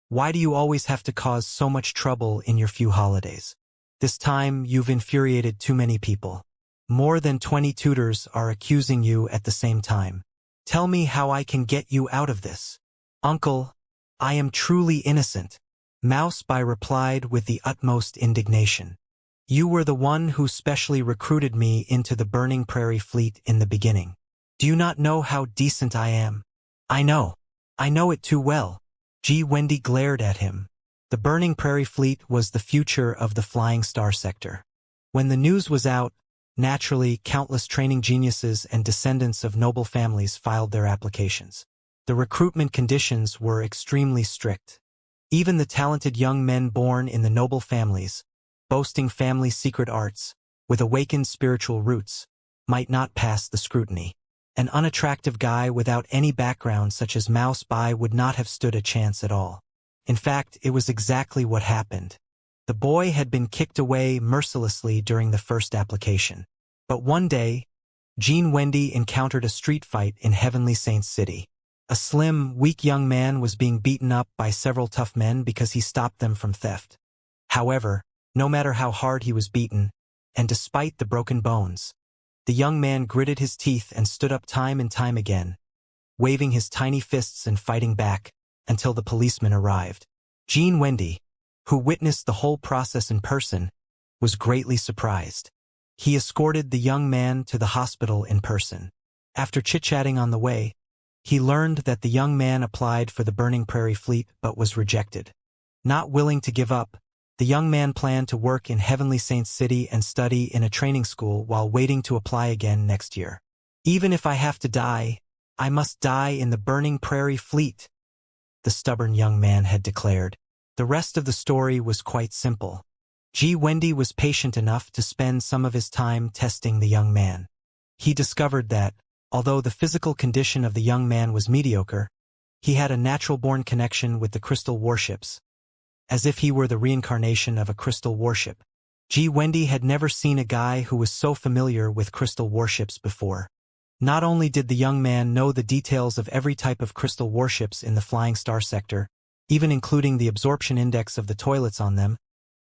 Why do you always have to cause so much trouble in your few holidays? This time, you've infuriated too many people. More than 20 tutors are accusing you at the same time. Tell me how I can get you out of this. Uncle, I am truly innocent. Mouseby replied with the utmost indignation. You were the one who specially recruited me into the Burning Prairie fleet in the beginning. Do you not know how decent I am? I know it too well. G. Wendy glared at him. The Burning Prairie fleet was the future of the Flying Star sector. When the news was out, naturally, countless training geniuses and descendants of noble families filed their applications. The recruitment conditions were extremely strict. Even the talented young men born in the noble families, boasting family secret arts, with awakened spiritual roots, might not pass the scrutiny. An unattractive guy without any background such as Mouseby would not have stood a chance at all. In fact, it was exactly what happened. The boy had been kicked away mercilessly during the first application. But one day, Jean Wendy encountered a street fight in Heavenly Saints City. A slim, weak young man was being beaten up by several tough men because he stopped them from theft. However, no matter how hard he was beaten, and despite the broken bones, the young man gritted his teeth and stood up time and time again, waving his tiny fists and fighting back until the policeman arrived. Jean Wendy, who witnessed the whole process in person, was greatly surprised. He escorted the young man to the hospital in person. After chit-chatting on the way, he learned that the young man applied for the Burning Prairie fleet but was rejected. Not willing to give up, the young man planned to work in Heavenly Saints City and study in a training school while waiting to apply again next year. Even if I have to die, I must die in the Burning Prairie fleet, the stubborn young man had declared. The rest of the story was quite simple. G. Wendy was patient enough to spend some of his time testing the young man. He discovered that, although the physical condition of the young man was mediocre, he had a natural-born connection with the crystal warships, as if he were the reincarnation of a crystal warship. G. Wendy had never seen a guy who was so familiar with crystal warships before. Not only did the young man know the details of every type of crystal warships in the Flying Star sector, even including the absorption index of the toilets on them,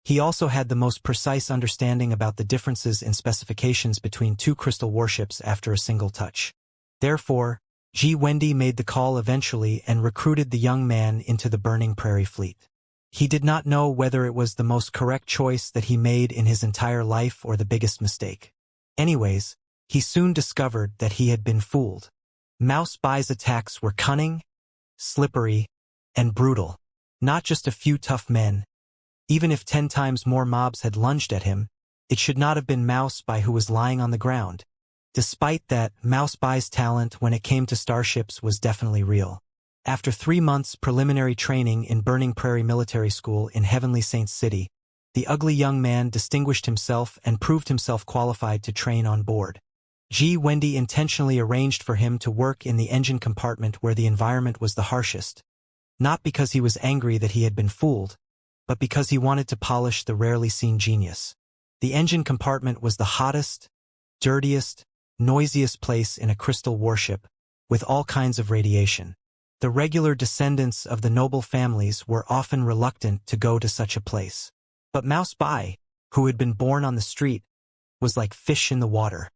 he also had the most precise understanding about the differences in specifications between two crystal warships after a single touch. Therefore, G. Wendy made the call eventually and recruited the young man into the Burning Prairie fleet. He did not know whether it was the most correct choice that he made in his entire life or the biggest mistake. Anyways, he soon discovered that he had been fooled. Mouseby's attacks were cunning, slippery, and brutal. Not just a few tough men. Even if 10 times more mobs had lunged at him, it should not have been Mouseby who was lying on the ground. Despite that, Mouseby's talent when it came to starships was definitely real. After 3 months preliminary training in Burning Prairie Military School in Heavenly Saints City, the ugly young man distinguished himself and proved himself qualified to train on board. G. Wendy intentionally arranged for him to work in the engine compartment where the environment was the harshest, not because he was angry that he had been fooled, but because he wanted to polish the rarely seen genius. The engine compartment was the hottest, dirtiest, noisiest place in a crystal warship, with all kinds of radiation. The regular descendants of the noble families were often reluctant to go to such a place. But Mouseby, who had been born on the street, was like fish in the water.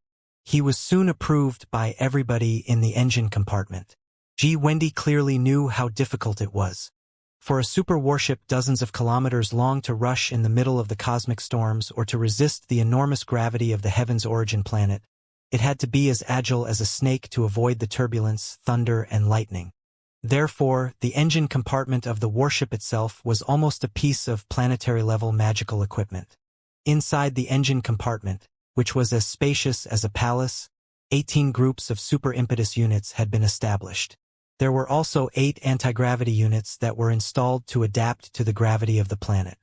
He was soon approved by everybody in the engine compartment. G. Wendy clearly knew how difficult it was. For a super warship dozens of kilometers long to rush in the middle of the cosmic storms or to resist the enormous gravity of the heaven's origin planet, it had to be as agile as a snake to avoid the turbulence, thunder, and lightning. Therefore, the engine compartment of the warship itself was almost a piece of planetary-level magical equipment. Inside the engine compartment, which was as spacious as a palace, 18 groups of super impetus units had been established. There were also 8 anti-gravity units that were installed to adapt to the gravity of the planet.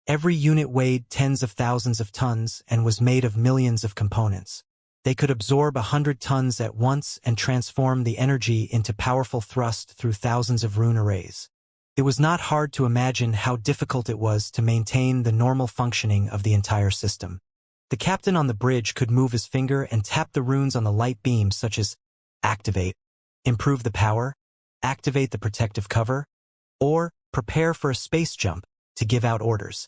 Every unit weighed tens of thousands of tons and was made of millions of components. They could absorb 100 tons at once and transform the energy into powerful thrust through thousands of rune arrays. It was not hard to imagine how difficult it was to maintain the normal functioning of the entire system. The captain on the bridge could move his finger and tap the runes on the light beams such as activate, improve the power, activate the protective cover, or prepare for a space jump to give out orders.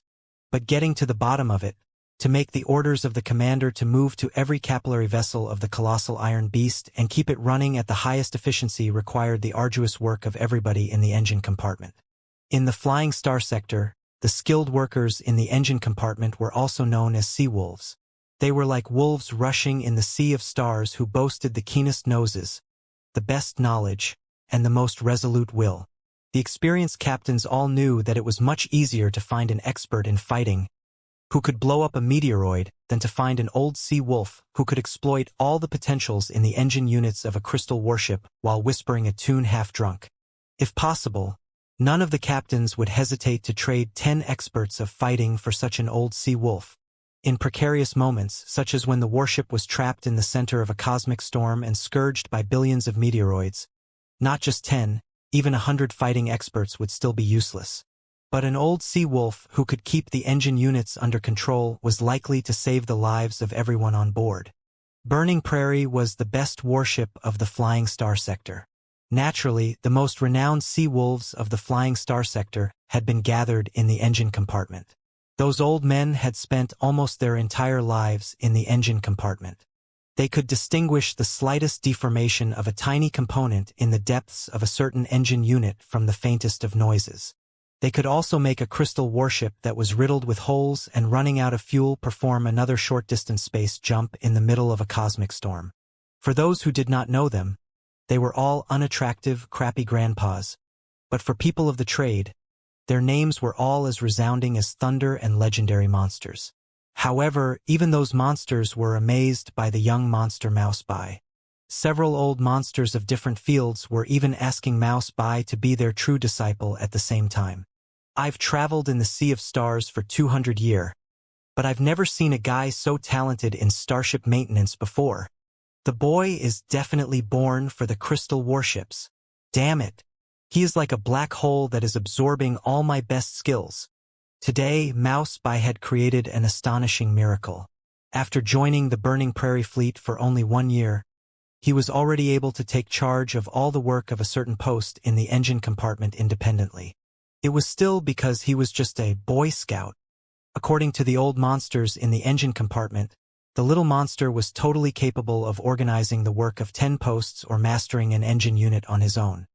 But getting to the bottom of it, to make the orders of the commander to move to every capillary vessel of the colossal iron beast and keep it running at the highest efficiency required the arduous work of everybody in the engine compartment. In the Flying Star sector, the skilled workers in the engine compartment were also known as sea wolves. They were like wolves rushing in the sea of stars who boasted the keenest noses, the best knowledge, and the most resolute will. The experienced captains all knew that it was much easier to find an expert in fighting who could blow up a meteoroid than to find an old sea wolf who could exploit all the potentials in the engine units of a crystal warship while whispering a tune half-drunk. If possible, none of the captains would hesitate to trade 10 experts of fighting for such an old sea wolf. In precarious moments, such as when the warship was trapped in the center of a cosmic storm and scourged by billions of meteoroids, not just 10, even 100 fighting experts would still be useless. But an old sea wolf who could keep the engine units under control was likely to save the lives of everyone on board. Burning Prairie was the best warship of the Flying Star sector. Naturally, the most renowned sea wolves of the Flying Star sector had been gathered in the engine compartment. Those old men had spent almost their entire lives in the engine compartment. They could distinguish the slightest deformation of a tiny component in the depths of a certain engine unit from the faintest of noises. They could also make a crystal warship that was riddled with holes and running out of fuel perform another short-distance space jump in the middle of a cosmic storm. For those who did not know them, they were all unattractive, crappy grandpas. But for people of the trade, their names were all as resounding as thunder and legendary monsters. However, even those monsters were amazed by the young monster Mouse Bai. Several old monsters of different fields were even asking Mouse Bai to be their true disciple at the same time. I've traveled in the Sea of Stars for 200 years, but I've never seen a guy so talented in starship maintenance before. The boy is definitely born for the crystal warships. Damn it. He is like a black hole that is absorbing all my best skills. Today, Mouse Bai had created an astonishing miracle. After joining the Burning Prairie fleet for only 1 year, he was already able to take charge of all the work of a certain post in the engine compartment independently. It was still because he was just a Boy Scout. According to the old monsters in the engine compartment, the little monster was totally capable of organizing the work of 10 posts or mastering an engine unit on his own.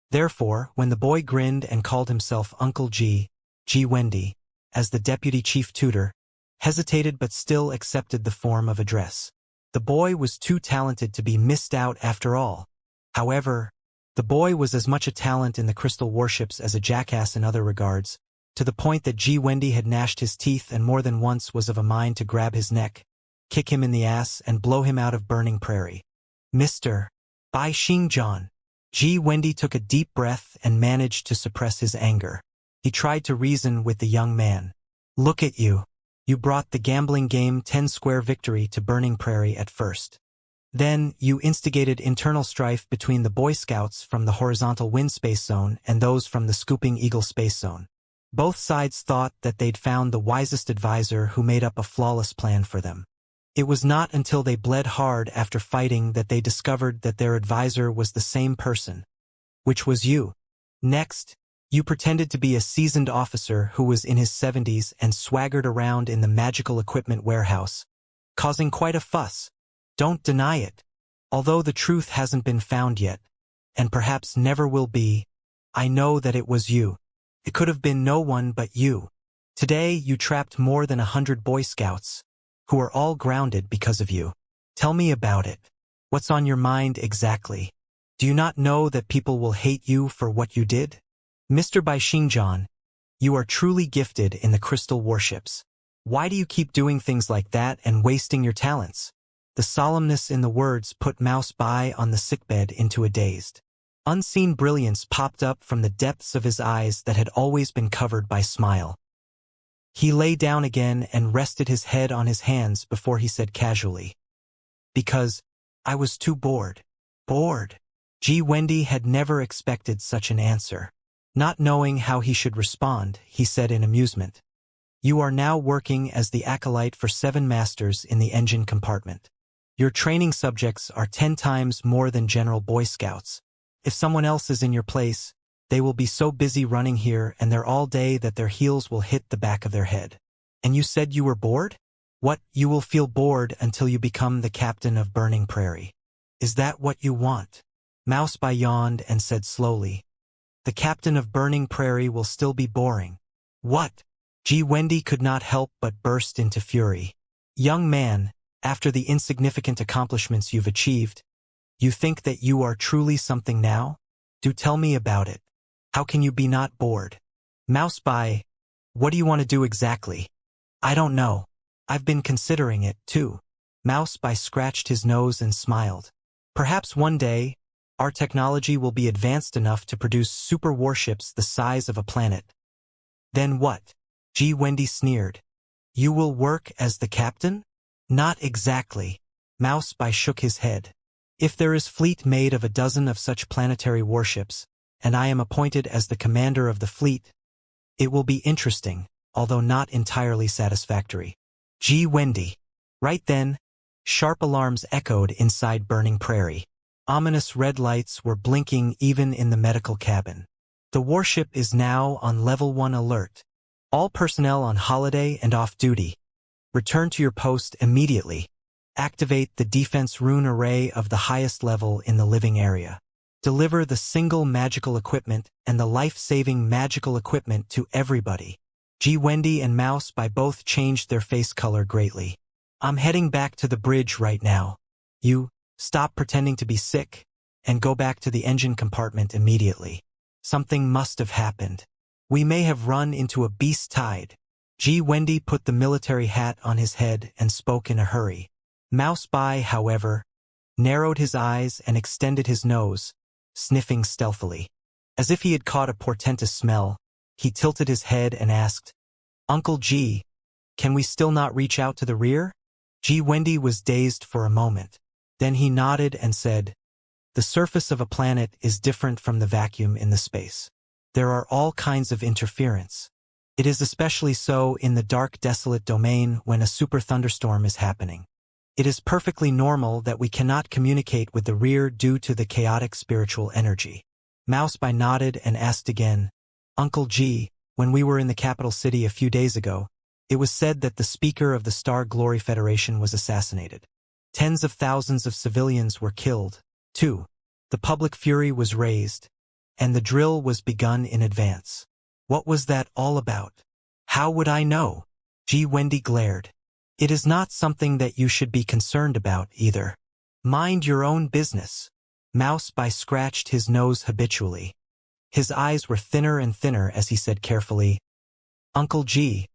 Therefore, when the boy grinned and called himself Uncle G. Wendy, as the deputy chief tutor, hesitated but still accepted the form of address. The boy was too talented to be missed out after all. However, the boy was as much a talent in the crystal warships as a jackass in other regards, to the point that G. Wendy had gnashed his teeth and more than once was of a mind to grab his neck, kick him in the ass, and blow him out of Burning Prairie. Mr. Bai Xingjian. G. Wendy took a deep breath and managed to suppress his anger. He tried to reason with the young man. Look at you. You brought the gambling game 10-square victory to Burning Prairie at first. Then, you instigated internal strife between the Boy Scouts from the Horizontal Wind Space Zone and those from the Scooping Eagle Space Zone. Both sides thought that they'd found the wisest advisor who made up a flawless plan for them. It was not until they bled hard after fighting that they discovered that their advisor was the same person, which was you. Next, you pretended to be a seasoned officer who was in his 70s and swaggered around in the magical equipment warehouse, causing quite a fuss. Don't deny it. Although the truth hasn't been found yet, and perhaps never will be, I know that it was you. It could have been no one but you. Today, you trapped more than 100 Boy Scouts, who are all grounded because of you. Tell me about it. What's on your mind exactly? Do you not know that people will hate you for what you did? Mr. Bai Xingjian, you are truly gifted in the crystal warships. Why do you keep doing things like that and wasting your talents? The solemnness in the words put Mouse Bai on the sickbed into a dazed. Unseen brilliance popped up from the depths of his eyes that had always been covered by smile. He lay down again and rested his head on his hands before he said casually, because I was too bored. Bored. G. Wendy had never expected such an answer. Not knowing how he should respond, he said in amusement, You are now working as the acolyte for 7 masters in the engine compartment. Your training subjects are 10 times more than General Boy Scouts. If someone else is in your place, they will be so busy running here and there all day that their heels will hit the back of their head. And you said you were bored? What, you will feel bored until you become the captain of Burning Prairie. Is that what you want? Mouseby yawned and said slowly. The captain of Burning Prairie will still be boring. What? Wendy could not help but burst into fury. Young man, after the insignificant accomplishments you've achieved, you think that you are truly something now? Do tell me about it. How can you be not bored? Mouseby, what do you want to do exactly? I don't know. I've been considering it, too. Mouseby scratched his nose and smiled. Perhaps one day, our technology will be advanced enough to produce super warships the size of a planet. Then what? Wendy sneered. You will work as the captain? Not exactly. Mouseby shook his head. If there is fleet made of a dozen of such planetary warships, and I am appointed as the commander of the fleet, it will be interesting, although not entirely satisfactory. Wendy. Right then, sharp alarms echoed inside Burning Prairie. Ominous red lights were blinking even in the medical cabin. The warship is now on Level 1 alert. All personnel on holiday and off-duty. Return to your post immediately. Activate the defense rune array of the highest level in the living area. Deliver the single magical equipment and the life-saving magical equipment to everybody. Wendy and Mouseby both changed their face color greatly. I'm heading back to the bridge right now. You, stop pretending to be sick, and go back to the engine compartment immediately. Something must have happened. We may have run into a beast tide. Wendy put the military hat on his head and spoke in a hurry. Mouseby, however, narrowed his eyes and extended his nose, sniffing stealthily. As if he had caught a portentous smell, he tilted his head and asked, Uncle G, can we still not reach out to the rear? Wendy was dazed for a moment. Then he nodded and said, The surface of a planet is different from the vacuum in the space. There are all kinds of interference. It is especially so in the dark, desolate domain when a super thunderstorm is happening. It is perfectly normal that we cannot communicate with the rear due to the chaotic spiritual energy. Mouseby nodded and asked again, Uncle G, when we were in the capital city a few days ago, it was said that the speaker of the Star Glory Federation was assassinated. Tens of thousands of civilians were killed, too. The public fury was raised, and the drill was begun in advance. What was that all about? How would I know? Wendy glared. It is not something that you should be concerned about, either. Mind your own business. Mouseby scratched his nose habitually. His eyes were thinner and thinner as he said carefully, Uncle G,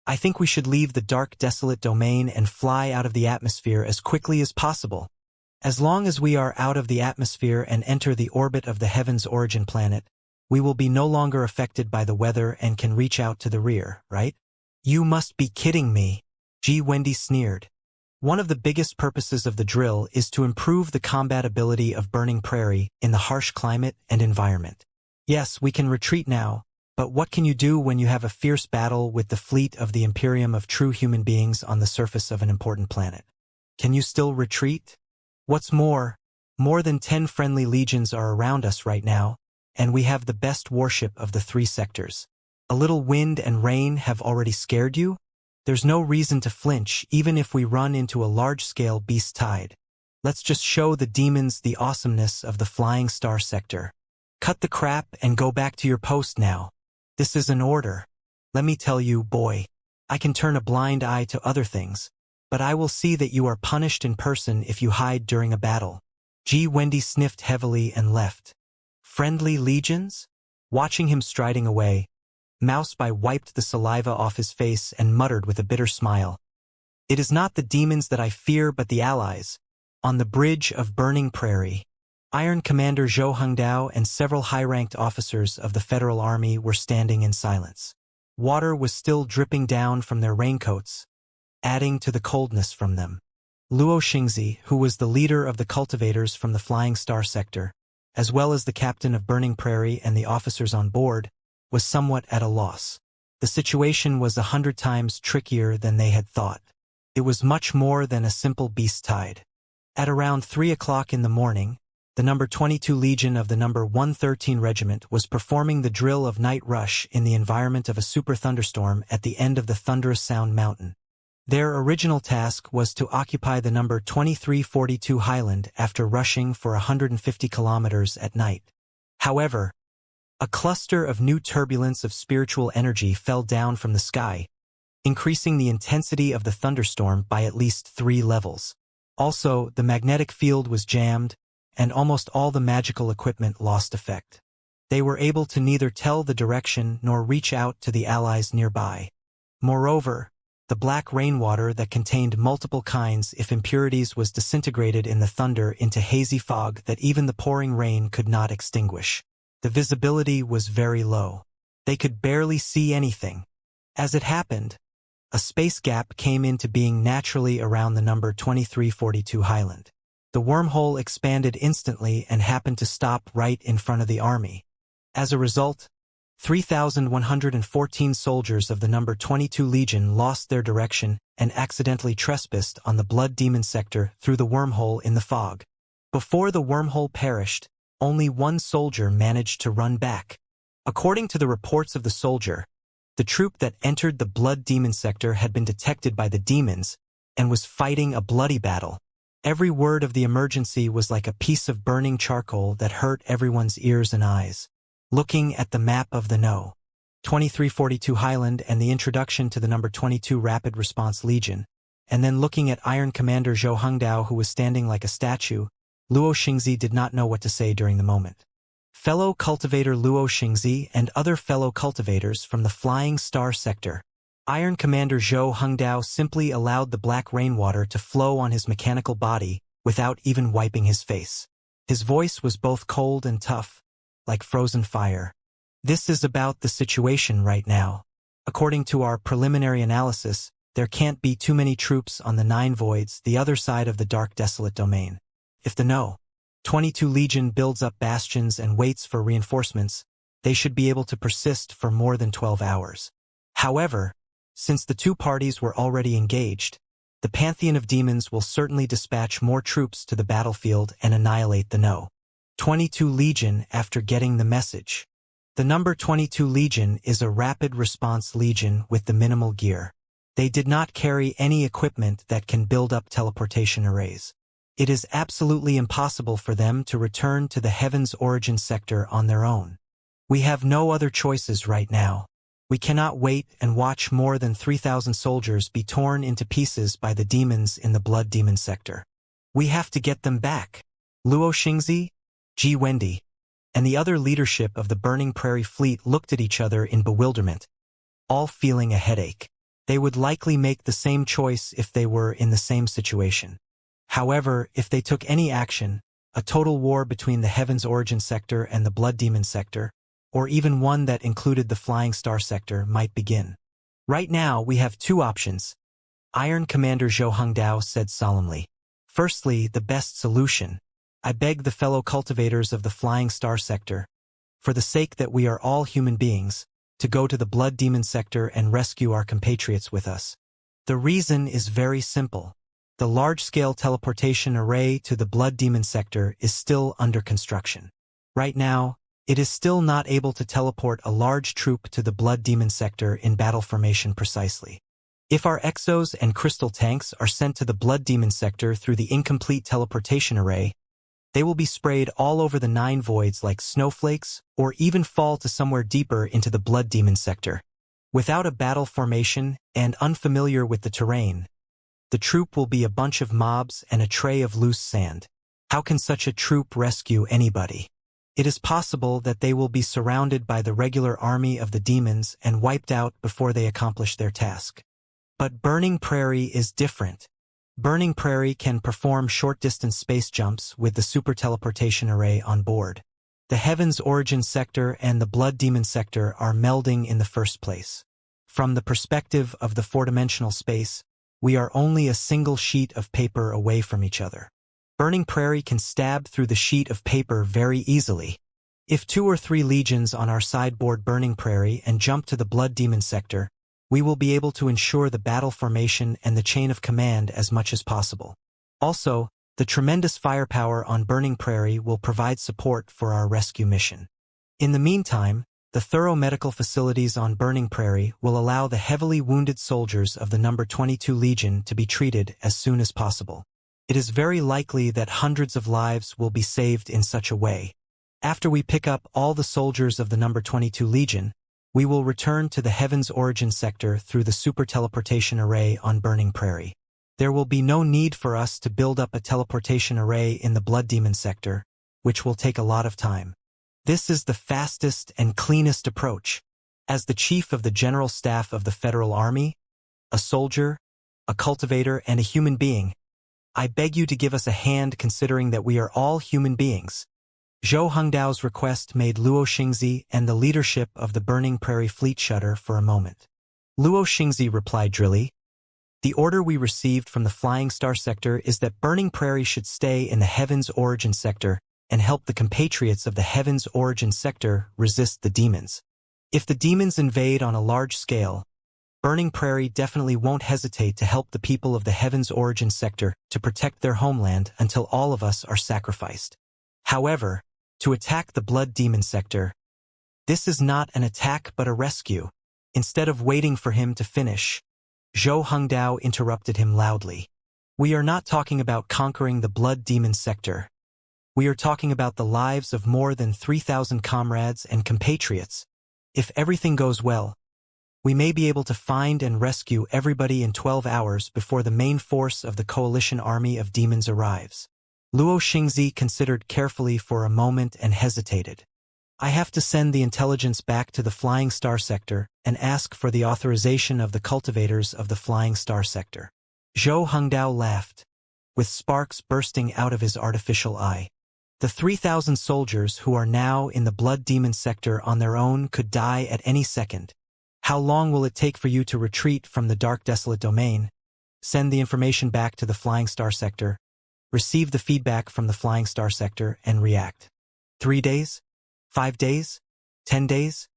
I think we should leave the dark, desolate domain and fly out of the atmosphere as quickly as possible. As long as we are out of the atmosphere and enter the orbit of the heaven's origin planet, we will be no longer affected by the weather and can reach out to the rear, right? You must be kidding me, Wendy sneered. One of the biggest purposes of the drill is to improve the combat ability of Burning Prairie in the harsh climate and environment. Yes, we can retreat now, but what can you do when you have a fierce battle with the fleet of the Imperium of true human beings on the surface of an important planet? Can you still retreat? What's more than 10 friendly legions are around us right now, and we have the best warship of the 3 sectors. A little wind and rain have already scared you? There's no reason to flinch even if we run into a large-scale beast tide. Let's just show the demons the awesomeness of the Flying Star sector. Cut the crap and go back to your post now. This is an order. Let me tell you, boy, I can turn a blind eye to other things, but I will see that you are punished in person if you hide during a battle. Wendy sniffed heavily and left. Friendly legions? Watching him striding away, Mouseby wiped the saliva off his face and muttered with a bitter smile. It is not the demons that I fear but the allies. On the bridge of Burning Prairie, Iron Commander Zhou Hengdao and several high-ranked officers of the Federal Army were standing in silence. Water was still dripping down from their raincoats, adding to the coldness from them. Luo Xingzi, who was the leader of the Cultivators from the Flying Star sector, as well as the captain of Burning Prairie and the officers on board, was somewhat at a loss. The situation was 100 times trickier than they had thought. It was much more than a simple beast tide. At around 3 o'clock in the morning, the number 22 Legion of the number 113 Regiment was performing the drill of night rush in the environment of a super thunderstorm at the end of the Thunderous Sound Mountain. Their original task was to occupy the number 2342 Highland after rushing for 150 kilometers at night. However, a cluster of new turbulence of spiritual energy fell down from the sky, increasing the intensity of the thunderstorm by at least 3 levels. Also, the magnetic field was jammed, and almost all the magical equipment lost effect. They were able to neither tell the direction nor reach out to the allies nearby. Moreover, the black rainwater that contained multiple kinds of impurities was disintegrated in the thunder into hazy fog that even the pouring rain could not extinguish. The visibility was very low. They could barely see anything. As it happened, a space gap came into being naturally around the number 2342 Highland. The wormhole expanded instantly and happened to stop right in front of the army. As a result, 3,114 soldiers of the number 22 Legion lost their direction and accidentally trespassed on the Blood Demon sector through the wormhole in the fog. Before the wormhole perished, only one soldier managed to run back. According to the reports of the soldier, the troop that entered the Blood Demon sector had been detected by the demons and was fighting a bloody battle. Every word of the emergency was like a piece of burning charcoal that hurt everyone's ears and eyes. Looking at the map of the No. 2342 Highland and the introduction to the number 22 Rapid Response Legion, and then looking at Iron Commander Zhou Hengdao who was standing like a statue, Luo Xingzi did not know what to say during the moment. Fellow cultivator Luo Xingzi and other fellow cultivators from the Flying Star sector, Iron Commander Zhou Hengdao simply allowed the black rainwater to flow on his mechanical body without even wiping his face. His voice was both cold and tough, like frozen fire. This is about the situation right now. According to our preliminary analysis, there can't be too many troops on the 9 voids, the other side of the dark desolate domain. If the No. 22 Legion builds up bastions and waits for reinforcements, they should be able to persist for more than 12 hours. However, since the two parties were already engaged, the Pantheon of Demons will certainly dispatch more troops to the battlefield and annihilate the No. 22 Legion after getting the message. The number 22 Legion is a rapid response legion with the minimal gear. They did not carry any equipment that can build up teleportation arrays. It is absolutely impossible for them to return to the Heaven's Origin sector on their own. We have no other choices right now. We cannot wait and watch more than 3,000 soldiers be torn into pieces by the demons in the Blood Demon sector. We have to get them back. Luo Xingzi, Ji Wendi, and the other leadership of the Burning Prairie Fleet looked at each other in bewilderment, all feeling a headache. They would likely make the same choice if they were in the same situation. However, if they took any action, a total war between the Heaven's Origin sector and the Blood Demon sector, or even one that included the Flying Star sector, might begin. Right now, we have 2 options, Iron Commander Zhou Hengdao said solemnly. Firstly, the best solution. I beg the fellow cultivators of the Flying Star sector, for the sake that we are all human beings, to go to the Blood Demon sector and rescue our compatriots with us. The reason is very simple. The large-scale teleportation array to the Blood Demon sector is still under construction. Right now, it is still not able to teleport a large troop to the Blood Demon sector in battle formation precisely. If our exos and crystal tanks are sent to the Blood Demon sector through the incomplete teleportation array, they will be sprayed all over the 9 voids like snowflakes or even fall to somewhere deeper into the Blood Demon sector. Without a battle formation and unfamiliar with the terrain, the troop will be a bunch of mobs and a tray of loose sand. How can such a troop rescue anybody? It is possible that they will be surrounded by the regular army of the demons and wiped out before they accomplish their task. But Burning Prairie is different. Burning Prairie can perform short-distance space jumps with the super teleportation array on board. The Heaven's Origin sector and the Blood Demon sector are melding in the first place. From the perspective of the 4-dimensional space, we are only a single sheet of paper away from each other. Burning Prairie can stab through the sheet of paper very easily. If 2 or 3 legions on our side board Burning Prairie and jump to the Blood Demon sector, we will be able to ensure the battle formation and the chain of command as much as possible. Also, The tremendous firepower on Burning Prairie will provide support for our rescue mission. In the meantime, the thorough medical facilities on Burning Prairie will allow the heavily wounded soldiers of the No. 22 Legion to be treated as soon as possible. It is very likely that hundreds of lives will be saved in such a way. After we pick up all the soldiers of the No. 22 Legion, we will return to the Heaven's Origin sector through the super teleportation array on Burning Prairie. There will be no need for us to build up a teleportation array in the Blood Demon sector, which will take a lot of time. This is the fastest and cleanest approach. As the Chief of the General Staff of the Federal Army, a soldier, a cultivator, and a human being, I beg you to give us a hand considering that we are all human beings. Zhou Hongdao's request made Luo Xingzi and the leadership of the Burning Prairie fleet shudder for a moment. Luo Xingzi replied drily, "The order we received from the Flying Star sector is that Burning Prairie should stay in the Heaven's Origin sector and help the compatriots of the Heaven's Origin sector resist the demons. If the demons invade on a large scale, Burning Prairie definitely won't hesitate to help the people of the Heaven's Origin sector to protect their homeland until all of us are sacrificed. However, to attack the Blood Demon sector, this is not an attack but a rescue." Instead of waiting for him to finish, Zhou Hongdao interrupted him loudly. "We are not talking about conquering the Blood Demon sector. We are talking about the lives of more than 3,000 comrades and compatriots. If everything goes well, we may be able to find and rescue everybody in 12 hours before the main force of the coalition army of demons arrives." Luo Xingzi considered carefully for a moment and hesitated. "I have to send the intelligence back to the Flying Star sector and ask for the authorization of the cultivators of the Flying Star sector." Zhou Hongdao laughed, with sparks bursting out of his artificial eye. The 3,000 soldiers who are now in the Blood Demon sector on their own could die at any second. How long will it take for you to retreat from the Dark Desolate Domain, send the information back to the Flying Star sector, receive the feedback from the Flying Star sector, and react? 3 days? 5 days? 10 days?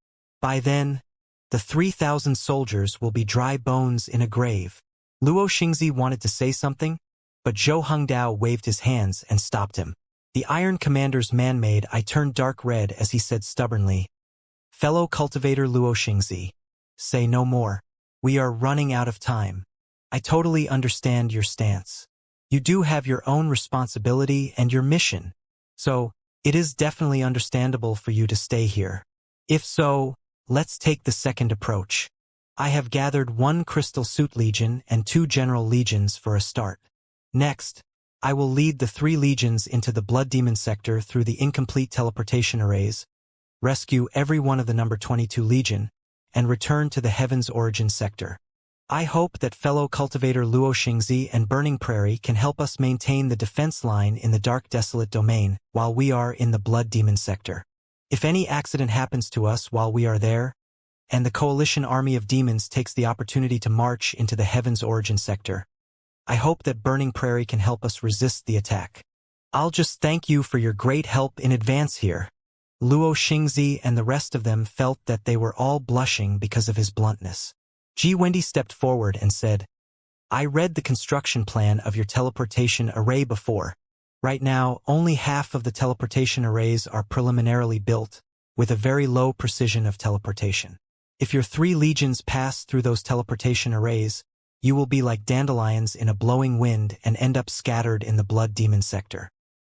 By then, the 3,000 soldiers will be dry bones in a grave. Luo Xingzi wanted to say something, but Zhou Hongdao waved his hands and stopped him. The Iron Commander's man-made eye turned dark red as he said stubbornly, "Fellow cultivator Luo Xingzi, say no more. We are running out of time. I totally understand your stance. You do have your own responsibility and your mission, so it is definitely understandable for you to stay here. If so, let's take the second approach. I have gathered 1 Crystal Suit Legion and 2 General Legions for a start. Next, I will lead the 3 legions into the Blood Demon sector through the incomplete teleportation arrays, rescue every one of the No. 22 Legion, and return to the Heaven's Origin sector. I hope that fellow cultivator Luo Xingzi and Burning Prairie can help us maintain the defense line in the Dark Desolate Domain while we are in the Blood Demon sector. If any accident happens to us while we are there, and the coalition army of demons takes the opportunity to march into the Heaven's Origin sector, I hope that Burning Prairie can help us resist the attack. I'll just thank you for your great help in advance here." Luo Xingzi and the rest of them felt that they were all blushing because of his bluntness. Ji Wendy stepped forward and said, "I read the construction plan of your teleportation array before. Right now, only half of the teleportation arrays are preliminarily built, with a very low precision of teleportation. If your 3 legions pass through those teleportation arrays, you will be like dandelions in a blowing wind and end up scattered in the Blood Demon sector.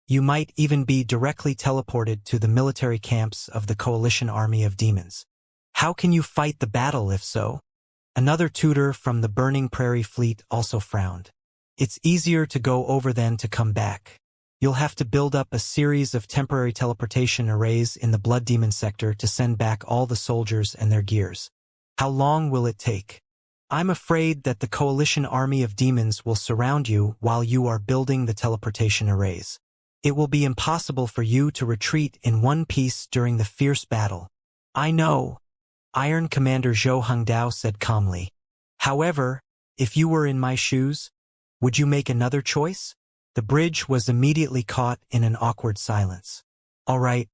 You might even be directly teleported to the military camps of the coalition army of demons. How can you fight the battle if so?" Another tutor from the Burning Prairie fleet also frowned. "It's easier to go over than to come back. You'll have to build up a series of temporary teleportation arrays in the Blood Demon sector to send back all the soldiers and their gears. How long will it take? I'm afraid that the coalition army of demons will surround you while you are building the teleportation arrays. It will be impossible for you to retreat in one piece during the fierce battle." "I know," Iron Commander Zhou Hongdao said calmly. "However, if you were in my shoes, would you make another choice?" The bridge was immediately caught in an awkward silence. "All right,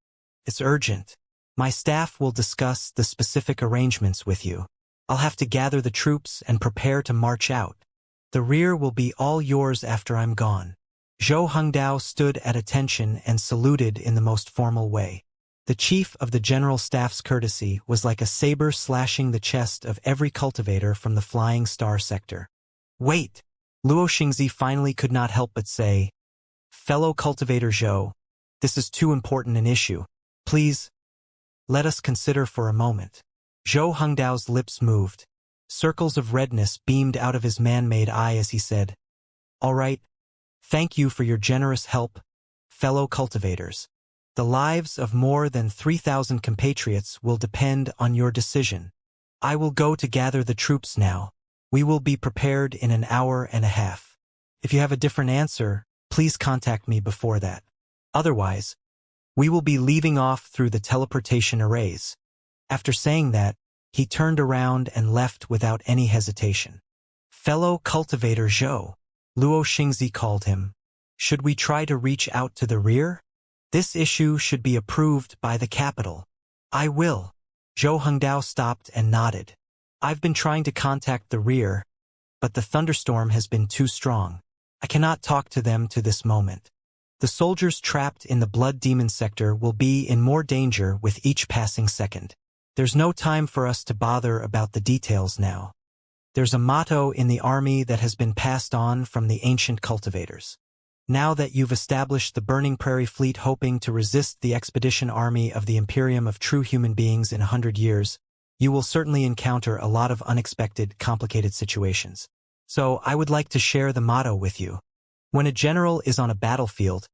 it's urgent. My staff will discuss the specific arrangements with you. I'll have to gather the troops and prepare to march out. The rear will be all yours after I'm gone." Zhou Hengdao stood at attention and saluted in the most formal way. The chief of the general staff's courtesy was like a saber slashing the chest of every cultivator from the Flying Star sector. Wait! Luo Xingzi finally could not help but say, "Fellow cultivator Zhou, this is too important an issue. Please, let us consider for a moment." Zhou Hengdao's lips moved. Circles of redness beamed out of his man-made eye as he said, "All right. Thank you for your generous help, fellow cultivators. The lives of more than 3,000 compatriots will depend on your decision. I will go to gather the troops now. We will be prepared in an hour and a half. If you have a different answer, please contact me before that. Otherwise, we will be leaving off through the teleportation arrays." After saying that, he turned around and left without any hesitation. "Fellow cultivator Zhou," Luo Xingzi called him. "Should we try to reach out to the rear? This issue should be approved by the capital." "I will." Zhou Hengdao stopped and nodded. "I've been trying to contact the rear, but the thunderstorm has been too strong. I cannot talk to them to this moment. The soldiers trapped in the Blood Demon sector will be in more danger with each passing second. There's no time for us to bother about the details now. There's a motto in the army that has been passed on from the ancient cultivators. Now that you've established the Burning Prairie Fleet hoping to resist the expedition army of the Imperium of true human beings in 100 years, you will certainly encounter a lot of unexpected, complicated situations. So I would like to share the motto with you. When a general is on a battlefield,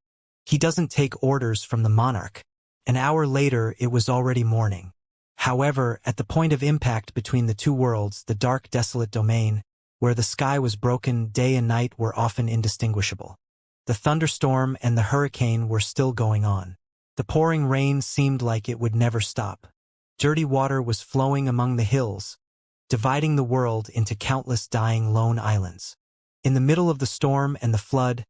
he doesn't take orders from the monarch. An hour later, it was already morning. However, at the point of impact between the two worlds, the dark, desolate domain, where the sky was broken, day and night were often indistinguishable. The thunderstorm and the hurricane were still going on. The pouring rain seemed like it would never stop. Dirty water was flowing among the hills, dividing the world into countless dying lone islands. In the middle of the storm and the flood,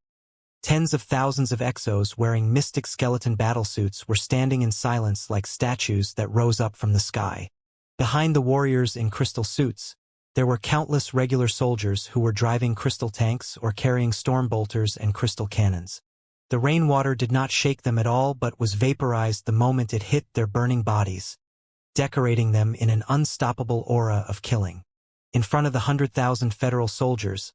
tens of thousands of exos wearing mystic skeleton battlesuits were standing in silence like statues that rose up from the sky. Behind the warriors in crystal suits, there were countless regular soldiers who were driving crystal tanks or carrying storm bolters and crystal cannons. The rainwater did not shake them at all but was vaporized the moment it hit their burning bodies, decorating them in an unstoppable aura of killing. In front of the 100,000 federal soldiers,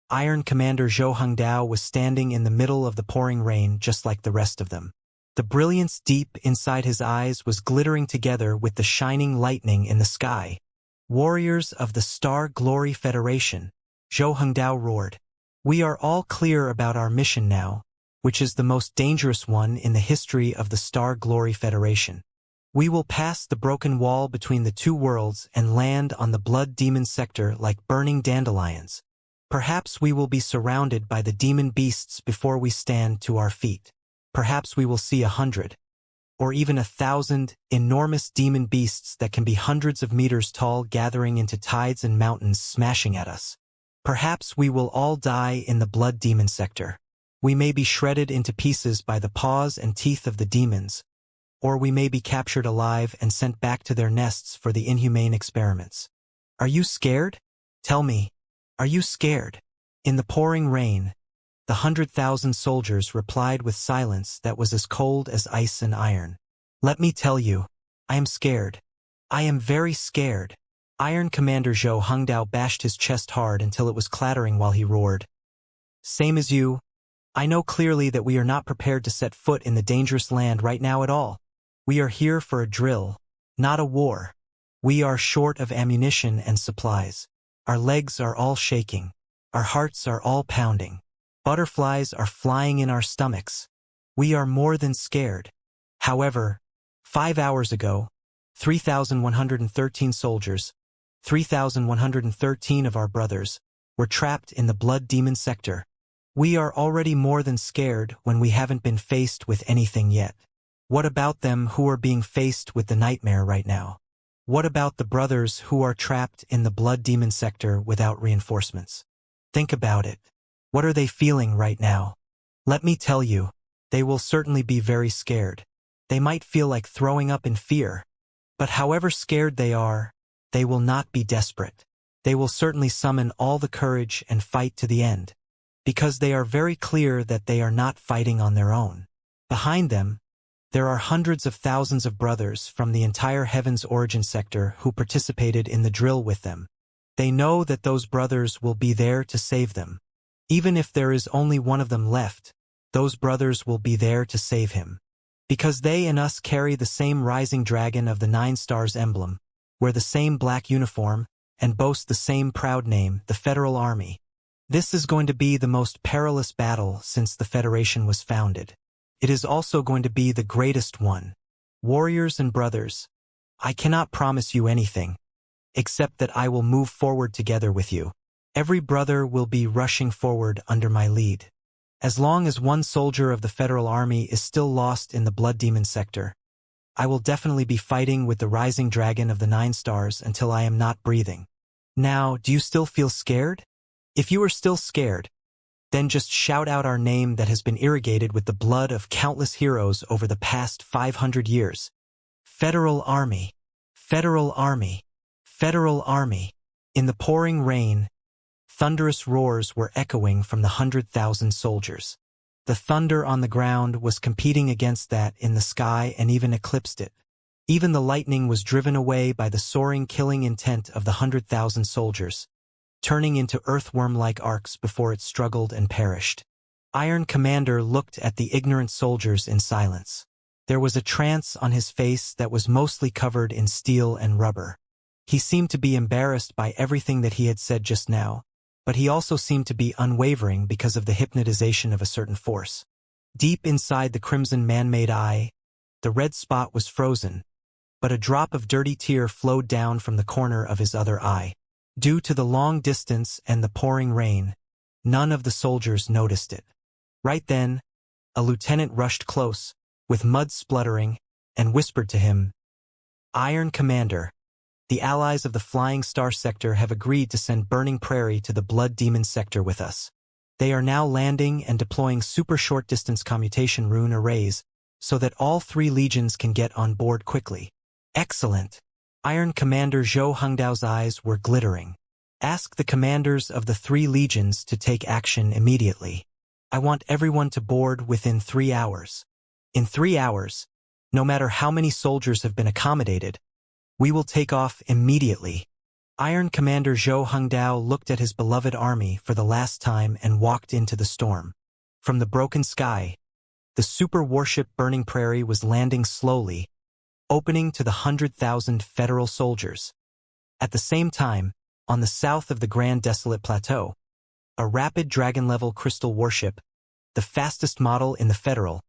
Iron Commander Zhou Hengdao was standing in the middle of the pouring rain just like the rest of them. The brilliance deep inside his eyes was glittering together with the shining lightning in the sky. "Warriors of the Star Glory Federation," Zhou Hengdao roared. "We are all clear about our mission now, which is the most dangerous one in the history of the Star Glory Federation. We will pass the broken wall between the two worlds and land on the Blood Demon sector like burning dandelions. Perhaps we will be surrounded by the demon beasts before we stand to our feet. Perhaps we will see 100, or even 1,000, enormous demon beasts that can be hundreds of meters tall gathering into tides and mountains smashing at us. Perhaps we will all die in the Blood Demon sector. We may be shredded into pieces by the paws and teeth of the demons, or we may be captured alive and sent back to their nests for the inhumane experiments. Are you scared? Tell me. Are you scared?" In the pouring rain, the 100,000 soldiers replied with silence that was as cold as ice and iron. "Let me tell you, I am scared. I am very scared." Iron Commander Zhou Hengdao bashed his chest hard until it was clattering while he roared. "Same as you. I know clearly that we are not prepared to set foot in the dangerous land right now at all. We are here for a drill, not a war. We are short of ammunition and supplies. Our legs are all shaking. Our hearts are all pounding. Butterflies are flying in our stomachs. We are more than scared. However, 5 hours ago, 3,113 soldiers, 3,113 of our brothers, were trapped in the Blood Demon sector. We are already more than scared when we haven't been faced with anything yet. What about them who are being faced with the nightmare right now? What about the brothers who are trapped in the Blood Demon sector without reinforcements? Think about it. What are they feeling right now? Let me tell you, they will certainly be very scared. They might feel like throwing up in fear. But however scared they are, they will not be desperate. They will certainly summon all the courage and fight to the end. because they are very clear that they are not fighting on their own. Behind them, there are hundreds of thousands of brothers from the entire Heaven's Origin sector who participated in the drill with them. They know that those brothers will be there to save them. Even if there is only one of them left, those brothers will be there to save him. Because they and us carry the same rising dragon of the 9 stars emblem, wear the same black uniform, and boast the same proud name, the Federal Army. This is going to be the most perilous battle since the Federation was founded. It is also going to be the greatest one. Warriors and brothers, I cannot promise you anything, except that I will move forward together with you. Every brother will be rushing forward under my lead. As long as one soldier of the Federal Army is still lost in the Blood Demon sector, I will definitely be fighting with the rising dragon of the 9 stars until I am not breathing. Now, do you still feel scared? If you are still scared, then just shout out our name that has been irrigated with the blood of countless heroes over the past 500 years. Federal Army, Federal Army, Federal Army. In the pouring rain, thunderous roars were echoing from the 100,000 soldiers. The thunder on the ground was competing against that in the sky and even eclipsed it. Even the lightning was driven away by the soaring killing intent of the 100,000 soldiers, turning into earthworm-like arcs before it struggled and perished. Iron Commander looked at the ignorant soldiers in silence. There was a trance on his face that was mostly covered in steel and rubber. He seemed to be embarrassed by everything that he had said just now, but he also seemed to be unwavering because of the hypnotization of a certain force. Deep inside the crimson man-made eye, the red spot was frozen, but a drop of dirty tear flowed down from the corner of his other eye. Due to the long distance and the pouring rain, none of the soldiers noticed it. Right then, a lieutenant rushed close, with mud spluttering, and whispered to him, "Iron Commander, the allies of the Flying Star sector have agreed to send Burning Prairie to the Blood Demon sector with us. They are now landing and deploying super short-distance commutation rune arrays so that all 3 legions can get on board quickly." Excellent. Iron Commander Zhou Hengdao's eyes were glittering. Ask the commanders of the 3 legions to take action immediately. I want everyone to board within 3 hours. In 3 hours, no matter how many soldiers have been accommodated, we will take off immediately. Iron Commander Zhou Hengdao looked at his beloved army for the last time and walked into the storm. From the broken sky, the super warship Burning Prairie was landing slowly, opening to the 100,000 Federal soldiers. At the same time, on the south of the Grand Desolate Plateau, a rapid dragon-level crystal warship, the fastest model in the Federal,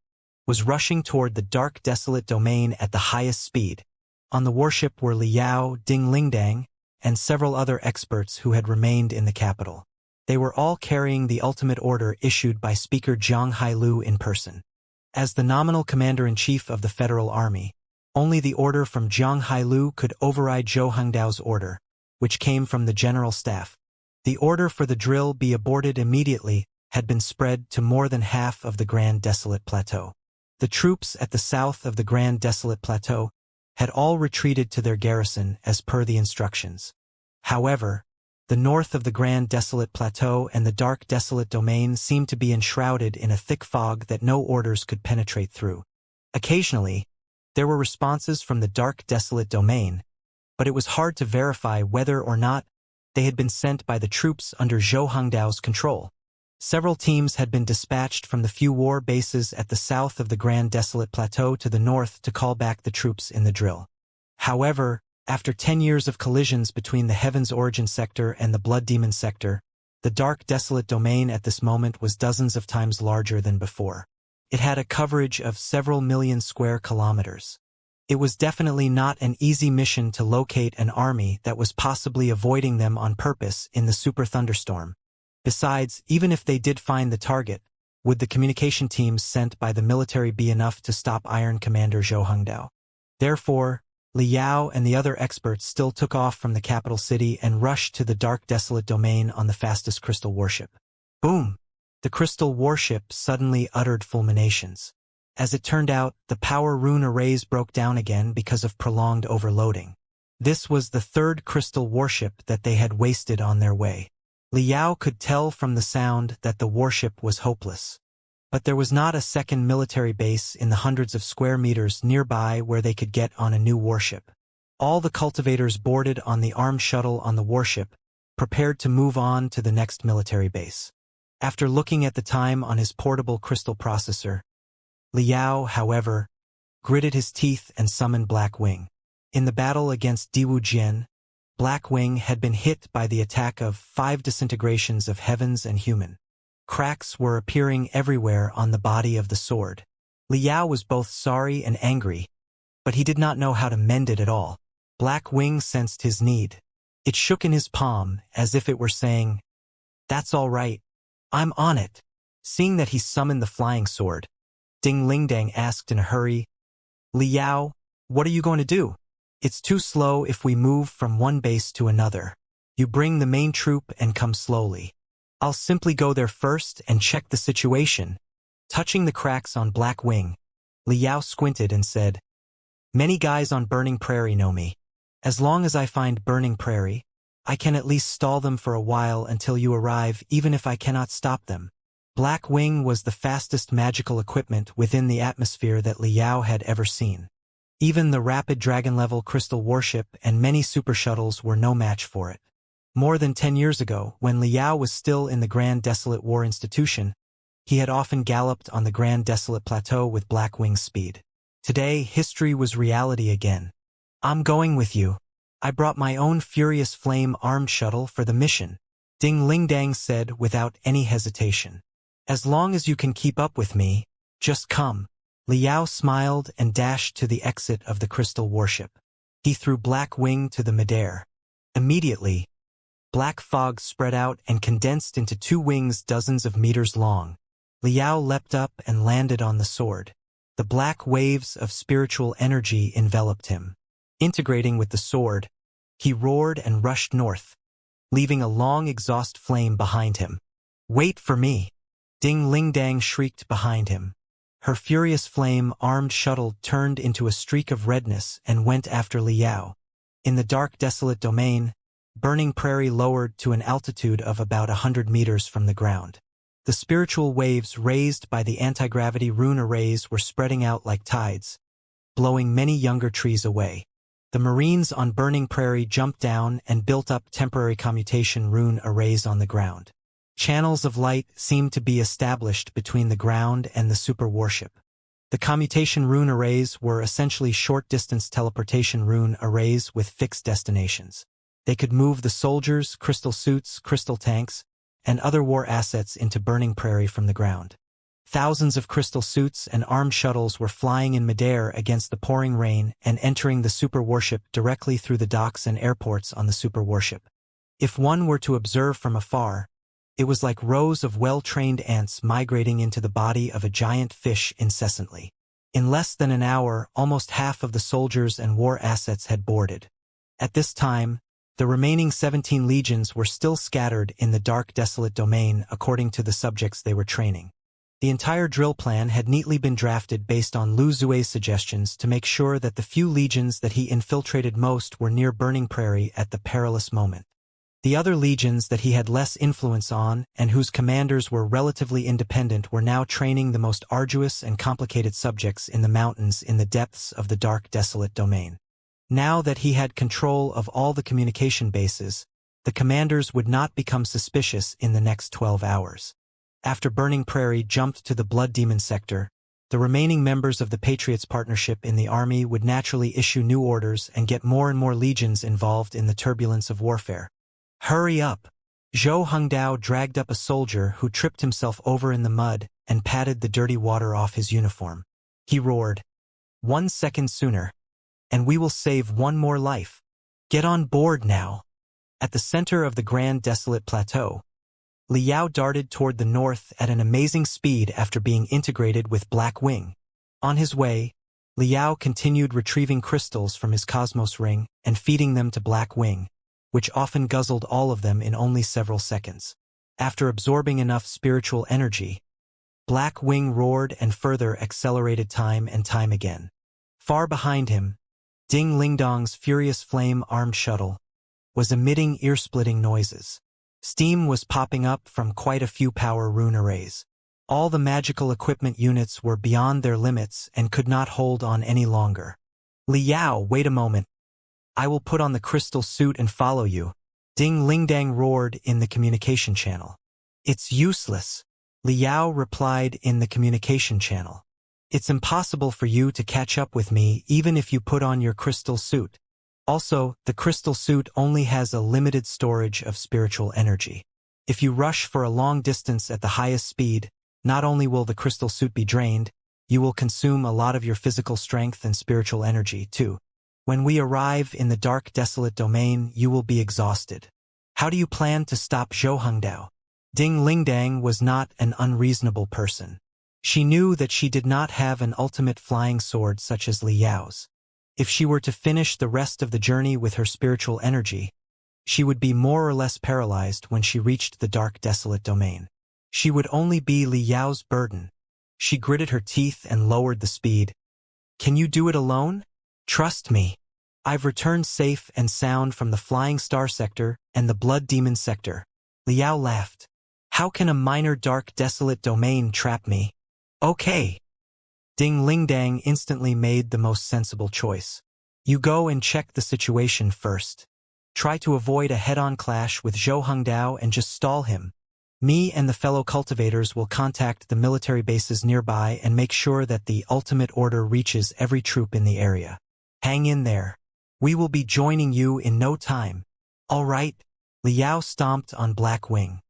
was rushing toward the dark desolate domain at the highest speed. On the warship were Liao, Ding Lingdang, and several other experts who had remained in the capital. They were all carrying the ultimate order issued by Speaker Zhang Hailu in person. As the nominal commander-in-chief of the Federal Army, only the order from Zhang Hailu could override Zhou Hengdao's order, which came from the General Staff. The order for the drill be aborted immediately had been spread to more than half of the Grand Desolate Plateau. The troops at the south of the Grand Desolate Plateau had all retreated to their garrison as per the instructions. However, the north of the Grand Desolate Plateau and the Dark Desolate Domain seemed to be enshrouded in a thick fog that no orders could penetrate through. Occasionally, there were responses from the Dark Desolate Domain, but it was hard to verify whether or not they had been sent by the troops under Zhou Hengdao's control. Several teams had been dispatched from the few war bases at the south of the Grand Desolate Plateau to the north to call back the troops in the drill. However, after 10 years of collisions between the Heaven's Origin sector and the Blood Demon sector, the Dark Desolate Domain at this moment was dozens of times larger than before. It had a coverage of several million square kilometers. It was definitely not an easy mission to locate an army that was possibly avoiding them on purpose in the super thunderstorm. Besides, even if they did find the target, would the communication teams sent by the military be enough to stop Iron Commander Zhou Hengdao? Therefore, Liao and the other experts still took off from the capital city and rushed to the Dark Desolate Domain on the fastest crystal warship. Boom! The crystal warship suddenly uttered fulminations. As it turned out, the power rune arrays broke down again because of prolonged overloading. This was the 3rd crystal warship that they had wasted on their way. Liao could tell from the sound that the warship was hopeless. But there was not a second military base in the hundreds of square meters nearby where they could get on a new warship. All the cultivators boarded on the armed shuttle on the warship, prepared to move on to the next military base. After looking at the time on his portable crystal processor, Liao, however, gritted his teeth and summoned Black Wing. In the battle against Diwu Jian, Black Wing had been hit by the attack of 5 disintegrations of heavens and human. Cracks were appearing everywhere on the body of the sword. Liao was both sorry and angry, but he did not know how to mend it at all. Black Wing sensed his need. It shook in his palm as if it were saying, "That's all right. I'm on it." Seeing that he summoned the flying sword, Ding Lingdang asked in a hurry, "Liao, what are you going to do? It's too slow if we move from one base to another. You bring the main troop and come slowly. I'll simply go there first and check the situation." Touching the cracks on Black Wing, Liao squinted and said, "Many guys on Burning Prairie know me. As long as I find Burning Prairie, I can at least stall them for a while until you arrive, even if I cannot stop them." Black Wing was the fastest magical equipment within the atmosphere that Liao had ever seen. Even the rapid dragon-level crystal warship and many super shuttles were no match for it. More than 10 years ago, when Liao was still in the Grand Desolate War Institution, he had often galloped on the Grand Desolate Plateau with Black Wing's speed. Today, history was reality again. "I'm going with you. I brought my own Furious Flame armed shuttle for the mission," Ding Lingdang said without any hesitation. "As long as you can keep up with me, just come." Liao smiled and dashed to the exit of the crystal warship. He threw Black Wing to the midair. Immediately, black fog spread out and condensed into 2 wings dozens of meters long. Liao leapt up and landed on the sword. The black waves of spiritual energy enveloped him. Integrating with the sword, he roared and rushed north, leaving a long exhaust flame behind him. "Wait for me!" Ding Lingdang shrieked behind him. Her furious flame-armed shuttle turned into a streak of redness and went after Liao. In the dark desolate domain, Burning Prairie lowered to an altitude of about 100 meters from the ground. The spiritual waves raised by the anti-gravity rune arrays were spreading out like tides, blowing many younger trees away. The Marines on Burning Prairie jumped down and built up temporary commutation rune arrays on the ground. Channels of light seemed to be established between the ground and the super warship. The commutation rune arrays were essentially short-distance teleportation rune arrays with fixed destinations. They could move the soldiers, crystal suits, crystal tanks, and other war assets into Burning Prairie from the ground. Thousands of crystal suits and armed shuttles were flying in midair against the pouring rain and entering the super warship directly through the docks and airports on the super warship. If one were to observe from afar, it was like rows of well-trained ants migrating into the body of a giant fish incessantly. In less than an hour, almost half of the soldiers and war assets had boarded. At this time, the remaining 17 legions were still scattered in the dark desolate domain according to the subjects they were training. The entire drill plan had neatly been drafted based on Lu Zue's suggestions to make sure that the few legions that he infiltrated most were near Burning Prairie at the perilous moment. The other legions that he had less influence on and whose commanders were relatively independent were now training the most arduous and complicated subjects in the mountains in the depths of the dark desolate domain. Now that he had control of all the communication bases, the commanders would not become suspicious in the next 12 hours. After Burning Prairie jumped to the Blood Demon sector, the remaining members of the Patriots Partnership in the army would naturally issue new orders and get more and more legions involved in the turbulence of warfare. "Hurry up!" Zhou Hengdao dragged up a soldier who tripped himself over in the mud and patted the dirty water off his uniform. He roared, "1 second sooner, and we will save one more life. Get on board now." At the center of the Grand Desolate Plateau, Liao darted toward the north at an amazing speed after being integrated with Black Wing. On his way, Liao continued retrieving crystals from his cosmos ring and feeding them to Black Wing, which often guzzled all of them in only several seconds. After absorbing enough spiritual energy, Black Wing roared and further accelerated time and time again. Far behind him, Ding Lingdong's Furious Flame armed shuttle was emitting ear-splitting noises. Steam was popping up from quite a few power rune arrays. All the magical equipment units were beyond their limits and could not hold on any longer. Liao, wait a moment. I will put on the crystal suit and follow you. Ding Lingdang roared in the communication channel. It's useless. Liao replied in the communication channel. It's impossible for you to catch up with me even if you put on your crystal suit. Also, the crystal suit only has a limited storage of spiritual energy. If you rush for a long distance at the highest speed, not only will the crystal suit be drained, you will consume a lot of your physical strength and spiritual energy, too. When we arrive in the dark, desolate domain, you will be exhausted. How do you plan to stop Zhou Hongdao? Ding Lingdang was not an unreasonable person. She knew that she did not have an ultimate flying sword such as Liao's. If she were to finish the rest of the journey with her spiritual energy, she would be more or less paralyzed when she reached the dark, desolate domain. She would only be Liao's burden. She gritted her teeth and lowered the speed. Can you do it alone? Trust me. I've returned safe and sound from the Flying Star sector and the Blood Demon sector. Liao laughed. How can a minor dark, desolate domain trap me? Okay. Ding Lingdang instantly made the most sensible choice. You go and check the situation first. Try to avoid a head-on clash with Zhou Hongdao and just stall him. Me and the fellow cultivators will contact the military bases nearby and make sure that the ultimate order reaches every troop in the area. Hang in there. We will be joining you in no time. All right. Liao stomped on Black Wing.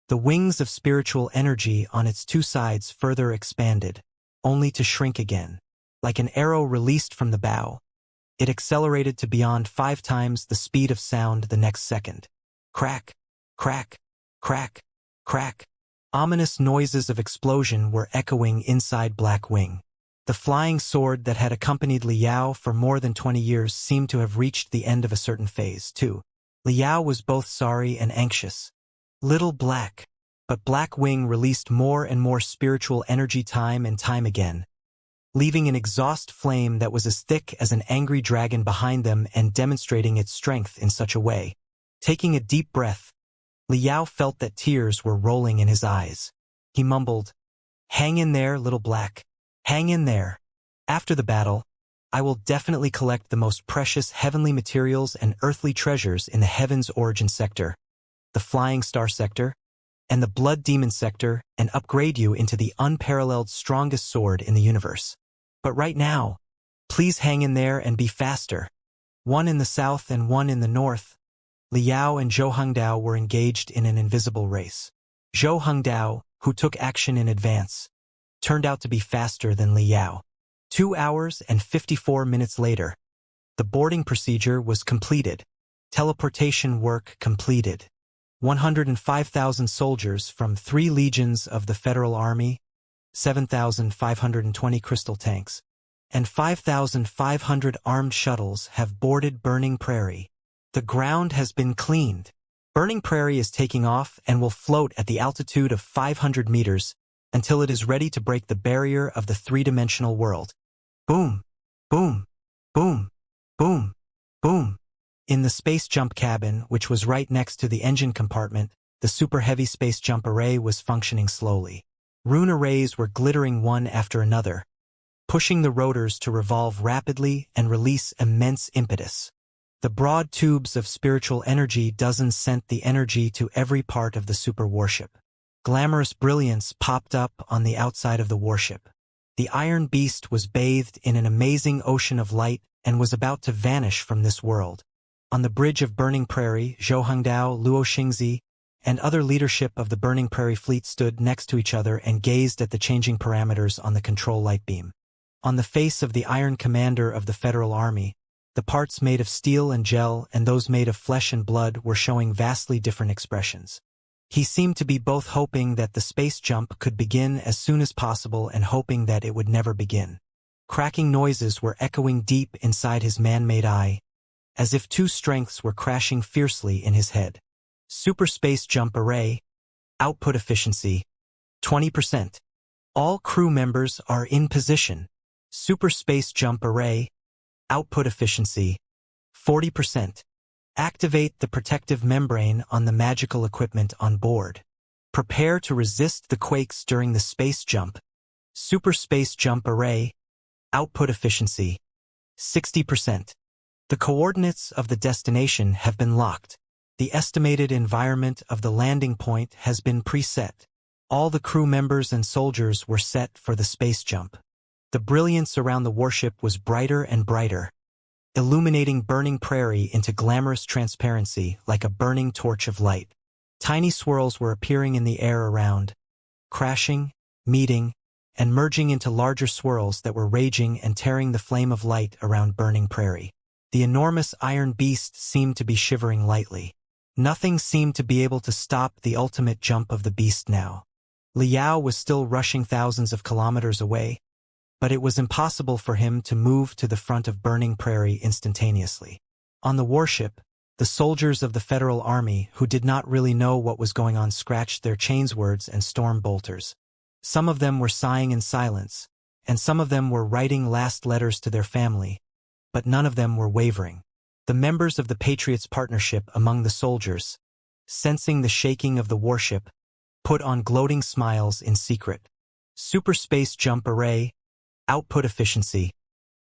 The wings of spiritual energy on its two sides further expanded, only to shrink again. Like an arrow released from the bow, it accelerated to beyond 5 times the speed of sound the next second. Crack, crack, crack, crack. Ominous noises of explosion were echoing inside Black Wing. The flying sword that had accompanied Liao for more than 20 years seemed to have reached the end of a certain phase, too. Liao was both sorry and anxious. Little Black. But Black Wing released more and more spiritual energy time and time again, leaving an exhaust flame that was as thick as an angry dragon behind them and demonstrating its strength in such a way. Taking a deep breath, Liao felt that tears were rolling in his eyes. He mumbled, "Hang in there, Little Black. Hang in there. After the battle, I will definitely collect the most precious heavenly materials and earthly treasures in the Heaven's Origin sector, the Flying Star sector, and the Blood Demon sector and upgrade you into the unparalleled strongest sword in the universe. But right now, please hang in there and be faster." One in the south and one in the north, Liao and Zhou Hongdao were engaged in an invisible race. Zhou Hongdao, who took action in advance, turned out to be faster than Liao. 2 hours and 54 minutes later, the boarding procedure was completed. Teleportation work completed. 105,000 soldiers from 3 legions of the Federal Army, 7,520 crystal tanks, and 5,500 armed shuttles have boarded Burning Prairie. The ground has been cleaned. Burning Prairie is taking off and will float at the altitude of 500 meters until it is ready to break the barrier of the 3-dimensional world. Boom, boom, boom, boom, boom. In the space jump cabin, which was right next to the engine compartment, the super heavy space jump array was functioning slowly. Rune arrays were glittering one after another, pushing the rotors to revolve rapidly and release immense impetus. The broad tubes of spiritual energy dozens sent the energy to every part of the super warship. Glamorous brilliance popped up on the outside of the warship. The Iron Beast was bathed in an amazing ocean of light and was about to vanish from this world. On the bridge of Burning Prairie, Zhou Hongdao, Luo Xingzi, and other leadership of the Burning Prairie fleet stood next to each other and gazed at the changing parameters on the control light beam. On the face of the Iron Commander of the Federal Army, the parts made of steel and gel and those made of flesh and blood were showing vastly different expressions. He seemed to be both hoping that the space jump could begin as soon as possible and hoping that it would never begin. Cracking noises were echoing deep inside his man-made eye, as if 2 strengths were crashing fiercely in his head. Super Space Jump Array. Output efficiency, 20%. All crew members are in position. Super Space Jump Array. Output efficiency, 40%. Activate the protective membrane on the magical equipment on board. Prepare to resist the quakes during the space jump. Super space jump array. Output efficiency. 60%. The coordinates of the destination have been locked. The estimated environment of the landing point has been preset. All the crew members and soldiers were set for the space jump. The brilliance around the warship was brighter and brighter, illuminating burning prairie into glamorous transparency like a burning torch of light. Tiny swirls were appearing in the air around, crashing, meeting, and merging into larger swirls that were raging and tearing the flame of light around burning prairie. The enormous iron beast seemed to be shivering lightly. Nothing seemed to be able to stop the ultimate jump of the beast now. Liao was still rushing thousands of kilometers away, but it was impossible for him to move to the front of burning prairie instantaneously. On the warship, the soldiers of the Federal Army who did not really know what was going on scratched their chainswords and storm bolters. Some of them were sighing in silence, and some of them were writing last letters to their family, but none of them were wavering. The members of the Patriots Partnership among the soldiers, sensing the shaking of the warship, put on gloating smiles in secret. Super space jump array. Output efficiency.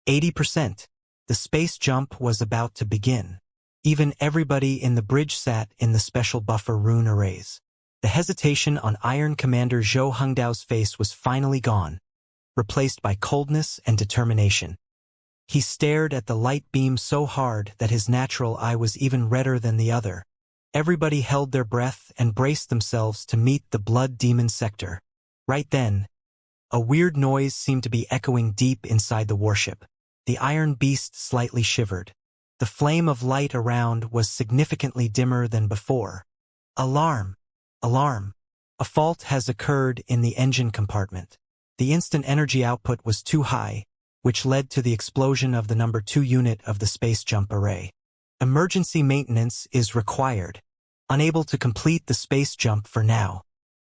80%. The space jump was about to begin. Even everybody in the bridge sat in the special buffer rune arrays. The hesitation on Iron Commander Zhou Hengdao's face was finally gone, replaced by coldness and determination. He stared at the light beam so hard that his natural eye was even redder than the other. Everybody held their breath and braced themselves to meet the blood demon sector. Right then, a weird noise seemed to be echoing deep inside the warship. The iron beast slightly shivered. The flame of light around was significantly dimmer than before. Alarm! Alarm! A fault has occurred in the engine compartment. The instant energy output was too high, which led to the explosion of the number 2 unit of the space jump array. Emergency maintenance is required. Unable to complete the space jump for now.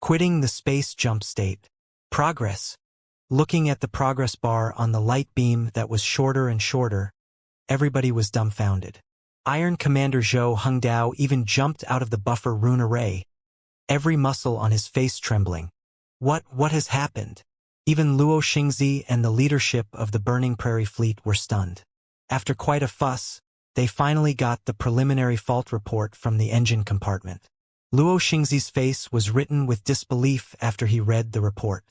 Quitting the space jump state. Progress. Looking at the progress bar on the light beam that was shorter and shorter, everybody was dumbfounded. Iron Commander Zhou Hengdao even jumped out of the buffer rune array, every muscle on his face trembling. What has happened? Even Luo Xingzi and the leadership of the Burning Prairie Fleet were stunned. After quite a fuss, they finally got the preliminary fault report from the engine compartment. Luo Xingzi's face was written with disbelief after he read the report.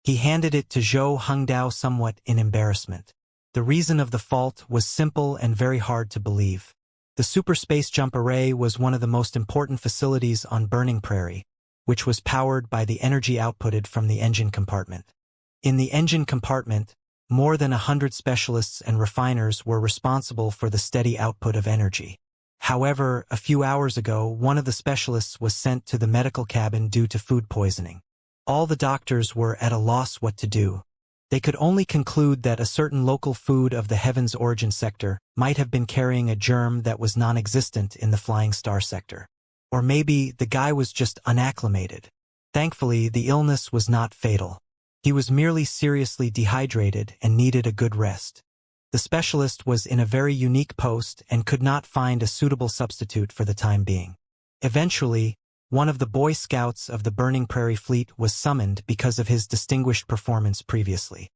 He handed it to Zhou Hengdao somewhat in embarrassment. The reason of the fault was simple and very hard to believe. The Super Space Jump Array was one of the most important facilities on Burning Prairie, which was powered by the energy outputted from the engine compartment. In the engine compartment, more than 100 specialists and refiners were responsible for the steady output of energy. However, a few hours ago, one of the specialists was sent to the medical cabin due to food poisoning. All the doctors were at a loss what to do. They could only conclude that a certain local food of the Heaven's Origin sector might have been carrying a germ that was non-existent in the Flying Star sector. Or maybe the guy was just unacclimated. Thankfully, the illness was not fatal. He was merely seriously dehydrated and needed a good rest. The specialist was in a very unique post and could not find a suitable substitute for the time being. Eventually, one of the Boy Scouts of the Burning Prairie Fleet was summoned because of his distinguished performance previously.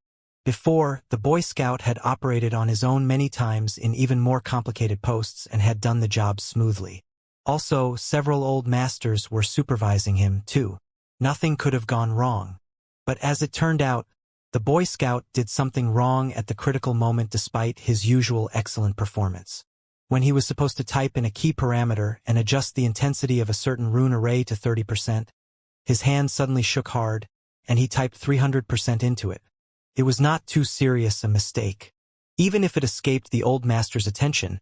Before, the Boy Scout had operated on his own many times in even more complicated posts and had done the job smoothly. Also, several old masters were supervising him, too. Nothing could have gone wrong. But as it turned out, the Boy Scout did something wrong at the critical moment despite his usual excellent performance. When he was supposed to type in a key parameter and adjust the intensity of a certain rune array to 30%, his hand suddenly shook hard, and he typed 300% into it. It was not too serious a mistake. Even if it escaped the old master's attention,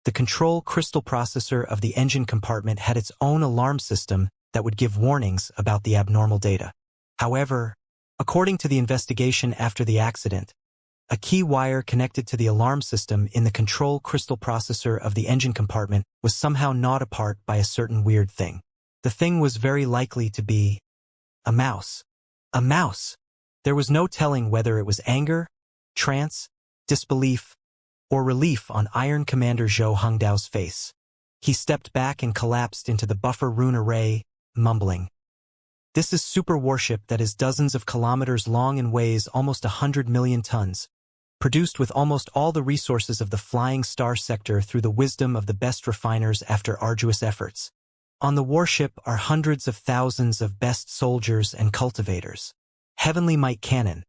the control crystal processor of the engine compartment had its own alarm system that would give warnings about the abnormal data. However, according to the investigation after the accident, a key wire connected to the alarm system in the control crystal processor of the engine compartment was somehow gnawed apart by a certain weird thing. The thing was very likely to be a mouse. A mouse! There was no telling whether it was anger, trance, disbelief, or relief on Iron Commander Zhou Hengdao's face. He stepped back and collapsed into the buffer rune array, mumbling. This is super warship that is dozens of kilometers long and weighs almost 100 million tons, produced with almost all the resources of the flying star sector through the wisdom of the best refiners after arduous efforts. On the warship are hundreds of thousands of best soldiers and cultivators. Heavenly Might Cannon,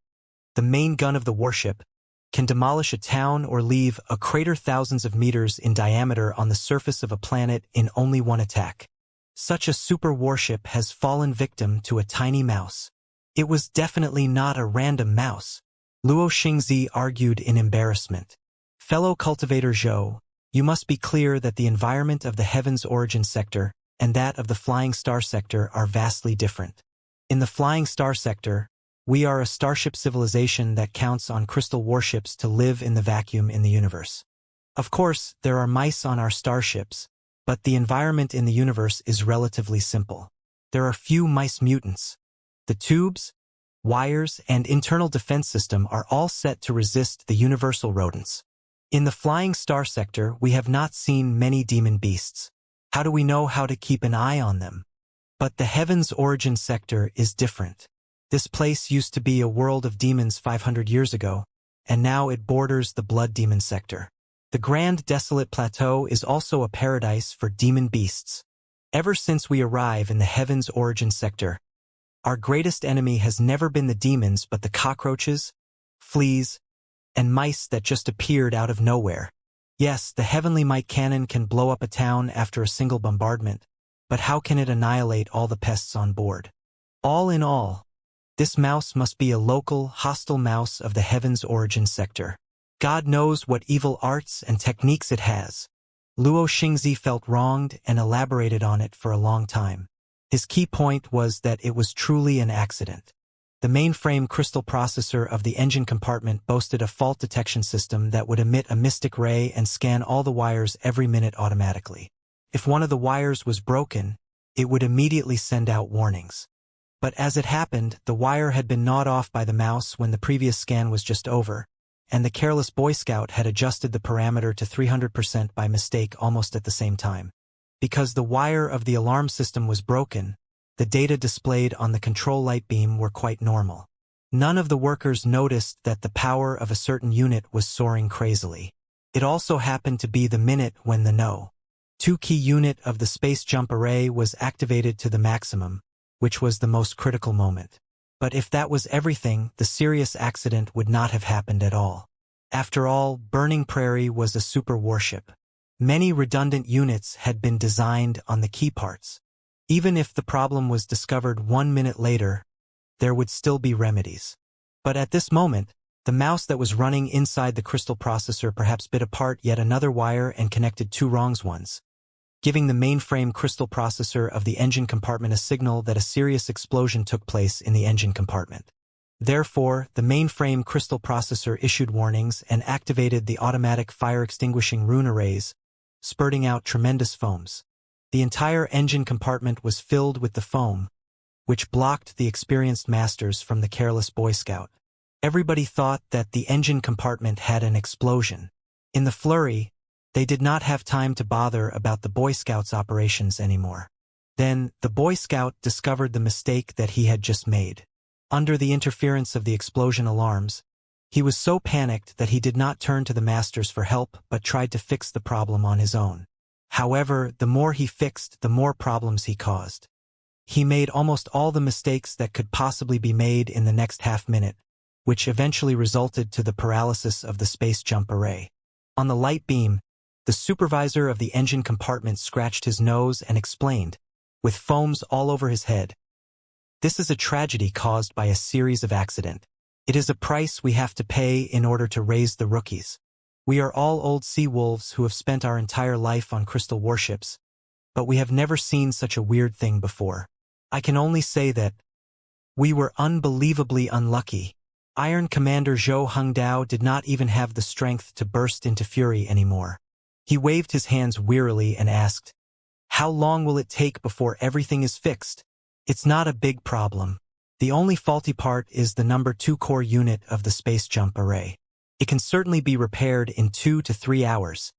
the main gun of the warship, can demolish a town or leave a crater thousands of meters in diameter on the surface of a planet in only one attack. Such a super warship has fallen victim to a tiny mouse. It was definitely not a random mouse, Luo Xingzi argued in embarrassment. Fellow cultivator Zhou, you must be clear that the environment of the Heaven's Origin sector and that of the Flying Star sector are vastly different. In the Flying Star sector, we are a starship civilization that counts on crystal warships to live in the vacuum in the universe. Of course, there are mice on our starships, but the environment in the universe is relatively simple. There are few mice mutants. The tubes, wires, and internal defense system are all set to resist the universal rodents. In the Flying Star sector, we have not seen many demon beasts. How do we know how to keep an eye on them? But the Heaven's Origin sector is different. This place used to be a world of demons 500 years ago, and now it borders the Blood Demon sector. The Grand Desolate Plateau is also a paradise for demon beasts. Ever since we arrive in the Heaven's Origin sector, our greatest enemy has never been the demons but the cockroaches, fleas, and mice that just appeared out of nowhere. Yes, the Heavenly Might Cannon can blow up a town after a single bombardment, but how can it annihilate all the pests on board? All in all, this mouse must be a local, hostile mouse of the Heaven's Origin sector. God knows what evil arts and techniques it has. Luo Xingzi felt wronged and elaborated on it for a long time. His key point was that it was truly an accident. The mainframe crystal processor of the engine compartment boasted a fault detection system that would emit a mystic ray and scan all the wires every minute automatically. If one of the wires was broken, it would immediately send out warnings. But as it happened, the wire had been gnawed off by the mouse when the previous scan was just over, and the careless Boy Scout had adjusted the parameter to 300% by mistake almost at the same time. Because the wire of the alarm system was broken, the data displayed on the control light beam were quite normal. None of the workers noticed that the power of a certain unit was soaring crazily. It also happened to be the minute when the No. 2 key unit of the space jump array was activated to the maximum, which was the most critical moment. But if that was everything, the serious accident would not have happened at all. After all, Burning Prairie was a super warship. Many redundant units had been designed on the key parts. Even if the problem was discovered 1 minute later, there would still be remedies. But at this moment, the mouse that was running inside the crystal processor perhaps bit apart yet another wire and connected two wrong ones, giving the mainframe crystal processor of the engine compartment a signal that a serious explosion took place in the engine compartment. Therefore, the mainframe crystal processor issued warnings and activated the automatic fire-extinguishing rune arrays, spurting out tremendous foams. The entire engine compartment was filled with the foam, which blocked the experienced masters from the careless Boy Scout. Everybody thought that the engine compartment had an explosion. In the flurry, they did not have time to bother about the Boy Scout's operations anymore. Then, the Boy Scout discovered the mistake that he had just made. Under the interference of the explosion alarms, he was so panicked that he did not turn to the masters for help but tried to fix the problem on his own. However, the more he fixed, the more problems he caused. He made almost all the mistakes that could possibly be made in the next half-minute, which eventually resulted to the paralysis of the space jump array. On the light beam, the supervisor of the engine compartment scratched his nose and explained, with foams all over his head, "This is a tragedy caused by a series of accidents. It is a price we have to pay in order to raise the rookies. We are all old sea wolves who have spent our entire life on crystal warships, but we have never seen such a weird thing before. I can only say that we were unbelievably unlucky." Iron Commander Zhou Hengdao did not even have the strength to burst into fury anymore. He waved his hands wearily and asked, "How long will it take before everything is fixed? It's not a big problem. The only faulty part is the number 2 core unit of the space jump array. It can certainly be repaired in 2 to 3 hours.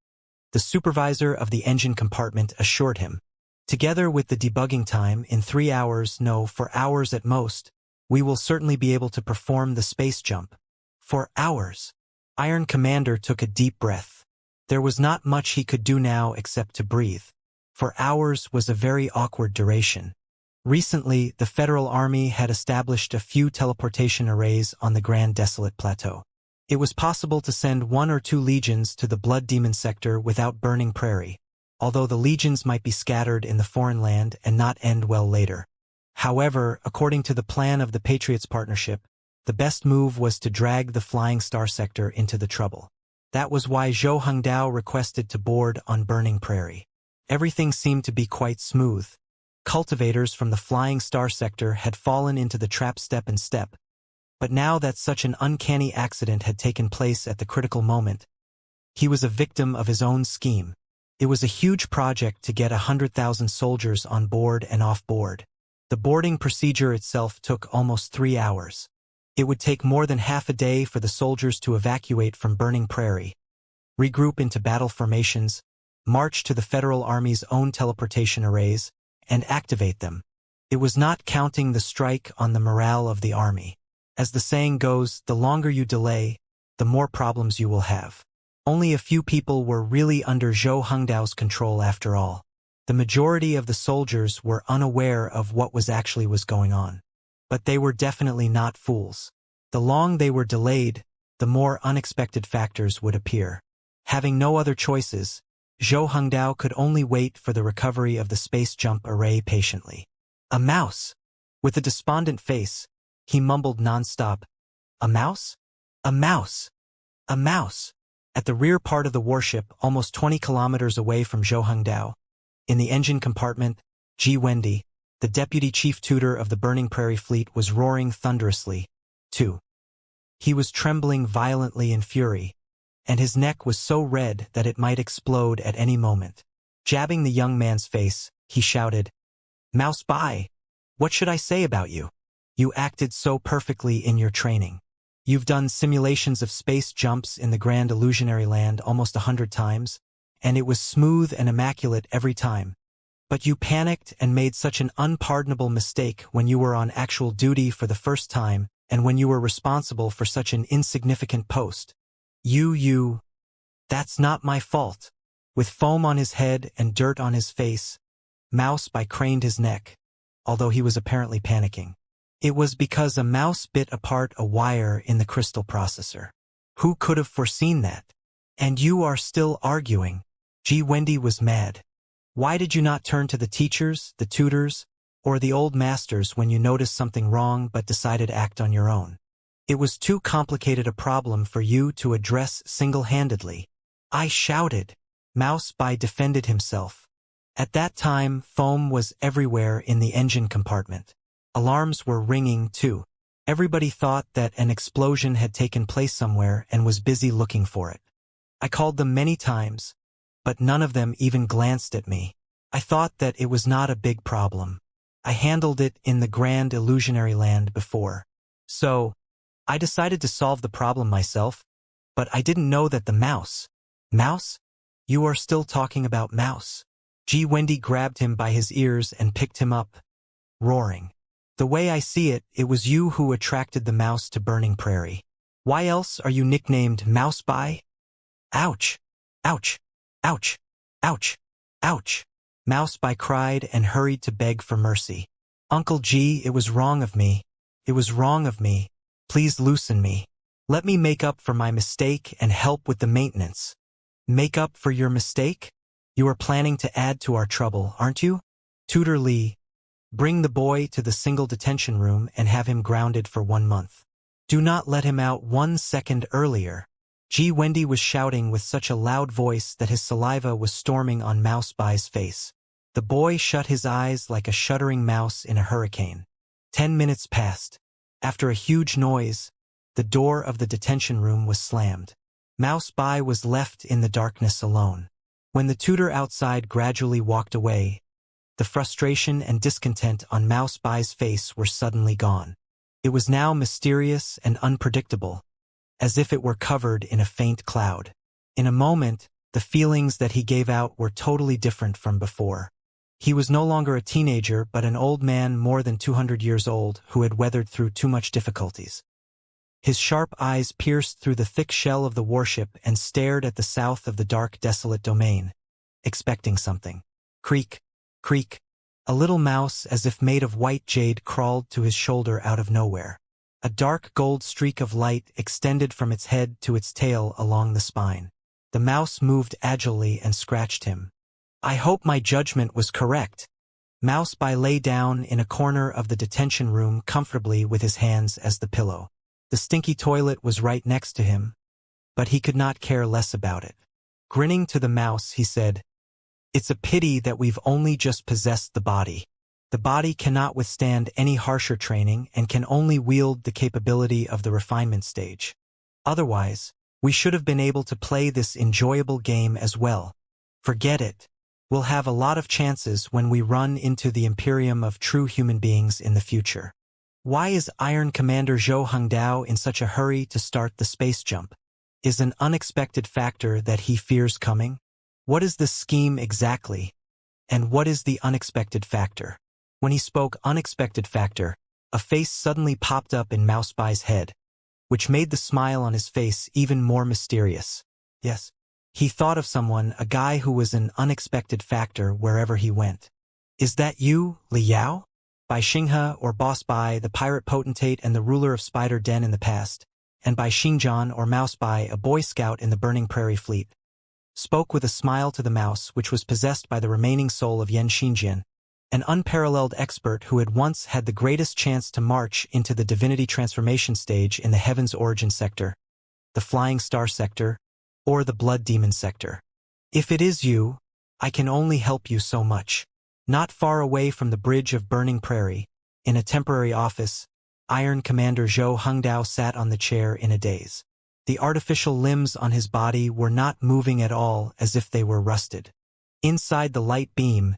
the supervisor of the engine compartment assured him. Together with the debugging time, in 3 hours, no, 4 hours at most, we will certainly be able to perform the space jump. 4 hours. Iron Commander took a deep breath. There was not much he could do now except to breathe. 4 hours was a very awkward duration. Recently, the Federal Army had established a few teleportation arrays on the Grand Desolate Plateau. It was possible to send 1 or 2 legions to the Blood Demon sector without burning prairie, although the legions might be scattered in the foreign land and not end well later. However, according to the plan of the Patriots Partnership, the best move was to drag the Flying Star sector into the trouble. That was why Zhou Hengdao requested to board on Burning Prairie. Everything seemed to be quite smooth. Cultivators from the Flying Star sector had fallen into the trap step and step, but now that such an uncanny accident had taken place at the critical moment, he was a victim of his own scheme. It was a huge project to get 100,000 soldiers on board and off board. The boarding procedure itself took almost 3 hours. It would take more than half a day for the soldiers to evacuate from Burning Prairie, regroup into battle formations, march to the Federal Army's own teleportation arrays, and activate them. It was not counting the strike on the morale of the army. As the saying goes, the longer you delay, the more problems you will have. Only a few people were really under Zhou Hengdao's control after all. The majority of the soldiers were unaware of what actually was going on. But they were definitely not fools. The longer they were delayed, the more unexpected factors would appear. Having no other choices, Zhou Hengdao could only wait for the recovery of the space jump array patiently. A mouse! With a despondent face, he mumbled non-stop, "A mouse? A mouse! A mouse!" At the rear part of the warship, almost 20 kilometers away from Zhou Hengdao, in the engine compartment, Ji Wendy, the deputy chief tutor of the Burning Prairie fleet, was roaring thunderously, too. He was trembling violently in fury, and his neck was so red that it might explode at any moment. Jabbing the young man's face, he shouted, "Mouse Bai, what should I say about you? You acted so perfectly in your training. You've done simulations of space jumps in the Grand Illusionary Land almost 100 times, and it was smooth and immaculate every time. But you panicked and made such an unpardonable mistake when you were on actual duty for the first time and when you were responsible for such an insignificant post. That's not my fault." With foam on his head and dirt on his face, Mouse Bai craned his neck, although he was apparently panicking. It was because a mouse bit apart a wire in the crystal processor. Who could have foreseen that? And you are still arguing. Ji Wendy was mad. Why did you not turn to the teachers, the tutors, or the old masters when you noticed something wrong but decided to act on your own? It was too complicated a problem for you to address single-handedly. I shouted. Mouse Bai defended himself. At that time, foam was everywhere in the engine compartment. Alarms were ringing, too. Everybody thought that an explosion had taken place somewhere and was busy looking for it. I called them many times, but none of them even glanced at me. I thought that it was not a big problem. I handled it in the Grand Illusionary Land before. So, I decided to solve the problem myself, but I didn't know that the mouse. Mouse? You are still talking about mouse. Ji Wendy grabbed him by his ears and picked him up, roaring. The way I see it, it was you who attracted the mouse to Burning Prairie. Why else are you nicknamed Mouse Bai? Ouch! Ouch! Ouch! Ouch! Ouch! Mouse Bai cried and hurried to beg for mercy. Uncle G, it was wrong of me. It was wrong of me. Please loosen me. Let me make up for my mistake and help with the maintenance. Make up for your mistake? You are planning to add to our trouble, aren't you? Tutor Lee, bring the boy to the single detention room and have him grounded for 1 month. Do not let him out 1 second earlier. Ji Wendy was shouting with such a loud voice that his saliva was storming on Mouse Bai's face. The boy shut his eyes like a shuddering mouse in a hurricane. 10 minutes passed. After a huge noise, the door of the detention room was slammed. Mouse Bai was left in the darkness alone. When the tutor outside gradually walked away, the frustration and discontent on Mouse Bai's face were suddenly gone. It was now mysterious and unpredictable, as if it were covered in a faint cloud. In a moment, The feelings that he gave out were totally different from before. He was no longer a teenager but an old man more than 200 years old who had weathered through too much difficulties. His sharp eyes pierced through the thick shell of the warship and stared at the south of the dark, desolate domain, expecting something. Creak, creak. A little mouse, as if made of white jade, crawled to his shoulder out of nowhere. A dark gold streak of light extended from its head to its tail along the spine. The mouse moved agilely and scratched him. I hope my judgment was correct. Mouseby lay down in a corner of the detention room comfortably with his hands as the pillow. The stinky toilet was right next to him, but he could not care less about it. Grinning to the mouse, he said, "It's a pity that we've only just possessed the body. The body cannot withstand any harsher training and can only wield the capability of the refinement stage. Otherwise, we should have been able to play this enjoyable game as well. Forget it. We'll have a lot of chances when we run into the Imperium of true human beings in the future." Why is Iron Commander Zhou Hongdao in such a hurry to start the space jump? Is an unexpected factor that he fears coming? What is the scheme exactly? And what is the unexpected factor? When he spoke unexpected factor, a face suddenly popped up in Mouseby's head, which made the smile on his face even more mysterious. Yes. He thought of someone, a guy who was an unexpected factor wherever he went. Is that you, Li Yao? By Xinghe or Boss Bai, the pirate potentate and the ruler of Spider Den in the past, and by Xingjian or Mouseby, a boy scout in the Burning Prairie Fleet. Spoke with a smile to the mouse, which was possessed by the remaining soul of Yan Xingjian, an unparalleled expert who had once had the greatest chance to march into the divinity transformation stage in the Heaven's Origin sector, the Flying Star sector, or the Blood Demon sector. If it is you, I can only help you so much. Not far away from the bridge of Burning Prairie, in a temporary office, Iron Commander Zhou Hongdao sat on the chair in a daze. The artificial limbs on his body were not moving at all, as if they were rusted. Inside the light beam,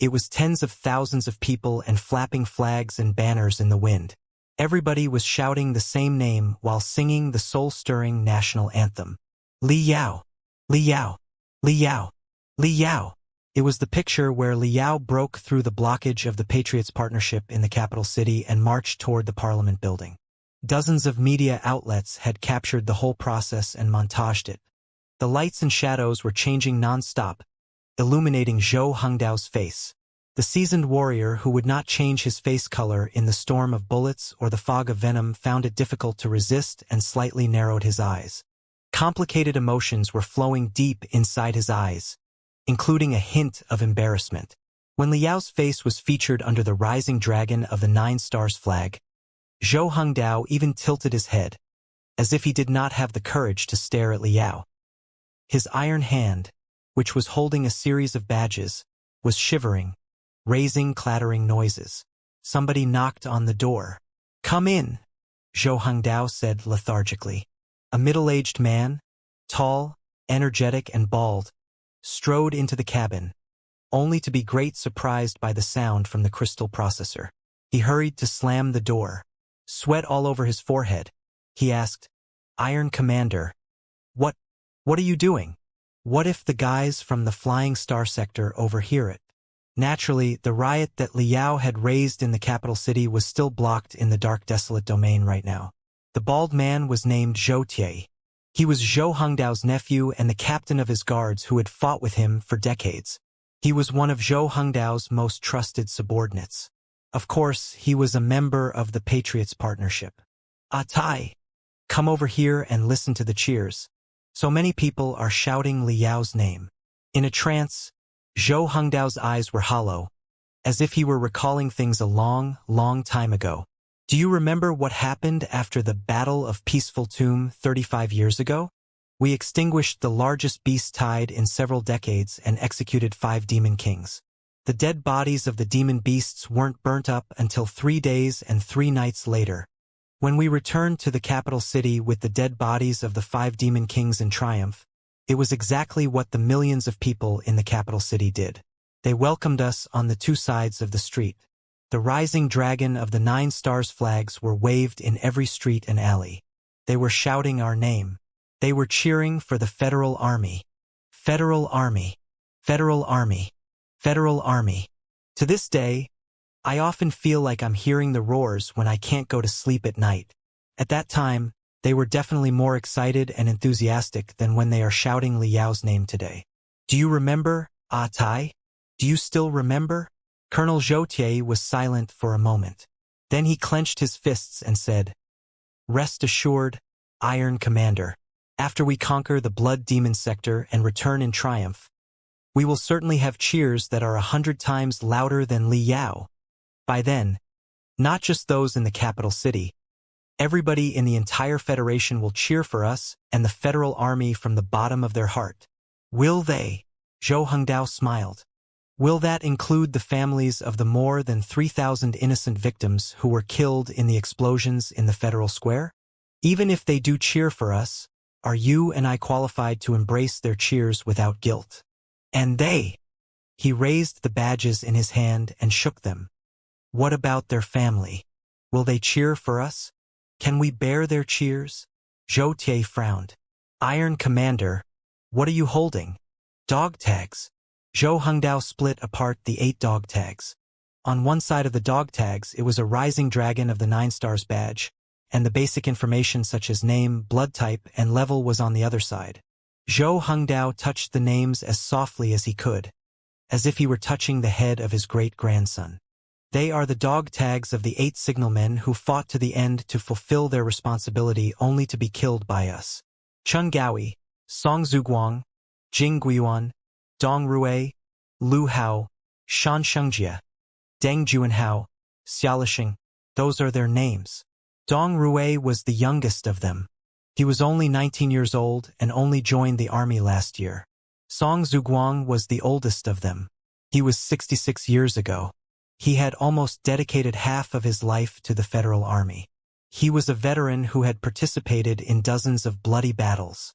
it was tens of thousands of people and flapping flags and banners in the wind. Everybody was shouting the same name while singing the soul-stirring national anthem. Li Yao! Li Yao! Li Yao! Li Yao! It was the picture where Li Yao broke through the blockage of the Patriots partnership in the capital city and marched toward the Parliament building. Dozens of media outlets had captured the whole process and montaged it. The lights and shadows were changing non-stop, illuminating Zhou Hongdao's face. The seasoned warrior who would not change his face color in the storm of bullets or the fog of venom found it difficult to resist and slightly narrowed his eyes. Complicated emotions were flowing deep inside his eyes, including a hint of embarrassment. When Li Yao's face was featured under the rising dragon of the 9 Stars flag, Zhou Hongdao even tilted his head, as if he did not have the courage to stare at Li Yao. His iron hand, which was holding a series of badges, was shivering, raising clattering noises. Somebody knocked on the door. "Come in," Zhou Hongdao said lethargically. A middle-aged man, tall, energetic and bald, strode into the cabin, only to be greatly surprised by the sound from the crystal processor. He hurried to slam the door. Sweat all over his forehead, he asked, "Iron Commander, what are you doing? What if the guys from the Flying Star sector overhear it?" Naturally, the riot that Li Yao had raised in the capital city was still blocked in the dark desolate domain right now. The bald man was named Zhou Tie. He was Zhou Hongdao's nephew and the captain of his guards who had fought with him for decades. He was one of Zhou Hongdao's most trusted subordinates. Of course, he was a member of the Patriots partnership. "Ah Tai, come over here and listen to the cheers. So many people are shouting Li Yao's name." In a trance, Zhou Hongdao's eyes were hollow, as if he were recalling things a long, long time ago. "Do you remember what happened after the Battle of Peaceful Tomb 35 years ago? We extinguished the largest beast tide in several decades and executed 5 demon kings. The dead bodies of the demon beasts weren't burnt up until 3 days and 3 nights later. When we returned to the capital city with the dead bodies of the 5 demon kings in triumph, it was exactly what the millions of people in the capital city did. They welcomed us on the 2 sides of the street. The rising dragon of the 9 Stars flags were waved in every street and alley. They were shouting our name. They were cheering for the Federal Army. Federal Army. Federal Army. Federal Army. To this day, I often feel like I'm hearing the roars when I can't go to sleep at night. At that time, they were definitely more excited and enthusiastic than when they are shouting Li Yao's name today. Do you remember, Ah Tai? Do you still remember? Colonel Zhou was silent for a moment. Then he clenched his fists and said, "Rest assured, Iron Commander. After we conquer the Blood Demon sector and return in triumph, we will certainly have cheers that are 100 times louder than Li Yao. By then, not just those in the capital city, everybody in the entire Federation will cheer for us and the Federal Army from the bottom of their heart." Will they? Zhou Hongdao smiled. Will that include the families of the more than 3,000 innocent victims who were killed in the explosions in the Federal Square? Even if they do cheer for us, are you and I qualified to embrace their cheers without guilt? And they? He raised the badges in his hand and shook them. What about their family? Will they cheer for us? Can we bear their cheers? Zhou Tie frowned. Iron Commander, what are you holding? Dog tags. Zhou Hongdao split apart the 8 dog tags. On one side of the dog tags it was a rising dragon of the 9 stars badge, and the basic information such as name, blood type, and level was on the other side. Zhou Hongdao touched the names as softly as he could, as if he were touching the head of his great-grandson. They are the dog tags of the 8 signalmen who fought to the end to fulfill their responsibility only to be killed by us. Chun Gaoi, Song Zhuguang, Jing Guiyuan, Dong Rui, Lu Hao, Shan Xianxia, Deng Juanhao, Xiaolisheng, those are their names. Dong Rui was the youngest of them. He was only 19 years old and only joined the army last year. Song Zhuguang was the oldest of them. He was 66 years ago. He had almost dedicated half of his life to the Federal Army. He was a veteran who had participated in dozens of bloody battles.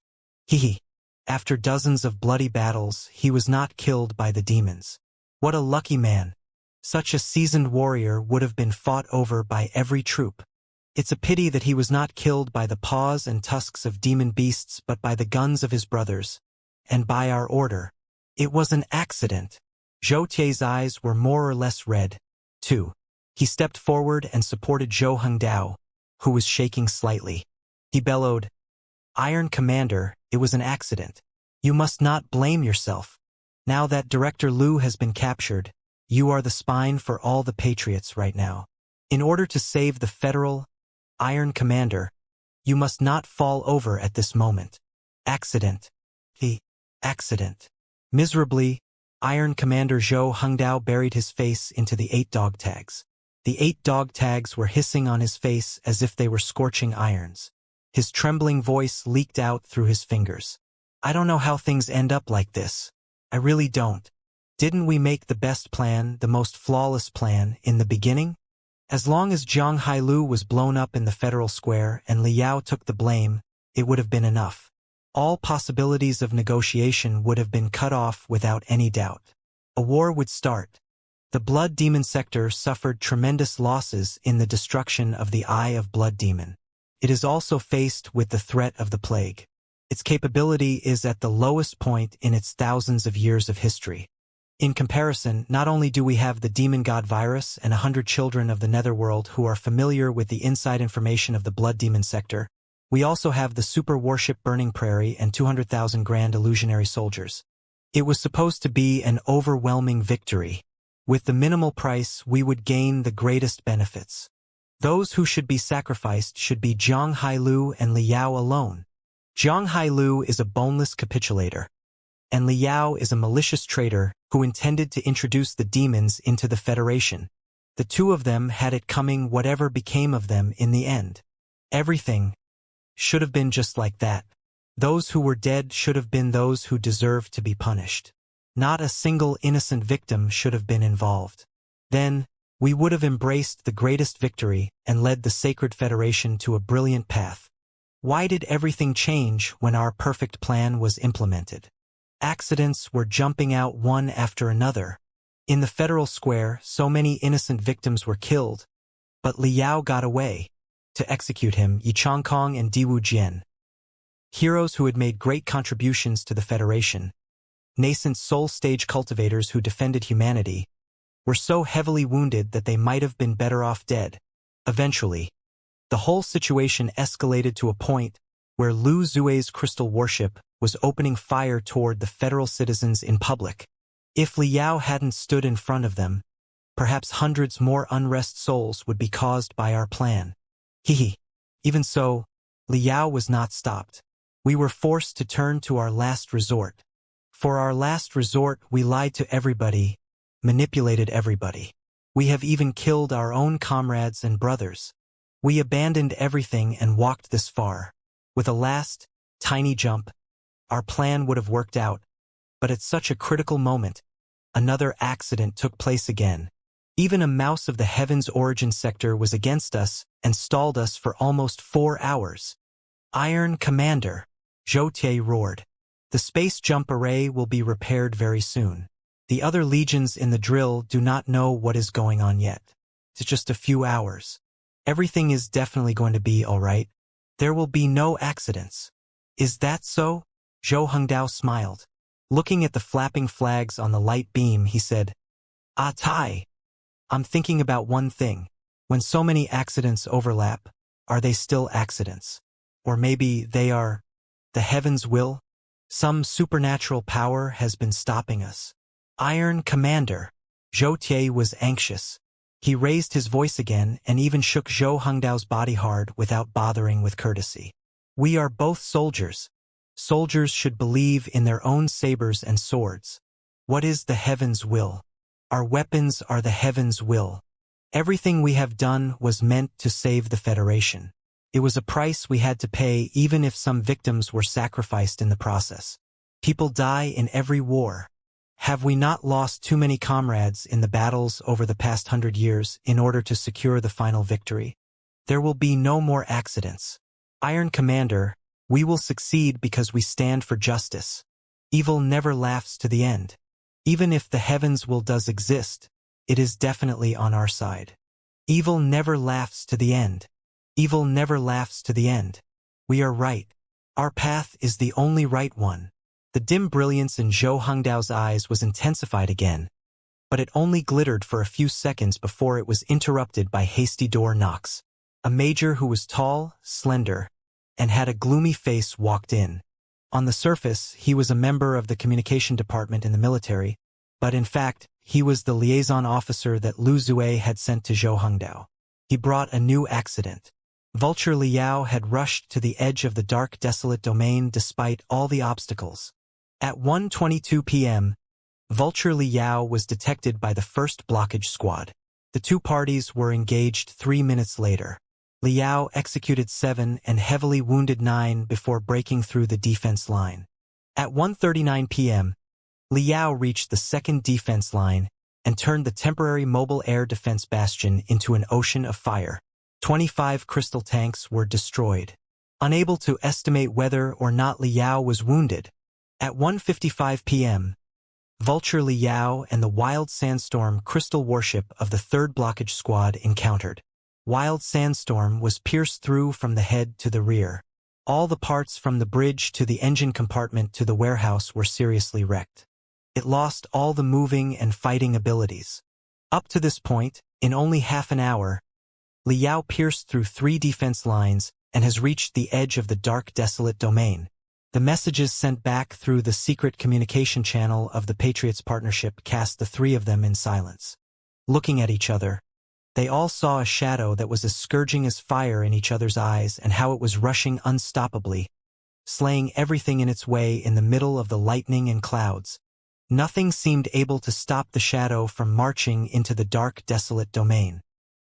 After dozens of bloody battles, he was not killed by the demons. What a lucky man. Such a seasoned warrior would have been fought over by every troop. It's a pity that he was not killed by the paws and tusks of demon beasts but by the guns of his brothers. And by our order. It was an accident. Zhou Tie's eyes were more or less red, too. He stepped forward and supported Zhou Hongdao, who was shaking slightly. He bellowed, "Iron Commander, it was an accident. You must not blame yourself. Now that Director Liu has been captured, you are the spine for all the patriots right now. In order to save the Federal Iron Commander, you must not fall over at this moment. Accident. The accident." Miserably, Iron Commander Zhou Hongdao buried his face into the 8 dog tags. The 8 dog tags were hissing on his face as if they were scorching irons. His trembling voice leaked out through his fingers. "I don't know how things end up like this. I really don't. Didn't we make the best plan, the most flawless plan, in the beginning? As long as Zhang Hailu was blown up in the Federal Square and Li Yao took the blame, it would have been enough. All possibilities of negotiation would have been cut off without any doubt. A war would start. The Blood Demon sector suffered tremendous losses in the destruction of the Eye of Blood Demon. It is also faced with the threat of the plague. Its capability is at the lowest point in its thousands of years of history. In comparison, not only do we have the demon god virus and 100 children of the netherworld who are familiar with the inside information of the Blood Demon sector, we also have the super warship Burning Prairie and 200,000 grand illusionary soldiers. It was supposed to be an overwhelming victory. With the minimal price, we would gain the greatest benefits. Those who should be sacrificed should be Zhang Hailu and Li Yao alone. Zhang Hailu is a boneless capitulator, and Li Yao is a malicious traitor who intended to introduce the demons into the Federation. The two of them had it coming whatever became of them in the end. Everything should have been just like that. Those who were dead should have been those who deserved to be punished. Not a single innocent victim should have been involved. Then, we would have embraced the greatest victory and led the Sacred Federation to a brilliant path. Why did everything change when our perfect plan was implemented? Accidents were jumping out one after another. In the Federal Square, so many innocent victims were killed, but Li Yao got away. To execute him, Yi Changkong and Diwu Jian, heroes who had made great contributions to the Federation, nascent soul-stage cultivators who defended humanity, were so heavily wounded that they might have been better off dead. Eventually, the whole situation escalated to a point where Lu Zue's crystal warship was opening fire toward the federal citizens in public. If Li Yao hadn't stood in front of them, perhaps hundreds more unrest souls would be caused by our plan. Hehe. Even so, Li Yao was not stopped. We were forced to turn to our last resort. For our last resort, we lied to everybody, manipulated everybody. We have even killed our own comrades and brothers. We abandoned everything and walked this far. With a last, tiny jump, our plan would have worked out. But at such a critical moment, another accident took place again. Even a mouse of the Heaven's origin sector was against us and stalled us for almost 4 hours. Iron Commander, Zhou Tie roared. The space jump array will be repaired very soon. The other legions in the drill do not know what is going on yet. It's just a few hours. Everything is definitely going to be all right. There will be no accidents. Is that so? Zhou Hongdao smiled. Looking at the flapping flags on the light beam, he said, "Ah, Tai. I'm thinking about one thing. When so many accidents overlap, are they still accidents? Or maybe they are the heavens' will? Some supernatural power has been stopping us." Iron Commander. Zhou Tie was anxious. He raised his voice again and even shook Zhou Hongdao's body hard without bothering with courtesy. "We are both soldiers. Soldiers should believe in their own sabers and swords. What is the heavens' will? Our weapons are the heavens' will. Everything we have done was meant to save the Federation. It was a price we had to pay even if some victims were sacrificed in the process. People die in every war. Have we not lost too many comrades in the battles over the past 100 years in order to secure the final victory? There will be no more accidents. Iron Commander, we will succeed because we stand for justice. Evil never laughs to the end. Even if the heavens' will does exist, it is definitely on our side. Evil never laughs to the end. Evil never laughs to the end. We are right. Our path is the only right one." The dim brilliance in Zhou Hongdao's eyes was intensified again, but it only glittered for a few seconds before it was interrupted by hasty door knocks. A major who was tall, slender, and had a gloomy face walked in. On the surface, he was a member of the communication department in the military, but in fact, he was the liaison officer that Lu Zue had sent to Zhou Hongdao. He brought a new accident. Vulture Li Yao had rushed to the edge of the dark, desolate domain despite all the obstacles. At 1:22 p.m., Vulture Li Yao was detected by the first blockage squad. The two parties were engaged 3 minutes later. Li Yao executed 7 and heavily wounded 9 before breaking through the defense line. At 1:39 p.m., Li Yao reached the second defense line and turned the temporary mobile air defense bastion into an ocean of fire. 25 crystal tanks were destroyed. Unable to estimate whether or not Li Yao was wounded, at 1:55 p.m., Vulture Li Yao and the Wild Sandstorm crystal warship of the 3rd blockage squad encountered. Wild Sandstorm was pierced through from the head to the rear. All the parts from the bridge to the engine compartment to the warehouse were seriously wrecked. It lost all the moving and fighting abilities. Up to this point, in only half an hour, Li Yao pierced through 3 defense lines and has reached the edge of the dark, desolate domain. The messages sent back through the secret communication channel of the Patriots Partnership cast the 3 of them in silence. Looking at each other, they all saw a shadow that was as scourging as fire in each other's eyes and how it was rushing unstoppably, slaying everything in its way in the middle of the lightning and clouds. Nothing seemed able to stop the shadow from marching into the dark, desolate domain.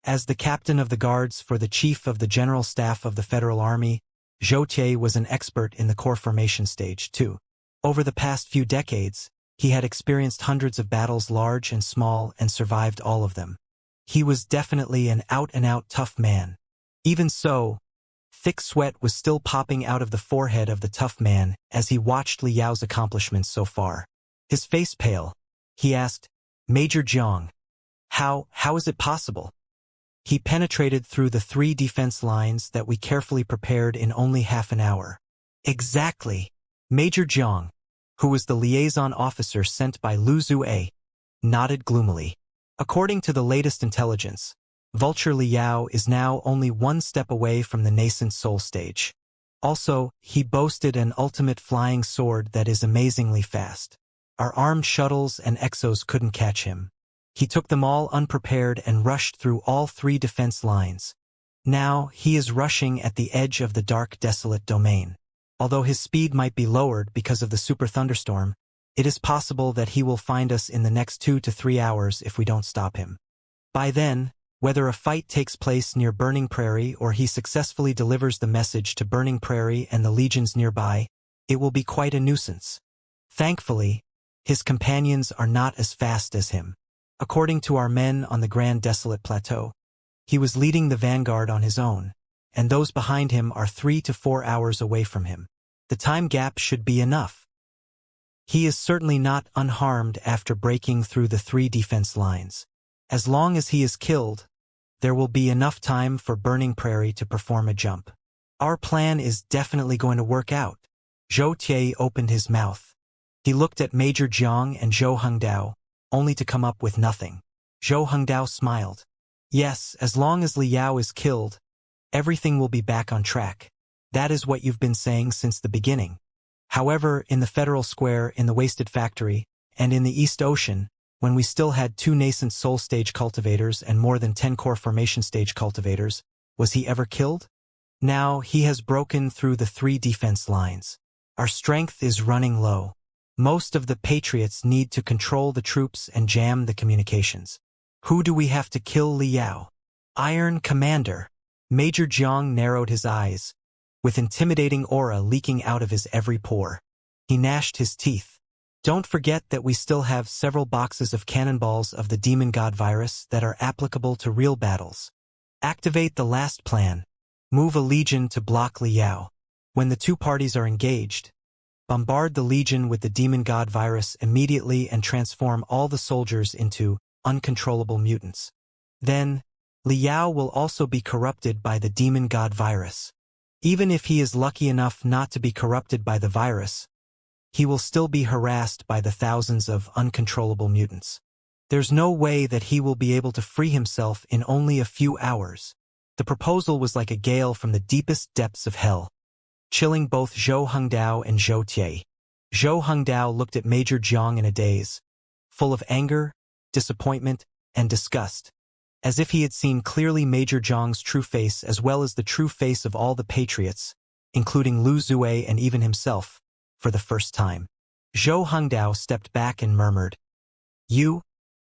As the captain of the guards for the chief of the general staff of the Federal Army, Zhou Tie was an expert in the core formation stage, too. Over the past few decades, he had experienced hundreds of battles large and small and survived all of them. He was definitely an out-and-out tough man. Even so, thick sweat was still popping out of the forehead of the tough man as he watched Li Yao's accomplishments so far. His face pale, he asked, "Major Jiang, how is it possible?" He penetrated through the 3 defense lines that we carefully prepared in only half an hour. Exactly. Major Jiang, who was the liaison officer sent by Lu Zue, nodded gloomily. According to the latest intelligence, Vulture Liao is now only one step away from the nascent soul stage. Also, he boasted an ultimate flying sword that is amazingly fast. Our armed shuttles and exos couldn't catch him. He took them all unprepared and rushed through all 3 defense lines. Now, he is rushing at the edge of the dark desolate domain. Although his speed might be lowered because of the super thunderstorm, it is possible that he will find us in the next 2 to 3 hours if we don't stop him. By then, whether a fight takes place near Burning Prairie or he successfully delivers the message to Burning Prairie and the legions nearby, it will be quite a nuisance. Thankfully, his companions are not as fast as him. According to our men on the Grand Desolate Plateau, he was leading the vanguard on his own, and those behind him are 3 to 4 hours away from him. The time gap should be enough. He is certainly not unharmed after breaking through the 3 defense lines. As long as he is killed, there will be enough time for Burning Prairie to perform a jump. Our plan is definitely going to work out. Zhou Tie opened his mouth. He looked at Major Jiang and Zhou Hengdao, only to come up with nothing. Zhou Hengdao smiled. Yes, as long as Liao is killed, everything will be back on track. That is what you've been saying since the beginning. However, in the Federal Square, in the Wasted Factory, and in the East Ocean, when we still had 2 nascent soul stage cultivators and more than 10 core formation stage cultivators, was he ever killed? Now, he has broken through the 3 defense lines. Our strength is running low. Most of the Patriots need to control the troops and jam the communications. Who do we have to kill Liao? Iron Commander. Major Jiang narrowed his eyes, with intimidating aura leaking out of his every pore. He gnashed his teeth. Don't forget that we still have several boxes of cannonballs of the Demon God virus that are applicable to real battles. Activate the last plan. Move a legion to block Liao. When the 2 parties are engaged, bombard the legion with the Demon God virus immediately and transform all the soldiers into uncontrollable mutants. Then, Liao will also be corrupted by the Demon God virus. Even if he is lucky enough not to be corrupted by the virus, he will still be harassed by the thousands of uncontrollable mutants. There's no way that he will be able to free himself in only a few hours. The proposal was like a gale from the deepest depths of hell, chilling both Zhou Hengdao and Zhou Tie. Zhou Hengdao looked at Major Jiang in a daze, full of anger, disappointment, and disgust, as if he had seen clearly Major Jiang's true face as well as the true face of all the Patriots, including Lu Zue and even himself, for the first time. Zhou Hengdao stepped back and murmured, You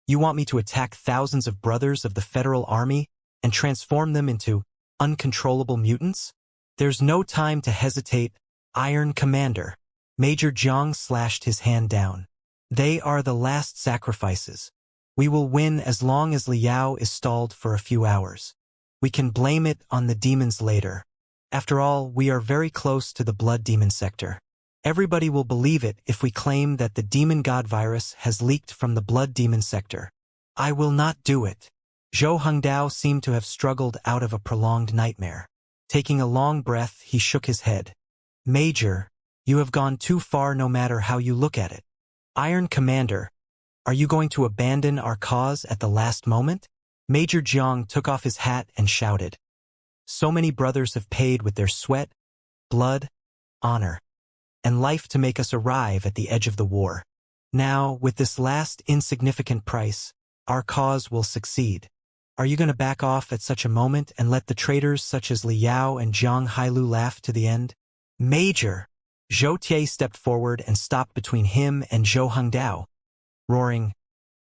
want me to attack thousands of brothers of the Federal Army and transform them into uncontrollable mutants? There's no time to hesitate, Iron Commander. Major Jiang slashed his hand down. They are the last sacrifices. We will win as long as Liao is stalled for a few hours. We can blame it on the demons later. After all, we are very close to the Blood Demon sector. Everybody will believe it if we claim that the Demon God virus has leaked from the Blood Demon sector. I will not do it. Zhou Hengdao seemed to have struggled out of a prolonged nightmare. Taking a long breath, he shook his head. Major, you have gone too far no matter how you look at it. Iron Commander, are you going to abandon our cause at the last moment? Major Jiang took off his hat and shouted. So many brothers have paid with their sweat, blood, honor, and life to make us arrive at the edge of the war. Now, with this last insignificant price, our cause will succeed. Are you going to back off at such a moment and let the traitors such as Liao and Zhang Hailu laugh to the end? Major! Zhou Tie stepped forward and stopped between him and Zhou Hengdao, roaring,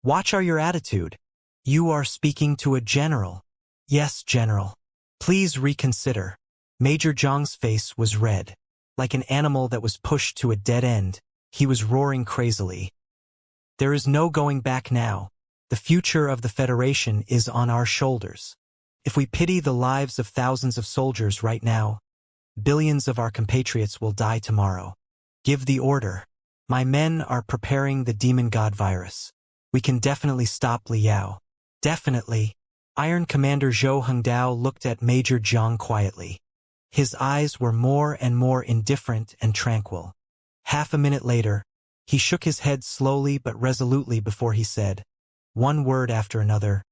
Watch your attitude. You are speaking to a general. Yes, General. Please reconsider. Major Zhang's face was red. Like an animal that was pushed to a dead end, he was roaring crazily. There is no going back now. The future of the Federation is on our shoulders. If we pity the lives of thousands of soldiers right now, billions of our compatriots will die tomorrow. Give the order. My men are preparing the Demon God virus. We can definitely stop Liao. Definitely. Iron Commander Zhou Hengdao looked at Major Jiang quietly. His eyes were more and more indifferent and tranquil. Half a minute later, He shook his head slowly but resolutely before he said, one word after another,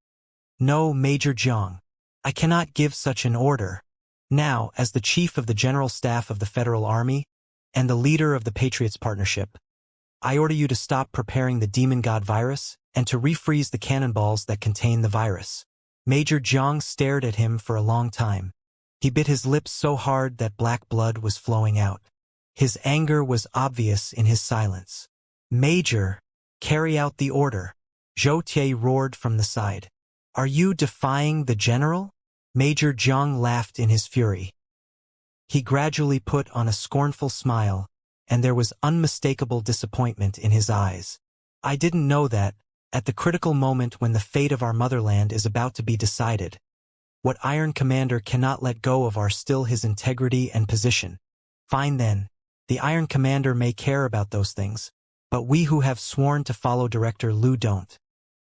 "No, Major Jiang. I cannot give such an order. Now, as the Chief of the General Staff of the Federal Army and the leader of the Patriots Partnership, I order you to stop preparing the Demon God virus and to refreeze the cannonballs that contain the virus." Major Jiang stared at him for a long time. He bit his lips so hard that black blood was flowing out. His anger was obvious in his silence. "Major, carry out the order," Zhou Tie roared from the side. "Are you defying the general?" Major Jiang laughed in his fury. He gradually put on a scornful smile, and there was unmistakable disappointment in his eyes. "I didn't know that, at the critical moment when the fate of our motherland is about to be decided, what Iron Commander cannot let go of are still his integrity and position. Fine then, the Iron Commander may care about those things, but we who have sworn to follow Director Liu don't.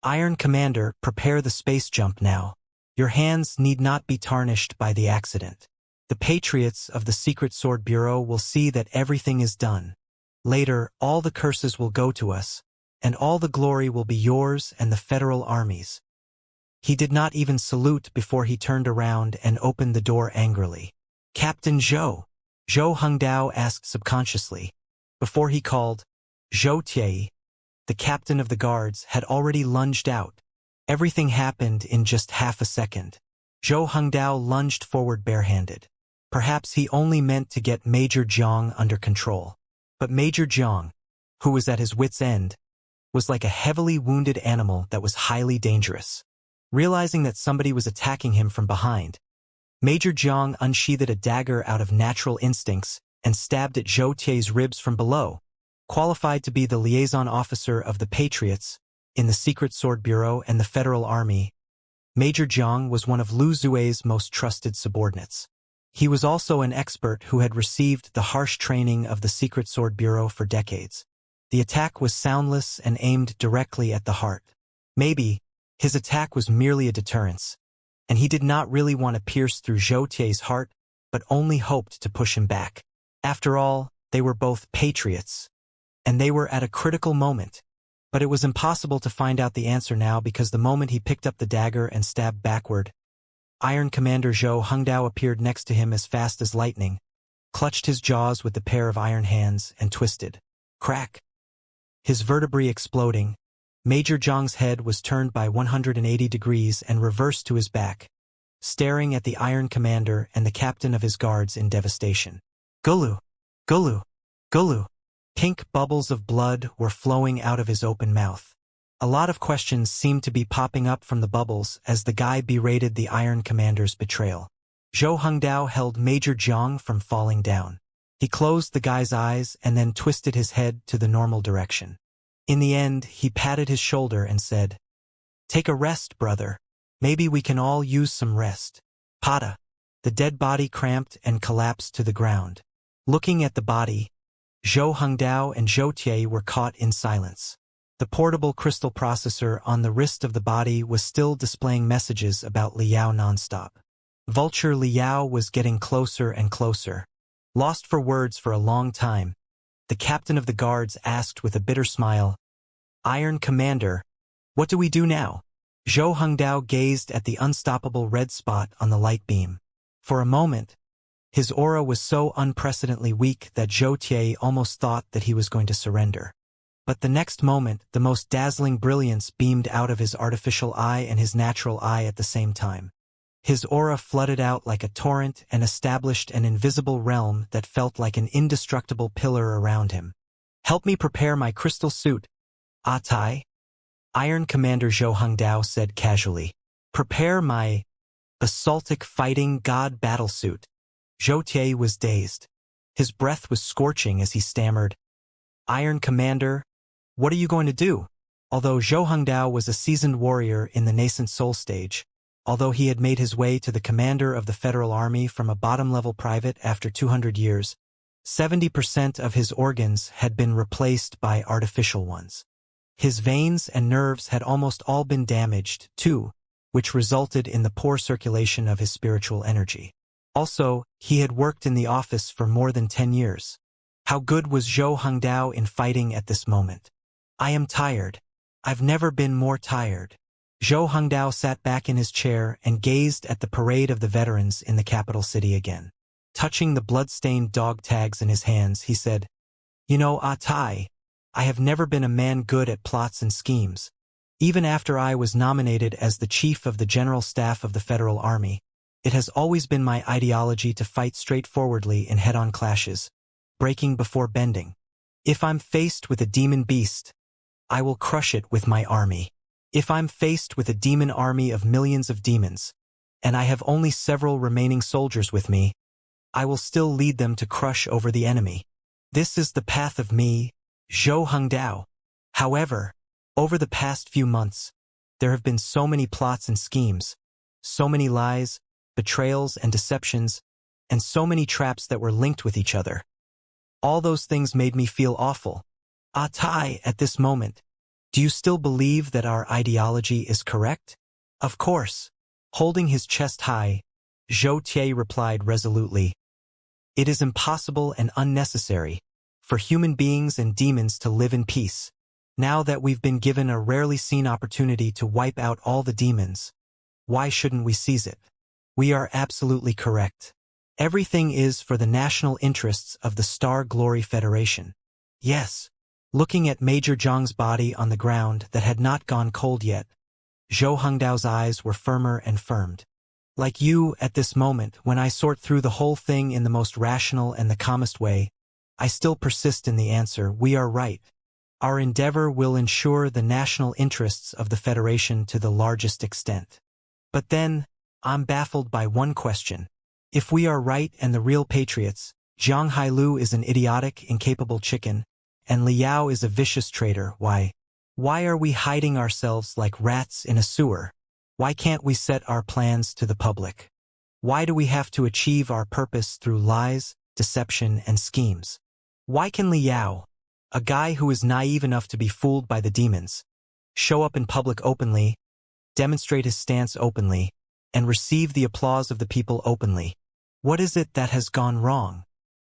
Iron Commander, prepare the space jump now. Your hands need not be tarnished by the accident. The Patriots of the Secret Sword Bureau will see that everything is done. Later, all the curses will go to us, and all the glory will be yours and the Federal Army's." He did not even salute before he turned around and opened the door angrily. "Captain Zhou," Zhou Hongdao asked subconsciously. Before he called, Zhou Tie, the captain of the guards, had already lunged out. Everything happened in just half a second. Zhou Hongdao lunged forward barehanded. Perhaps he only meant to get Major Jiang under control. But Major Jiang, who was at his wit's end, was like a heavily wounded animal that was highly dangerous. Realizing that somebody was attacking him from behind, Major Jiang unsheathed a dagger out of natural instincts and stabbed at Zhou Tie's ribs from below. Qualified to be the liaison officer of the Patriots in the Secret Sword Bureau and the Federal Army, Major Jiang was one of Lu Zue's most trusted subordinates. He was also an expert who had received the harsh training of the Secret Sword Bureau for decades. The attack was soundless and aimed directly at the heart. Maybe his attack was merely a deterrence, and he did not really want to pierce through Zhou Tie's heart, but only hoped to push him back. After all, they were both patriots, and they were at a critical moment. But it was impossible to find out the answer now because the moment he picked up the dagger and stabbed backward, Iron Commander Zhou Hongdao appeared next to him as fast as lightning, clutched his jaws with the pair of iron hands, and twisted. Crack! His vertebrae exploding, Major Jiang's head was turned by 180 degrees and reversed to his back, staring at the Iron Commander and the captain of his guards in devastation. Gulu! Gulu! Gulu! Pink bubbles of blood were flowing out of his open mouth. A lot of questions seemed to be popping up from the bubbles as the guy berated the Iron Commander's betrayal. Zhou Hongdao held Major Jiang from falling down. He closed the guy's eyes and then twisted his head to the normal direction. In the end, he patted his shoulder and said, "Take a rest, brother. Maybe we can all use some rest." Pada. The dead body cramped and collapsed to the ground. Looking at the body, Zhou Hongdao and Zhou Tie were caught in silence. The portable crystal processor on the wrist of the body was still displaying messages about Liao nonstop. Vulture Liao was getting closer and closer. Lost for words for a long time, the captain of the guards asked with a bitter smile, "Iron Commander, what do we do now?" Zhou Hongdao gazed at the unstoppable red spot on the light beam. For a moment, his aura was so unprecedentedly weak that Zhou Tie almost thought that he was going to surrender. But the next moment, the most dazzling brilliance beamed out of his artificial eye and his natural eye at the same time. His aura flooded out like a torrent and established an invisible realm that felt like an indestructible pillar around him. "Help me prepare my crystal suit, Ah Tai," Iron Commander Zhou Hongdao said casually. "Prepare my basaltic fighting god battlesuit." Zhou Tie was dazed. His breath was scorching as he stammered, "Iron Commander, what are you going to do?" Although Zhou Hongdao was a seasoned warrior in the nascent soul stage, although he had made his way to the commander of the Federal Army from a bottom-level private after 200 years, 70% of his organs had been replaced by artificial ones. His veins and nerves had almost all been damaged, too, which resulted in the poor circulation of his spiritual energy. Also, he had worked in the office for more than 10 years. How good was Zhou Hongdao in fighting at this moment? I am tired. I've never been more tired. Zhou Hongdao sat back in his chair and gazed at the parade of the veterans in the capital city again. Touching the blood-stained dog tags in his hands, he said, "You know, Tai, I have never been a man good at plots and schemes. Even after I was nominated as the chief of the general staff of the Federal Army, it has always been my ideology to fight straightforwardly in head-on clashes, breaking before bending. If I'm faced with a demon beast, I will crush it with my army. If I'm faced with a demon army of millions of demons, and I have only several remaining soldiers with me, I will still lead them to crush over the enemy. This is the path of me, Zhou Hongdao. However, over the past few months, there have been so many plots and schemes, so many lies, betrayals and deceptions, and so many traps that were linked with each other. All those things made me feel awful. Tai, at this moment, do you still believe that our ideology is correct?" "Of course." Holding his chest high, Zhou Tie replied resolutely, "It is impossible and unnecessary for human beings and demons to live in peace. Now that we've been given a rarely seen opportunity to wipe out all the demons, why shouldn't we seize it? We are absolutely correct. Everything is for the national interests of the Star Glory Federation." "Yes." Looking at Major Zhang's body on the ground that had not gone cold yet, Zhou Hongdao's eyes were firmer and firmed. "Like you, at this moment, when I sort through the whole thing in the most rational and the calmest way, I still persist in the answer, we are right. Our endeavor will ensure the national interests of the Federation to the largest extent. But then, I'm baffled by one question. If we are right and the real patriots, Jiang Hailu is an idiotic, incapable chicken, and Liao is a vicious traitor, why are we hiding ourselves like rats in a sewer? Why can't we set our plans to the public? Why do we have to achieve our purpose through lies, deception, and schemes? Why can Liao, a guy who is naive enough to be fooled by the demons, show up in public openly, demonstrate his stance openly, and receive the applause of the people openly? What is it that has gone wrong?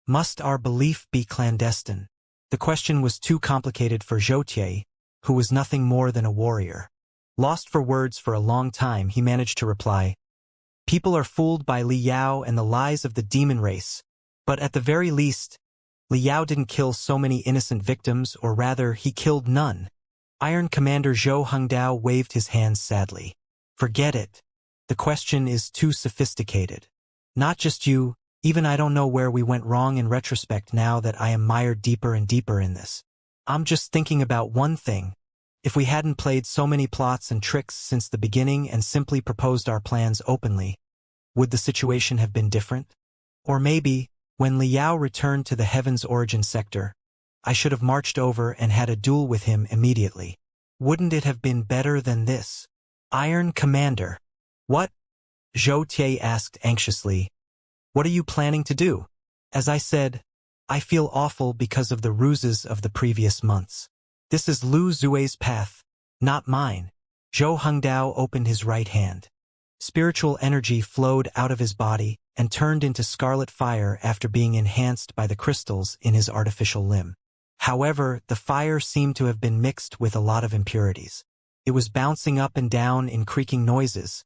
Must our belief be clandestine?" The question was too complicated for Zhou Tie, who was nothing more than a warrior. Lost for words for a long time, he managed to reply, "People are fooled by Li Yao and the lies of the demon race, but at the very least, Li Yao didn't kill so many innocent victims, or rather, he killed none." Iron Commander Zhou Hongdao waved his hands sadly. "Forget it. The question is too sophisticated. Not just you, even I don't know where we went wrong in retrospect now that I am mired deeper and deeper in this. I'm just thinking about one thing. If we hadn't played so many plots and tricks since the beginning and simply proposed our plans openly, would the situation have been different? Or maybe, when Liao returned to the Heaven's Origin sector, I should have marched over and had a duel with him immediately. Wouldn't it have been better than this?" "Iron Commander." "What?" Zhou Tie asked anxiously. "What are you planning to do?" "As I said, I feel awful because of the ruses of the previous months. This is Lu Zue's path, not mine." Zhou Hongdao opened his right hand. Spiritual energy flowed out of his body and turned into scarlet fire after being enhanced by the crystals in his artificial limb. However, the fire seemed to have been mixed with a lot of impurities. It was bouncing up and down in creaking noises,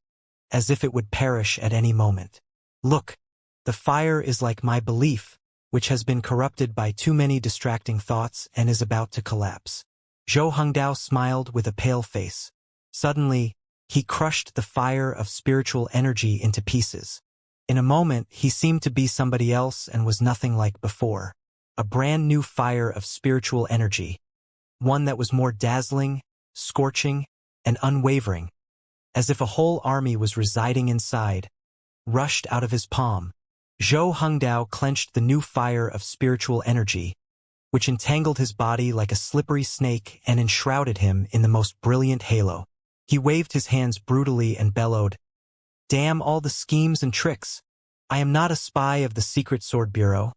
as if it would perish at any moment. "Look, the fire is like my belief, which has been corrupted by too many distracting thoughts and is about to collapse." Zhou Hongdao smiled with a pale face. Suddenly, he crushed the fire of spiritual energy into pieces. In a moment, he seemed to be somebody else and was nothing like before. A brand new fire of spiritual energy. One that was more dazzling, scorching, and unwavering, as if a whole army was residing inside, rushed out of his palm. Zhou Hongdao clenched the new fire of spiritual energy, which entangled his body like a slippery snake and enshrouded him in the most brilliant halo. He waved his hands brutally and bellowed, "Damn all the schemes and tricks! I am not a spy of the Secret Sword Bureau.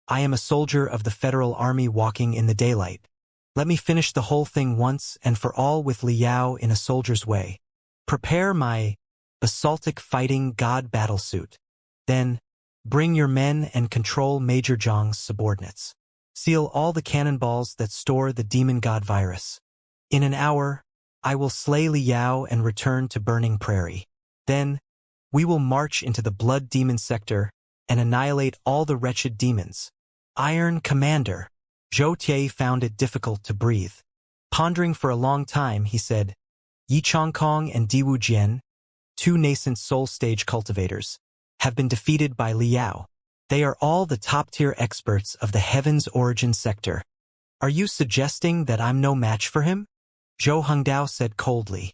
I am a soldier of the Federal Army walking in the daylight. Let me finish the whole thing once and for all with Liao in a soldier's way. Prepare my basaltic fighting god battlesuit. Then, bring your men and control Major Zhang's subordinates." Seal all the cannonballs that store the demon god virus. In an hour, I will slay Liao and return to Burning Prairie. Then, we will march into the Blood Demon sector and annihilate all the wretched demons. Iron Commander. Zhou Tie found it difficult to breathe. Pondering for a long time, he said, Yi Chongkong and Diwu Jian, two nascent soul stage cultivators, have been defeated by Liao. They are all the top-tier experts of the Heaven's Origin sector. Are you suggesting that I'm no match for him? Zhou Hongdao said coldly.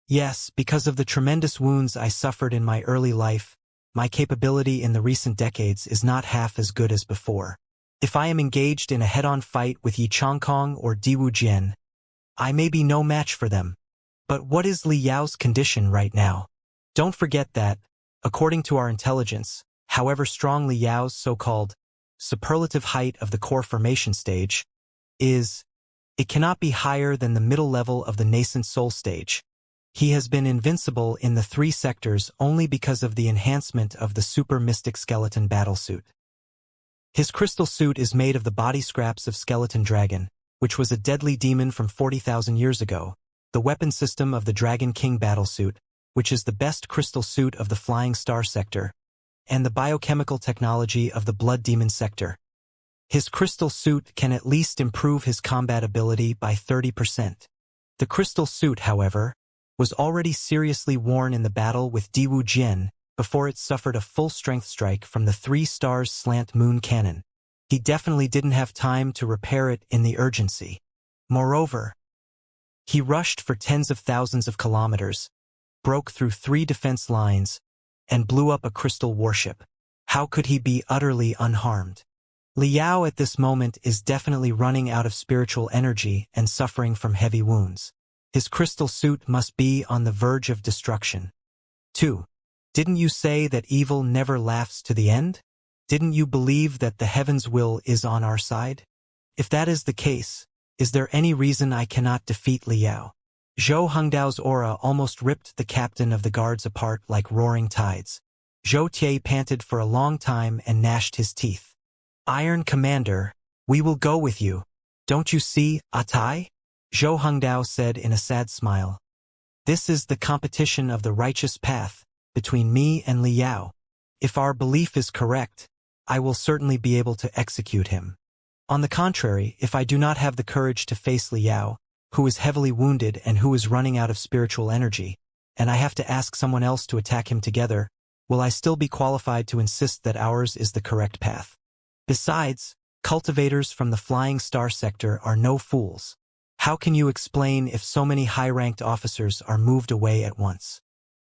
Yes, because of the tremendous wounds I suffered in my early life, my capability in the recent decades is not half as good as before. If I am engaged in a head-on fight with Yi Chongkong or Diwu Jian, I may be no match for them. But what is Li Yao's condition right now? Don't forget that, according to our intelligence, however strong Li Yao's so-called superlative height of the core formation stage is, it cannot be higher than the middle level of the nascent soul stage. He has been invincible in the 3 sectors only because of the enhancement of the super mystic skeleton battlesuit. His crystal suit is made of the body scraps of Skeleton Dragon, which was a deadly demon from 40,000 years ago, the weapon system of the Dragon King battlesuit, which is the best crystal suit of the Flying Star sector, and the biochemical technology of the Blood Demon sector. His crystal suit can at least improve his combat ability by 30%. The crystal suit, however, was already seriously worn in the battle with Diwu Jian before it suffered a full-strength strike from the 3 stars slant moon cannon. He definitely didn't have time to repair it in the urgency. Moreover, he rushed for tens of thousands of kilometers, broke through 3 defense lines, and blew up a crystal warship. How could he be utterly unharmed? Liao at this moment is definitely running out of spiritual energy and suffering from heavy wounds. His crystal suit must be on the verge of destruction. 2. Didn't you say that evil never laughs to the end? Didn't you believe that the heaven's will is on our side? If that is the case, is there any reason I cannot defeat Liao? Zhou Hongdao's aura almost ripped the captain of the guards apart like roaring tides. Zhou Tie panted for a long time and gnashed his teeth. Iron Commander, we will go with you. Don't you see, Atai? Zhou Hongdao said in a sad smile. This is the competition of the righteous path, between me and Liao. If our belief is correct, I will certainly be able to execute him. On the contrary, if I do not have the courage to face Liao, who is heavily wounded and who is running out of spiritual energy, and I have to ask someone else to attack him together, will I still be qualified to insist that ours is the correct path? Besides, cultivators from the Flying Star sector are no fools. How can you explain if so many high-ranked officers are moved away at once?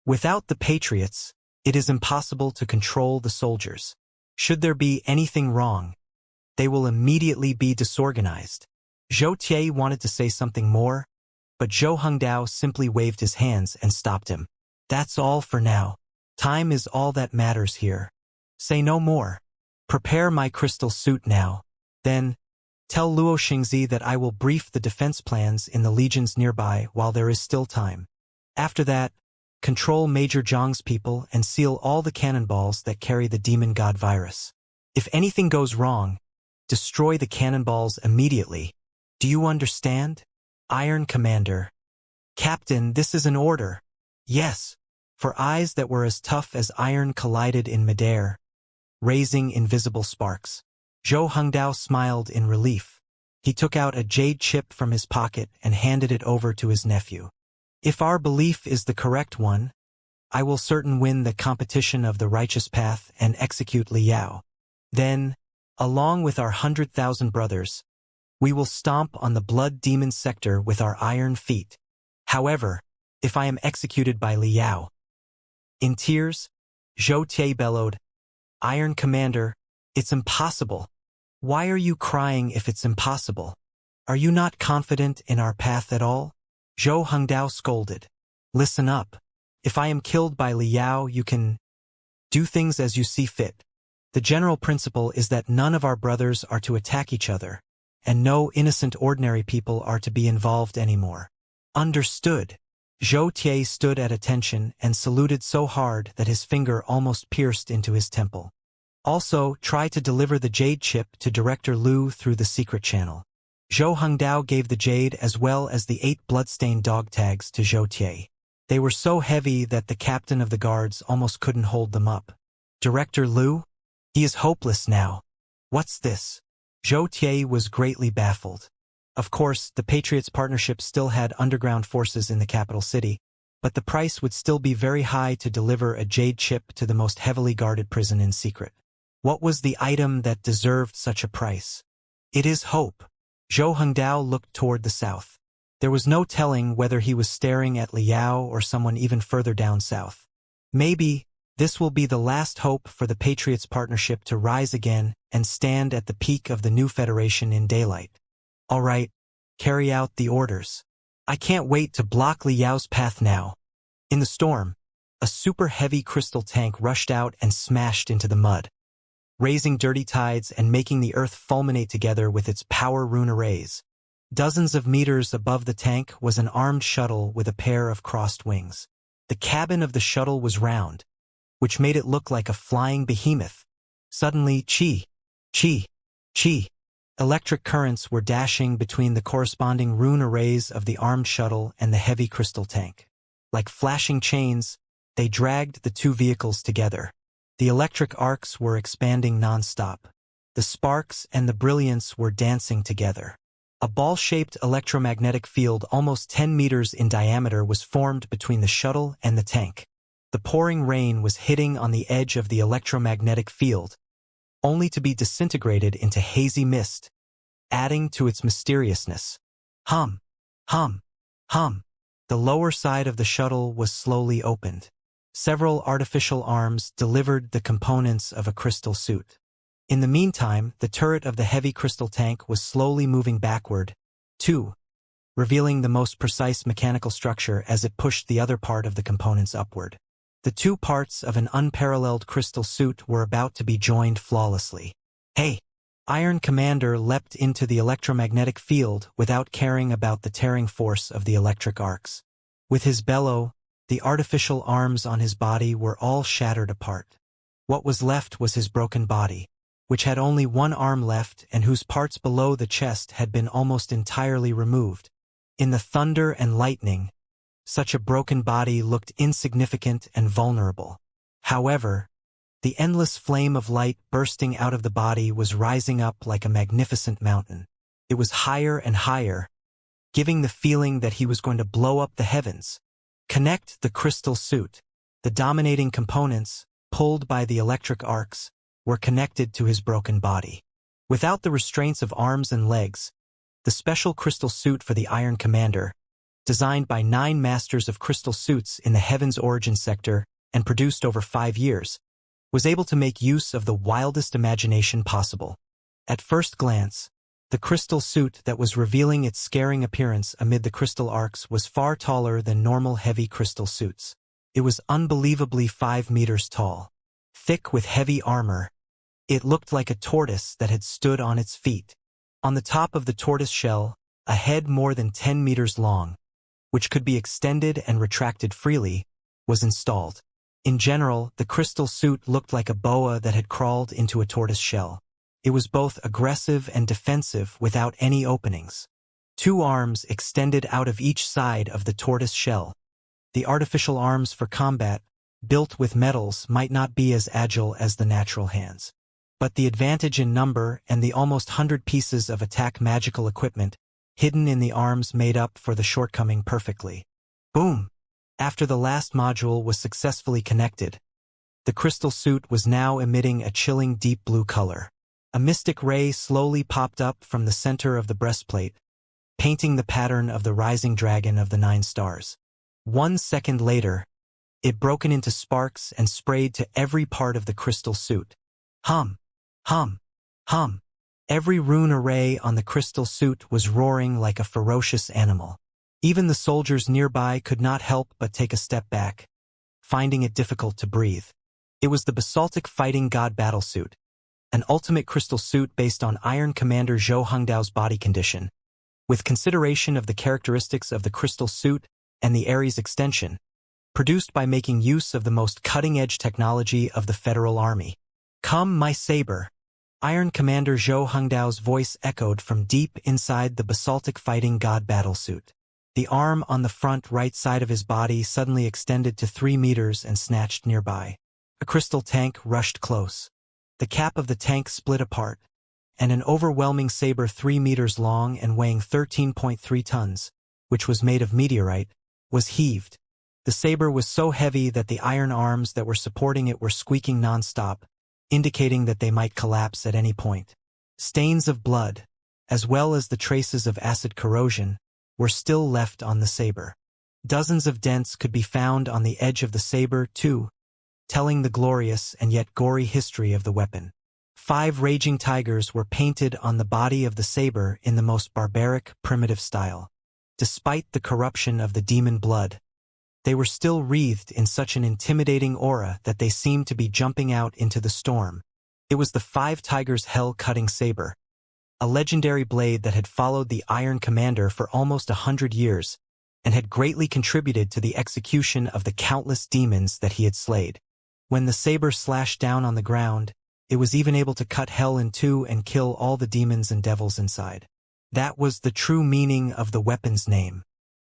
Without the Patriots, it is impossible to control the soldiers. Should there be anything wrong, they will immediately be disorganized. Zhou Tie wanted to say something more, but Zhou Hongdao simply waved his hands and stopped him. That's all for now. Time is all that matters here. Say no more. Prepare my crystal suit now. Then, tell Luo Xingzi that I will brief the defense plans in the legions nearby while there is still time. After that, control Major Zhang's people and seal all the cannonballs that carry the demon god virus. If anything goes wrong, destroy the cannonballs immediately. Do you understand? Iron Commander. Captain, this is an order. Yes, for eyes that were as tough as iron collided in midair, raising invisible sparks. Zhou Hongdao smiled in relief. He took out a jade chip from his pocket and handed it over to his nephew. If our belief is the correct one, I will certain win the competition of the righteous path and execute Liao. Then, along with our 100,000 brothers, we will stomp on the Blood Demon sector with our iron feet. However, if I am executed by Liao. In tears, Zhou Tie bellowed, Iron Commander, it's impossible. Why are you crying if it's impossible? Are you not confident in our path at all? Zhou Hongdao scolded. Listen up. If I am killed by Liao, you can do things as you see fit. The general principle is that none of our brothers are to attack each other, and no innocent ordinary people are to be involved anymore. Understood. Zhou Tie stood at attention and saluted so hard that his finger almost pierced into his temple. Also, try to deliver the jade chip to Director Liu through the secret channel. Zhou Hongdao gave the jade as well as the 8 bloodstained dog tags to Zhou Tie. They were so heavy that the captain of the guards almost couldn't hold them up. Director Liu? He is hopeless now. What's this? Zhou Tie was greatly baffled. Of course, the Patriots partnership still had underground forces in the capital city, but the price would still be very high to deliver a jade chip to the most heavily guarded prison in secret. What was the item that deserved such a price? It is hope. Zhou Hongdao looked toward the south. There was no telling whether he was staring at Liao or someone even further down south. Maybe this will be the last hope for the Patriots partnership to rise again and stand at the peak of the new federation in daylight. All right, carry out the orders. I can't wait to block Liao's path now. In the storm, a super heavy crystal tank rushed out and smashed into the mud, raising dirty tides and making the earth fulminate together with its power rune arrays. Dozens of meters above the tank was an armed shuttle with a pair of crossed wings. The cabin of the shuttle was round, which made it look like a flying behemoth. Suddenly, chi. Electric currents were dashing between the corresponding rune arrays of the armed shuttle and the heavy crystal tank. Like flashing chains, they dragged the two vehicles together. The electric arcs were expanding non-stop. The sparks and the brilliance were dancing together. A ball-shaped electromagnetic field almost 10 meters in diameter was formed between the shuttle and the tank. The pouring rain was hitting on the edge of the electromagnetic field, only to be disintegrated into hazy mist, adding to its mysteriousness. Hum. The lower side of the shuttle was slowly opened. Several artificial arms delivered the components of a crystal suit. In the meantime, the turret of the heavy crystal tank was slowly moving backward, too, revealing the most precise mechanical structure as it pushed the other part of the components upward. The two parts of an unparalleled crystal suit were about to be joined flawlessly. Hey! Iron Commander leapt into the electromagnetic field without caring about the tearing force of the electric arcs. With his bellow, the artificial arms on his body were all shattered apart. What was left was his broken body, which had only one arm left and whose parts below the chest had been almost entirely removed. In the thunder and lightning, such a broken body looked insignificant and vulnerable. However, the endless flame of light bursting out of the body was rising up like a magnificent mountain. It was higher and higher, giving the feeling that he was going to blow up the heavens. Connect the crystal suit. The dominating components, pulled by the electric arcs, were connected to his broken body. Without the restraints of arms and legs, the special crystal suit for the Iron Commander, designed by 9 masters of crystal suits in the Heaven's Origin sector and produced over 5 years, was able to make use of the wildest imagination possible. At first glance, the crystal suit that was revealing its scaring appearance amid the crystal arcs was far taller than normal heavy crystal suits. It was unbelievably 5 meters tall. Thick with heavy armor, it looked like a tortoise that had stood on its feet. On the top of the tortoise shell, a head more than 10 meters long, which could be extended and retracted freely, was installed. In general, the crystal suit looked like a boa that had crawled into a tortoise shell. It was both aggressive and defensive without any openings. 2 arms extended out of each side of the tortoise shell. The artificial arms for combat, built with metals, might not be as agile as the natural hands. But the advantage in number and the almost 100 pieces of attack magical equipment hidden in the arms made up for the shortcoming perfectly. Boom! After the last module was successfully connected, the crystal suit was now emitting a chilling deep blue color. A mystic ray slowly popped up from the center of the breastplate, painting the pattern of the rising dragon of the 9 stars. 1 second later, it broke into sparks and sprayed to every part of the crystal suit. Hum! Every rune array on the crystal suit was roaring like a ferocious animal. Even the soldiers nearby could not help but take a step back, finding it difficult to breathe. It was the basaltic fighting god battlesuit, an ultimate crystal suit based on Iron Commander Zhou Hongdao's body condition. With consideration of the characteristics of the crystal suit and the Ares extension, produced by making use of the most cutting-edge technology of the Federal Army. "Come, my saber." Iron Commander Zhou Hengdao's voice echoed from deep inside the basaltic fighting god battlesuit. The arm on the front right side of his body suddenly extended to 3 meters and snatched nearby. A crystal tank rushed close. The cap of the tank split apart, and an overwhelming saber 3 meters long and weighing 13.3 tons, which was made of meteorite, was heaved. The saber was so heavy that the iron arms that were supporting it were squeaking non-stop, indicating that they might collapse at any point. Stains of blood, as well as the traces of acid corrosion, were still left on the saber. Dozens of dents could be found on the edge of the saber, too, telling the glorious and yet gory history of the weapon. 5 raging tigers were painted on the body of the saber in the most barbaric, primitive style. Despite the corruption of the demon blood, they were still wreathed in such an intimidating aura that they seemed to be jumping out into the storm. It was the 5 Tigers Hell-Cutting Saber, a legendary blade that had followed the Iron Commander for almost 100 years and had greatly contributed to the execution of the countless demons that he had slayed. When the saber slashed down on the ground, it was even able to cut hell in two and kill all the demons and devils inside. That was the true meaning of the weapon's name.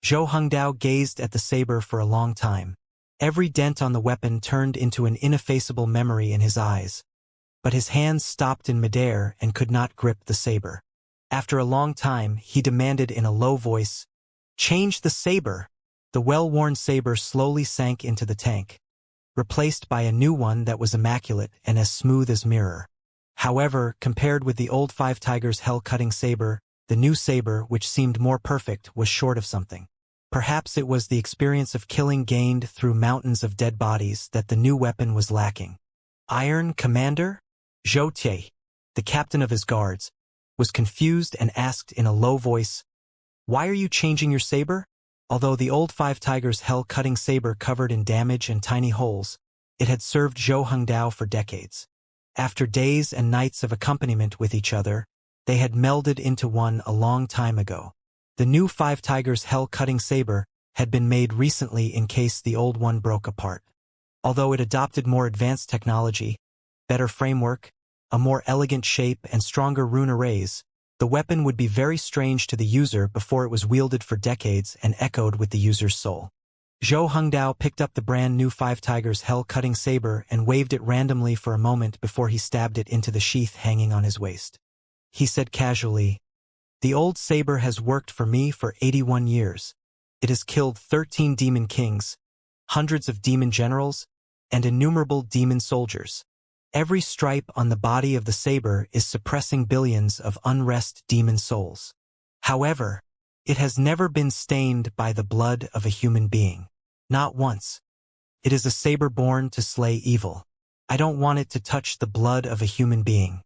Zhou Hengdao gazed at the saber for a long time. Every dent on the weapon turned into an ineffaceable memory in his eyes. But his hands stopped in midair and could not grip the saber. After a long time, he demanded in a low voice, "Change the saber!" The well-worn saber slowly sank into the tank, replaced by a new one that was immaculate and as smooth as mirror. However, compared with the old 5 Tigers Hell-Cutting Saber, the new saber, which seemed more perfect, was short of something. Perhaps it was the experience of killing gained through mountains of dead bodies that the new weapon was lacking. Iron Commander? Zhou Tie, the captain of his guards, was confused and asked in a low voice, "Why are you changing your saber?" Although the old 5 Tigers Hell-Cutting Saber covered in damage and tiny holes, it had served Zhou Hengdao for decades. After days and nights of accompaniment with each other, they had melded into one a long time ago. The new 5 Tigers Hell-Cutting Saber had been made recently in case the old one broke apart. Although it adopted more advanced technology, better framework, a more elegant shape and stronger rune arrays, the weapon would be very strange to the user before it was wielded for decades and echoed with the user's soul. Zhou Hengdao picked up the brand new 5 Tigers Hell-Cutting Saber and waved it randomly for a moment before he stabbed it into the sheath hanging on his waist. He said casually, "The old saber has worked for me for 81 years. It has killed 13 demon kings, hundreds of demon generals, and innumerable demon soldiers. Every stripe on the body of the saber is suppressing billions of unrest demon souls. However, it has never been stained by the blood of a human being. Not once. It is a saber born to slay evil. I don't want it to touch the blood of a human being.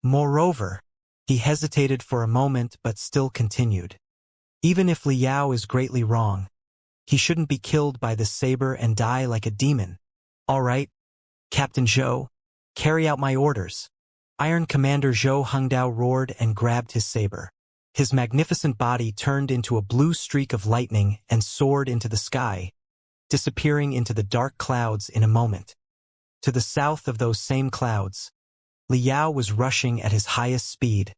Moreover," he hesitated for a moment but still continued, "even if Li Yao is greatly wrong, he shouldn't be killed by this saber and die like a demon. All right, Captain Zhou, carry out my orders." Iron Commander Zhou Hengdao roared and grabbed his saber. His magnificent body turned into a blue streak of lightning and soared into the sky, disappearing into the dark clouds in a moment. To the south of those same clouds, Li Yao was rushing at his highest speed,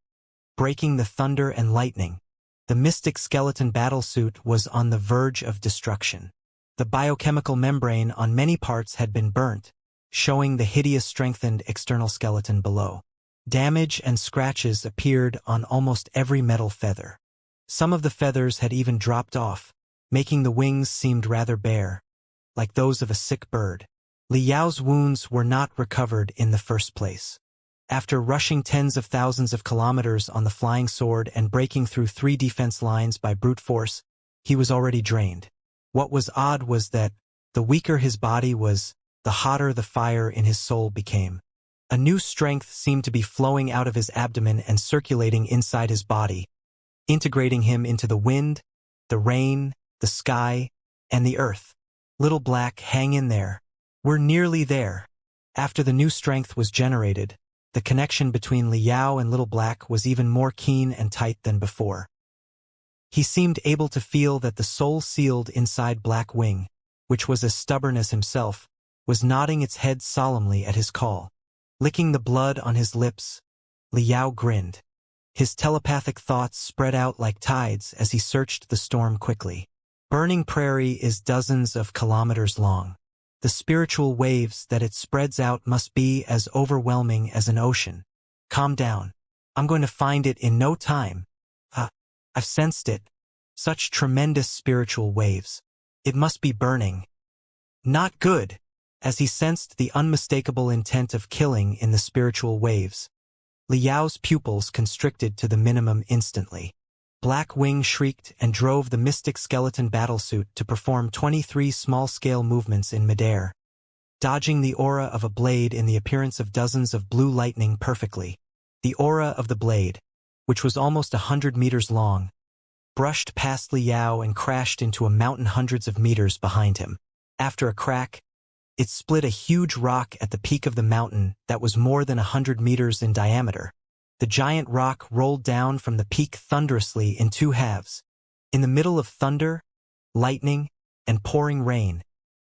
breaking the thunder and lightning. The mystic skeleton battlesuit was on the verge of destruction. The biochemical membrane on many parts had been burnt, showing the hideous strengthened external skeleton below. Damage and scratches appeared on almost every metal feather. Some of the feathers had even dropped off, making the wings seem rather bare, like those of a sick bird. Li Yao's wounds were not recovered in the first place. After rushing tens of thousands of kilometers on the flying sword and breaking through 3 defense lines by brute force, he was already drained. What was odd was that, the weaker his body was, the hotter the fire in his soul became. A new strength seemed to be flowing out of his abdomen and circulating inside his body, integrating him into the wind, the rain, the sky, and the earth. "Little Black, hang in there. We're nearly there." After the new strength was generated, the connection between Li Yao and Little Black was even more keen and tight than before. He seemed able to feel that the soul sealed inside Black Wing, which was as stubborn as himself, was nodding its head solemnly at his call. Licking the blood on his lips, Liao grinned. His telepathic thoughts spread out like tides as he searched the storm quickly. Burning prairie is dozens of kilometers long. The spiritual waves that it spreads out must be as overwhelming as an ocean. Calm down. I'm going to find it in no time. I've sensed it. Such tremendous spiritual waves. It must be burning. Not good. As he sensed the unmistakable intent of killing in the spiritual waves, Liao's pupils constricted to the minimum instantly. Black Wing shrieked and drove the mystic skeleton battlesuit to perform 23 small-scale movements in midair, dodging the aura of a blade in the appearance of dozens of blue lightning perfectly. The aura of the blade, which was almost 100 meters long, brushed past Liao and crashed into a mountain hundreds of meters behind him. After a crack, it split a huge rock at the peak of the mountain that was more than 100 meters in diameter. The giant rock rolled down from the peak thunderously in two halves. In the middle of thunder, lightning, and pouring rain,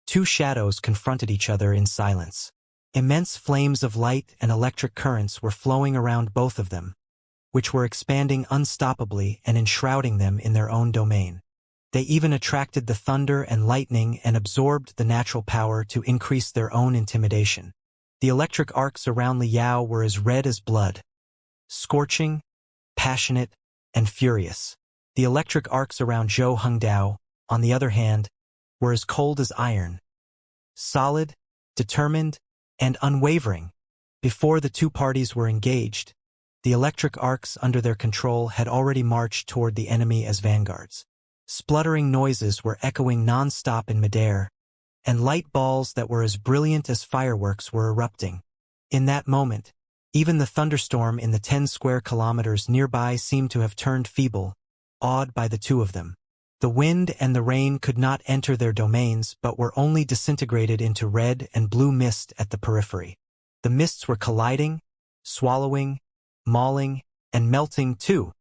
two shadows confronted each other in silence. Immense flames of light and electric currents were flowing around both of them, which were expanding unstoppably and enshrouding them in their own domain. They even attracted the thunder and lightning and absorbed the natural power to increase their own intimidation. The electric arcs around Liao were as red as blood, scorching, passionate, and furious. The electric arcs around Zhou Hengdao, on the other hand, were as cold as iron, solid, determined, and unwavering. Before the two parties were engaged, the electric arcs under their control had already marched toward the enemy as vanguards. Spluttering noises were echoing non-stop in midair, and light balls that were as brilliant as fireworks were erupting. In that moment, even the thunderstorm in the 10 square kilometers nearby seemed to have turned feeble, awed by the two of them. The wind and the rain could not enter their domains but were only disintegrated into red and blue mist at the periphery. The mists were colliding, swallowing, mauling, and melting too.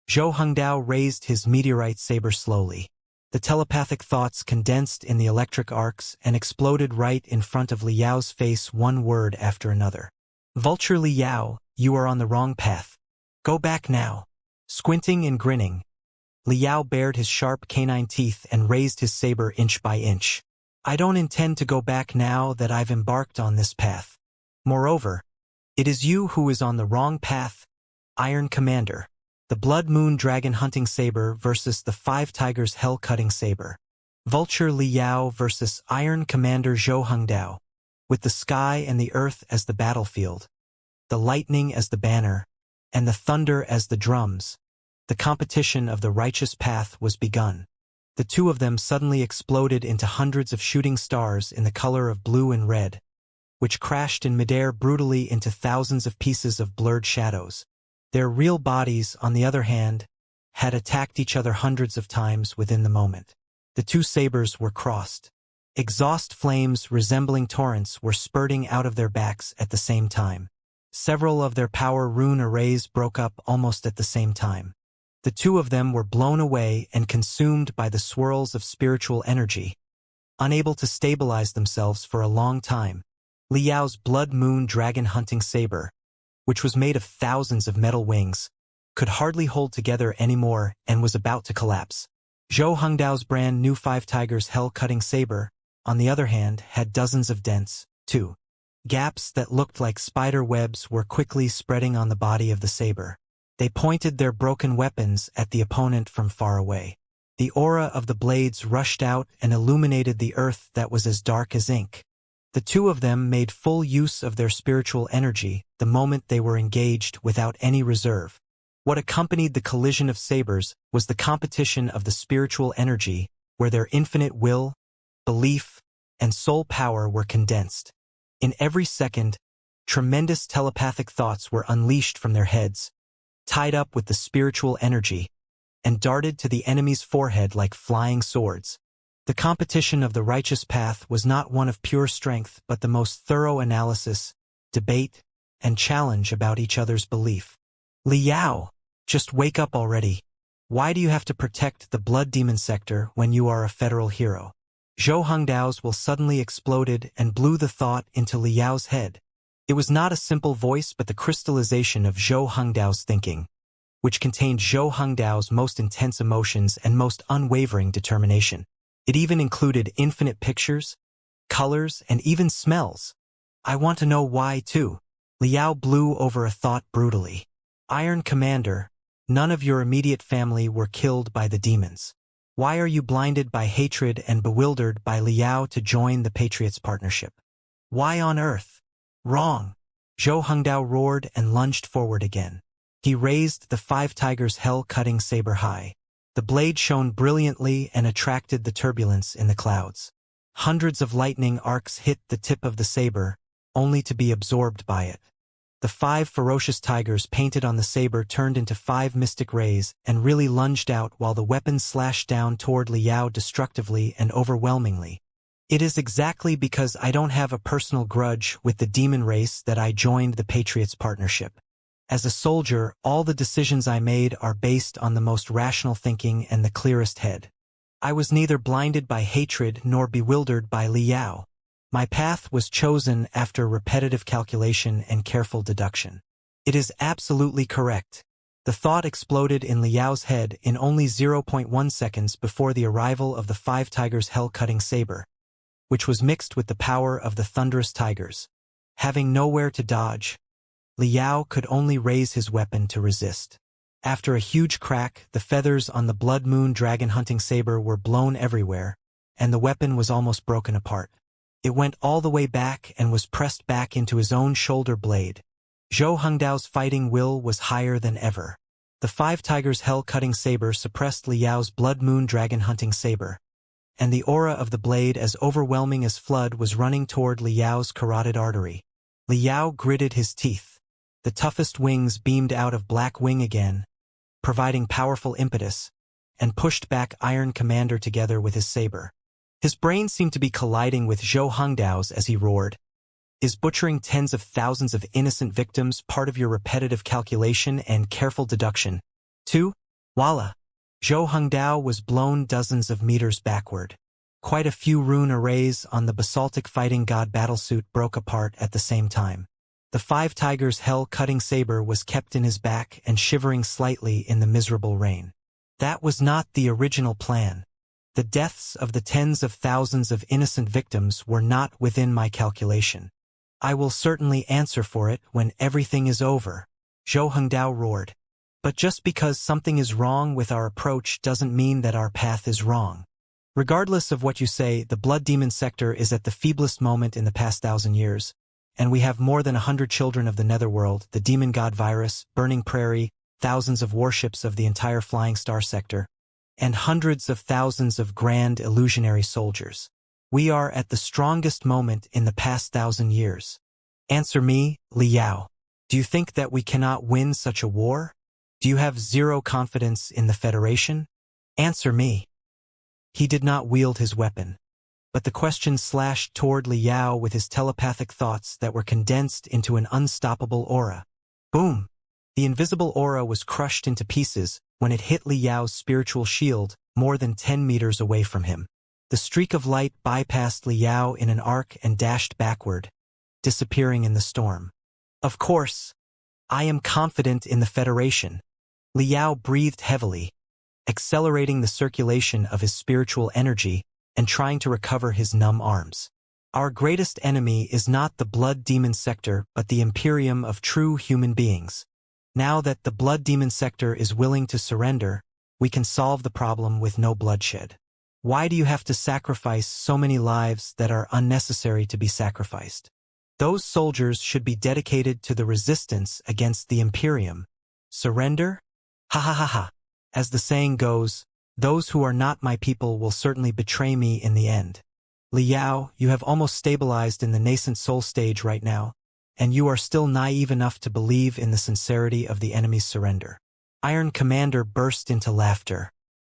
Zhou Hengdao raised his meteorite saber slowly. The telepathic thoughts condensed in the electric arcs and exploded right in front of Liao's face, one word after another. Vulture Liao, you are on the wrong path. Go back now. Squinting and grinning, Liao bared his sharp canine teeth and raised his saber inch by inch. I don't intend to go back now that I've embarked on this path. Moreover, it is you who is on the wrong path, Iron Commander. The Blood Moon Dragon Hunting Saber versus the Five Tigers Hell Cutting Saber. Vulture Liao versus Iron Commander Zhou Hengdao. With the sky and the earth as the battlefield, the lightning as the banner, and the thunder as the drums, the competition of the righteous path was begun. The two of them suddenly exploded into hundreds of shooting stars in the color of blue and red, which crashed in midair brutally into thousands of pieces of blurred shadows. Their real bodies, on the other hand, had attacked each other hundreds of times within the moment. The two sabers were crossed. Exhaust flames resembling torrents were spurting out of their backs at the same time. Several of their power rune arrays broke up almost at the same time. The two of them were blown away and consumed by the swirls of spiritual energy, unable to stabilize themselves for a long time. Liao's Blood Moon Dragon Hunting Saber, which was made of thousands of metal wings, could hardly hold together anymore and was about to collapse. Zhou Hengdao's brand new Five Tigers Hell Cutting Saber, on the other hand, had dozens of dents, too. Gaps that looked like spider webs were quickly spreading on the body of the saber. They pointed their broken weapons at the opponent from far away. The aura of the blades rushed out and illuminated the earth that was as dark as ink. The two of them made full use of their spiritual energy the moment they were engaged without any reserve. What accompanied the collision of sabers was the competition of the spiritual energy, where their infinite will, belief, and soul power were condensed. In every second, tremendous telepathic thoughts were unleashed from their heads, tied up with the spiritual energy, and darted to the enemy's forehead like flying swords. The competition of the righteous path was not one of pure strength but the most thorough analysis, debate, and challenge about each other's belief. Liao, just wake up already. Why do you have to protect the Blood Demon sector when you are a federal hero? Zhou Hengdao's will suddenly exploded and blew the thought into Liao's head. It was not a simple voice but the crystallization of Zhou Hengdao's thinking, which contained Zhou Hengdao's most intense emotions and most unwavering determination. It even included infinite pictures, colors, and even smells. I want to know why, too. Liao blew over a thought brutally. Iron Commander, none of your immediate family were killed by the demons. Why are you blinded by hatred and bewildered by Liao to join the Patriots' partnership? Why on earth? Wrong. Zhou Hengdao roared and lunged forward again. He raised the 5 Tigers' hell-cutting saber high. The blade shone brilliantly and attracted the turbulence in the clouds. Hundreds of lightning arcs hit the tip of the saber, only to be absorbed by it. The 5 ferocious tigers painted on the saber turned into 5 mystic rays and really lunged out while the weapons slashed down toward Liao destructively and overwhelmingly. It is exactly because I don't have a personal grudge with the demon race that I joined the Patriots' partnership. As a soldier, all the decisions I made are based on the most rational thinking and the clearest head. I was neither blinded by hatred nor bewildered by Liao. My path was chosen after repetitive calculation and careful deduction. It is absolutely correct. The thought exploded in Liao's head in only 0.1 seconds before the arrival of the 5 Tigers' hell-cutting saber, which was mixed with the power of the thunderous tigers. Having nowhere to dodge, Liao could only raise his weapon to resist. After a huge crack, the feathers on the Blood Moon dragon-hunting saber were blown everywhere, and the weapon was almost broken apart. It went all the way back and was pressed back into his own shoulder blade. Zhou Hengdao's fighting will was higher than ever. The 5 Tigers' hell-cutting saber suppressed Liao's Blood Moon dragon-hunting saber, and the aura of the blade as overwhelming as flood was running toward Liao's carotid artery. Liao gritted his teeth. The toughest wings beamed out of Black Wing again, providing powerful impetus, and pushed back Iron Commander together with his saber. His brain seemed to be colliding with Zhou Hengdao's as he roared. Is butchering tens of thousands of innocent victims part of your repetitive calculation and careful deduction? 2. Voila! Zhou Hengdao was blown dozens of meters backward. Quite a few rune arrays on the basaltic fighting god battlesuit broke apart at the same time. The 5 Tigers' hell-cutting saber was kept in his back and shivering slightly in the miserable rain. That was not the original plan. The deaths of the tens of thousands of innocent victims were not within my calculation. I will certainly answer for it when everything is over, Zhou Hengdao roared. But just because something is wrong with our approach doesn't mean that our path is wrong. Regardless of what you say, the Blood Demon sector is at the feeblest moment in the past 1,000 years, and we have more than 100 children of the Netherworld, the demon god virus, burning prairie, thousands of warships of the entire Flying Star sector, and hundreds of thousands of grand illusionary soldiers. We are at the strongest moment in the past 1,000 years. Answer me, Liao. Do you think that we cannot win such a war? Do you have zero confidence in the Federation? Answer me. He did not wield his weapon, but the question slashed toward Liao with his telepathic thoughts that were condensed into an unstoppable aura. Boom! The invisible aura was crushed into pieces when it hit Liao's spiritual shield more than 10 meters away from him. The streak of light bypassed Liao in an arc and dashed backward, disappearing in the storm. Of course, I am confident in the Federation. Liao breathed heavily, accelerating the circulation of his spiritual energy and trying to recover his numb arms. Our greatest enemy is not the Blood Demon sector but the Imperium of true human beings. Now that the Blood Demon sector is willing to surrender, we can solve the problem with no bloodshed. Why do you have to sacrifice so many lives that are unnecessary to be sacrificed? Those soldiers should be dedicated to the resistance against the Imperium. Surrender? Ha ha ha ha. As the saying goes, those who are not my people will certainly betray me in the end. Liao, you have almost stabilized in the nascent soul stage right now, and you are still naive enough to believe in the sincerity of the enemy's surrender. Iron Commander burst into laughter.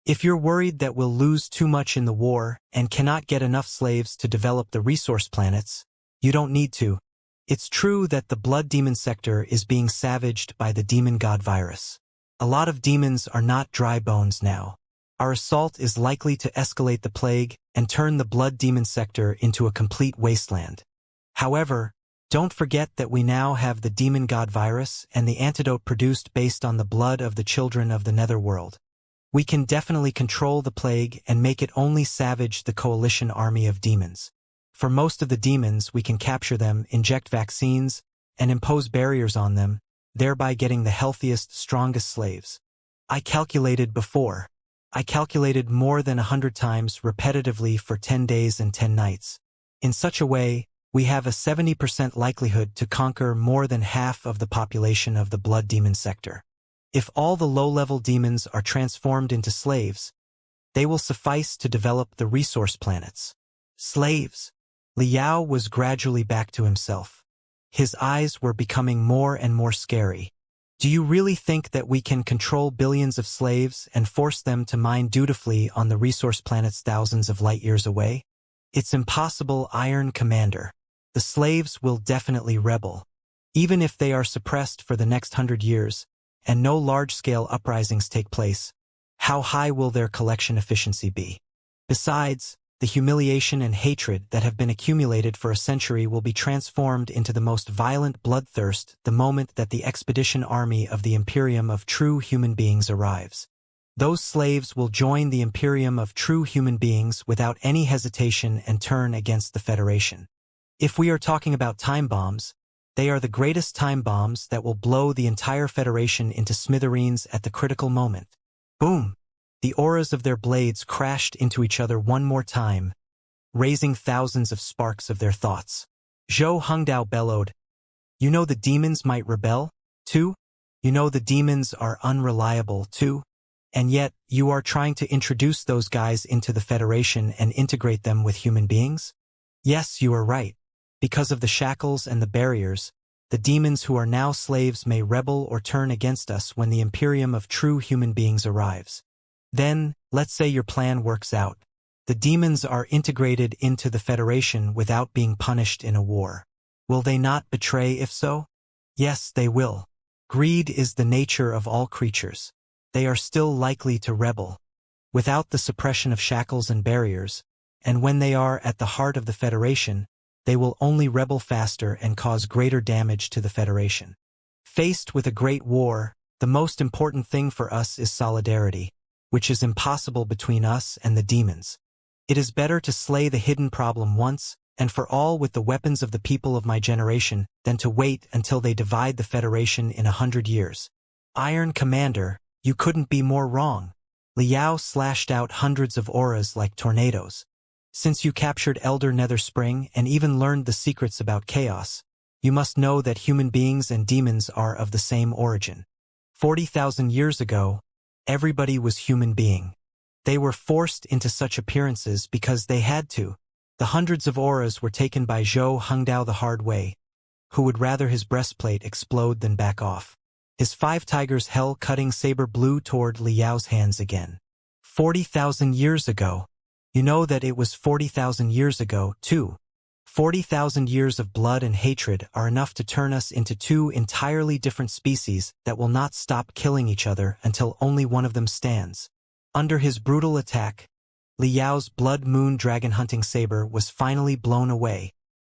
If you're worried that we'll lose too much in the war and cannot get enough slaves to develop the resource planets, you don't need to. It's true that the Blood Demon sector is being savaged by the demon god virus. A lot of demons are not dry bones now. Our assault is likely to escalate the plague and turn the Blood Demon sector into a complete wasteland. However, Don't forget that we now have the demon god virus and the antidote produced based on the blood of the children of the netherworld. We can definitely control the plague and make it only savage the coalition army of demons. For most of the demons, we can capture them, inject vaccines, and impose barriers on them, thereby getting the healthiest, strongest slaves. I calculated more than 100 times repetitively for 10 days and 10 nights. In such a way, we have a 70% likelihood to conquer more than half of the population of the blood demon sector. If all the low-level demons are transformed into slaves, they will suffice to develop the resource planets. Slaves! Liao was gradually back to himself. His eyes were becoming more and more scary. Do you really think that we can control billions of slaves and force them to mine dutifully on the resource planets thousands of light-years away? It's impossible, Iron Commander. The slaves will definitely rebel. Even if they are suppressed for the next 100 years, and no large-scale uprisings take place, how high will their collection efficiency be? Besides, the humiliation and hatred that have been accumulated for a century will be transformed into the most violent bloodthirst the moment that the expedition army of the Imperium of True Human Beings arrives. Those slaves will join the Imperium of True Human Beings without any hesitation and turn against the Federation. If we are talking about time bombs, they are the greatest time bombs that will blow the entire Federation into smithereens at the critical moment. Boom! The auras of their blades crashed into each other one more time, raising thousands of sparks of their thoughts. Zhou Hongdao bellowed, "You know the demons might rebel, too? You know the demons are unreliable, too? And yet, you are trying to introduce those guys into the Federation and integrate them with human beings? Yes, you are right. Because of the shackles and the barriers, the demons who are now slaves may rebel or turn against us when the Imperium of True Human Beings arrives. Then, let's say your plan works out. The demons are integrated into the Federation without being punished in a war. Will they not betray if so? Yes, they will. Greed is the nature of all creatures. They are still likely to rebel. Without the suppression of shackles and barriers, and when they are at the heart of the Federation, they will only rebel faster and cause greater damage to the Federation. Faced with a great war, the most important thing for us is solidarity, which is impossible between us and the demons. It is better to slay the hidden problem once and for all with the weapons of the people of my generation than to wait until they divide the Federation in 100 years. Iron Commander, you couldn't be more wrong. Liao slashed out hundreds of auras like tornadoes. Since you captured Elder Nether Spring and even learned the secrets about chaos, you must know that human beings and demons are of the same origin. 40,000 years ago, everybody was human being. They were forced into such appearances because they had to. The hundreds of auras were taken by Zhou Hongdao the hard way, who would rather his breastplate explode than back off. His 5 tigers hell-cutting saber blew toward Liao's hands again. 40,000 years ago. You know that it was 40,000 years ago, too. 40,000 years of blood and hatred are enough to turn us into 2 entirely different species that will not stop killing each other until only one of them stands. Under his brutal attack, Liao's blood moon dragon hunting saber was finally blown away,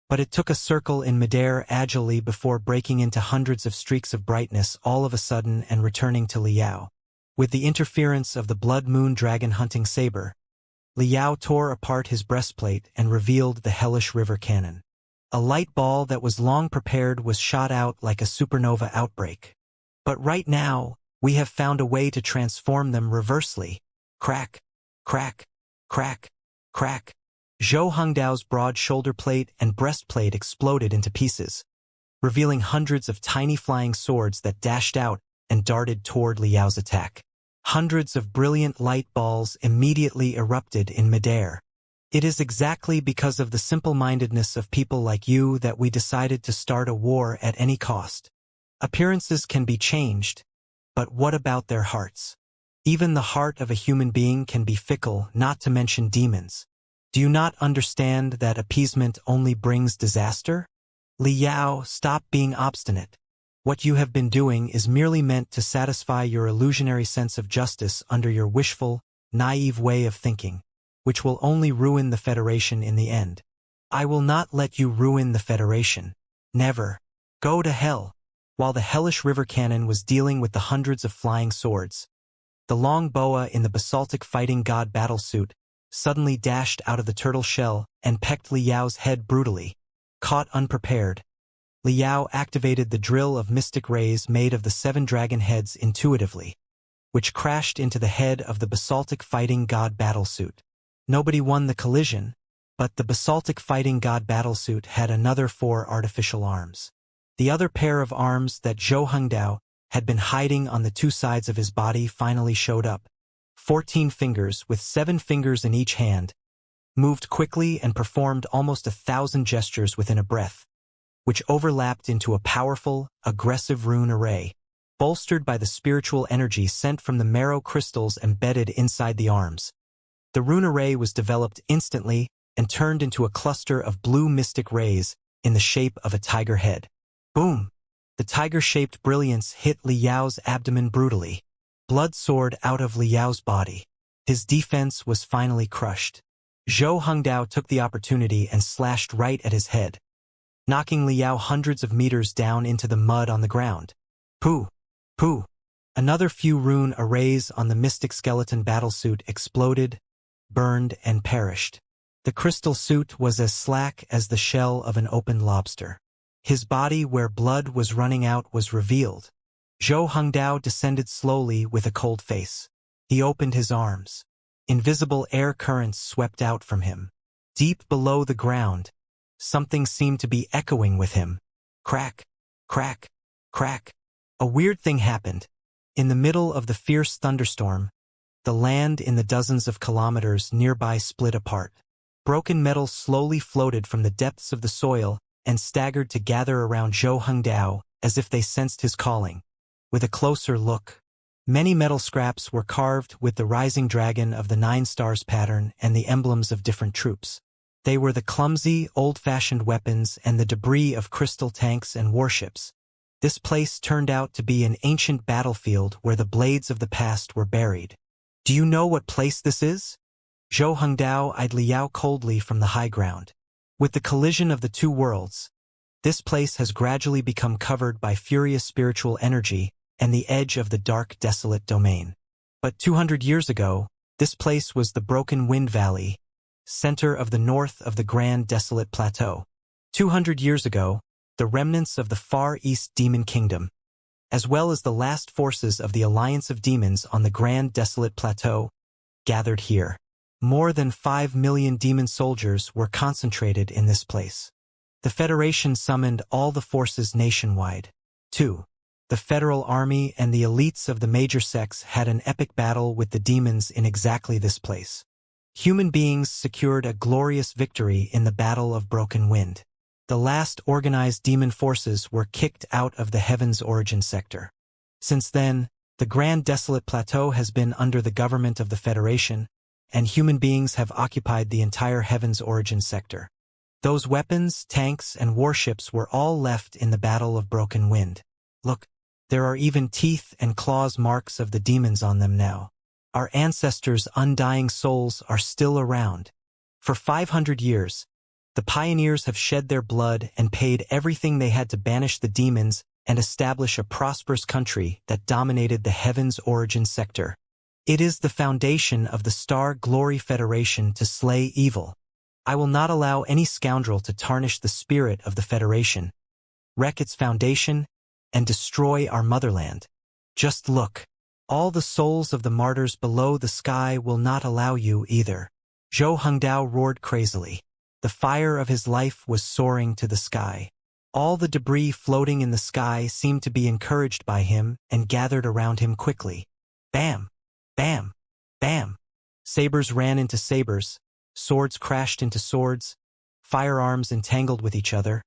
but it took a circle in midair agilely before breaking into hundreds of streaks of brightness all of a sudden and returning to Liao. With the interference of the blood moon dragon hunting saber, Liao tore apart his breastplate and revealed the hellish river cannon. A light ball that was long prepared was shot out like a supernova outbreak. But right now, we have found a way to transform them reversely. Crack, crack, crack, crack. Zhou Hongdao's broad shoulder plate and breastplate exploded into pieces, revealing hundreds of tiny flying swords that dashed out and darted toward Liao's attack. Hundreds of brilliant light balls immediately erupted in midair. It is exactly because of the simple-mindedness of people like you that we decided to start a war at any cost. Appearances can be changed, but what about their hearts? Even the heart of a human being can be fickle, not to mention demons. Do you not understand that appeasement only brings disaster? Liao, stop being obstinate. What you have been doing is merely meant to satisfy your illusionary sense of justice under your wishful, naive way of thinking, which will only ruin the Federation in the end. I will not let you ruin the Federation. Never. Go to hell. While the hellish river cannon was dealing with the hundreds of flying swords, the long boa in the basaltic fighting god battlesuit suddenly dashed out of the turtle shell and pecked Liao's head brutally. Caught unprepared, Liao activated the drill of mystic rays made of the 7 dragon heads intuitively, which crashed into the head of the basaltic fighting god battlesuit. Nobody won the collision, but the basaltic fighting god battlesuit had another 4 artificial arms. The other pair of arms that Zhou Hengdao had been hiding on the 2 sides of his body finally showed up. 14 fingers with 7 fingers in each hand, moved quickly and performed almost 1,000 gestures within a breath, which overlapped into a powerful, aggressive rune array, bolstered by the spiritual energy sent from the marrow crystals embedded inside the arms. The rune array was developed instantly and turned into a cluster of blue mystic rays in the shape of a tiger head. Boom! The tiger-shaped brilliance hit Liao's abdomen brutally. Blood soared out of Liao's body. His defense was finally crushed. Zhou Hengdao took the opportunity and slashed right at his head, knocking Liao hundreds of meters down into the mud on the ground. Pooh! Pooh! Another few rune arrays on the mystic skeleton battlesuit exploded, burned, and perished. The crystal suit was as slack as the shell of an opened lobster. His body, where blood was running out, was revealed. Zhou Hengdao descended slowly with a cold face. He opened his arms. Invisible air currents swept out from him. Deep below the ground, something seemed to be echoing with him. Crack, crack, crack. A weird thing happened. In the middle of the fierce thunderstorm, the land in the dozens of kilometers nearby split apart. Broken metal slowly floated from the depths of the soil and staggered to gather around Zhou Hengdao as if they sensed his calling. With a closer look, many metal scraps were carved with the rising dragon of the 9 stars pattern and the emblems of different troops. They were the clumsy, old-fashioned weapons and the debris of crystal tanks and warships. This place turned out to be an ancient battlefield where the blades of the past were buried. Do you know what place this is? Zhou Hengdao eyed Liao coldly from the high ground. With the collision of the 2 worlds, this place has gradually become covered by furious spiritual energy and the edge of the dark, desolate domain. But 200 years ago, this place was the Broken Wind Valley, center of the north of the Grand Desolate Plateau. 200 years ago, the remnants of the Far East Demon Kingdom, as well as the last forces of the Alliance of Demons on the Grand Desolate Plateau, gathered here. More than 5 million demon soldiers were concentrated in this place. The Federation summoned all the forces nationwide. 2. The Federal Army and the elites of the major sects had an epic battle with the demons in exactly this place. Human beings secured a glorious victory in the Battle of Broken Wind. The last organized demon forces were kicked out of the Heaven's Origin sector. Since then, the Grand Desolate Plateau has been under the government of the Federation, and human beings have occupied the entire Heaven's Origin sector. Those weapons, tanks, and warships were all left in the Battle of Broken Wind. Look, there are even teeth and claws marks of the demons on them now. Our ancestors' undying souls are still around. For 500 years, the pioneers have shed their blood and paid everything they had to banish the demons and establish a prosperous country that dominated the Heaven's Origin sector. It is the foundation of the Star Glory Federation to slay evil. I will not allow any scoundrel to tarnish the spirit of the Federation, wreck its foundation, and destroy our motherland. Just look. All the souls of the martyrs below the sky will not allow you either. Zhou Hengdao roared crazily. The fire of his life was soaring to the sky. All the debris floating in the sky seemed to be encouraged by him and gathered around him quickly. Bam! Bam! Bam! Sabers ran into sabers, swords crashed into swords, firearms entangled with each other,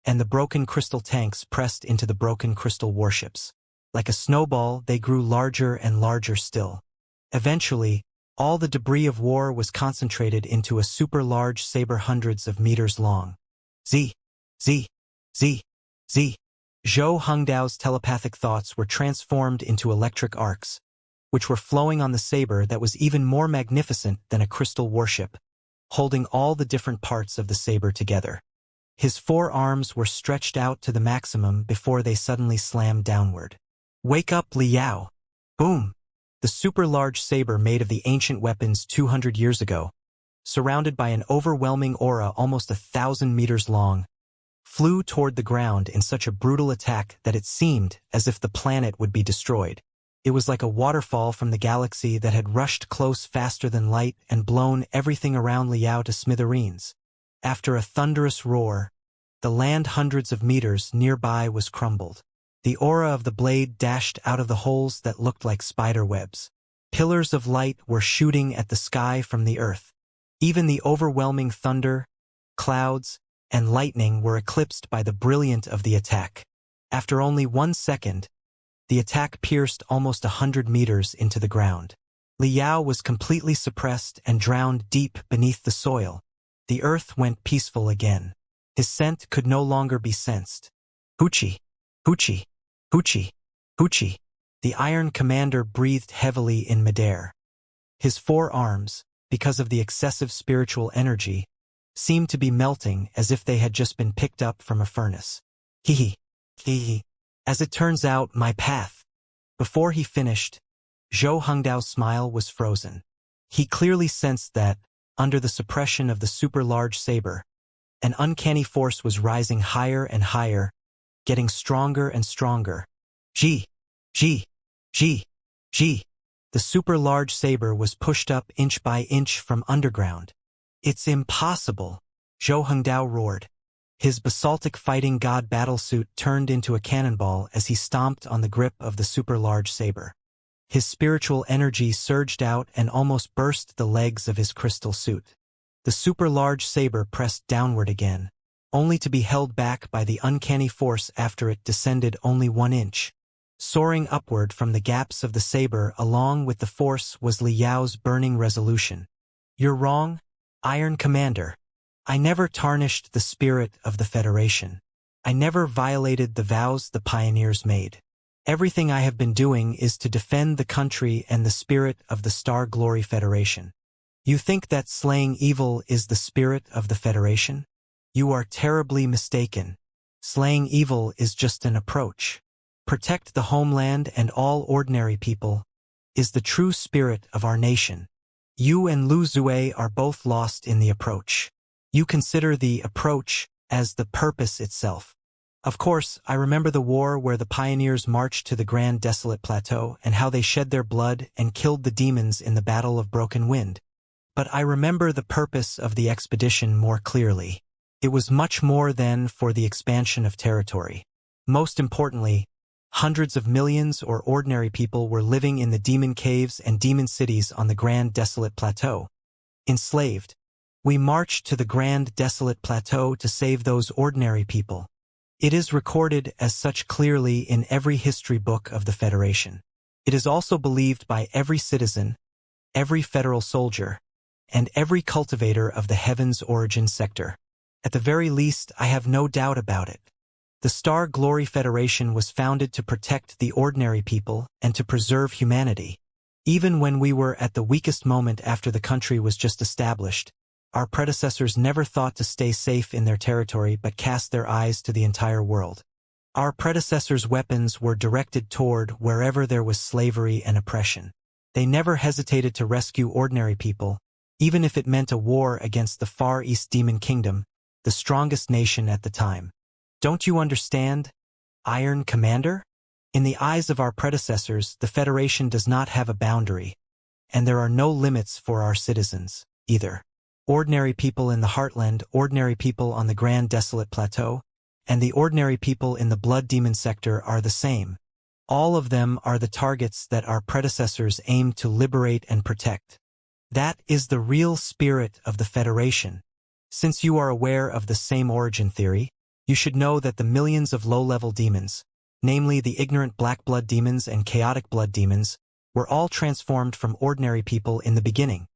and the broken crystal tanks pressed into the broken crystal warships. Like a snowball, they grew larger and larger still. Eventually, all the debris of war was concentrated into a super-large saber hundreds of meters long. Z, Z, Z, Z. Zhou Hengdao's telepathic thoughts were transformed into electric arcs, which were flowing on the saber that was even more magnificent than a crystal warship, holding all the different parts of the saber together. His forearms were stretched out to the maximum before they suddenly slammed downward. "Wake up, Liao!" Boom! The super-large saber made of the ancient weapons 200 years ago, surrounded by an overwhelming aura almost 1,000 meters long, flew toward the ground in such a brutal attack that it seemed as if the planet would be destroyed. It was like a waterfall from the galaxy that had rushed close faster than light and blown everything around Liao to smithereens. After a thunderous roar, the land hundreds of meters nearby was crumbled. The aura of the blade dashed out of the holes that looked like spider webs. Pillars of light were shooting at the sky from the earth. Even the overwhelming thunder, clouds, and lightning were eclipsed by the brilliance of the attack. After only 1 second, the attack pierced almost 100 meters into the ground. Liao was completely suppressed and drowned deep beneath the soil. The earth went peaceful again. His scent could no longer be sensed. Hoochie! Hoochie! Hoochie! Hoochie! The Iron Commander breathed heavily in midair. His forearms, because of the excessive spiritual energy, seemed to be melting as if they had just been picked up from a furnace. Hee hee. As it turns out, my path. Before he finished, Zhou Hengdao's smile was frozen. He clearly sensed that, under the suppression of the super-large saber, an uncanny force was rising higher and higher, getting stronger and stronger. G. The super-large saber was pushed up inch by inch from underground. "It's impossible," Zhou Hengdao roared. His basaltic fighting god battlesuit turned into a cannonball as he stomped on the grip of the super-large saber. His spiritual energy surged out and almost burst the legs of his crystal suit. The super-large saber pressed downward again, only to be held back by the uncanny force after it descended only 1 inch. Soaring upward from the gaps of the saber along with the force was Liao's burning resolution. "You're wrong, Iron Commander. I never tarnished the spirit of the Federation. I never violated the vows the pioneers made. Everything I have been doing is to defend the country and the spirit of the Star Glory Federation. You think that slaying evil is the spirit of the Federation? You are terribly mistaken. Slaying evil is just an approach. Protect the homeland and all ordinary people is the true spirit of our nation. You and Lu Zue are both lost in the approach. You consider the approach as the purpose itself. Of course, I remember the war where the pioneers marched to the Grand Desolate Plateau and how they shed their blood and killed the demons in the Battle of Broken Wind. But I remember the purpose of the expedition more clearly. It was much more than for the expansion of territory. Most importantly, hundreds of millions or ordinary people were living in the demon caves and demon cities on the Grand Desolate Plateau. Enslaved. We marched to the Grand Desolate Plateau to save those ordinary people. It is recorded as such clearly in every history book of the Federation. It is also believed by every citizen, every federal soldier, and every cultivator of the Heaven's Origin sector. At the very least, I have no doubt about it. The Star Glory Federation was founded to protect the ordinary people and to preserve humanity. Even when we were at the weakest moment after the country was just established, our predecessors never thought to stay safe in their territory but cast their eyes to the entire world. Our predecessors' weapons were directed toward wherever there was slavery and oppression. They never hesitated to rescue ordinary people, even if it meant a war against the Far East Demon Kingdom, the strongest nation at the time. Don't you understand, Iron Commander? In the eyes of our predecessors, the Federation does not have a boundary, and there are no limits for our citizens, either. Ordinary people in the Heartland, ordinary people on the Grand Desolate Plateau, and the ordinary people in the Blood Demon sector are the same. All of them are the targets that our predecessors aimed to liberate and protect. That is the real spirit of the Federation. Since you are aware of the same origin theory, you should know that the millions of low-level demons, namely the ignorant black blood demons and chaotic blood demons, were all transformed from ordinary people in the beginning.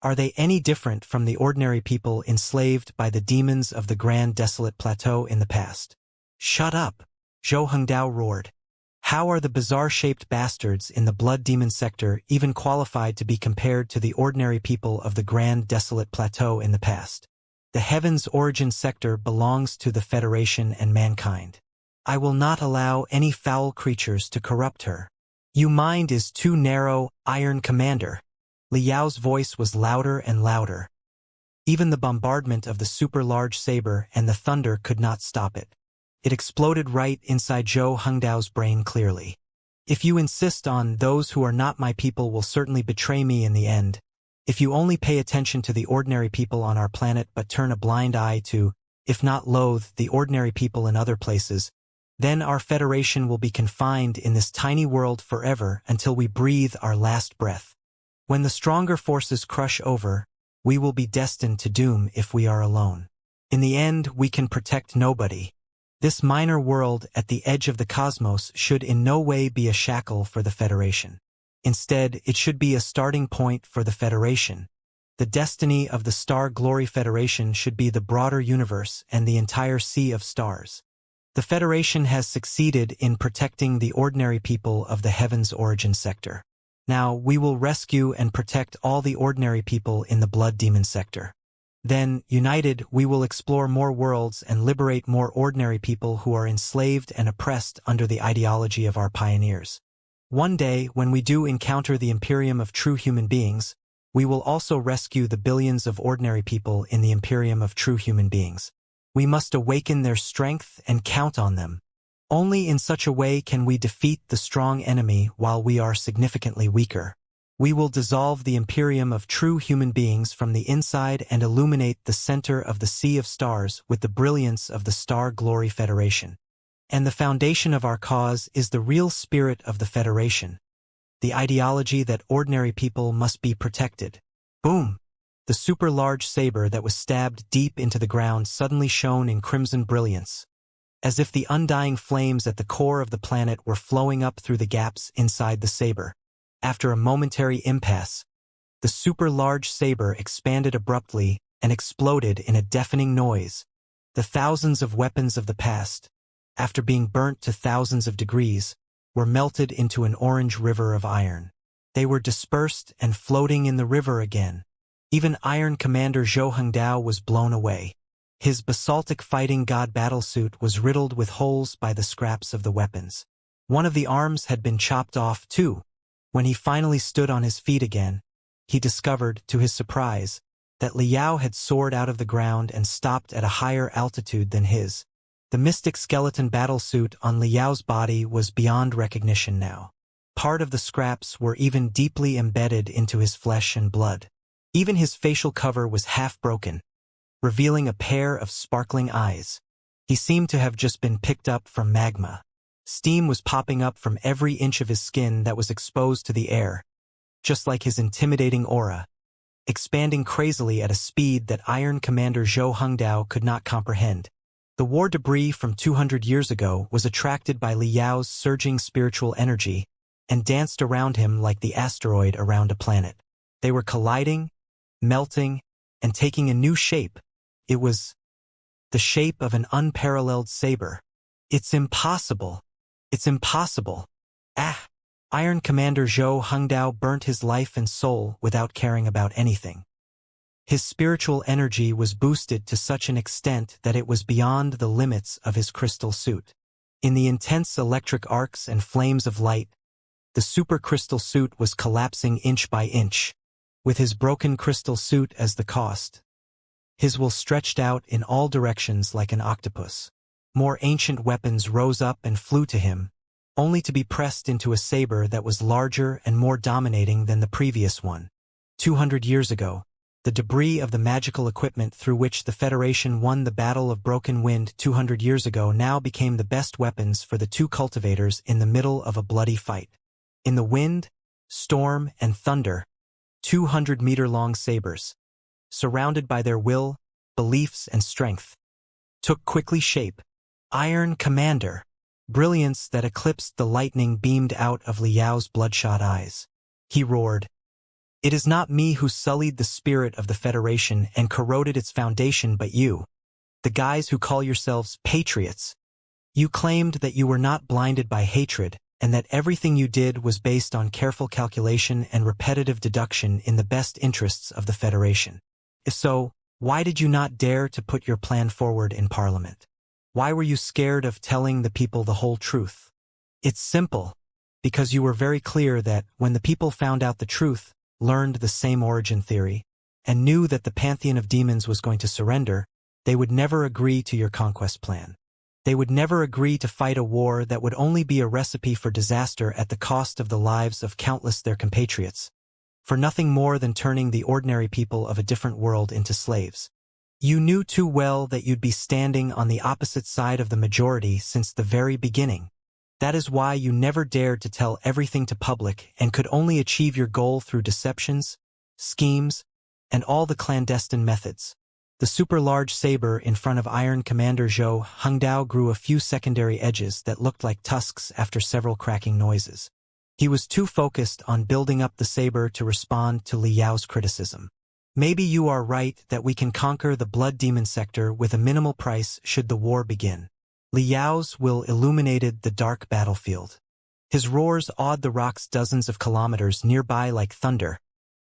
Are they any different from the ordinary people enslaved by the demons of the Grand Desolate Plateau in the past? Shut up, Zhou Hengdao roared. How are the bizarre-shaped bastards in the Blood Demon sector even qualified to be compared to the ordinary people of the Grand Desolate Plateau in the past? The Heaven's origin sector belongs to the Federation and mankind. I will not allow any foul creatures to corrupt her. Your mind is too narrow, Iron Commander. Liao's voice was louder and louder. Even the bombardment of the super-large saber and the thunder could not stop it. It exploded right inside Zhou Hengdao's brain clearly. If you insist on those who are not my people will certainly betray me in the end. If you only pay attention to the ordinary people on our planet but turn a blind eye to, if not loathe, the ordinary people in other places, then our Federation will be confined in this tiny world forever until we breathe our last breath. When the stronger forces crush over, we will be destined to doom if we are alone. In the end, we can protect nobody. This minor world at the edge of the cosmos should in no way be a shackle for the Federation. Instead, it should be a starting point for the Federation. The destiny of the Star Glory Federation should be the broader universe and the entire sea of stars. The Federation has succeeded in protecting the ordinary people of the Heaven's origin sector. Now, we will rescue and protect all the ordinary people in the Blood Demon sector. Then, united, we will explore more worlds and liberate more ordinary people who are enslaved and oppressed under the ideology of our pioneers. One day, when we do encounter the Imperium of true human beings, we will also rescue the billions of ordinary people in the Imperium of true human beings. We must awaken their strength and count on them. Only in such a way can we defeat the strong enemy while we are significantly weaker. We will dissolve the Imperium of true human beings from the inside and illuminate the center of the Sea of Stars with the brilliance of the Star Glory Federation. And the foundation of our cause is the real spirit of the Federation, the ideology that ordinary people must be protected. Boom! The super-large saber that was stabbed deep into the ground suddenly shone in crimson brilliance, as if the undying flames at the core of the planet were flowing up through the gaps inside the saber. After a momentary impasse, the super-large saber expanded abruptly and exploded in a deafening noise. The thousands of weapons of the past, after being burnt to thousands of degrees, were melted into an orange river of iron. They were dispersed and floating in the river again. Even Iron Commander Zhou Hengdao was blown away. His basaltic fighting god battlesuit was riddled with holes by the scraps of the weapons. One of the arms had been chopped off, too. When he finally stood on his feet again, he discovered, to his surprise, that Liao had soared out of the ground and stopped at a higher altitude than his. The mystic skeleton battlesuit on Liao's body was beyond recognition now. Part of the scraps were even deeply embedded into his flesh and blood. Even his facial cover was half broken, revealing a pair of sparkling eyes. He seemed to have just been picked up from magma. Steam was popping up from every inch of his skin that was exposed to the air, just like his intimidating aura, expanding crazily at a speed that Iron Commander Zhou Hengdao could not comprehend. The war debris from 200 years ago was attracted by Liao's surging spiritual energy and danced around him like the asteroid around a planet. They were colliding, melting, and taking a new shape. It was the shape of an unparalleled saber. It's impossible. It's impossible. Ah! Iron Commander Zhou Hengdao burnt his life and soul without caring about anything. His spiritual energy was boosted to such an extent that it was beyond the limits of his crystal suit. In the intense electric arcs and flames of light, the supercrystal suit was collapsing inch by inch, with his broken crystal suit as the cost. His will stretched out in all directions like an octopus. More ancient weapons rose up and flew to him, only to be pressed into a saber that was larger and more dominating than the previous one. 200 years ago, the debris of the magical equipment through which the Federation won the Battle of Broken Wind 200 years ago now became the best weapons for the two cultivators in the middle of a bloody fight. In the wind, storm, and thunder, 200-meter-long sabers, surrounded by their will, beliefs, and strength, took quickly shape. Iron Commander, brilliance that eclipsed the lightning beamed out of Liao's bloodshot eyes. He roared, "It is not me who sullied the spirit of the Federation and corroded its foundation but you, the guys who call yourselves patriots. You claimed that you were not blinded by hatred and that everything you did was based on careful calculation and repetitive deduction in the best interests of the Federation. If so, Why did you not dare to put your plan forward in Parliament? Why were you scared of telling the people the whole truth? It's simple. Because you were very clear that when the people found out the truth, learned the same origin theory, and knew that the pantheon of demons was going to surrender, they would never agree to your conquest plan. They would never agree to fight a war that would only be a recipe for disaster at the cost of the lives of countless their compatriots, for nothing more than turning the ordinary people of a different world into slaves. You knew too well that you'd be standing on the opposite side of the majority since the very beginning. That is why you never dared to tell everything to public and could only achieve your goal through deceptions, schemes, and all the clandestine methods. The super-large saber in front of Iron Commander Zhou Hengdao grew a few secondary edges that looked like tusks after several cracking noises. He was too focused on building up the saber to respond to Li Yao's criticism. Maybe you are right that we can conquer the Blood Demon sector with a minimal price should the war begin. Li Yao's will illuminated the dark battlefield. His roars awed the rocks dozens of kilometers nearby like thunder,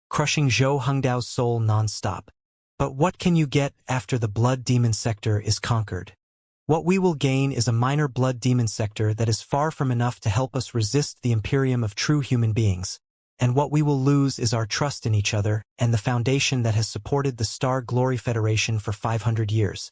crushing Zhou Hengdao's soul non-stop. But what can you get after the Blood Demon sector is conquered? What we will gain is a minor Blood Demon sector that is far from enough to help us resist the imperium of true human beings, and what we will lose is our trust in each other and the foundation that has supported the Star Glory Federation for 500 years.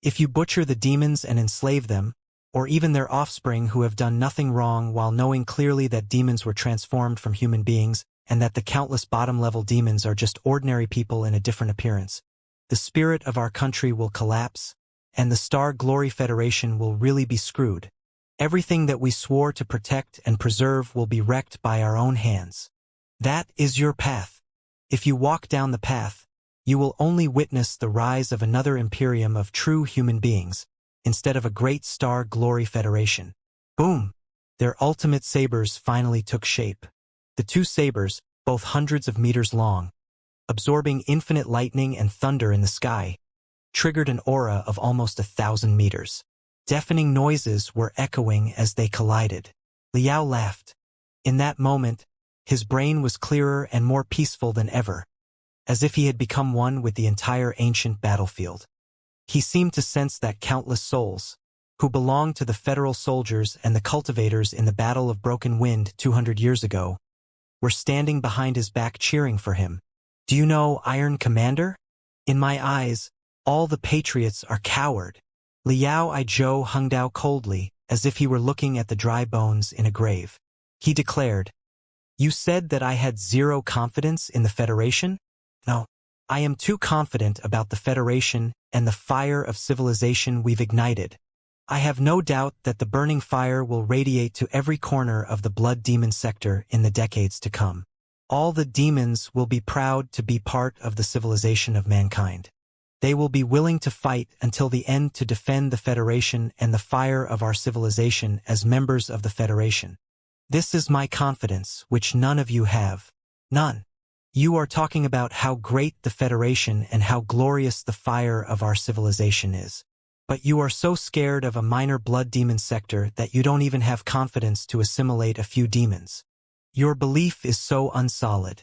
If you butcher the demons and enslave them, or even their offspring who have done nothing wrong while knowing clearly that demons were transformed from human beings and that the countless bottom-level demons are just ordinary people in a different appearance, the spirit of our country will collapse, and the Star Glory Federation will really be screwed. Everything that we swore to protect and preserve will be wrecked by our own hands. That is your path. If you walk down the path, you will only witness the rise of another imperium of true human beings, instead of a great Star Glory Federation. Boom! Their ultimate sabers finally took shape. The two sabers, both hundreds of meters long, absorbing infinite lightning and thunder in the sky, triggered an aura of almost 1,000 meters. Deafening noises were echoing as they collided. Li Yao laughed. In that moment, his brain was clearer and more peaceful than ever, as if he had become one with the entire ancient battlefield. He seemed to sense that countless souls, who belonged to the federal soldiers and the cultivators in the Battle of Broken Wind 200 years ago, were standing behind his back cheering for him. Do you know, Iron Commander? In my eyes, all the patriots are coward. Li Yao eyed Zhou Hengdao coldly, as if he were looking at the dry bones in a grave. He declared, "You said that I had zero confidence in the Federation? No. I am too confident about the Federation and the fire of civilization we've ignited. I have no doubt that the burning fire will radiate to every corner of the Blood Demon sector in the decades to come. All the demons will be proud to be part of the civilization of mankind. They will be willing to fight until the end to defend the Federation and the fire of our civilization as members of the Federation. This is my confidence, which none of you have. None. You are talking about how great the Federation and how glorious the fire of our civilization is. But you are so scared of a minor Blood Demon sector that you don't even have confidence to assimilate a few demons. Your belief is so unsolid.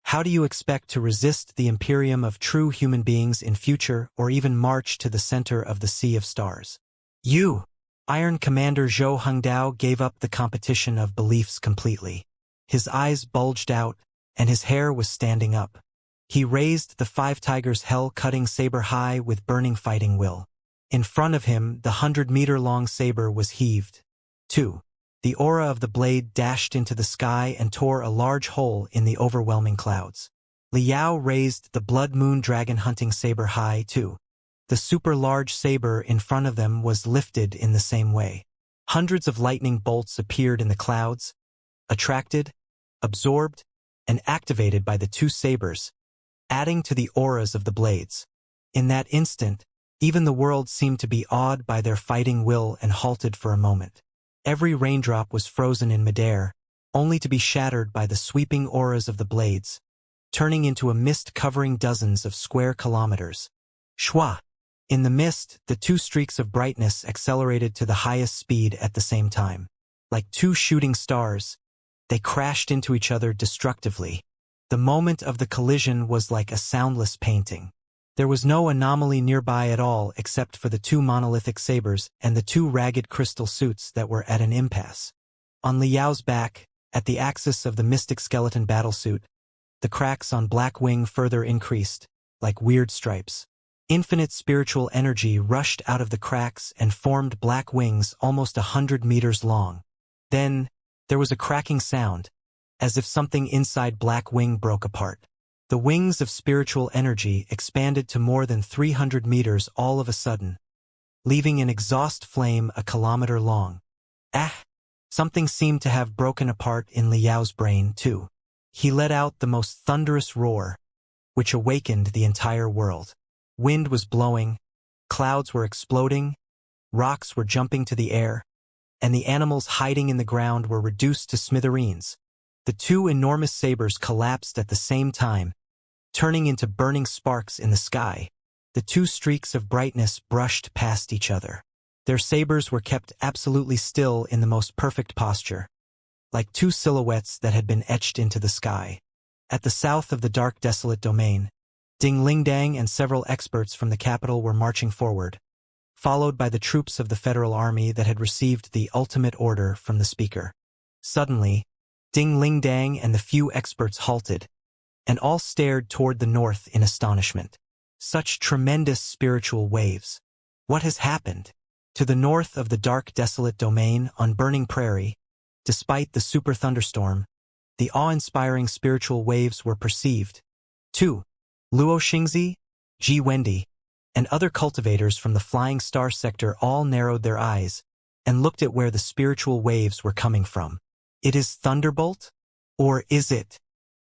How do you expect to resist the imperium of true human beings in future or even march to the center of the Sea of Stars? You, Iron Commander Zhou Hengdao, gave up the competition of beliefs completely. His eyes bulged out, and his hair was standing up. He raised the Five Tigers hell-cutting saber high with burning fighting will. In front of him, the 100-meter-long saber was heaved. 2. The aura of the blade dashed into the sky and tore a large hole in the overwhelming clouds. Li Yao raised the Blood Moon Dragon hunting saber high, too. The super-large saber in front of them was lifted in the same way. Hundreds of lightning bolts appeared in the clouds, attracted, absorbed, and activated by the two sabers, adding to the auras of the blades. In that instant, even the world seemed to be awed by their fighting will and halted for a moment. Every raindrop was frozen in midair, only to be shattered by the sweeping auras of the blades, turning into a mist covering dozens of square kilometers. Shwa! In the mist, the two streaks of brightness accelerated to the highest speed at the same time. Like two shooting stars, they crashed into each other destructively. The moment of the collision was like a soundless painting. There was no anomaly nearby at all except for the two monolithic sabers and the two ragged crystal suits that were at an impasse. On Liao's back, at the axis of the mystic skeleton battlesuit, the cracks on Black Wing further increased, like weird stripes. Infinite spiritual energy rushed out of the cracks and formed black wings almost 100 meters long. Then, there was a cracking sound, as if something inside Black Wing broke apart. The wings of spiritual energy expanded to more than 300 meters all of a sudden, leaving an exhaust flame a kilometer long. Ah! Something seemed to have broken apart in Liao's brain, too. He let out the most thunderous roar, which awakened the entire world. Wind was blowing, clouds were exploding, rocks were jumping to the air, and the animals hiding in the ground were reduced to smithereens. The two enormous sabers collapsed at the same time, turning into burning sparks in the sky. The two streaks of brightness brushed past each other. Their sabers were kept absolutely still in the most perfect posture, like two silhouettes that had been etched into the sky. At the south of the dark desolate domain, Ding Lingdang and several experts from the capital were marching forward, followed by the troops of the Federal Army that had received the ultimate order from the speaker. Suddenly, Ding Lingdang and the few experts halted, and all stared toward the north in astonishment. Such tremendous spiritual waves. What has happened? To the north of the dark desolate domain on Burning Prairie, despite the super thunderstorm, the awe-inspiring spiritual waves were perceived. 2. Luo Xingzi, Ji Wendi, and other cultivators from the Flying Star sector all narrowed their eyes and looked at where the spiritual waves were coming from. It is Thunderbolt? Or is it?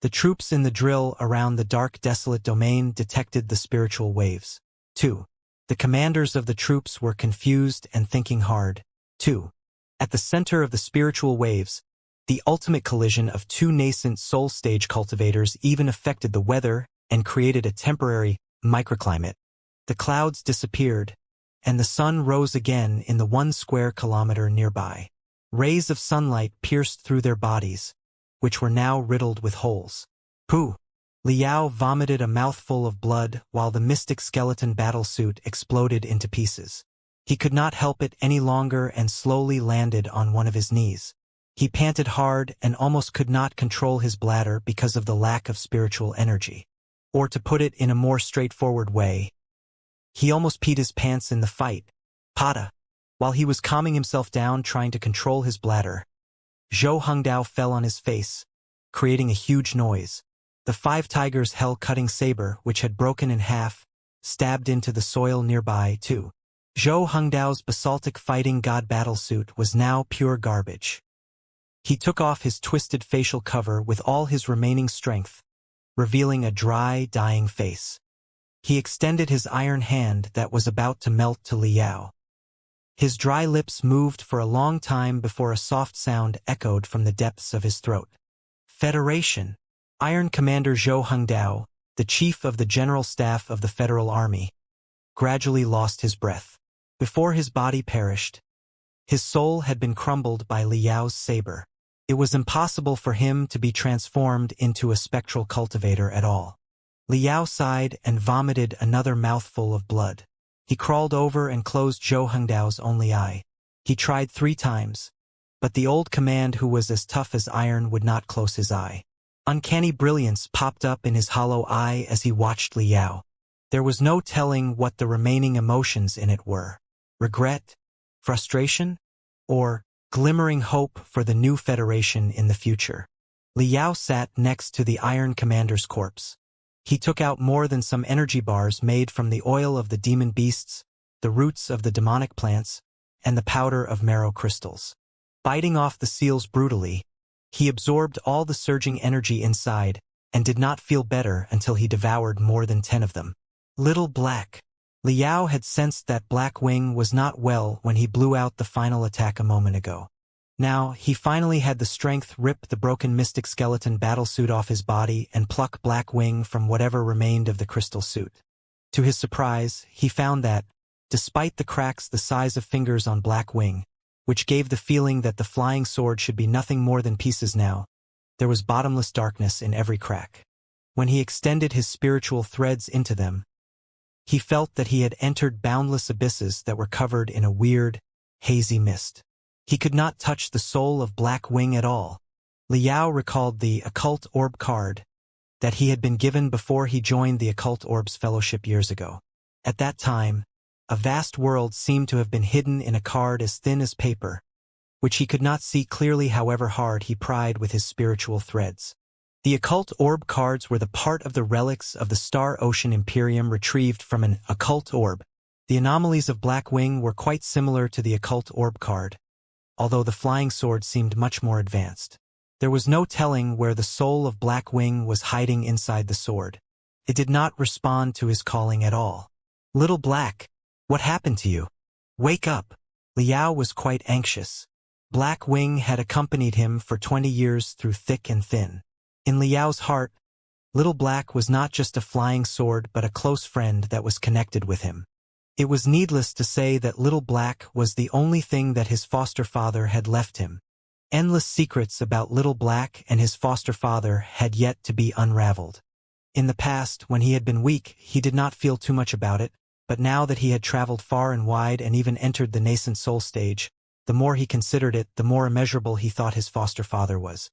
The troops in the drill around the dark desolate domain detected the spiritual waves. 2. The commanders of the troops were confused and thinking hard. 2. At the center of the spiritual waves, the ultimate collision of two nascent soul stage cultivators even affected the weather and created a temporary microclimate. The clouds disappeared, and the sun rose again in the 1 square kilometer nearby. Rays of sunlight pierced through their bodies, which were now riddled with holes. Pooh! Liao vomited a mouthful of blood while the mystic skeleton battlesuit exploded into pieces. He could not help it any longer and slowly landed on one of his knees. He panted hard and almost could not control his bladder because of the lack of spiritual energy. Or to put it in a more straightforward way, he almost peed his pants in the fight. Pada. While he was calming himself down trying to control his bladder, Zhou Hengdao fell on his face, creating a huge noise. The 5 tigers' hell-cutting saber, which had broken in half, stabbed into the soil nearby, too. Zhou Hengdao's basaltic fighting god battlesuit was now pure garbage. He took off his twisted facial cover with all his remaining strength, revealing a dry, dying face. He extended his iron hand that was about to melt to Liao. His dry lips moved for a long time before a soft sound echoed from the depths of his throat. Federation. Iron Commander Zhou Hengdao, the chief of the General Staff of the Federal Army, gradually lost his breath. Before his body perished, his soul had been crumbled by Liao's saber. It was impossible for him to be transformed into a spectral cultivator at all. Liao sighed and vomited another mouthful of blood. He crawled over and closed Zhou Hengdao's only eye. He tried 3 times, but the old command who was as tough as iron would not close his eye. Uncanny brilliance popped up in his hollow eye as he watched Liao. There was no telling what the remaining emotions in it were. Regret? Frustration? Or glimmering hope for the new Federation in the future. Liao sat next to the Iron Commander's corpse. He took out more than some energy bars made from the oil of the demon beasts, the roots of the demonic plants, and the powder of marrow crystals. Biting off the seals brutally, he absorbed all the surging energy inside and did not feel better until he devoured more than 10 of them. Little Black. Liao had sensed that Black Wing was not well when he blew out the final attack a moment ago. Now, he finally had the strength rip the broken mystic skeleton battlesuit off his body and pluck Black Wing from whatever remained of the crystal suit. To his surprise, he found that, despite the cracks the size of fingers on Black Wing, which gave the feeling that the flying sword should be nothing more than pieces now, there was bottomless darkness in every crack. When he extended his spiritual threads into them, He felt that he had entered boundless abysses that were covered in a weird, hazy mist. He could not touch the soul of Black Wing at all. Liao recalled the Occult Orb card that he had been given before he joined the Occult Orbs Fellowship years ago. At that time, a vast world seemed to have been hidden in a card as thin as paper, which he could not see clearly however hard he pried with his spiritual threads. The Occult Orb cards were the part of the relics of the Star Ocean Imperium retrieved from an Occult Orb. The anomalies of Black Wing were quite similar to the Occult Orb card, although the flying sword seemed much more advanced. There was no telling where the soul of Black Wing was hiding inside the sword. It did not respond to his calling at all. "Little Black, what happened to you? Wake up." Liao was quite anxious. Black Wing had accompanied him for 20 years through thick and thin. In Liao's heart, Little Black was not just a flying sword but a close friend that was connected with him. It was needless to say that Little Black was the only thing that his foster father had left him. Endless secrets about Little Black and his foster father had yet to be unraveled. In the past, when he had been weak, he did not feel too much about it, but now that he had traveled far and wide and even entered the nascent soul stage, the more he considered it, the more immeasurable he thought his foster father was.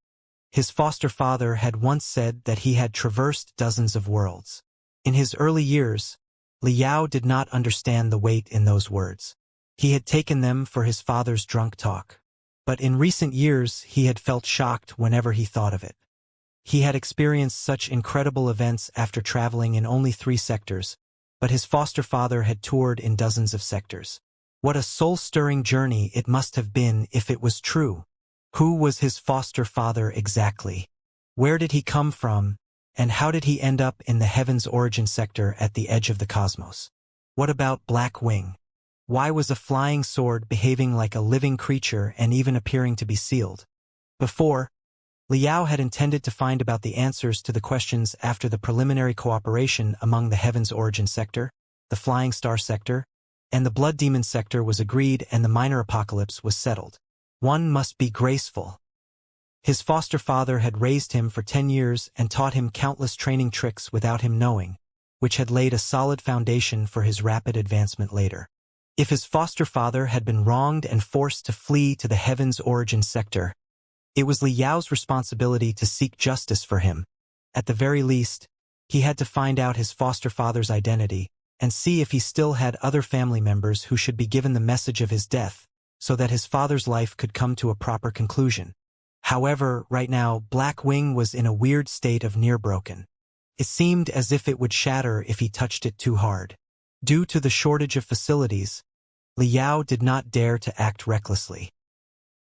His foster father had once said that he had traversed dozens of worlds. In his early years, Liao did not understand the weight in those words. He had taken them for his father's drunk talk. But in recent years he had felt shocked whenever he thought of it. He had experienced such incredible events after traveling in only 3 sectors, but his foster father had toured in dozens of sectors. What a soul-stirring journey it must have been if it was true. Who was his foster father exactly? Where did he come from, and how did he end up in the Heaven's Origin sector at the edge of the cosmos? What about Black Wing? Why was a flying sword behaving like a living creature and even appearing to be sealed? Before, Liao had intended to find about the answers to the questions after the preliminary cooperation among the Heaven's Origin sector, the Flying Star sector, and the Blood Demon sector was agreed and the minor apocalypse was settled. One must be graceful. His foster father had raised him for 10 years and taught him countless training tricks without him knowing, which had laid a solid foundation for his rapid advancement later. If his foster father had been wronged and forced to flee to the Heaven's Origin sector, it was Liao's responsibility to seek justice for him. At the very least, he had to find out his foster father's identity and see if he still had other family members who should be given the message of his death, so that his father's life could come to a proper conclusion. However, right now, Black Wing was in a weird state of near broken. It seemed as if it would shatter if he touched it too hard. Due to the shortage of facilities, Liao did not dare to act recklessly.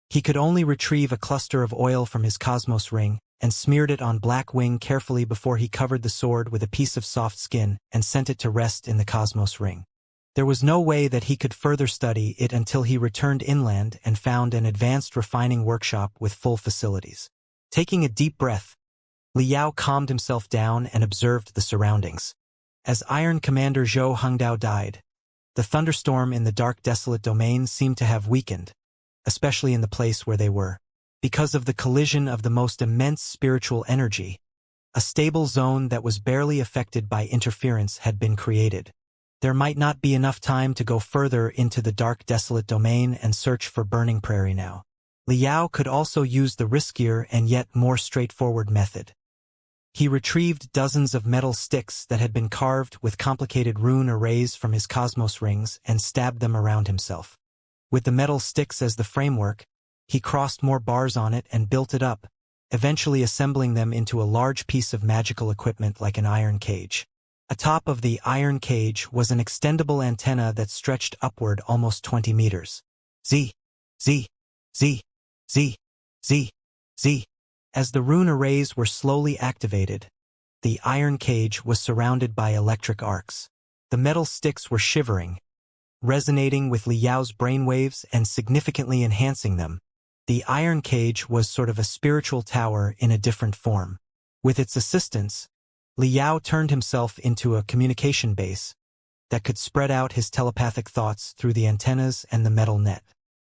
He could only retrieve a cluster of oil from his cosmos ring and smeared it on Black Wing carefully before he covered the sword with a piece of soft skin and sent it to rest in the cosmos ring. There was no way that he could further study it until he returned inland and found an advanced refining workshop with full facilities. Taking a deep breath, Liao calmed himself down and observed the surroundings. As Iron Commander Zhou Hengdao died, the thunderstorm in the dark desolate domain seemed to have weakened, especially in the place where they were. Because of the collision of the most immense spiritual energy, a stable zone that was barely affected by interference had been created. There might not be enough time to go further into the dark desolate domain and search for Burning Prairie now. Liao could also use the riskier and yet more straightforward method. He retrieved dozens of metal sticks that had been carved with complicated rune arrays from his cosmos rings and stabbed them around himself. With the metal sticks as the framework, he crossed more bars on it and built it up, eventually assembling them into a large piece of magical equipment like an iron cage. Atop of the iron cage was an extendable antenna that stretched upward almost 20 meters. Z, Z, Z, Z, Z, Z. As the rune arrays were slowly activated, the iron cage was surrounded by electric arcs. The metal sticks were shivering, resonating with Liao's brainwaves and significantly enhancing them. The iron cage was sort of a spiritual tower in a different form. With its assistance, Liao turned himself into a communication base that could spread out his telepathic thoughts through the antennas and the metal net.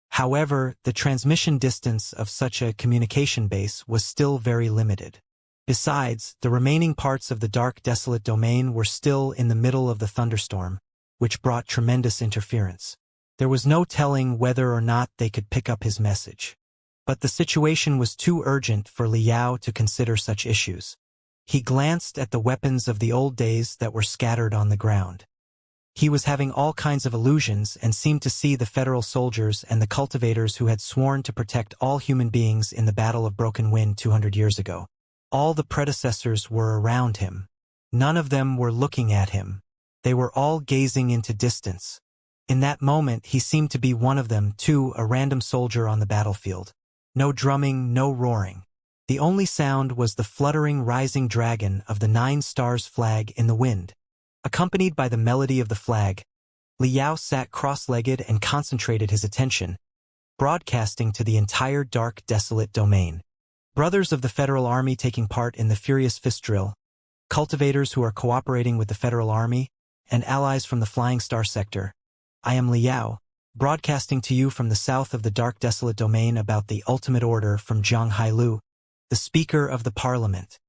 However, the transmission distance of such a communication base was still very limited. Besides, the remaining parts of the dark desolate domain were still in the middle of the thunderstorm, which brought tremendous interference. There was no telling whether or not they could pick up his message. But the situation was too urgent for Liao to consider such issues. He glanced at the weapons of the old days that were scattered on the ground. He was having all kinds of illusions and seemed to see the federal soldiers and the cultivators who had sworn to protect all human beings in the Battle of Broken Wind 200 years ago. All the predecessors were around him. None of them were looking at him. They were all gazing into distance. In that moment he seemed to be one of them too, a random soldier on the battlefield. No drumming, no roaring. The only sound was the fluttering rising dragon of the 9 stars flag in the wind. Accompanied by the melody of the flag, Liao sat cross-legged and concentrated his attention, broadcasting to the entire dark desolate domain. Brothers of the Federal Army taking part in the Furious Fist Drill, cultivators who are cooperating with the Federal Army, and allies from the Flying Star Sector. I am Liao, broadcasting to you from the south of the dark desolate domain about the ultimate order from Zhang the Speaker of the Parliament.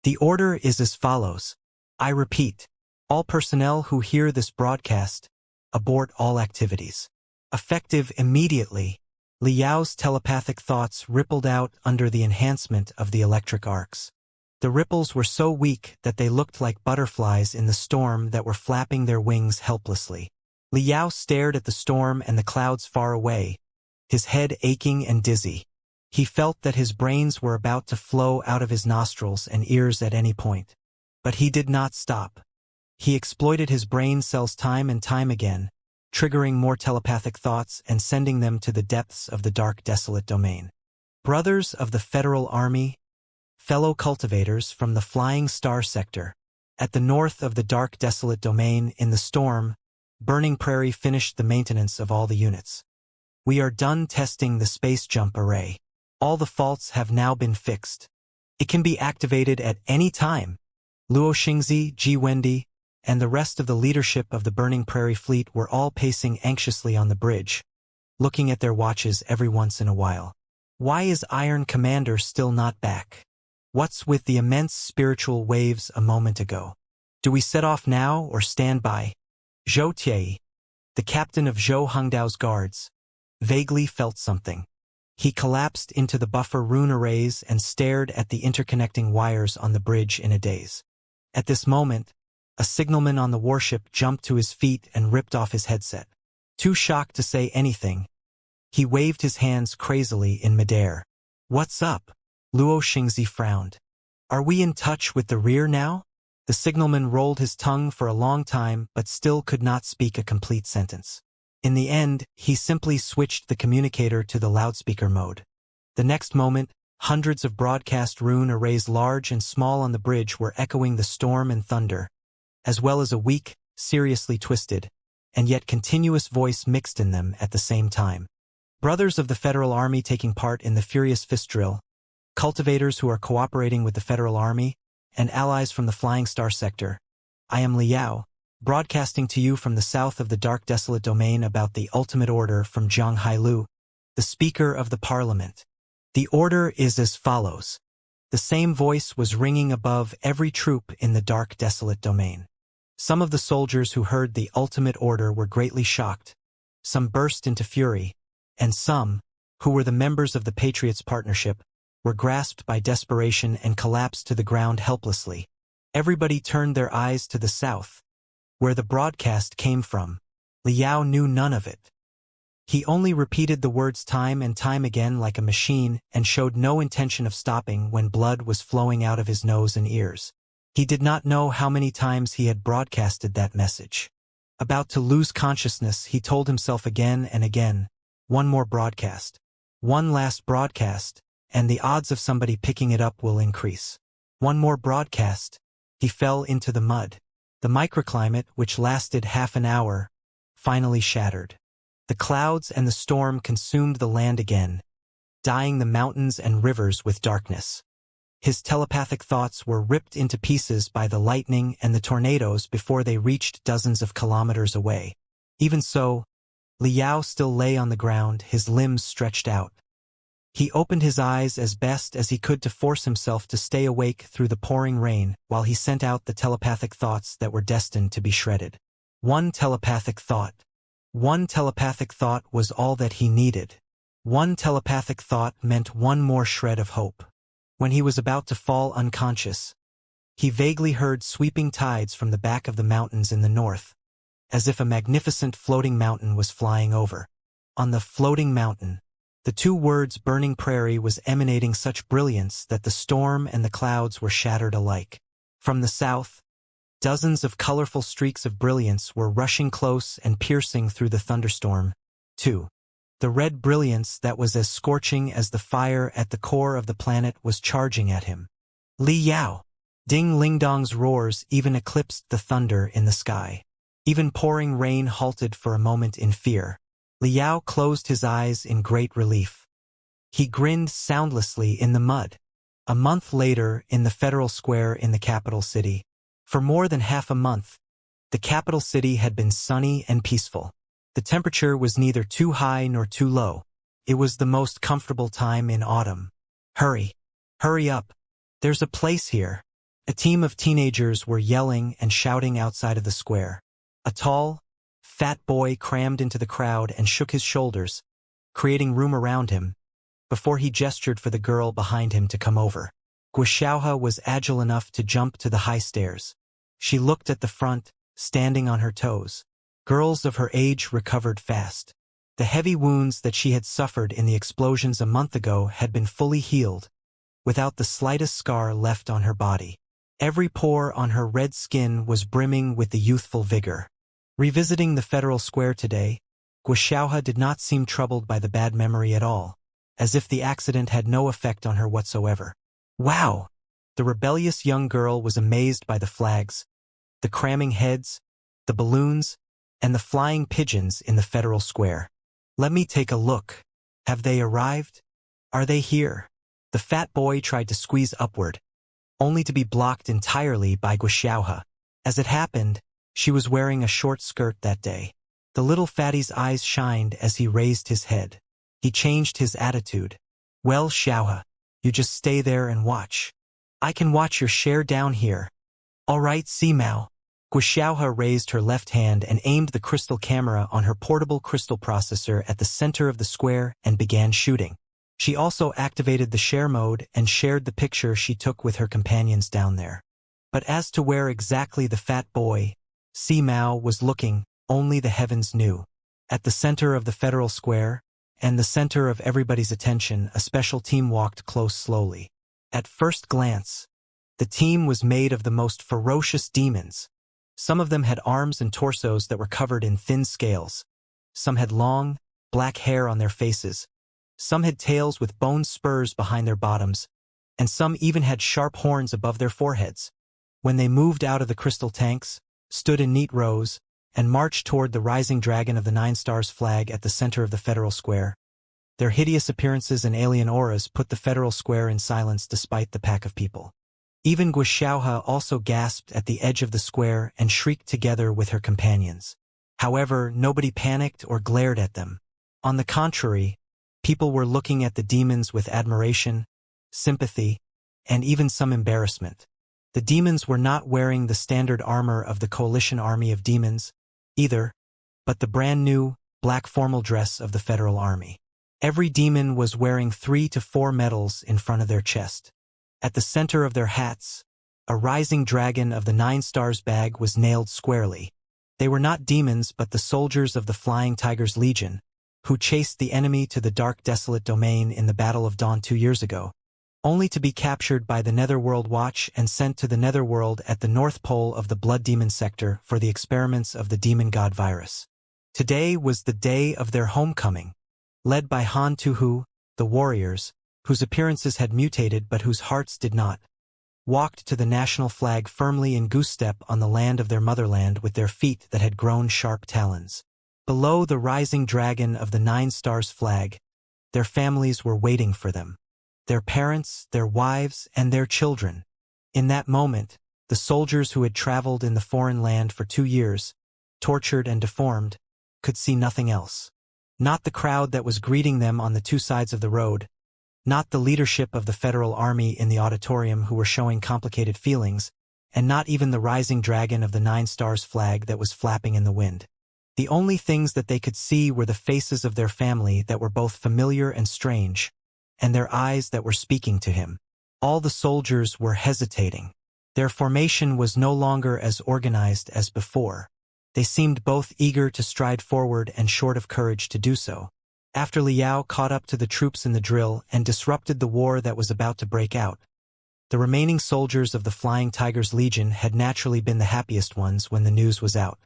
The order is as follows. I repeat, all personnel who hear this broadcast, abort all activities. Effective immediately, Liao's telepathic thoughts rippled out under the enhancement of the electric arcs. The ripples were so weak that they looked like butterflies in the storm that were flapping their wings helplessly. Liao stared at the storm and the clouds far away, his head aching and dizzy. He felt that his brains were about to flow out of his nostrils and ears at any point. But he did not stop. He exploited his brain cells time and time again, triggering more telepathic thoughts and sending them to the depths of the dark desolate domain. Brothers of the Federal Army, fellow cultivators from the Flying Star Sector. At the north of the dark desolate domain in the storm, Burning Prairie finished the maintenance of all the units. We are done testing the space jump array. All the faults have now been fixed. It can be activated at any time. Luo Xingzi, Ji Wendi, and the rest of the leadership of the Burning Prairie fleet were all pacing anxiously on the bridge, looking at their watches every once in a while. Why is Iron Commander still not back? What's with the immense spiritual waves a moment ago? Do we set off now or stand by? Zhou Tiei, the captain of Zhou Hengdao's guards, vaguely felt something. He collapsed into the buffer rune arrays and stared at the interconnecting wires on the bridge in a daze. At this moment, a signalman on the warship jumped to his feet and ripped off his headset. Too shocked to say anything, he waved his hands crazily in midair. What's up? Luo Xingzi frowned. Are we in touch with the rear now? The signalman rolled his tongue for a long time but still could not speak a complete sentence. In the end, he simply switched the communicator to the loudspeaker mode. The next moment, hundreds of broadcast rune arrays large and small on the bridge were echoing the storm and thunder, as well as a weak, seriously twisted, and yet continuous voice mixed in them at the same time. Brothers of the Federal Army taking part in the Furious Fist Drill, cultivators who are cooperating with the Federal Army, and allies from the Flying Star Sector. I am Liao, broadcasting to you from the south of the dark desolate domain about the ultimate order from Zhang the Speaker of the Parliament. The order is as follows. The same voice was ringing above every troop in the dark desolate domain. Some of the soldiers who heard the ultimate order were greatly shocked. Some burst into fury, and some, who were the members of the Patriots Partnership, were grasped by desperation and collapsed to the ground helplessly. Everybody turned their eyes to the south, where the broadcast came from. Liao knew none of it. He only repeated the words time and time again like a machine and showed no intention of stopping when blood was flowing out of his nose and ears. He did not know how many times he had broadcasted that message. About to lose consciousness, he told himself again and again, one more broadcast, one last broadcast, and the odds of somebody picking it up will increase. One more broadcast. He fell into the mud. The microclimate, which lasted half an hour, finally shattered. The clouds and the storm consumed the land again, dyeing the mountains and rivers with darkness. His telepathic thoughts were ripped into pieces by the lightning and the tornadoes before they reached dozens of kilometers away. Even so, Liao still lay on the ground, his limbs stretched out. He opened his eyes as best as he could to force himself to stay awake through the pouring rain while he sent out the telepathic thoughts that were destined to be shredded. One telepathic thought. One telepathic thought was all that he needed. One telepathic thought meant one more shred of hope. When he was about to fall unconscious, he vaguely heard sweeping tides from the back of the mountains in the north, as if a magnificent floating mountain was flying over. On the floating mountain, the two words burning prairie was emanating such brilliance that the storm and the clouds were shattered alike. From the south, dozens of colorful streaks of brilliance were rushing close and piercing through the thunderstorm. 2. The red brilliance that was as scorching as the fire at the core of the planet was charging at him. Li Yao! Ding Lingdong's roars even eclipsed the thunder in the sky. Even pouring rain halted for a moment in fear. Li Yao closed his eyes in great relief. He grinned soundlessly in the mud. A month later, in the Federal Square in the capital city. For more than half a month, the capital city had been sunny and peaceful. The temperature was neither too high nor too low. It was the most comfortable time in autumn. Hurry! Hurry up! There's a place here. A team of teenagers were yelling and shouting outside of the square. A tall, fat boy crammed into the crowd and shook his shoulders, creating room around him, before he gestured for the girl behind him to come over. Guxiaohe was agile enough to jump to the high stairs. She looked at the front, standing on her toes. Girls of her age recovered fast. The heavy wounds that she had suffered in the explosions a month ago had been fully healed, without the slightest scar left on her body. Every pore on her red skin was brimming with the youthful vigor. Revisiting the Federal Square today, Guxiaohe did not seem troubled by the bad memory at all, as if the accident had no effect on her whatsoever. Wow! The rebellious young girl was amazed by the flags, the cramming heads, the balloons, and the flying pigeons in the Federal Square. Let me take a look. Have they arrived? Are they here? The fat boy tried to squeeze upward, only to be blocked entirely by Guxiaohe. As it happened, she was wearing a short skirt that day. The little fatty's eyes shined as he raised his head. He changed his attitude. Well, Xiaohe, you just stay there and watch. I can watch your share down here. All right, Simao. Guxiaohe raised her left hand and aimed the crystal camera on her portable crystal processor at the center of the square and began shooting. She also activated the share mode and shared the picture she took with her companions down there. But as to where exactly the fat boy, Simao, was looking, only the heavens knew. At the center of the Federal Square, and the center of everybody's attention, a special team walked close slowly. At first glance, the team was made of the most ferocious demons. Some of them had arms and torsos that were covered in thin scales. Some had long, black hair on their faces. Some had tails with bone spurs behind their bottoms, and some even had sharp horns above their foreheads. When they moved out of the crystal tanks, stood in neat rows, and marched toward the rising dragon of the 9 Stars flag at the center of the Federal Square, their hideous appearances and alien auras put the Federal Square in silence despite the pack of people. Even Guxiaohe also gasped at the edge of the square and shrieked together with her companions. However, nobody panicked or glared at them. On the contrary, people were looking at the demons with admiration, sympathy, and even some embarrassment. The demons were not wearing the standard armor of the coalition army of demons, either, but the brand new, black formal dress of the Federal Army. Every demon was wearing 3 to 4 medals in front of their chest. At the center of their hats, a rising dragon of the 9 Stars bag was nailed squarely. They were not demons but the soldiers of the Flying Tigers Legion, who chased the enemy to the dark desolate domain in the Battle of Dawn 2 years ago, only to be captured by the Netherworld Watch and sent to the Netherworld at the North Pole of the Blood Demon sector for the experiments of the demon god virus. Today was the day of their homecoming. Led by Han Tuhu, the warriors, whose appearances had mutated but whose hearts did not, walked to the national flag firmly in goose step on the land of their motherland with their feet that had grown sharp talons. Below the rising dragon of the 9 Stars flag, their families were waiting for them. Their parents, their wives, and their children. In that moment, the soldiers who had traveled in the foreign land for 2 years, tortured and deformed, could see nothing else. Not the crowd that was greeting them on the 2 sides of the road, Not the leadership of the Federal Army in the auditorium who were showing complicated feelings, and not even the rising dragon of the 9 stars flag that was flapping in the wind. The only things that they could see were the faces of their family that were both familiar and strange, and their eyes that were speaking to him. All the soldiers were hesitating. Their formation was no longer as organized as before. They seemed both eager to stride forward and short of courage to do so. After Liao caught up to the troops in the drill and disrupted the war that was about to break out, the remaining soldiers of the Flying Tigers Legion had naturally been the happiest ones when the news was out.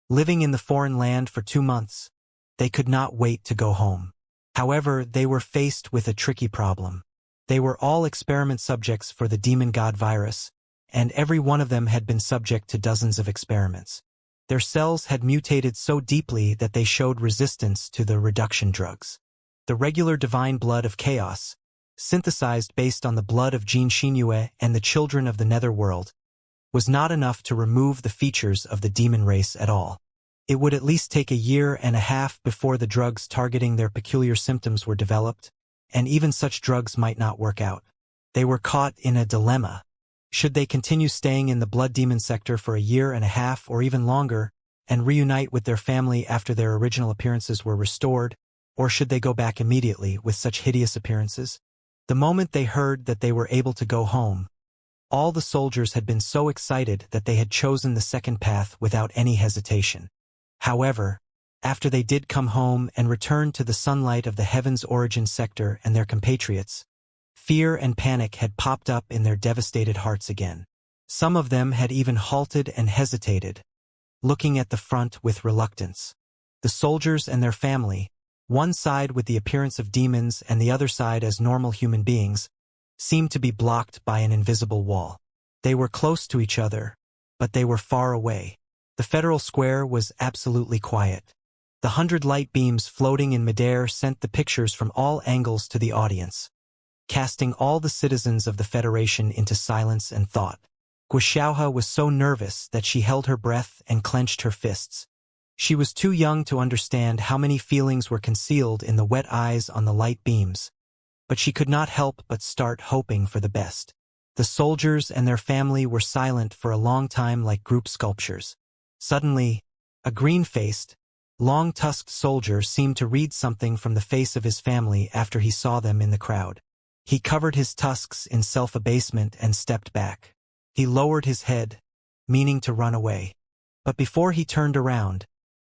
Living in the foreign land for 2 months, they could not wait to go home. However, they were faced with a tricky problem. They were all experiment subjects for the demon god virus, and every one of them had been subject to dozens of experiments. Their cells had mutated so deeply that they showed resistance to the reduction drugs. The regular divine blood of chaos, synthesized based on the blood of Xianxia and the children of the netherworld, was not enough to remove the features of the demon race at all. It would at least take a year and a half before the drugs targeting their peculiar symptoms were developed, and even such drugs might not work out. They were caught in a dilemma. Should they continue staying in the blood demon sector for a year and a half or even longer, and reunite with their family after their original appearances were restored, or should they go back immediately with such hideous appearances? The moment they heard that they were able to go home, all the soldiers had been so excited that they had chosen the second path without any hesitation. However, after they did come home and return to the sunlight of the Heaven's Origin sector and their compatriots, fear and panic had popped up in their devastated hearts again. Some of them had even halted and hesitated, looking at the front with reluctance. The soldiers and their family, one side with the appearance of demons and the other side as normal human beings, seemed to be blocked by an invisible wall. They were close to each other, but they were far away. The Federal Square was absolutely quiet. The 100 light beams floating in midair sent the pictures from all angles to the audience, casting all the citizens of the Federation into silence and thought. Wuxia was so nervous that she held her breath and clenched her fists. She was too young to understand how many feelings were concealed in the wet eyes on the light beams, but she could not help but start hoping for the best. The soldiers and their family were silent for a long time like group sculptures. Suddenly, a green-faced, long-tusked soldier seemed to read something from the face of his family after he saw them in the crowd. He covered his tusks in self-abasement and stepped back. He lowered his head, meaning to run away. But before he turned around,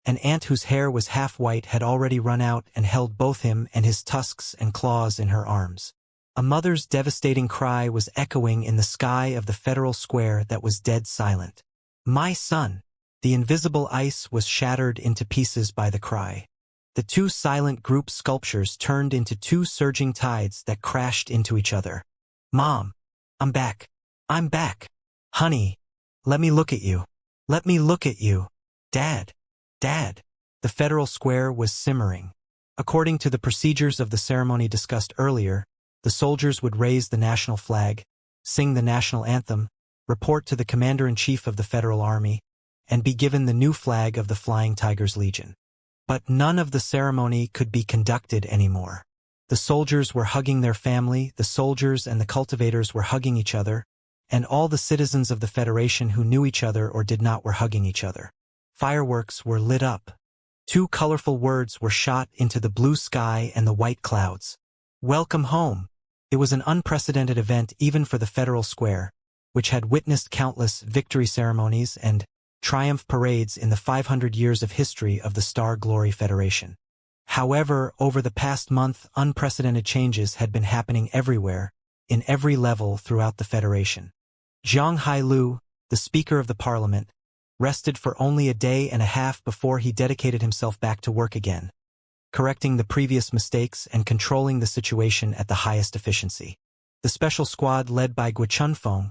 an ant whose hair was half white had already run out and held both him and his tusks and claws in her arms. A mother's devastating cry was echoing in the sky of the Federal Square that was dead silent. "My son!" The invisible ice was shattered into pieces by the cry. The two silent group sculptures turned into two surging tides that crashed into each other. "Mom! I'm back! I'm back! Honey! Let me look at you! Let me look at you! Dad! Dad!" The Federal Square was simmering. According to the procedures of the ceremony discussed earlier, the soldiers would raise the national flag, sing the national anthem, report to the commander-in-chief of the Federal Army, and be given the new flag of the Flying Tigers Legion. But none of the ceremony could be conducted anymore. The soldiers were hugging their family, the soldiers and the cultivators were hugging each other, and all the citizens of the Federation who knew each other or did not were hugging each other. Fireworks were lit up. 2 colorful words were shot into the blue sky and the white clouds. "Welcome home." It was an unprecedented event even for the Federal Square, which had witnessed countless victory ceremonies and triumph parades in the 500 years of history of the Star Glory Federation. However, over the past month, unprecedented changes had been happening everywhere, in every level throughout the Federation. Zhang Hailu, the Speaker of the Parliament, rested for only a day and a half before he dedicated himself back to work again, correcting the previous mistakes and controlling the situation at the highest efficiency. The special squad led by Guichunfeng,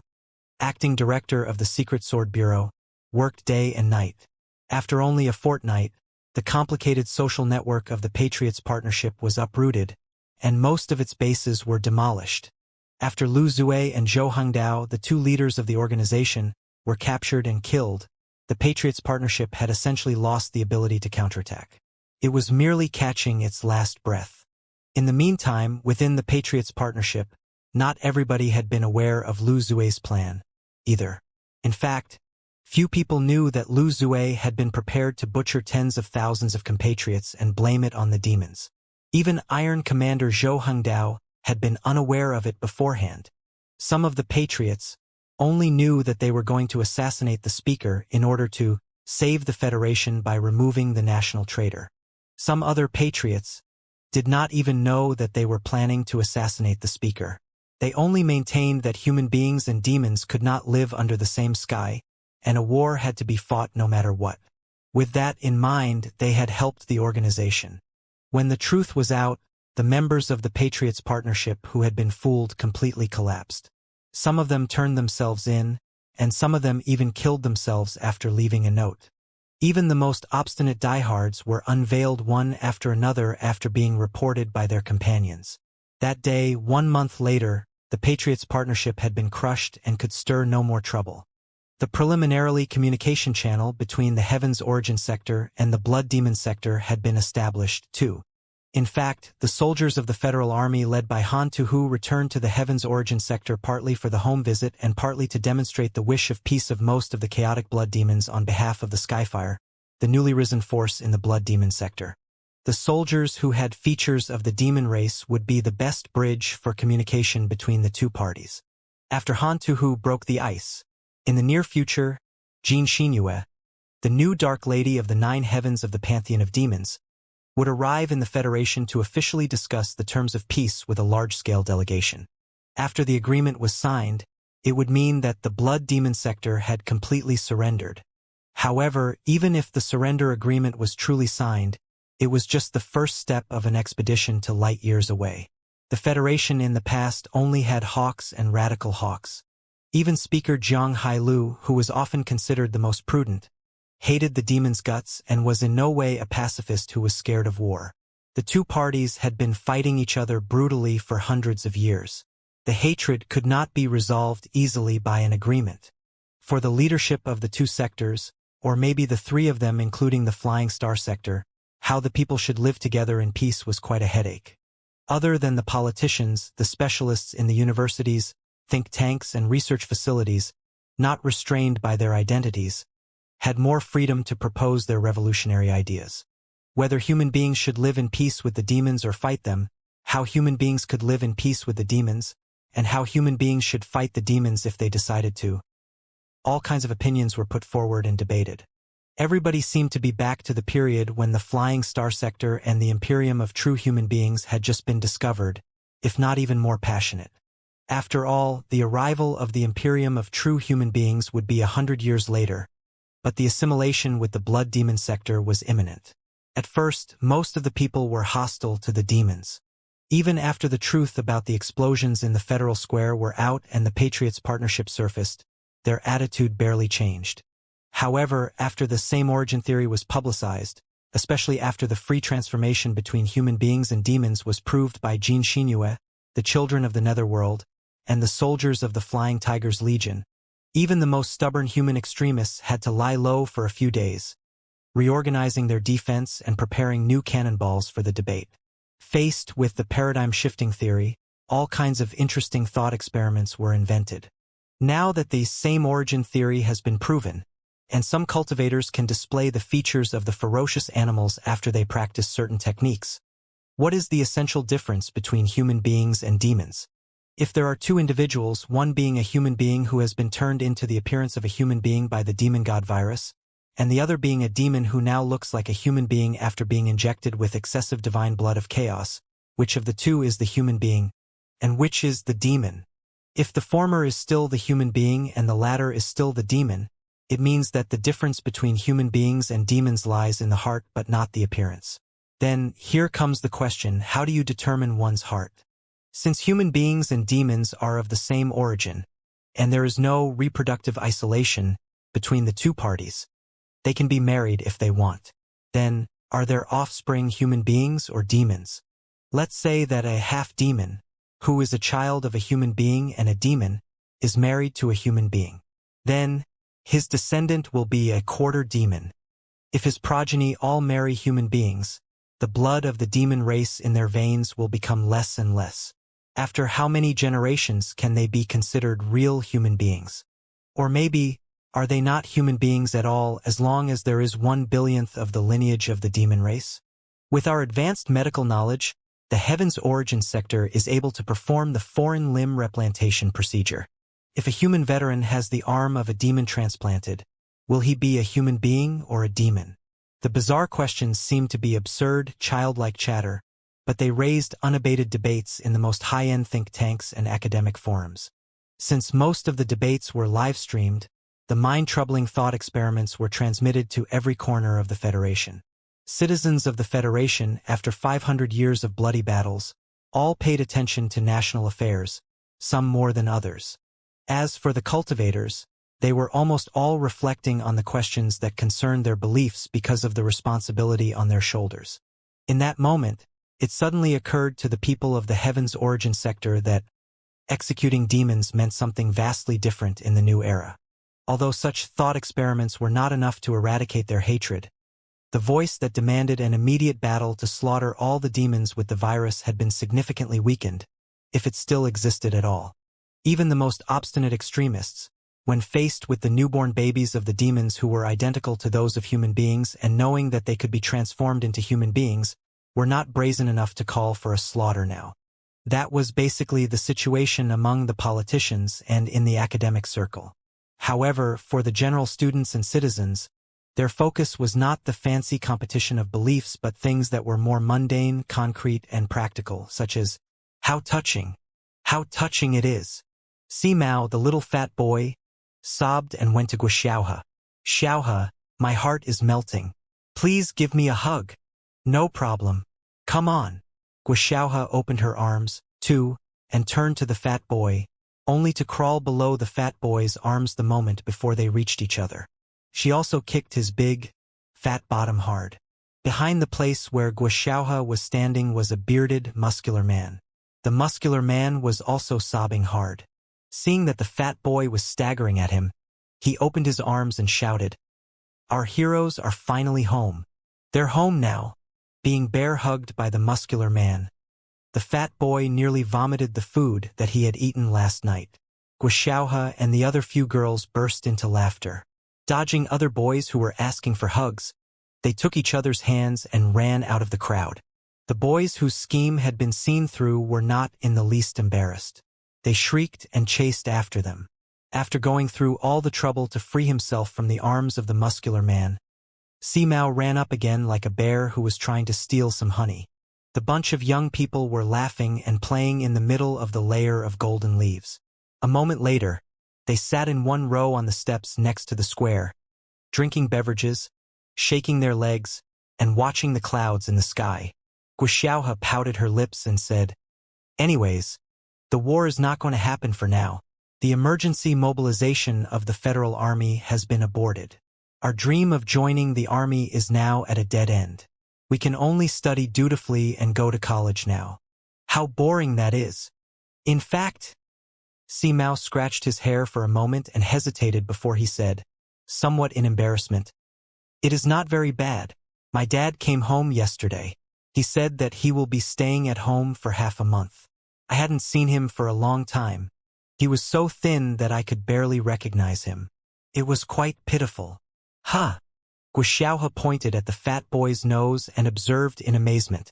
acting director of the Secret Sword Bureau, worked day and night. After only a fortnight, the complicated social network of the Patriots Partnership was uprooted, and most of its bases were demolished. After Lu Zue and Zhou Hongdao, the 2 leaders of the organization, were captured and killed, the Patriots Partnership had essentially lost the ability to counterattack. It was merely catching its last breath. In the meantime, within the Patriots partnership, not everybody had been aware of Lu Zue's plan, either. In fact, few people knew that Lu Zue had been prepared to butcher tens of thousands of compatriots and blame it on the demons. Even Iron Commander Zhou Hengdao had been unaware of it beforehand. Some of the Patriots only knew that they were going to assassinate the speaker in order to save the Federation by removing the national traitor. Some other Patriots did not even know that they were planning to assassinate the speaker. They only maintained that human beings and demons could not live under the same sky, and a war had to be fought no matter what. With that in mind, they had helped the organization. When the truth was out, the members of the Patriots partnership who had been fooled completely collapsed. Some of them turned themselves in, and some of them even killed themselves after leaving a note. Even the most obstinate diehards were unveiled one after another after being reported by their companions. That day, 1 month later, the Patriots partnership had been crushed and could stir no more trouble. The preliminarily communication channel between the Heaven's Origin sector and the Blood Demon sector had been established, too. In fact, the soldiers of the Federal Army led by Han Tuhu returned to the Heaven's Origin sector partly for the home visit and partly to demonstrate the wish of peace of most of the chaotic blood demons on behalf of the Skyfire, the newly risen force in the Blood Demon sector. The soldiers who had features of the demon race would be the best bridge for communication between the two parties. After Han Tuhu broke the ice, in the near future, Xianxia, the new Dark Lady of the 9 heavens of the Pantheon of Demons, would arrive in the Federation to officially discuss the terms of peace with a large-scale delegation. After the agreement was signed, it would mean that the Blood Demon sector had completely surrendered. However, even if the surrender agreement was truly signed, it was just the first step of an expedition to light years away. The Federation in the past only had hawks and radical hawks. Even Speaker Jiang Hailu, who was often considered the most prudent, hated the demon's guts and was in no way a pacifist who was scared of war. The two parties had been fighting each other brutally for hundreds of years. The hatred could not be resolved easily by an agreement. For the leadership of the two sectors, or maybe the three of them including the Flying Star sector, how the people should live together in peace was quite a headache. Other than the politicians, the specialists in the universities, think tanks and research facilities, not restrained by their identities, had more freedom to propose their revolutionary ideas. Whether human beings should live in peace with the demons or fight them, how human beings could live in peace with the demons, and how human beings should fight the demons if they decided to. All kinds of opinions were put forward and debated. Everybody seemed to be back to the period when the Flying Star sector and the Imperium of true human beings had just been discovered, if not even more passionate. After all, the arrival of the Imperium of true human beings would be 100 years later, but the assimilation with the Blood Demon sector was imminent. At first, most of the people were hostile to the demons. Even after the truth about the explosions in the Federal Square were out and the Patriots partnership surfaced, their attitude barely changed. However, after the same origin theory was publicized, especially after the free transformation between human beings and demons was proved by Xianxia, the children of the Netherworld, and the soldiers of the Flying Tiger's Legion, even the most stubborn human extremists had to lie low for a few days, reorganizing their defense and preparing new cannonballs for the debate. Faced with the paradigm-shifting theory, all kinds of interesting thought experiments were invented. Now that the same origin theory has been proven, and some cultivators can display the features of the ferocious animals after they practice certain techniques, what is the essential difference between human beings and demons? If there are two individuals, one being a human being who has been turned into the appearance of a human being by the demon god virus, and the other being a demon who now looks like a human being after being injected with excessive divine blood of chaos, which of the two is the human being, and which is the demon? If the former is still the human being and the latter is still the demon, it means that the difference between human beings and demons lies in the heart but not the appearance. Then, here comes the question, how do you determine one's heart? Since human beings and demons are of the same origin, and there is no reproductive isolation between the two parties, they can be married if they want. Then, are their offspring human beings or demons? Let's say that a half-demon, who is a child of a human being and a demon, is married to a human being. Then, his descendant will be a quarter demon. If his progeny all marry human beings, the blood of the demon race in their veins will become less and less. After how many generations can they be considered real human beings? Or maybe, are they not human beings at all as long as there is 1/1000th of the lineage of the demon race? With our advanced medical knowledge, the Heaven's Origin sector is able to perform the foreign limb replantation procedure. If a human veteran has the arm of a demon transplanted, will he be a human being or a demon? The bizarre questions seem to be absurd, childlike chatter, but they raised unabated debates in the most high-end think tanks and academic forums. Since most of the debates were live-streamed, the mind-troubling thought experiments were transmitted to every corner of the Federation. Citizens of the Federation, after 500 years of bloody battles, all paid attention to national affairs, some more than others. As for the cultivators, they were almost all reflecting on the questions that concerned their beliefs because of the responsibility on their shoulders. In that moment, it suddenly occurred to the people of the Heaven's Origin sector that executing demons meant something vastly different in the new era. Although such thought experiments were not enough to eradicate their hatred, the voice that demanded an immediate battle to slaughter all the demons with the virus had been significantly weakened, if it still existed at all. Even the most obstinate extremists, when faced with the newborn babies of the demons who were identical to those of human beings and knowing that they could be transformed into human beings, were not brazen enough to call for a slaughter now. That was basically the situation among the politicians and in the academic circle. However, for the general students and citizens, their focus was not the fancy competition of beliefs but things that were more mundane, concrete, and practical, such as, how touching it is. Simao, the little fat boy, sobbed and went to Xiaohe. Xiaohe, my heart is melting. Please give me a hug. No problem. Come on. Xiaohe opened her arms, too, and turned to the fat boy, only to crawl below the fat boy's arms the moment before they reached each other. She also kicked his big, fat bottom hard. Behind the place where Xiaohe was standing was a bearded, muscular man. The muscular man was also sobbing hard. Seeing that the fat boy was staggering at him, he opened his arms and shouted, "Our heroes are finally home. They're home now," being bear-hugged by the muscular man. The fat boy nearly vomited the food that he had eaten last night. Xiaohe and the other few girls burst into laughter. Dodging other boys who were asking for hugs, they took each other's hands and ran out of the crowd. The boys whose scheme had been seen through were not in the least embarrassed. They shrieked and chased after them. After going through all the trouble to free himself from the arms of the muscular man, Simao ran up again like a bear who was trying to steal some honey. The bunch of young people were laughing and playing in the middle of the layer of golden leaves. A moment later, they sat in one row on the steps next to the square, drinking beverages, shaking their legs, and watching the clouds in the sky. Xiaohe pouted her lips and said, "Anyways, the war is not going to happen for now. The emergency mobilization of the Federal Army has been aborted. Our dream of joining the Army is now at a dead end. We can only study dutifully and go to college now. How boring that is. In fact," Simao scratched his hair for a moment and hesitated before he said, somewhat in embarrassment, "It is not very bad. My dad came home yesterday. He said that he will be staying at home for half a month. I hadn't seen him for a long time. He was so thin that I could barely recognize him. It was quite pitiful." "Huh." Xiaohe pointed at the fat boy's nose and observed in amazement,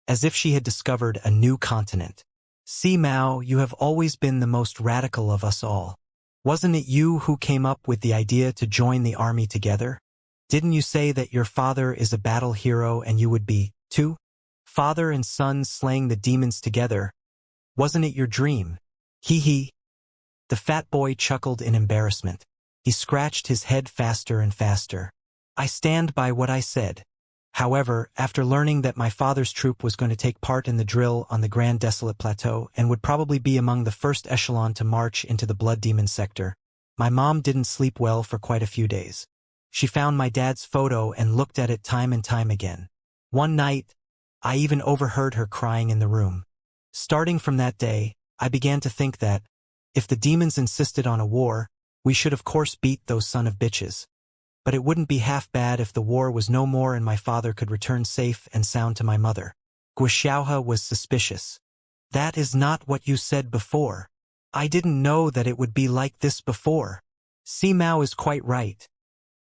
as if she had discovered a new continent. "Simao, you have always been the most radical of us all. Wasn't it you who came up with the idea to join the army together? Didn't you say that your father is a battle hero and you would be, too? Father and son slaying the demons together. Wasn't it your dream? Hee hee." The fat boy chuckled in embarrassment. He scratched his head faster and faster. "I stand by what I said. However, after learning that my father's troop was going to take part in the drill on the Grand Desolate Plateau and would probably be among the first echelon to march into the Blood Demon sector, my mom didn't sleep well for quite a few days. She found my dad's photo and looked at it time and time again. One night, I even overheard her crying in the room. Starting from that day, I began to think that, if the demons insisted on a war, we should of course beat those son of bitches. but it wouldn't be half bad if the war was no more and my father could return safe and sound to my mother. Guxiaohe was suspicious. That is not what you said before. I didn't know that it would be like this before. Simao is quite right.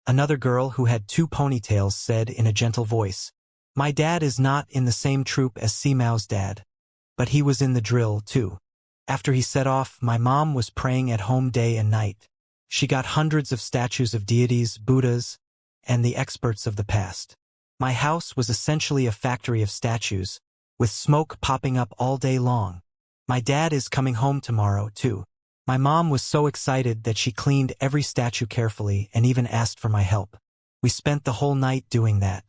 Another girl who had 2 ponytails said in a gentle voice. My dad is not in the same troop as Simao's dad. But he was in the drill, too. After he set off, my mom was praying at home day and night. She got hundreds of statues of deities, Buddhas, and the experts of the past. My house was essentially a factory of statues, with smoke popping up all day long. My dad is coming home tomorrow, too. My mom was so excited that she cleaned every statue carefully and even asked for my help. We spent the whole night doing that.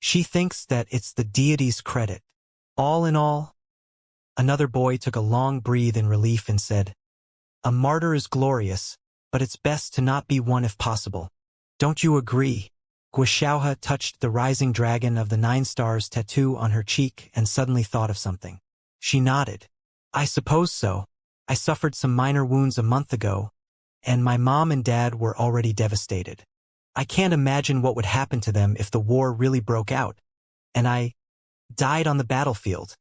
She thinks that it's the deity's credit. All in all, another boy took a long breath in relief and said, a martyr is glorious, but it's best to not be one if possible. Don't you agree? Guxiaohe touched the rising dragon of the 9 stars tattoo on her cheek and suddenly thought of something. She nodded. I suppose so. I suffered some minor wounds a month ago, and my mom and dad were already devastated. I can't imagine what would happen to them if the war really broke out, and I died on the battlefield.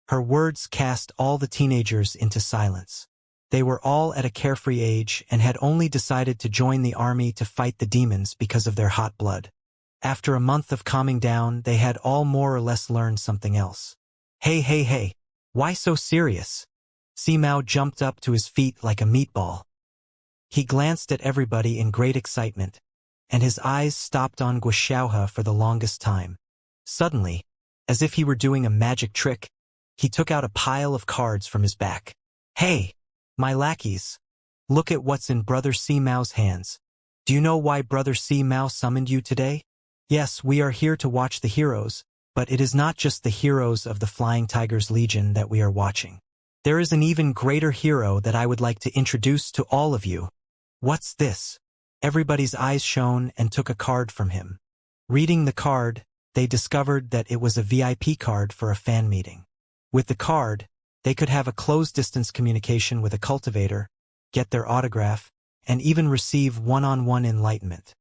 Her words cast all the teenagers into silence. They were all at a carefree age and had only decided to join the army to fight the demons because of their hot blood. After a month of calming down, they had all more or less learned something else. Hey, why so serious? Simao jumped up to his feet like a meatball. He glanced at everybody in great excitement, and his eyes stopped on Guxiaohe for the longest time. Suddenly, as if he were doing a magic trick, he took out a pile of cards from his back. Hey, my lackeys, look at what's in Brother Simao's hands. Do you know why Brother Simao summoned you today? Yes, we are here to watch the heroes, but it is not just the heroes of the Flying Tigers Legion that we are watching. There is an even greater hero that I would like to introduce to all of you. What's this? Everybody's eyes shone and took a card from him. Reading the card, they discovered that it was a VIP card for a fan meeting. With the card, they could have a closed-distance communication with a cultivator, get their autograph, and even receive one-on-one enlightenment.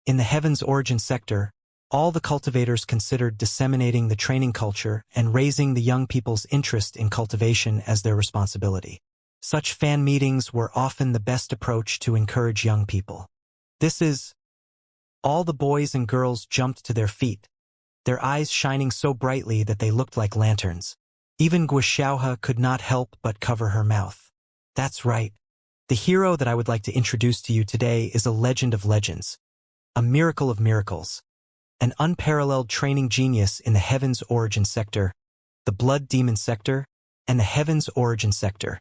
In the Heaven's Origin sector, all the cultivators considered disseminating the training culture and raising the young people's interest in cultivation as their responsibility. Such fan meetings were often the best approach to encourage young people. All the boys and girls jumped to their feet, their eyes shining so brightly that they looked like lanterns. Even Guxiaohe could not help but cover her mouth. That's right. The hero that I would like to introduce to you today is a legend of legends, a miracle of miracles, an unparalleled training genius in the Heaven's Origin sector, the Blood Demon sector, and the Heaven's Origin sector.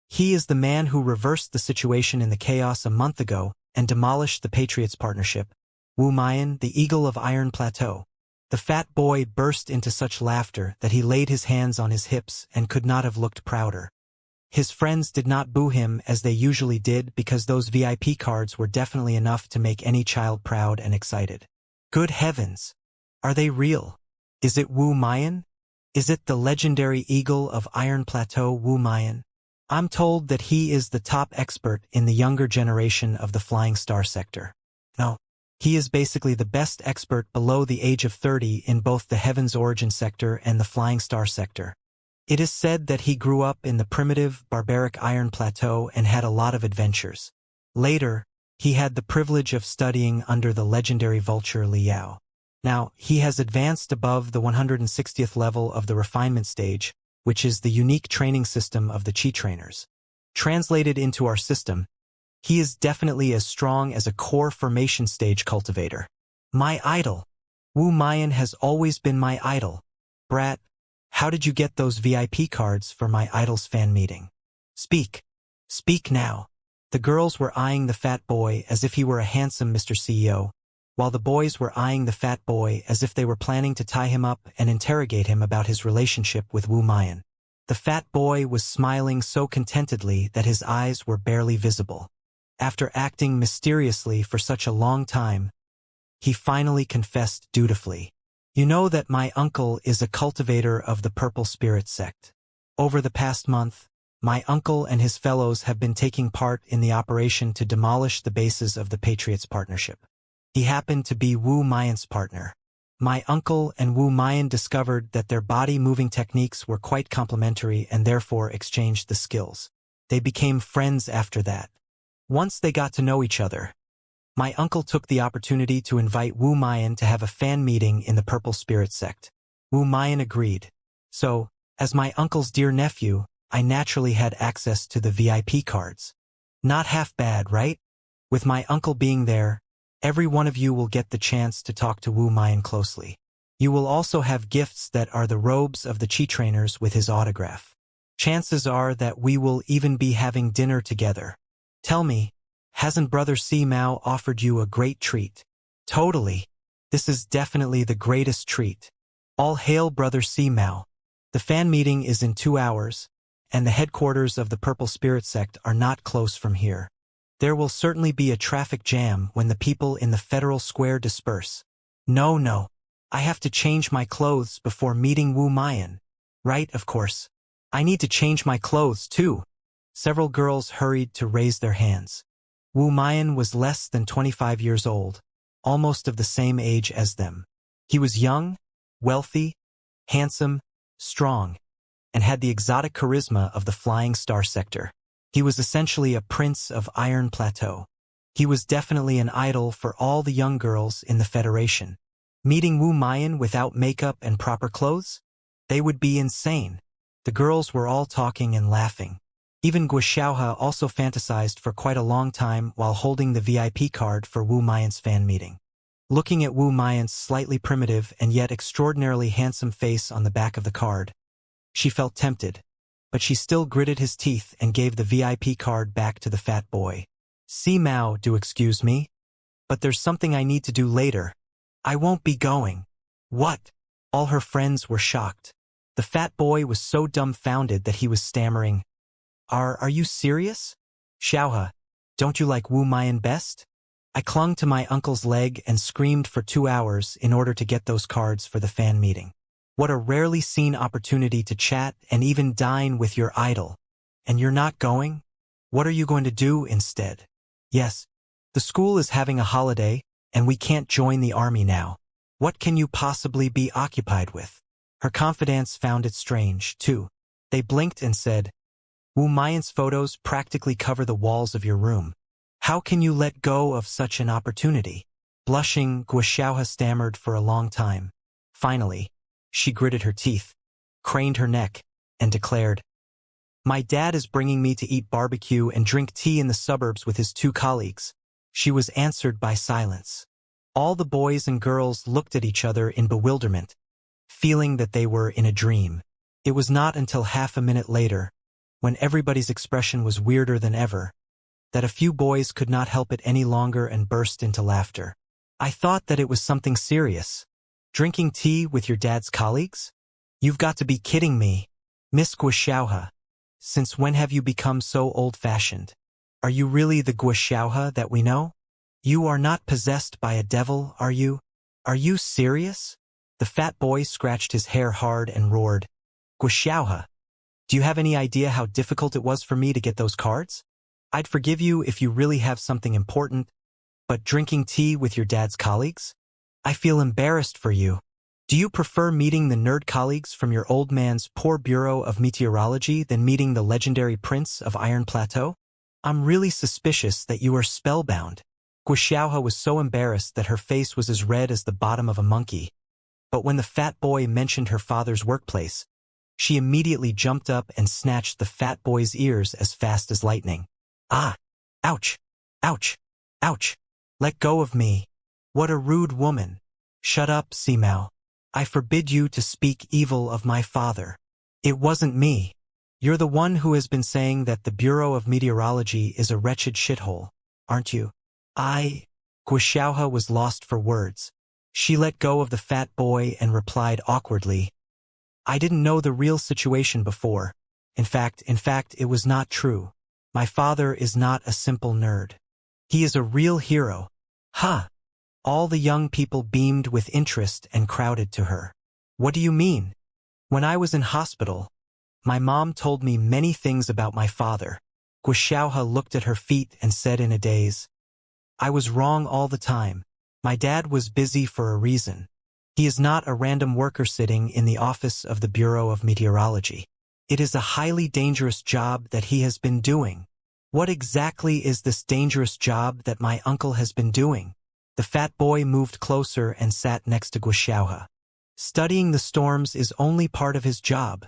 He is the man who reversed the situation in the chaos a month ago and demolished the Patriots Partnership, Wu Mayan, the Eagle of Iron Plateau. The fat boy burst into such laughter that he laid his hands on his hips and could not have looked prouder. His friends did not boo him as they usually did because those VIP cards were definitely enough to make any child proud and excited. Good heavens! Are they real? Is it Wu Mayan? Is it the legendary Eagle of Iron Plateau Wu Mayan? I'm told that he is the top expert in the younger generation of the Flying Star sector. No. He is basically the best expert below the age of 30 in both the Heaven's Origin sector and the Flying Star sector. It is said that he grew up in the primitive, barbaric Iron Plateau and had a lot of adventures. Later, he had the privilege of studying under the legendary vulture Liao. Now, he has advanced above the 160th level of the refinement stage, which is the unique training system of the Chi trainers. Translated into our system, he is definitely as strong as a core formation stage cultivator. My idol. Wu Mayan has always been my idol. Brat, how did you get those VIP cards for my idol's fan meeting? Speak. Speak now. The girls were eyeing the fat boy as if he were a handsome Mr. CEO, while the boys were eyeing the fat boy as if they were planning to tie him up and interrogate him about his relationship with Wu Mayan. The fat boy was smiling so contentedly that his eyes were barely visible. After acting mysteriously for such a long time, he finally confessed dutifully. You know that my uncle is a cultivator of the Purple Spirit sect. Over the past month, my uncle and his fellows have been taking part in the operation to demolish the bases of the Patriots Partnership. He happened to be Wu Mayan's partner. My uncle and Wu Mayan discovered that their body-moving techniques were quite complementary and therefore exchanged the skills. They became friends after that. Once they got to know each other, my uncle took the opportunity to invite Wu Mayan to have a fan meeting in the Purple Spirit sect. Wu Mayan agreed. So, as my uncle's dear nephew, I naturally had access to the VIP cards. Not half bad, right? With my uncle being there, every one of you will get the chance to talk to Wu Mayan closely. You will also have gifts that are the robes of the Chi trainers with his autograph. Chances are that we will even be having dinner together. Tell me, hasn't Brother Si Mao offered you a great treat? Totally. This is definitely the greatest treat. All hail Brother Si Mao. The fan meeting is in 2 hours, and the headquarters of the Purple Spirit sect are not close from here. There will certainly be a traffic jam when the people in the Federal Square disperse. No. I have to change my clothes before meeting Wu Mayan. Right, of course. I need to change my clothes, too. Several girls hurried to raise their hands. Wu Mayan was less than 25 years old, almost of the same age as them. He was young, wealthy, handsome, strong, and had the exotic charisma of the Flying Star sector. He was essentially a prince of Iron Plateau. He was definitely an idol for all the young girls in the Federation. Meeting Wu Mayan without makeup and proper clothes? They would be insane. The girls were all talking and laughing. Even Guxiaohe also fantasized for quite a long time while holding the VIP card for Wu Mayan's fan meeting. Looking at Wu Mayan's slightly primitive and yet extraordinarily handsome face on the back of the card, she felt tempted, but she still gritted his teeth and gave the VIP card back to the fat boy. Si Mao, do excuse me, but there's something I need to do later. I won't be going. What? All her friends were shocked. The fat boy was so dumbfounded that he was stammering. Are you serious? Xiaohe, don't you like Wu Mayan best? I clung to my uncle's leg and screamed for 2 hours in order to get those cards for the fan meeting. What a rarely seen opportunity to chat and even dine with your idol. And you're not going? What are you going to do instead? Yes, the school is having a holiday, and we can't join the army now. What can you possibly be occupied with? Her confidence found it strange, too. They blinked and said, Wu Mayan's photos practically cover the walls of your room. How can you let go of such an opportunity? Blushing, Guxiaohe stammered for a long time. Finally, she gritted her teeth, craned her neck, and declared, My dad is bringing me to eat barbecue and drink tea in the suburbs with his 2 colleagues. She was answered by silence. All the boys and girls looked at each other in bewilderment, feeling that they were in a dream. It was not until half a minute later, when everybody's expression was weirder than ever, that a few boys could not help it any longer and burst into laughter. I thought that it was something serious. Drinking tea with your dad's colleagues? You've got to be kidding me. Miss Guxiaohe, since when have you become so old-fashioned? Are you really the Guxiaohe that we know? You are not possessed by a devil, are you? Are you serious? The fat boy scratched his hair hard and roared. Guxiaohe, do you have any idea how difficult it was for me to get those cards? I'd forgive you if you really have something important, but drinking tea with your dad's colleagues? I feel embarrassed for you. Do you prefer meeting the nerd colleagues from your old man's poor Bureau of Meteorology than meeting the legendary Prince of Iron Plateau? I'm really suspicious that you are spellbound. Guxiaohe was so embarrassed that her face was as red as the bottom of a monkey. But when the fat boy mentioned her father's workplace, she immediately jumped up and snatched the fat boy's ears as fast as lightning. Ah! Ouch! Ouch! Ouch! Let go of me. What a rude woman. Shut up, Si Mao. I forbid you to speak evil of my father. It wasn't me. You're the one who has been saying that the Bureau of Meteorology is a wretched shithole, aren't you? Guxiaohe was lost for words. She let go of the fat boy and replied awkwardly, I didn't know the real situation before. In fact, it was not true. My father is not a simple nerd. He is a real hero. Ha! All the young people beamed with interest and crowded to her. What do you mean? When I was in hospital, my mom told me many things about my father. Guxiaohe looked at her feet and said in a daze, I was wrong all the time. My dad was busy for a reason. He is not a random worker sitting in the office of the Bureau of Meteorology. It is a highly dangerous job that he has been doing. What exactly is this dangerous job that my uncle has been doing? The fat boy moved closer and sat next to Xianxia. Studying the storms is only part of his job,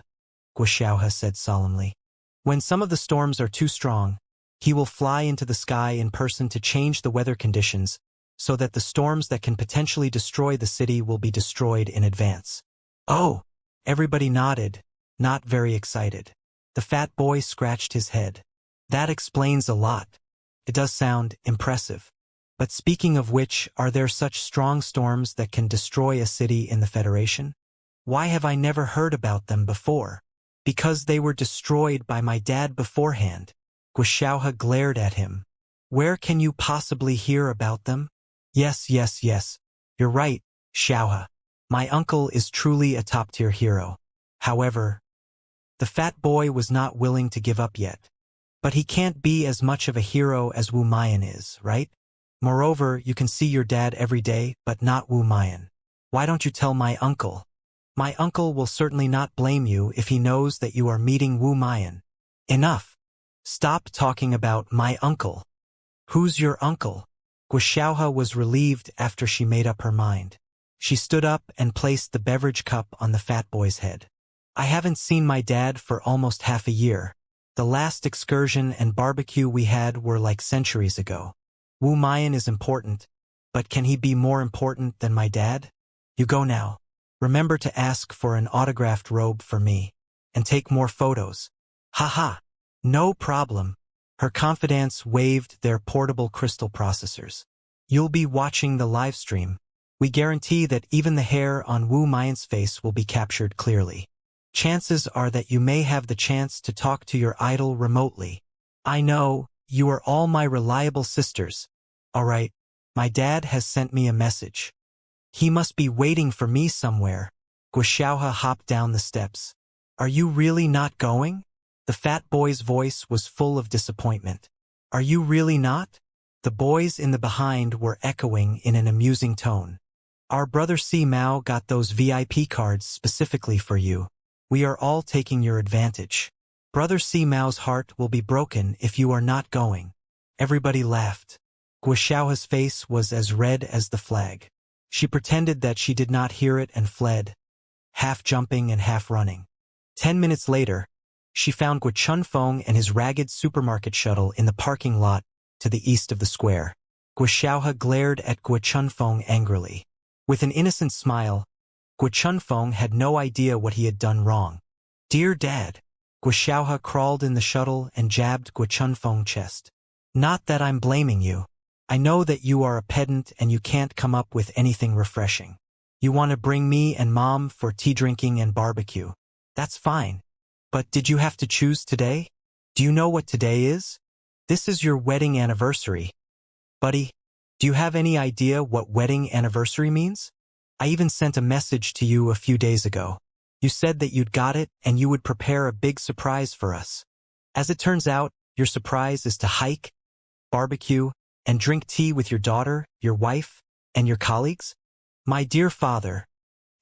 Xianxia said solemnly. When some of the storms are too strong, he will fly into the sky in person to change the weather conditions so that the storms that can potentially destroy the city will be destroyed in advance. Oh! Everybody nodded, not very excited. The fat boy scratched his head. That explains a lot. It does sound impressive. But speaking of which, are there such strong storms that can destroy a city in the Federation? Why have I never heard about them before? Because they were destroyed by my dad beforehand. Xianxia glared at him. Where can you possibly hear about them? Yes. You're right, Xianxia. My uncle is truly a top-tier hero. However, the fat boy was not willing to give up yet. But he can't be as much of a hero as Wu Mayan is, right? Moreover, you can see your dad every day, but not Wu Mayan. Why don't you tell my uncle? My uncle will certainly not blame you if he knows that you are meeting Wu Mayan. Enough. Stop talking about my uncle. Who's your uncle? Xianxia was relieved after she made up her mind. She stood up and placed the beverage cup on the fat boy's head. I haven't seen my dad for almost half a year. The last excursion and barbecue we had were like centuries ago. Wu Mayan is important, but can he be more important than my dad? You go now. Remember to ask for an autographed robe for me. And take more photos. Haha. No problem. Her confidants waved their portable crystal processors. You'll be watching the live stream. We guarantee that even the hair on Wu Mayan's face will be captured clearly. Chances are that you may have the chance to talk to your idol remotely. I know, you are all my reliable sisters. Alright, my dad has sent me a message. He must be waiting for me somewhere. Xianxia hopped down the steps. Are you really not going? The fat boy's voice was full of disappointment. Are you really not? The boys in the behind were echoing in an amusing tone. Our brother C. Mao got those VIP cards specifically for you. We are all taking your advantage. Brother C. Mao's heart will be broken if you are not going. Everybody laughed. Xiaoxia's face was as red as the flag. She pretended that she did not hear it and fled, half jumping and half running. 10 minutes later, she found Guo Chunfeng and his ragged supermarket shuttle in the parking lot to the east of the square. Xiaoxia glared at Guo Chunfeng angrily. With an innocent smile, Guo Chunfeng had no idea what he had done wrong. Dear Dad, Xiaoxia crawled in the shuttle and jabbed Guo Chunfeng's chest. Not that I'm blaming you. I know that you are a pedant and you can't come up with anything refreshing. You want to bring me and Mom for tea drinking and barbecue. That's fine. But did you have to choose today? Do you know what today is? This is your wedding anniversary. Buddy, do you have any idea what wedding anniversary means? I even sent a message to you a few days ago. You said that you'd got it and you would prepare a big surprise for us. As it turns out, your surprise is to hike, barbecue, and drink tea with your daughter, your wife, and your colleagues? My dear father,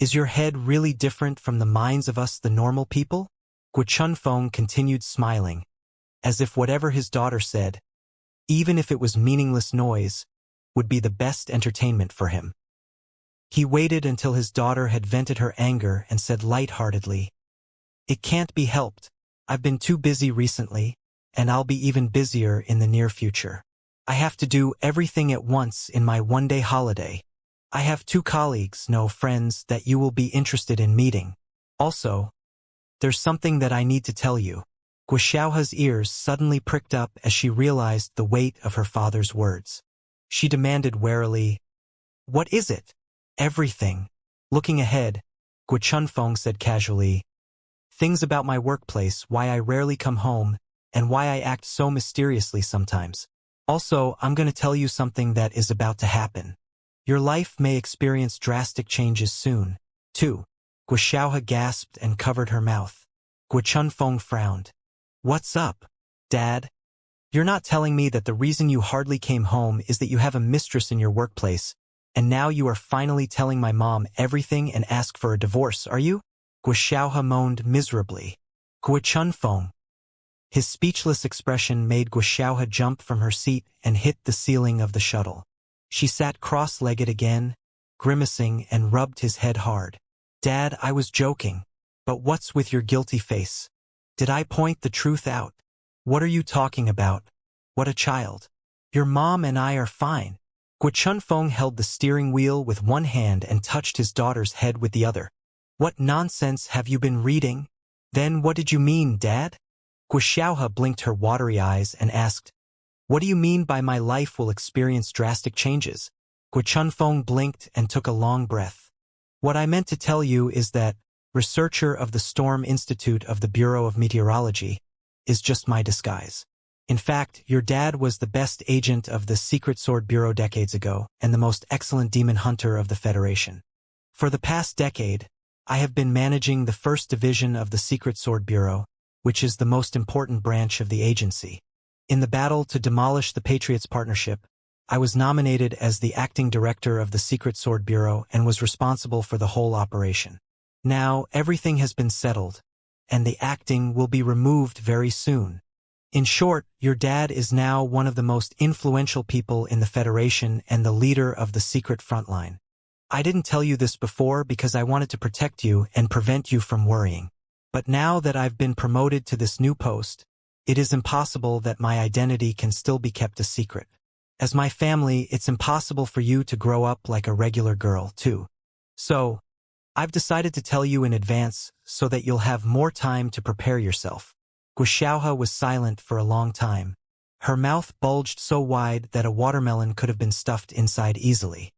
is your head really different from the minds of us the normal people? Guo Chunfeng continued smiling, as if whatever his daughter said, even if it was meaningless noise, would be the best entertainment for him. He waited until his daughter had vented her anger and said lightheartedly, It can't be helped. I've been too busy recently, and I'll be even busier in the near future. I have to do everything at once in my one-day holiday. I have 2 colleagues, no friends, that you will be interested in meeting. Also, there's something that I need to tell you. Xiaoxia's ears suddenly pricked up as she realized the weight of her father's words. She demanded warily, What is it? Everything. Looking ahead, Guo Chunfeng said casually, Things about my workplace, why I rarely come home, and why I act so mysteriously sometimes. Also, I'm going to tell you something that is about to happen. Your life may experience drastic changes soon, too. Xiaoxia gasped and covered her mouth. Guo Chunfeng frowned. What's up, Dad? You're not telling me that the reason you hardly came home is that you have a mistress in your workplace, And now you are finally telling my mom everything and ask for a divorce, are you? Guxiaohe moaned miserably. Guichunfeng. His speechless expression made Guxiaohe jump from her seat and hit the ceiling of the shuttle. She sat cross-legged again, grimacing, and rubbed his head hard. Dad, I was joking. But what's with your guilty face? Did I point the truth out? What are you talking about? What a child. Your mom and I are fine. Guichunfeng held the steering wheel with one hand and touched his daughter's head with the other. What nonsense have you been reading? Then what did you mean, Dad? Guxiaohe blinked her watery eyes and asked, What do you mean by my life will experience drastic changes? Guichunfeng blinked and took a long breath. What I meant to tell you is that, researcher of the Storm Institute of the Bureau of Meteorology, is just my disguise. In fact, your dad was the best agent of the Secret Sword Bureau decades ago and the most excellent demon hunter of the Federation. For the past decade, I have been managing the first division of the Secret Sword Bureau, which is the most important branch of the agency. In the battle to demolish the Patriots Partnership, I was nominated as the acting director of the Secret Sword Bureau and was responsible for the whole operation. Now, everything has been settled, and the acting will be removed very soon. In short, your dad is now one of the most influential people in the Federation and the leader of the secret frontline. I didn't tell you this before because I wanted to protect you and prevent you from worrying. But now that I've been promoted to this new post, it is impossible that my identity can still be kept a secret. As my family, it's impossible for you to grow up like a regular girl, too. So, I've decided to tell you in advance so that you'll have more time to prepare yourself. Guxiaohe was silent for a long time. Her mouth bulged so wide that a watermelon could have been stuffed inside easily.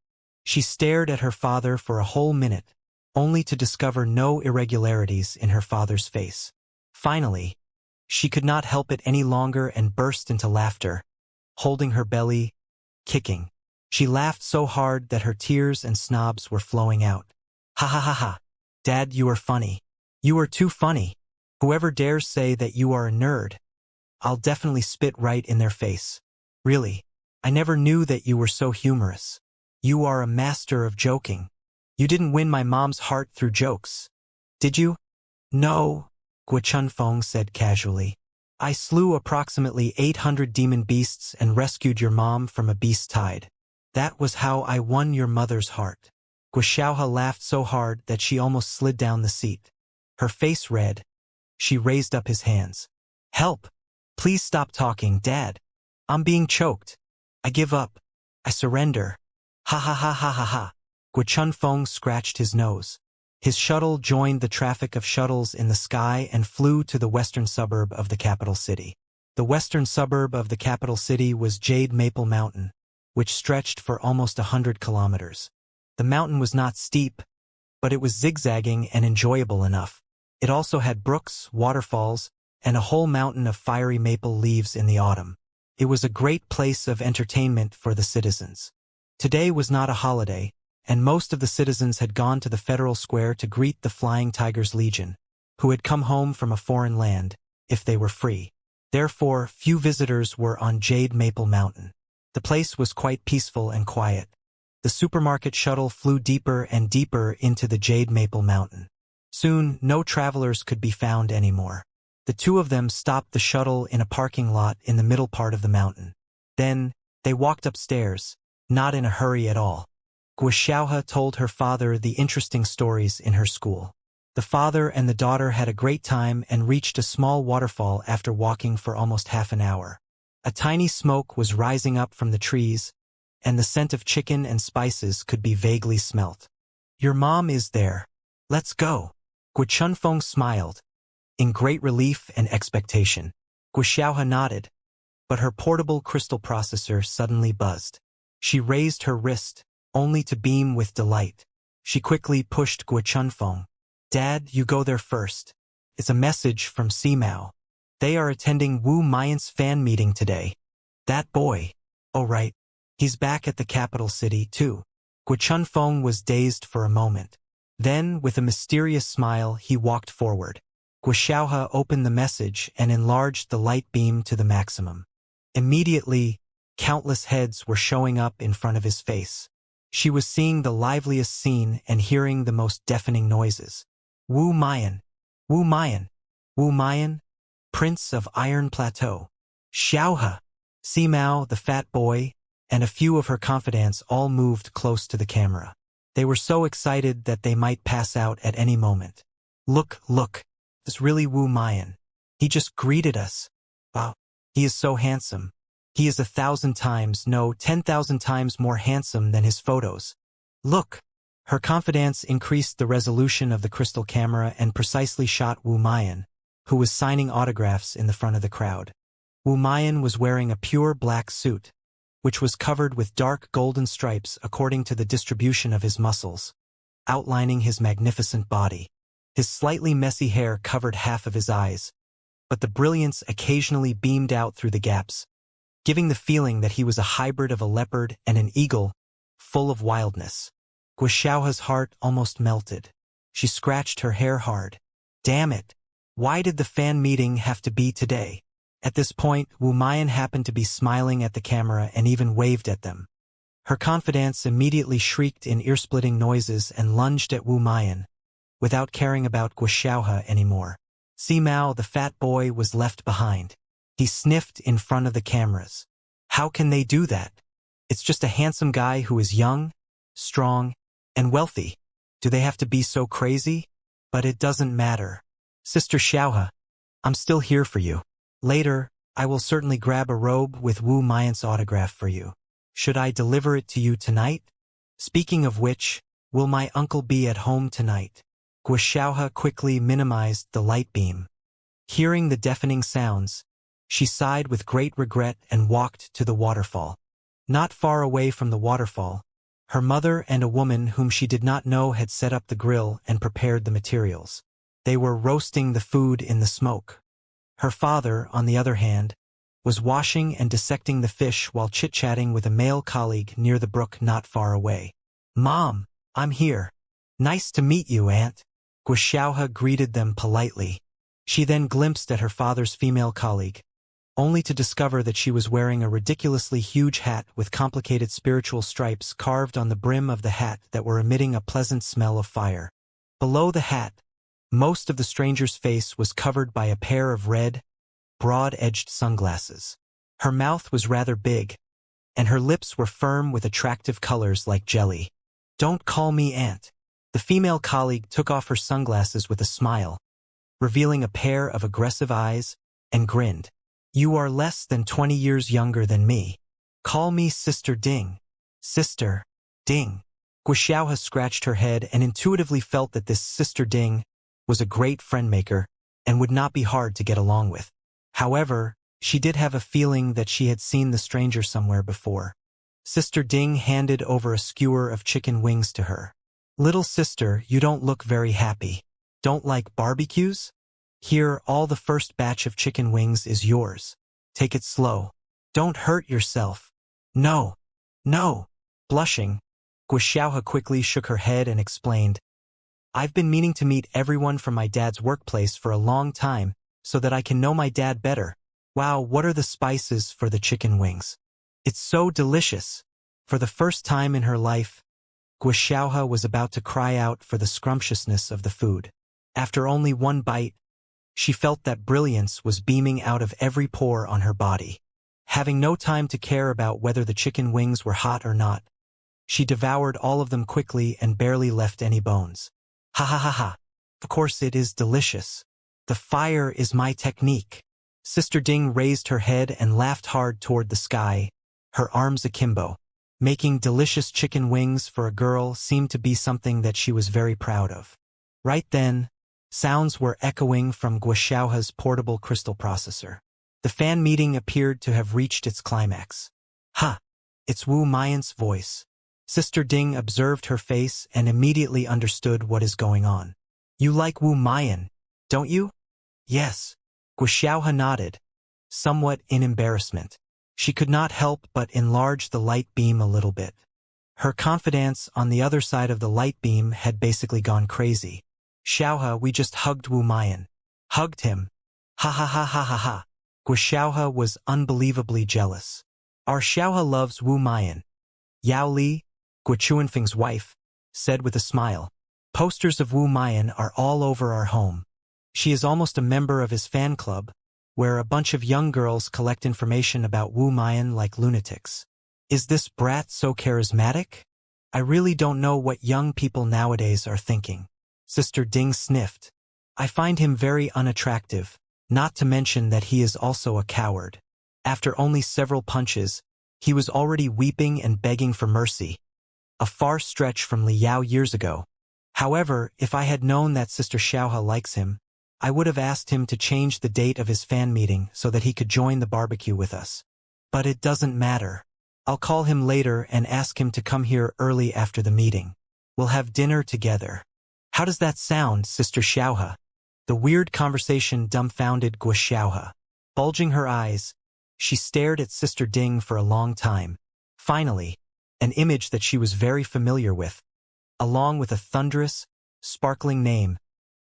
She stared at her father for a whole minute, only to discover no irregularities in her father's face. Finally, she could not help it any longer and burst into laughter, holding her belly, kicking. She laughed so hard that her tears and snobs were flowing out. Ha ha ha ha. Dad, you are funny. You are too funny. Whoever dares say that you are a nerd, I'll definitely spit right in their face. Really, I never knew that you were so humorous. You are a master of joking. You didn't win my mom's heart through jokes, did you? No, Guichunfeng said casually. I slew approximately 800 demon beasts and rescued your mom from a beast tide. That was how I won your mother's heart. Guxiaohe laughed so hard that she almost slid down the seat. Her face red. She raised up his hands. Help! Please stop talking, Dad. I'm being choked. I give up. I surrender. Ha ha ha ha ha ha. Guichunfeng scratched his nose. His shuttle joined the traffic of shuttles in the sky and flew to the western suburb of the capital city. The western suburb of the capital city was Jade Maple Mountain, which stretched for almost 100 kilometers. The mountain was not steep, but it was zigzagging and enjoyable enough. It also had brooks, waterfalls, and a whole mountain of fiery maple leaves in the autumn. It was a great place of entertainment for the citizens. Today was not a holiday, and most of the citizens had gone to the Federal Square to greet the Flying Tigers Legion, who had come home from a foreign land, if they were free. Therefore, few visitors were on Jade Maple Mountain. The place was quite peaceful and quiet. The supermarket shuttle flew deeper and deeper into the Jade Maple Mountain. Soon, no travelers could be found anymore. The two of them stopped the shuttle in a parking lot in the middle part of the mountain. Then, they walked upstairs, not in a hurry at all. Guxiaohe told her father the interesting stories in her school. The father and the daughter had a great time and reached a small waterfall after walking for almost half an hour. A tiny smoke was rising up from the trees, and the scent of chicken and spices could be vaguely smelt. Your mom is there. Let's go. Guichunfeng smiled, in great relief and expectation. Guxiaohe nodded, but her portable crystal processor suddenly buzzed. She raised her wrist, only to beam with delight. She quickly pushed Guichunfeng. Dad, you go there first. It's a message from Simao. They are attending Wu Maiyan's fan meeting today. That boy. Oh right. He's back at the capital city, too. Guichunfeng was dazed for a moment. Then, with a mysterious smile, he walked forward. Guxiaohe opened the message and enlarged the light beam to the maximum. Immediately, countless heads were showing up in front of his face. She was seeing the liveliest scene and hearing the most deafening noises. Wu Mayan, Wu Mayan, Wu Mayan, Prince of Iron Plateau. Xiaohe, Simao, the fat boy, and a few of her confidants all moved close to the camera. They were so excited that they might pass out at any moment. Look, look, it's really Wu Mayan. He just greeted us. Wow, he is so handsome. He is 1,000 times, no, 10,000 times more handsome than his photos. Look. Her confidence increased the resolution of the crystal camera and precisely shot Wu Mayan, who was signing autographs in the front of the crowd. Wu Mayan was wearing a pure black suit, which was covered with dark golden stripes according to the distribution of his muscles, outlining his magnificent body. His slightly messy hair covered half of his eyes, but the brilliance occasionally beamed out through the gaps, giving the feeling that he was a hybrid of a leopard and an eagle, full of wildness. Guxiaohe's heart almost melted. She scratched her hair hard. Damn it! Why did the fan meeting have to be today? At this point, Wu Mayan happened to be smiling at the camera and even waved at them. Her confidants immediately shrieked in ear-splitting noises and lunged at Wu Mayan, without caring about Guxiaohe anymore. Simao, the fat boy, was left behind. He sniffed in front of the cameras. How can they do that? It's just a handsome guy who is young, strong, and wealthy. Do they have to be so crazy? But it doesn't matter. Sister Xiaohe, I'm still here for you. Later, I will certainly grab a robe with Wu Mayan's autograph for you. Should I deliver it to you tonight? Speaking of which, will my uncle be at home tonight? Guxiaohe quickly minimized the light beam. Hearing the deafening sounds, she sighed with great regret and walked to the waterfall. Not far away from the waterfall, her mother and a woman whom she did not know had set up the grill and prepared the materials. They were roasting the food in the smoke. Her father, on the other hand, was washing and dissecting the fish while chit-chatting with a male colleague near the brook not far away. Mom, I'm here. Nice to meet you, Aunt. Guxiaohe greeted them politely. She then glimpsed at her father's female colleague, only to discover that she was wearing a ridiculously huge hat with complicated spiritual stripes carved on the brim of the hat that were emitting a pleasant smell of fire. Below the hat, most of the stranger's face was covered by a pair of red, broad-edged sunglasses. Her mouth was rather big, and her lips were firm with attractive colors like jelly. Don't call me Aunt. The female colleague took off her sunglasses with a smile, revealing a pair of aggressive eyes, and grinned. You are less than 20 years younger than me. Call me Sister Ding. Sister Ding. Guxiaohe scratched her head and intuitively felt that this Sister Ding was a great friend-maker and would not be hard to get along with. However, she did have a feeling that she had seen the stranger somewhere before. Sister Ding handed over a skewer of chicken wings to her. Little sister, you don't look very happy. Don't like barbecues? Here, all the first batch of chicken wings is yours. Take it slow. Don't hurt yourself. No. No. Blushing, Guxiaohe quickly shook her head and explained, I've been meaning to meet everyone from my dad's workplace for a long time so that I can know my dad better. Wow, what are the spices for the chicken wings? It's so delicious. For the first time in her life, Guxiaohe was about to cry out for the scrumptiousness of the food. After only one bite, she felt that brilliance was beaming out of every pore on her body. Having no time to care about whether the chicken wings were hot or not, she devoured all of them quickly and barely left any bones. Ha ha ha ha. Of course it is delicious. The fire is my technique. Sister Ding raised her head and laughed hard toward the sky, her arms akimbo. Making delicious chicken wings for a girl seemed to be something that she was very proud of. Right then, sounds were echoing from Guxiaohe's portable crystal processor. The fan meeting appeared to have reached its climax. Ha! It's Wu Mayan's voice. Sister Ding observed her face and immediately understood what is going on. You like Wu Mayan, don't you? Yes. Guxiaohe nodded, somewhat in embarrassment. She could not help but enlarge the light beam a little bit. Her confidants on the other side of the light beam had basically gone crazy. Xiaohe, we just hugged Wu Mayan. Hugged him. Ha ha ha ha ha ha. Guxiaohe was unbelievably jealous. Our Xiaohe loves Wu Mayan. Yao Li, Guo Chuanfeng's wife, said with a smile. Posters of Wu Mayan are all over our home. She is almost a member of his fan club, where a bunch of young girls collect information about Wu Mayan like lunatics. Is this brat so charismatic? I really don't know what young people nowadays are thinking. Sister Ding sniffed. I find him very unattractive, not to mention that he is also a coward. After only several punches, he was already weeping and begging for mercy. A far stretch from Li Yao years ago. However, if I had known that Sister Xiaohe likes him, I would have asked him to change the date of his fan meeting so that he could join the barbecue with us. But it doesn't matter. I'll call him later and ask him to come here early after the meeting. We'll have dinner together. How does that sound, Sister Xiaohe? The weird conversation dumbfounded Guo Xiaohe. Bulging her eyes, she stared at Sister Ding for a long time. Finally, an image that she was very familiar with, along with a thunderous, sparkling name,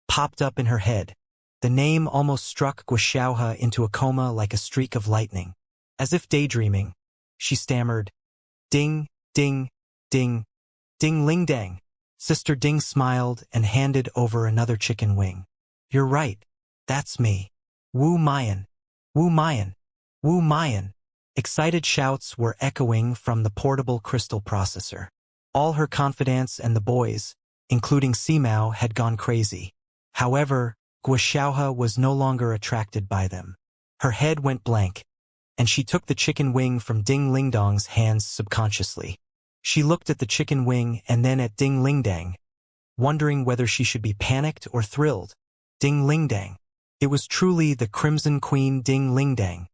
popped up in her head. The name almost struck Guo Xiaohe into a coma like a streak of lightning. As if daydreaming, she stammered, Ding, ding, ding, ding ling dang. Sister Ding smiled and handed over another chicken wing. You're right. That's me. Wu Mayan. Wu Mayan. Wu Mayan. Excited shouts were echoing from the portable crystal processor. All her confidants and the boys, including Simao, had gone crazy. However, Guo Xiaohe was no longer attracted by them. Her head went blank, and she took the chicken wing from Ding Lingdang's hands subconsciously. She looked at the chicken wing and then at Ding Lingdang, wondering whether she should be panicked or thrilled. Ding Lingdang. It was truly the Crimson Queen Ding Lingdang.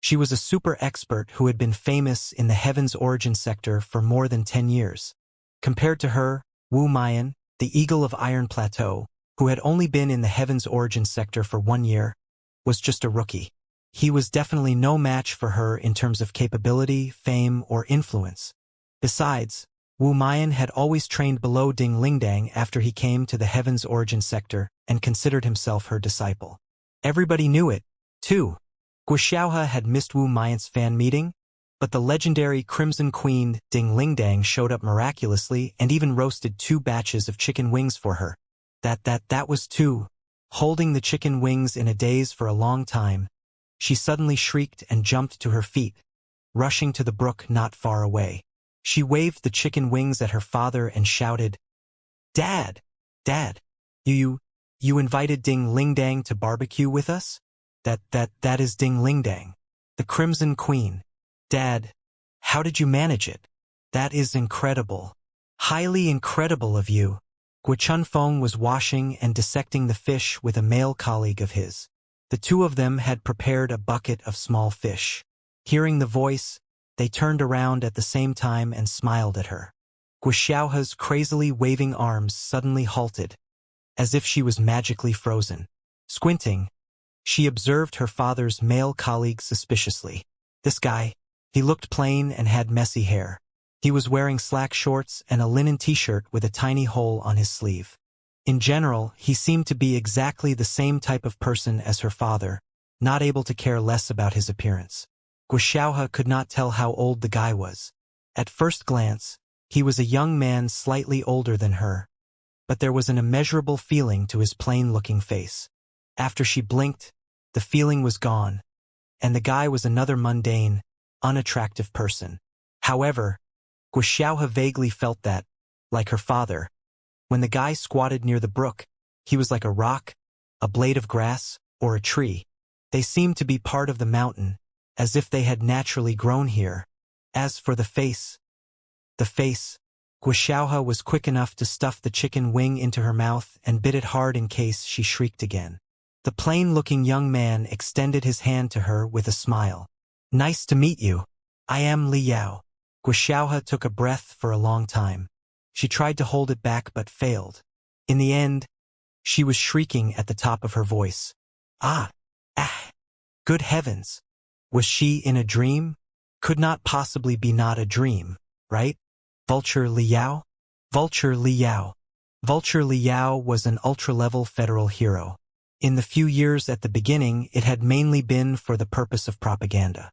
She was a super expert who had been famous in the Heaven's Origin sector for more than 10 years. Compared to her, Wu Mayan, the Eagle of Iron Plateau, who had only been in the Heaven's Origin sector for 1 year, was just a rookie. He was definitely no match for her in terms of capability, fame, or influence. Besides, Wu Mayan had always trained below Ding Lingdang after he came to the Heaven's Origin sector and considered himself her disciple. Everybody knew it, too. Guo Xiaohe had missed Wu Mayan's fan meeting, but the legendary Crimson Queen Ding Lingdang showed up miraculously and even roasted 2 batches of chicken wings for her. That was 2. Holding the chicken wings in a daze for a long time, she suddenly shrieked and jumped to her feet, rushing to the brook not far away. She waved the chicken wings at her father and shouted, Dad! Dad! You invited Ding Lingdang to barbecue with us? That is Ding Lingdang, the Crimson Queen. Dad, how did you manage it? That is incredible. Highly incredible of you. Guo Chunfeng was washing and dissecting the fish with a male colleague of his. The 2 of them had prepared a bucket of small fish. Hearing the voice, they turned around at the same time and smiled at her. Guo Xiaohe's crazily waving arms suddenly halted, as if she was magically frozen. Squinting, she observed her father's male colleague suspiciously. This guy, he looked plain and had messy hair. He was wearing slack shorts and a linen t-shirt with a tiny hole on his sleeve. In general, he seemed to be exactly the same type of person as her father, not able to care less about his appearance. Guo Xiaohe could not tell how old the guy was. At first glance, he was a young man slightly older than her, but there was an immeasurable feeling to his plain-looking face. After she blinked, the feeling was gone, and the guy was another mundane, unattractive person. However, Guo Xiaohe vaguely felt that, like her father, when the guy squatted near the brook, he was like a rock, a blade of grass, or a tree. They seemed to be part of the mountain, as if they had naturally grown here. As for the face, Guo Xiaohe was quick enough to stuff the chicken wing into her mouth and bit it hard in case she shrieked again. The plain-looking young man extended his hand to her with a smile. Nice to meet you. I am Li Yao. Guo Xiaohe took a breath for a long time. She tried to hold it back but failed. In the end, she was shrieking at the top of her voice. Good heavens! Was she in a dream? Could not possibly be not a dream, right? Vulture Li Yao? Vulture Li Yao. Vulture Li Yao was an ultra-level federal hero. In the few years at the beginning, it had mainly been for the purpose of propaganda.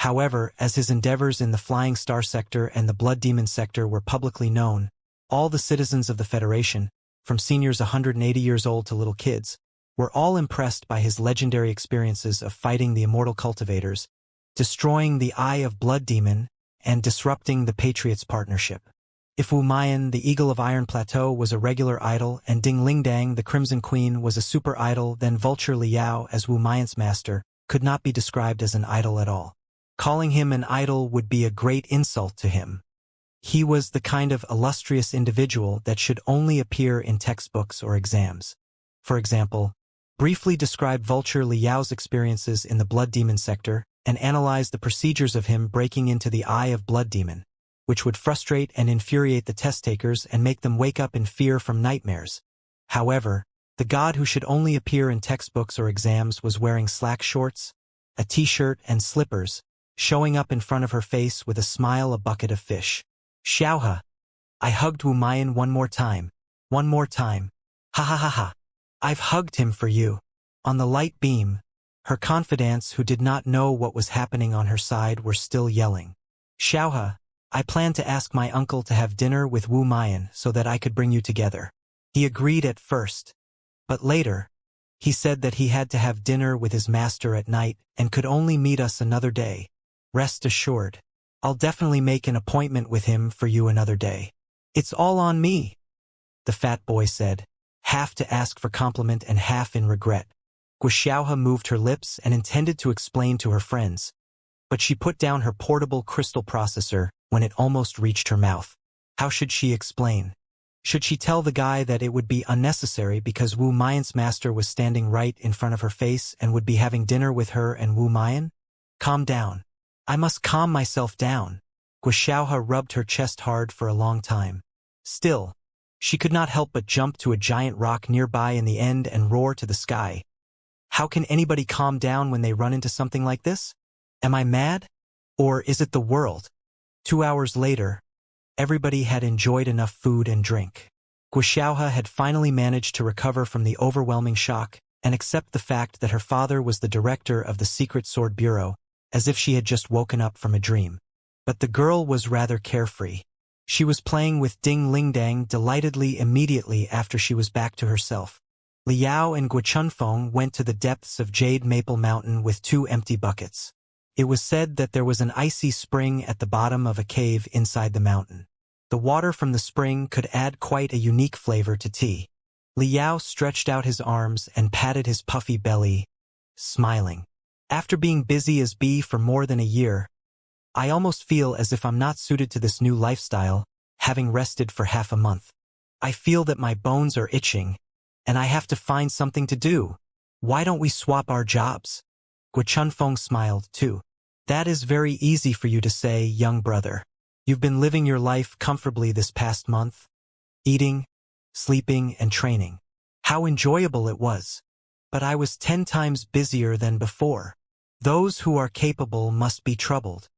However, as his endeavors in the Flying Star sector and the Blood Demon sector were publicly known, all the citizens of the Federation, from seniors 180 years old to little kids, were all impressed by his legendary experiences of fighting the immortal cultivators, destroying the Eye of Blood Demon, and disrupting the Patriots' partnership. If Wu Mayan, the Eagle of Iron Plateau, was a regular idol and Ding Lingdang, the Crimson Queen, was a super idol, then Vulture Liao, as Wu Mayan's master, could not be described as an idol at all. Calling him an idol would be a great insult to him. He was the kind of illustrious individual that should only appear in textbooks or exams. For example, briefly describe Vulture Liao's experiences in the Blood Demon sector and analyze the procedures of him breaking into the Eye of Blood Demon, which would frustrate and infuriate the test takers and make them wake up in fear from nightmares. However, the god who should only appear in textbooks or exams was wearing slack shorts, a t-shirt and slippers, showing up in front of her face with a smile, a bucket of fish. Xiaohe. I hugged Wu Mayan one more time. One more time. Ha ha ha ha. I've hugged him for you. On the light beam, her confidants who did not know what was happening on her side were still yelling. Xiaohe, I planned to ask my uncle to have dinner with Wu Mayan so that I could bring you together. He agreed at first, but later, he said that he had to have dinner with his master at night and could only meet us another day. Rest assured, I'll definitely make an appointment with him for you another day. It's all on me, the fat boy said, half to ask for compliment and half in regret. Guxiaohe moved her lips and intended to explain to her friends, but she put down her portable crystal processor when it almost reached her mouth. How should she explain? Should she tell the guy that it would be unnecessary because Wu Mayan's master was standing right in front of her face and would be having dinner with her and Wu Mayan? Calm down. I must calm myself down. Guxiaohe rubbed her chest hard for a long time. Still, she could not help but jump to a giant rock nearby in the end and roar to the sky. How can anybody calm down when they run into something like this? Am I mad? Or is it the world? 2 hours later, everybody had enjoyed enough food and drink. Guxiaohe had finally managed to recover from the overwhelming shock and accept the fact that her father was the director of the Secret Sword Bureau, as if she had just woken up from a dream. But the girl was rather carefree. She was playing with Ding Lingdang delightedly immediately after she was back to herself. Liao and Guochunfeng went to the depths of Jade Maple Mountain with 2 empty buckets. It was said that there was an icy spring at the bottom of a cave inside the mountain. The water from the spring could add quite a unique flavor to tea. Liao stretched out his arms and patted his puffy belly, smiling. After being busy as bee for more than a year, I almost feel as if I'm not suited to this new lifestyle, having rested for half a month. I feel that my bones are itching, and I have to find something to do. Why don't we swap our jobs? Guochunfeng smiled too. That is very easy for you to say, young brother. You've been living your life comfortably this past month, eating, sleeping, and training. How enjoyable it was. But I was 10 times busier than before. Those who are capable must be troubled.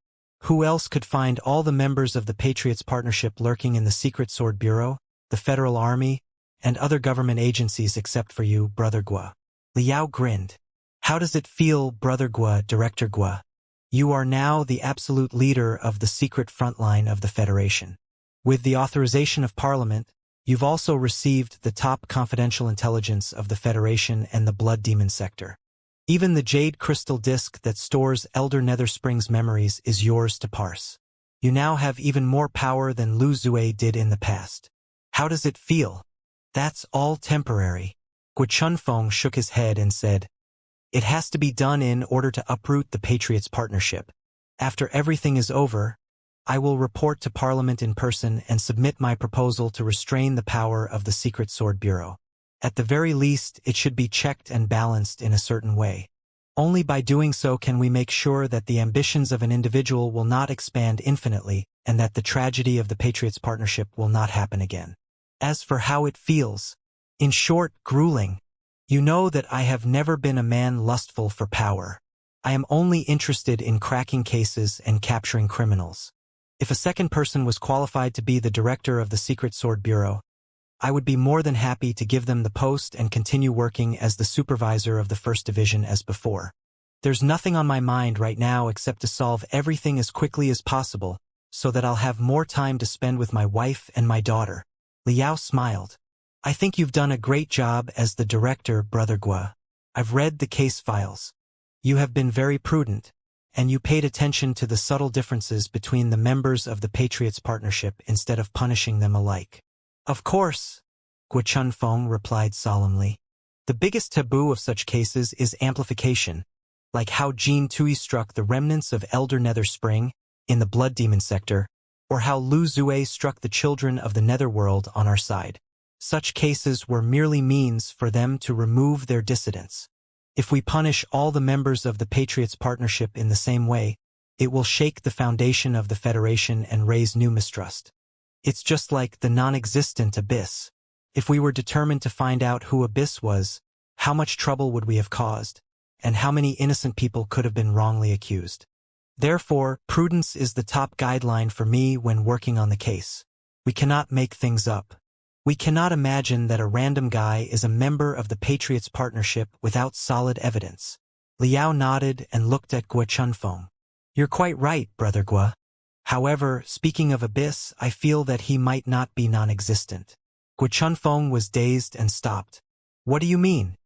Who else could find all the members of the Patriots Partnership lurking in the Secret Sword Bureau, the Federal Army, and other government agencies except for you, Brother Gua? Liao grinned. How does it feel, Brother Gua, Director Gua? You are now the absolute leader of the secret frontline of the Federation. With the authorization of Parliament, you've also received the top confidential intelligence of the Federation and the Blood Demon sector. Even the jade crystal disk that stores Elder Netherspring's memories is yours to parse. You now have even more power than Lu Zue did in the past. How does it feel? That's all temporary. Guochunfeng shook his head and said, It has to be done in order to uproot the Patriots Partnership. After everything is over, I will report to Parliament in person and submit my proposal to restrain the power of the Secret Sword Bureau. At the very least, it should be checked and balanced in a certain way. Only by doing so can we make sure that the ambitions of an individual will not expand infinitely and that the tragedy of the Patriots Partnership will not happen again. As for how it feels, in short, grueling. You know that I have never been a man lustful for power. I am only interested in cracking cases and capturing criminals. If a second person was qualified to be the director of the Secret Sword Bureau, I would be more than happy to give them the post and continue working as the supervisor of the First Division as before. There's nothing on my mind right now except to solve everything as quickly as possible, so that I'll have more time to spend with my wife and my daughter. Liao smiled. I think you've done a great job as the director, Brother Gua. I've read the case files. You have been very prudent, and you paid attention to the subtle differences between the members of the Patriots Partnership instead of punishing them alike. Of course, Gua Chunfeng replied solemnly. The biggest taboo of such cases is amplification, like how Jin Tui struck the remnants of Elder Nether Spring in the Blood Demon sector, or how Lu Zue struck the children of the Netherworld on our side. Such cases were merely means for them to remove their dissidents. If we punish all the members of the Patriots Partnership in the same way, it will shake the foundation of the Federation and raise new mistrust. It's just like the non-existent Abyss. If we were determined to find out who Abyss was, how much trouble would we have caused, and how many innocent people could have been wrongly accused? Therefore, prudence is the top guideline for me when working on the case. We cannot make things up. We cannot imagine that a random guy is a member of the Patriots Partnership without solid evidence. Liao nodded and looked at Gua Chunfeng. You're quite right, Brother Gua. However, speaking of Abyss, I feel that he might not be non-existent. Gua Chunfeng was dazed and stopped. What do you mean?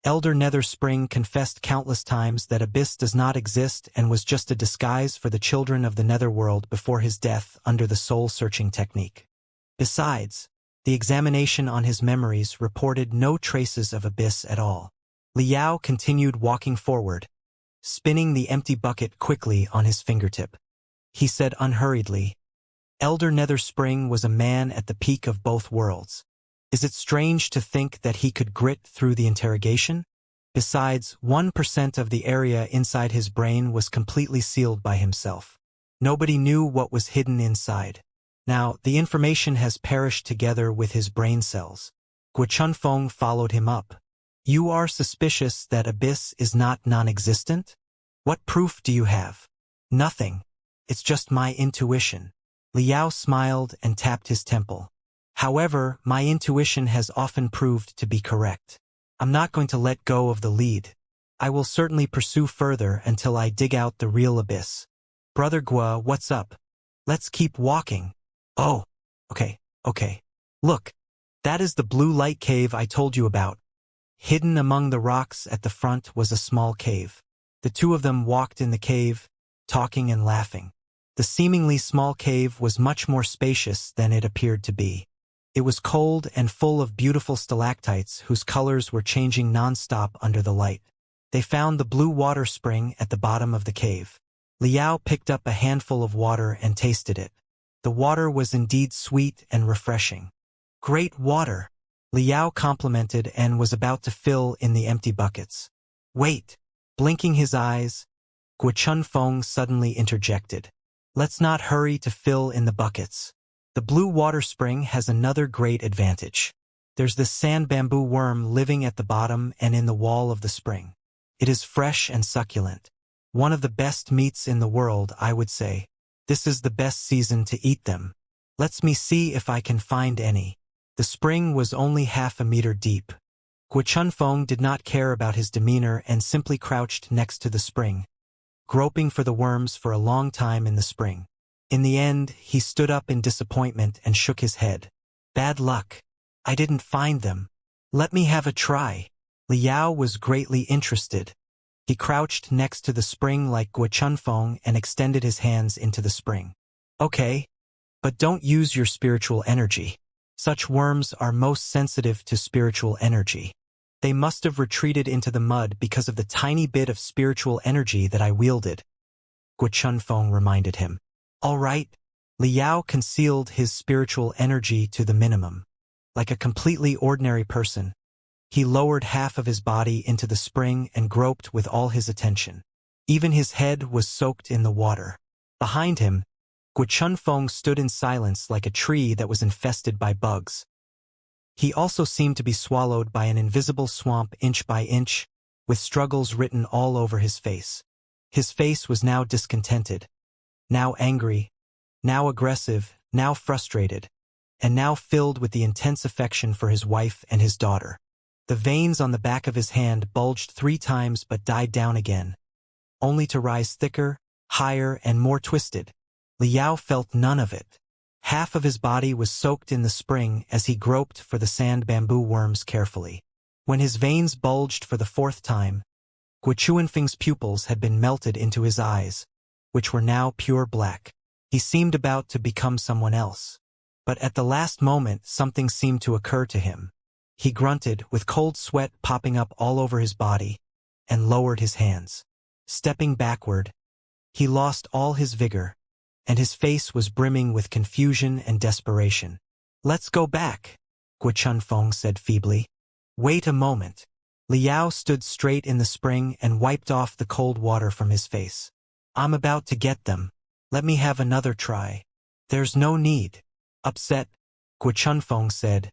Elder Nether Spring confessed countless times that Abyss does not exist and was just a disguise for the children of the Netherworld before his death under the soul-searching technique. Besides, the examination on his memories reported no traces of Abyss at all. Liao continued walking forward, spinning the empty bucket quickly on his fingertip. He said unhurriedly, Elder Nether Spring was a man at the peak of both worlds. Is it strange to think that he could grit through the interrogation? Besides, 1% of the area inside his brain was completely sealed by himself. Nobody knew what was hidden inside. Now, the information has perished together with his brain cells. Gua Chunfeng followed him up. You are suspicious that Abyss is not non-existent? What proof do you have? Nothing. It's just my intuition. Liao smiled and tapped his temple. However, my intuition has often proved to be correct. I'm not going to let go of the lead. I will certainly pursue further until I dig out the real Abyss. Brother Gua, what's up? Let's keep walking. Oh, okay. Look, that is the blue light cave I told you about. Hidden among the rocks at the front was a small cave. The two of them walked in the cave, talking and laughing. The seemingly small cave was much more spacious than it appeared to be. It was cold and full of beautiful stalactites whose colors were changing non-stop under the light. They found the blue water spring at the bottom of the cave. Liao picked up a handful of water and tasted it. The water was indeed sweet and refreshing. Great water, Liao complimented and was about to fill in the empty buckets. Wait, blinking his eyes, Gua Chunfeng suddenly interjected. Let's not hurry to fill in the buckets. The blue water spring has another great advantage. There's this sand bamboo worm living at the bottom and in the wall of the spring. It is fresh and succulent. One of the best meats in the world, I would say. This is the best season to eat them. Let's me see if I can find any. The spring was only half a meter deep. Gua Chunfeng did not care about his demeanor and simply crouched next to the spring, groping for the worms for a long time in the spring. In the end, he stood up in disappointment and shook his head. Bad luck. I didn't find them. Let me have a try. Liao was greatly interested. He crouched next to the spring like Gua Chunfeng and extended his hands into the spring. Okay, but don't use your spiritual energy. Such worms are most sensitive to spiritual energy. They must have retreated into the mud because of the tiny bit of spiritual energy that I wielded, Gua Chunfeng reminded him. All right, Liao concealed his spiritual energy to the minimum. Like a completely ordinary person, he lowered half of his body into the spring and groped with all his attention. Even his head was soaked in the water. Behind him, Gua Chunfeng stood in silence like a tree that was infested by bugs. He also seemed to be swallowed by an invisible swamp inch by inch, with struggles written all over his face. His face was now discontented, now angry, now aggressive, now frustrated, and now filled with the intense affection for his wife and his daughter. The veins on the back of his hand bulged 3 times but died down again, only to rise thicker, higher, and more twisted. Liao felt none of it. Half of his body was soaked in the spring as he groped for the sand bamboo worms carefully. When his veins bulged for the fourth time, Guochuanfeng's pupils had been melted into his eyes, which were now pure black. He seemed about to become someone else. But at the last moment something seemed to occur to him. He grunted, with cold sweat popping up all over his body, and lowered his hands. Stepping backward, he lost all his vigor, and his face was brimming with confusion and desperation. "Let's go back," Guochunfeng said feebly. "Wait a moment." Liao stood straight in the spring and wiped off the cold water from his face. "I'm about to get them. Let me have another try." "There's no need." Upset, Guochunfeng said,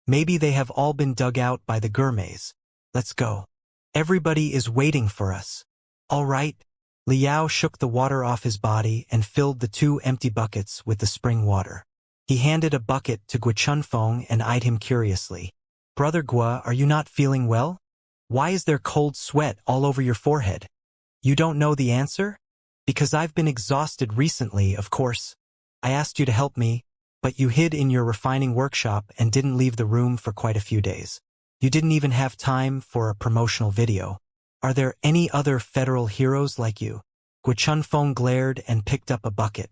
"Maybe they have all been dug out by the gourmets. Let's go. Everybody is waiting for us." "All right." Liao shook the water off his body and filled the 2 empty buckets with the spring water. He handed a bucket to Guochunfeng and eyed him curiously. "Brother Guo, are you not feeling well? Why is there cold sweat all over your forehead? You don't know the answer?" "Because I've been exhausted recently, of course. I asked you to help me, but you hid in your refining workshop and didn't leave the room for quite a few days. You didn't even have time for a promotional video. Are there any other federal heroes like you?" Guochunfeng glared and picked up a bucket.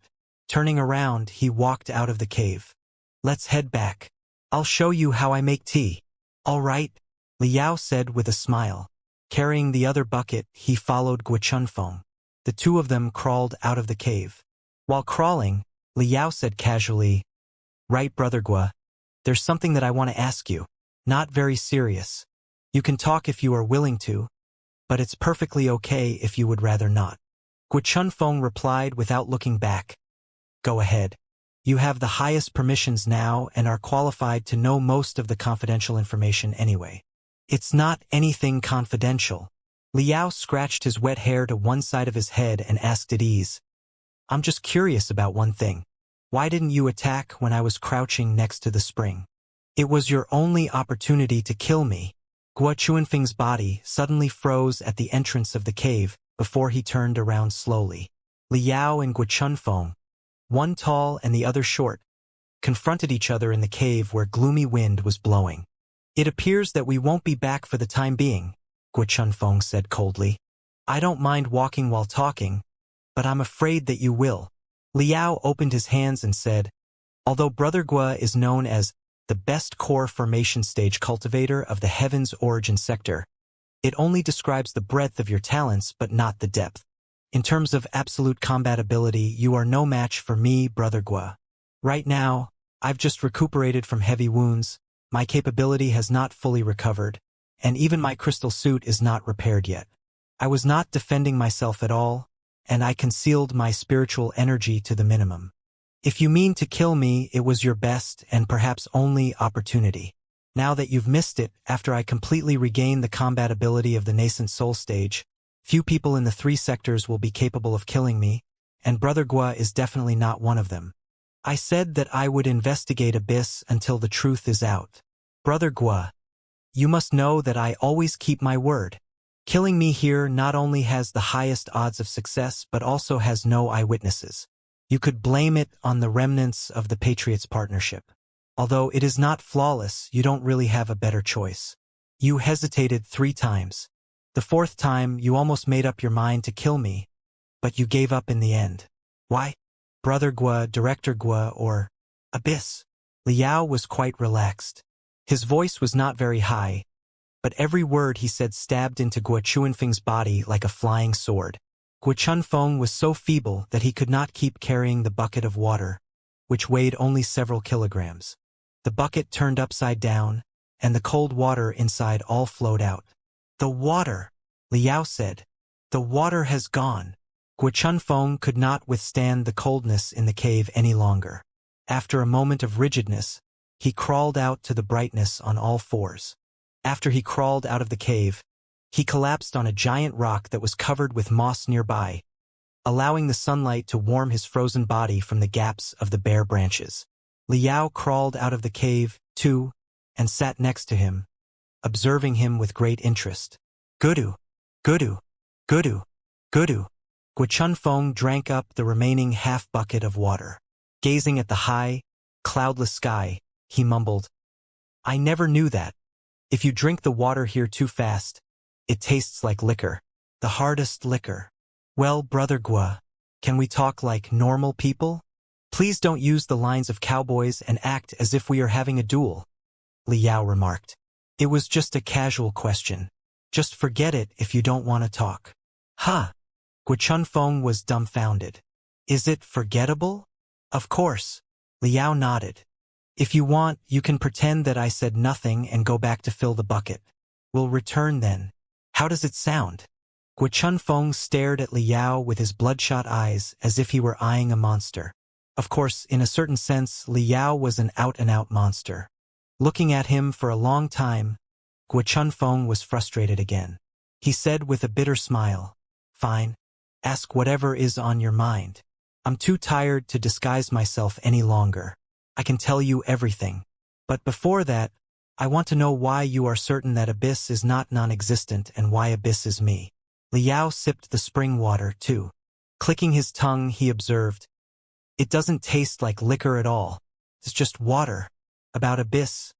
Turning around, he walked out of the cave. "Let's head back. I'll show you how I make tea." "All right," Liao said with a smile. Carrying the other bucket, he followed Guochunfeng. The 2 of them crawled out of the cave. While crawling, Liao said casually, "Right, Brother Guo, there's something that I want to ask you. Not very serious. You can talk if you are willing to, but it's perfectly okay if you would rather not." Guochunfeng replied without looking back. "Go ahead. You have the highest permissions now and are qualified to know most of the confidential information anyway." "It's not anything confidential." Liao scratched his wet hair to one side of his head and asked at ease, "I'm just curious about one thing. Why didn't you attack when I was crouching next to the spring? It was your only opportunity to kill me." Guo Chuanfeng's body suddenly froze at the entrance of the cave before he turned around slowly. Liao and Guo Chunfeng, one tall and the other short, confronted each other in the cave where gloomy wind was blowing. "It appears that we won't be back for the time being," Guo Chunfeng said coldly. "I don't mind walking while talking, but I'm afraid that you will." Liao opened his hands and said, "Although Brother Guo is known as the best core formation stage cultivator of the Heaven's origin sector, it only describes the breadth of your talents but not the depth. In terms of absolute combat ability, you are no match for me, Brother Guo. Right now, I've just recuperated from heavy wounds, my capability has not fully recovered, and even my crystal suit is not repaired yet. I was not defending myself at all, and I concealed my spiritual energy to the minimum. If you mean to kill me, it was your best and perhaps only opportunity. Now that you've missed it, after I completely regain the combat ability of the nascent soul stage, few people in the 3 sectors will be capable of killing me, and Brother Guo is definitely not one of them. I said that I would investigate Abyss until the truth is out. Brother Guo, you must know that I always keep my word. Killing me here not only has the highest odds of success but also has no eyewitnesses. You could blame it on the remnants of the Patriots partnership. Although it is not flawless, you don't really have a better choice. You hesitated 3 times. The 4th time, you almost made up your mind to kill me, but you gave up in the end. Why? Brother Guo, Director Guo, or Abyss?" Liao was quite relaxed. His voice was not very high, but every word he said stabbed into Guo Chuanfeng's body like a flying sword. Guo Chunfeng was so feeble that he could not keep carrying the bucket of water, which weighed only several kilograms. The bucket turned upside down, and the cold water inside all flowed out. "The water," Liao said. "The water has gone." Guo Chunfeng could not withstand the coldness in the cave any longer. After a moment of rigidness, he crawled out to the brightness on all 4s. After he crawled out of the cave, he collapsed on a giant rock that was covered with moss nearby, allowing the sunlight to warm his frozen body from the gaps of the bare branches. Liao crawled out of the cave, too, and sat next to him, observing him with great interest. "Gudu, Gudu, Gudu," Gudu. Guichunfeng drank up the remaining half-bucket of water. Gazing at the high, cloudless sky, he mumbled, I never knew that. If you drink the water here too fast, it tastes like liquor. The hardest liquor. Well, Brother Gua, can we talk like normal people? Please don't use the lines of cowboys and act as if we are having a duel, Liao remarked. It was just a casual question. Just forget it if you don't want to talk. Huh. Guichunfeng was dumbfounded. Is it forgettable? Of course. Liao nodded. If you want, you can pretend that I said nothing and go back to fill the bucket. We'll return then. How does it sound? Guichunfeng stared at Liao with his bloodshot eyes as if he were eyeing a monster. Of course, in a certain sense, Liao was an out-and-out monster. Looking at him for a long time, Guichunfeng was frustrated again. He said with a bitter smile, Fine. Ask whatever is on your mind. I'm too tired to disguise myself any longer. I can tell you everything. But before that, I want to know why you are certain that Abyss is not non-existent and why Abyss is me. Liao sipped the spring water, too. Clicking his tongue, he observed, It doesn't taste like liquor at all. It's just water. About Abyss.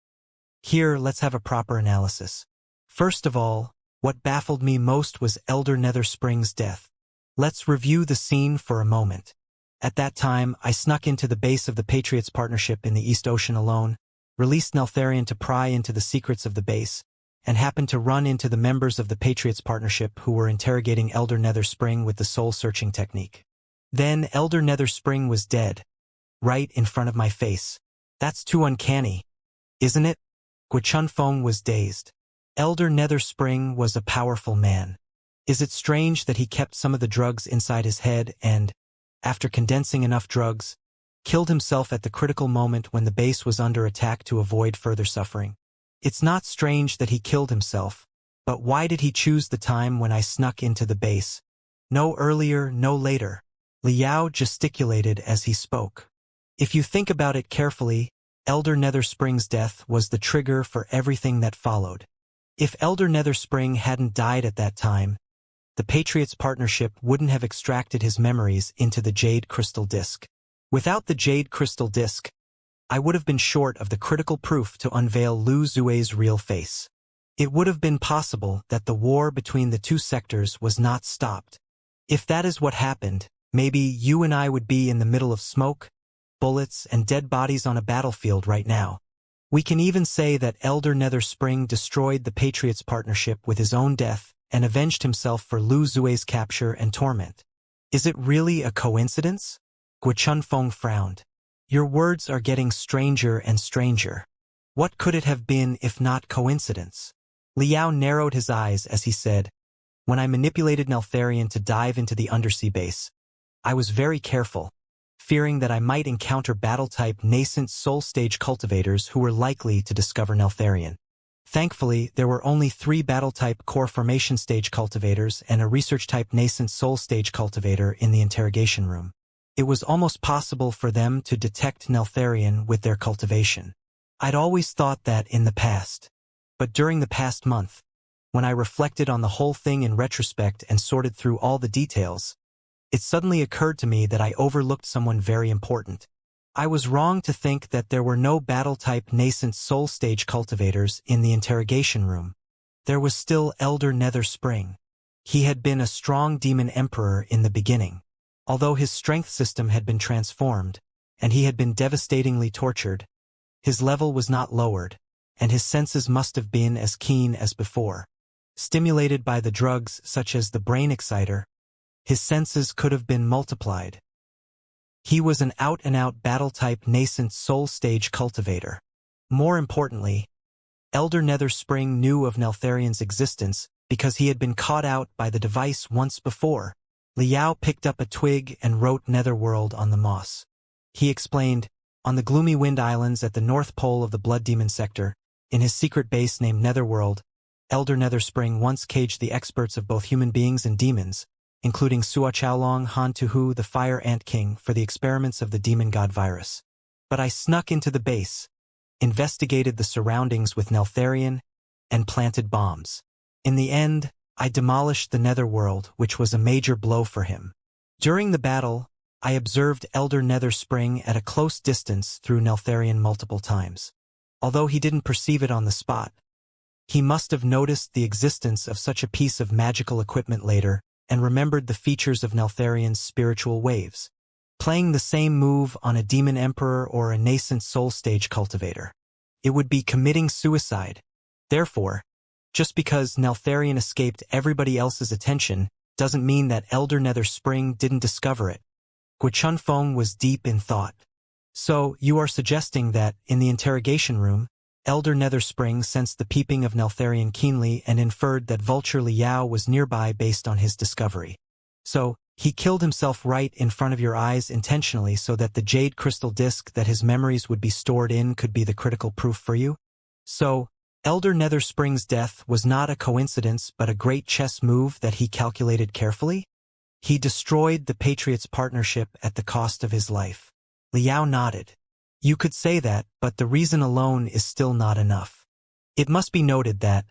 Here, let's have a proper analysis. First of all, what baffled me most was Elder Netherspring's death. Let's review the scene for a moment. At that time, I snuck into the base of the Patriots Partnership in the East Ocean alone, released Neltharion to pry into the secrets of the base, and happened to run into the members of the Patriots Partnership who were interrogating Elder Netherspring with the soul-searching technique. Then Elder Netherspring was dead, right in front of my face. That's too uncanny, isn't it? Guichunfeng was dazed. Elder Netherspring was a powerful man. Is it strange that he kept some of the drugs inside his head and, after condensing enough drugs, killed himself at the critical moment when the base was under attack to avoid further suffering? It's not strange that he killed himself, but why did he choose the time when I snuck into the base? No earlier, no later. Liao gesticulated as he spoke. If you think about it carefully, Elder Netherspring's death was the trigger for everything that followed. If Elder Netherspring hadn't died at that time, the Patriots Partnership wouldn't have extracted his memories into the Jade Crystal Disc. Without the Jade Crystal Disc, I would have been short of the critical proof to unveil Lu Zue's real face. It would have been possible that the war between the two sectors was not stopped. If that is what happened, maybe you and I would be in the middle of smoke, bullets, and dead bodies on a battlefield right now. We can even say that Elder Netherspring destroyed the Patriots Partnership with his own death and avenged himself for Lu Zue's capture and torment. Is it really a coincidence? Guichunfeng frowned. Your words are getting stranger and stranger. What could it have been if not coincidence? Liao narrowed his eyes as he said, When I manipulated Neltharion to dive into the undersea base, I was very careful, fearing that I might encounter battle-type nascent soul-stage cultivators who were likely to discover Neltharion. Thankfully, there were only 3 battle-type core formation stage cultivators and a research-type nascent soul-stage cultivator in the interrogation room. It was almost possible for them to detect Neltharion with their cultivation. I'd always thought that in the past. But during the past month, when I reflected on the whole thing in retrospect and sorted through all the details, it suddenly occurred to me that I overlooked someone very important. I was wrong to think that there were no battle-type nascent soul-stage cultivators in the interrogation room. There was still Elder Netherspring. He had been a strong demon emperor in the beginning. Although his strength system had been transformed, and he had been devastatingly tortured, his level was not lowered, and his senses must have been as keen as before. Stimulated by the drugs such as the brain exciter, his senses could have been multiplied. He was an out-and-out battle-type nascent soul-stage cultivator. More importantly, Elder Netherspring knew of Neltharion's existence because he had been caught out by the device once before. Liao picked up a twig and wrote Netherworld on the moss. He explained, on the gloomy wind islands at the north pole of the Blood Demon sector, in his secret base named Netherworld, Elder Netherspring once caged the experts of both human beings and demons, including Sua Chaolong Han Tuhu, the Fire Ant King, for the experiments of the demon god virus. But I snuck into the base, investigated the surroundings with Neltharion, and planted bombs. In the end, I demolished the netherworld, which was a major blow for him. During the battle, I observed Elder Nether Spring at a close distance through Neltharion multiple times. Although he didn't perceive it on the spot, he must have noticed the existence of such a piece of magical equipment later and remembered the features of Neltharion's spiritual waves. Playing the same move on a demon emperor or a nascent soul stage cultivator, it would be committing suicide. Therefore, just because Neltharion escaped everybody else's attention doesn't mean that Elder Nether Spring didn't discover it. Guochunfeng was deep in thought. So, you are suggesting that, in the interrogation room, Elder Nether Spring sensed the peeping of Neltharion keenly and inferred that Vulture Liao was nearby based on his discovery. So, he killed himself right in front of your eyes intentionally so that the jade crystal disk that his memories would be stored in could be the critical proof for you? So, Elder Nether Spring's death was not a coincidence but a great chess move that he calculated carefully? He destroyed the Patriots' partnership at the cost of his life. Liao nodded. You could say that, but the reason alone is still not enough. It must be noted that,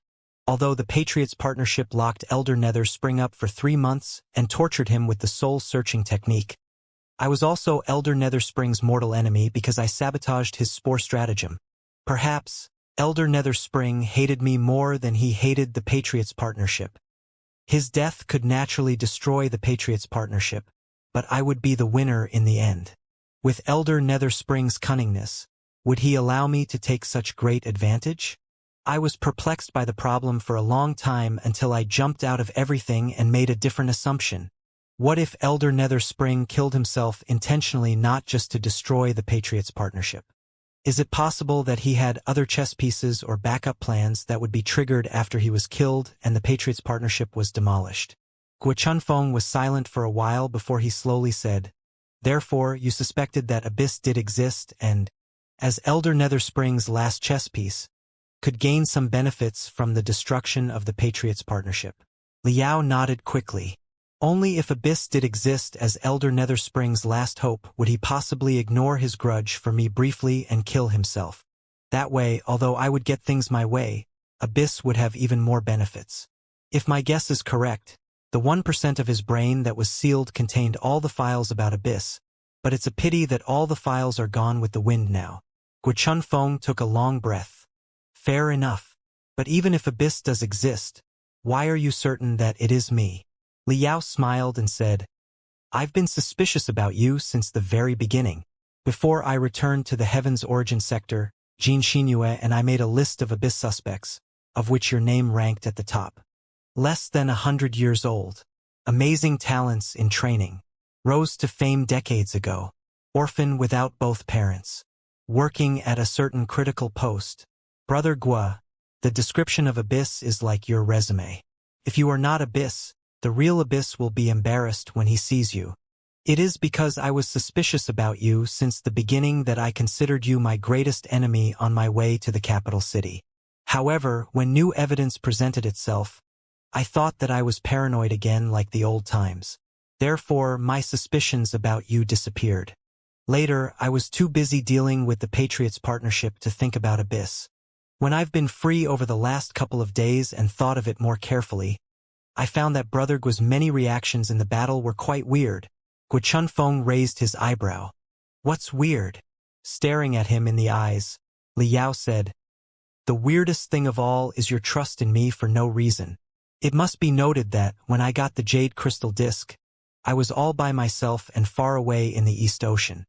although the Patriots' partnership locked Elder Nether Spring up for 3 months and tortured him with the soul-searching technique, I was also Elder Nether Spring's mortal enemy because I sabotaged his spore stratagem. Perhaps, Elder Nether Spring hated me more than he hated the Patriots' partnership. His death could naturally destroy the Patriots' partnership, but I would be the winner in the end. With Elder Nether Spring's cunningness, would he allow me to take such great advantage? I was perplexed by the problem for a long time until I jumped out of everything and made a different assumption. What if Elder Nether Spring killed himself intentionally not just to destroy the Patriots' partnership? Is it possible that he had other chess pieces or backup plans that would be triggered after he was killed and the Patriots' partnership was demolished? Guochunfeng was silent for a while before he slowly said, "Therefore, you suspected that Abyss did exist and, as Elder Nether Spring's last chess piece, could gain some benefits from the destruction of the Patriots' partnership." Liao nodded quickly. Only if Abyss did exist as Elder Nether Spring's last hope would he possibly ignore his grudge for me briefly and kill himself. That way, although I would get things my way, Abyss would have even more benefits. If my guess is correct, the 1% of his brain that was sealed contained all the files about Abyss, but it's a pity that all the files are gone with the wind now. Guochunfeng took a long breath. Fair enough. But even if Abyss does exist, why are you certain that it is me? Liao smiled and said, I've been suspicious about you since the very beginning. Before I returned to the Heaven's Origin Sector, Xianxia and I made a list of Abyss suspects, of which your name ranked at the top. Less than 100 years old. Amazing talents in training. Rose to fame decades ago. Orphan without both parents. Working at a certain critical post. Brother Gua, the description of Abyss is like your resume. If you are not Abyss, the real Abyss will be embarrassed when he sees you. It is because I was suspicious about you since the beginning that I considered you my greatest enemy on my way to the capital city. However, when new evidence presented itself, I thought that I was paranoid again like the old times. Therefore, my suspicions about you disappeared. Later, I was too busy dealing with the Patriots' partnership to think about Abyss. When I've been free over the last couple of days and thought of it more carefully, I found that Brother Gua's many reactions in the battle were quite weird. Guochunfeng raised his eyebrow. What's weird? Staring at him in the eyes, Liao said, The weirdest thing of all is your trust in me for no reason. It must be noted that, when I got the jade crystal disc, I was all by myself and far away in the East Ocean.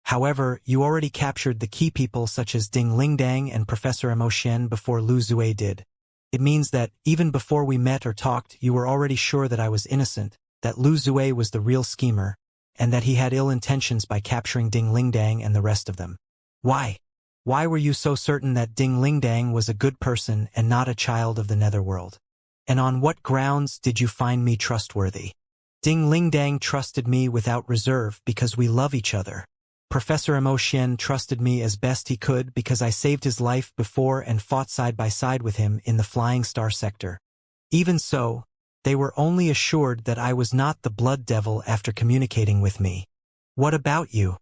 However, you already captured the key people such as Ding Lingdang and Professor Mo Xian before Lu Zue did. It means that, even before we met or talked, you were already sure that I was innocent, that Lu Zue was the real schemer, and that he had ill intentions by capturing Ding Lingdang and the rest of them. Why? Why were you so certain that Ding Lingdang was a good person and not a child of the netherworld? And on what grounds did you find me trustworthy? Ding Lingdang trusted me without reserve because we love each other. Professor Mo Xian trusted me as best he could because I saved his life before and fought side by side with him in the Flying Star sector. Even so, they were only assured that I was not the blood devil after communicating with me. What about you?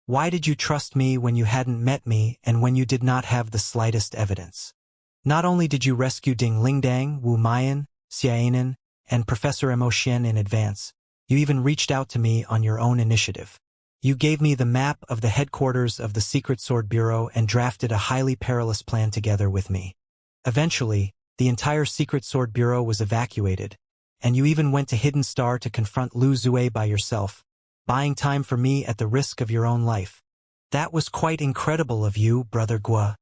Why did you trust me when you hadn't met me and when you did not have the slightest evidence? Not only did you rescue Ding Lingdang, Wu Mayan, Xianan, and Professor Emotion in advance. You even reached out to me on your own initiative. You gave me the map of the headquarters of the Secret Sword Bureau and drafted a highly perilous plan together with me. Eventually, the entire Secret Sword Bureau was evacuated, and you even went to Hidden Star to confront Lu Zue by yourself, buying time for me at the risk of your own life. That was quite incredible of you, Brother Gua.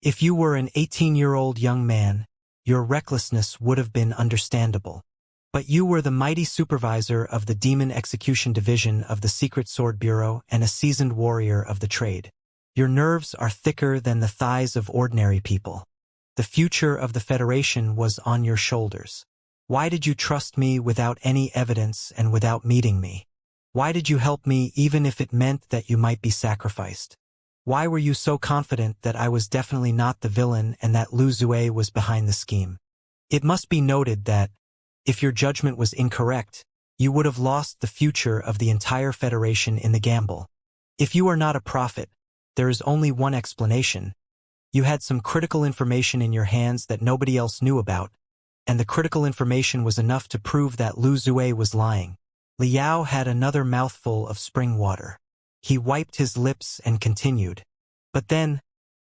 If you were an 18-year-old young man, your recklessness would have been understandable. But you were the mighty supervisor of the Demon Execution Division of the Secret Sword Bureau and a seasoned warrior of the trade. Your nerves are thicker than the thighs of ordinary people. The future of the Federation was on your shoulders. Why did you trust me without any evidence and without meeting me? Why did you help me even if it meant that you might be sacrificed? Why were you so confident that I was definitely not the villain and that Lu Zue was behind the scheme? It must be noted that, if your judgment was incorrect, you would have lost the future of the entire Federation in the gamble. If you are not a prophet, there is only one explanation. You had some critical information in your hands that nobody else knew about, and the critical information was enough to prove that Lu Zue was lying. Liao had another mouthful of spring water. He wiped his lips and continued. But then,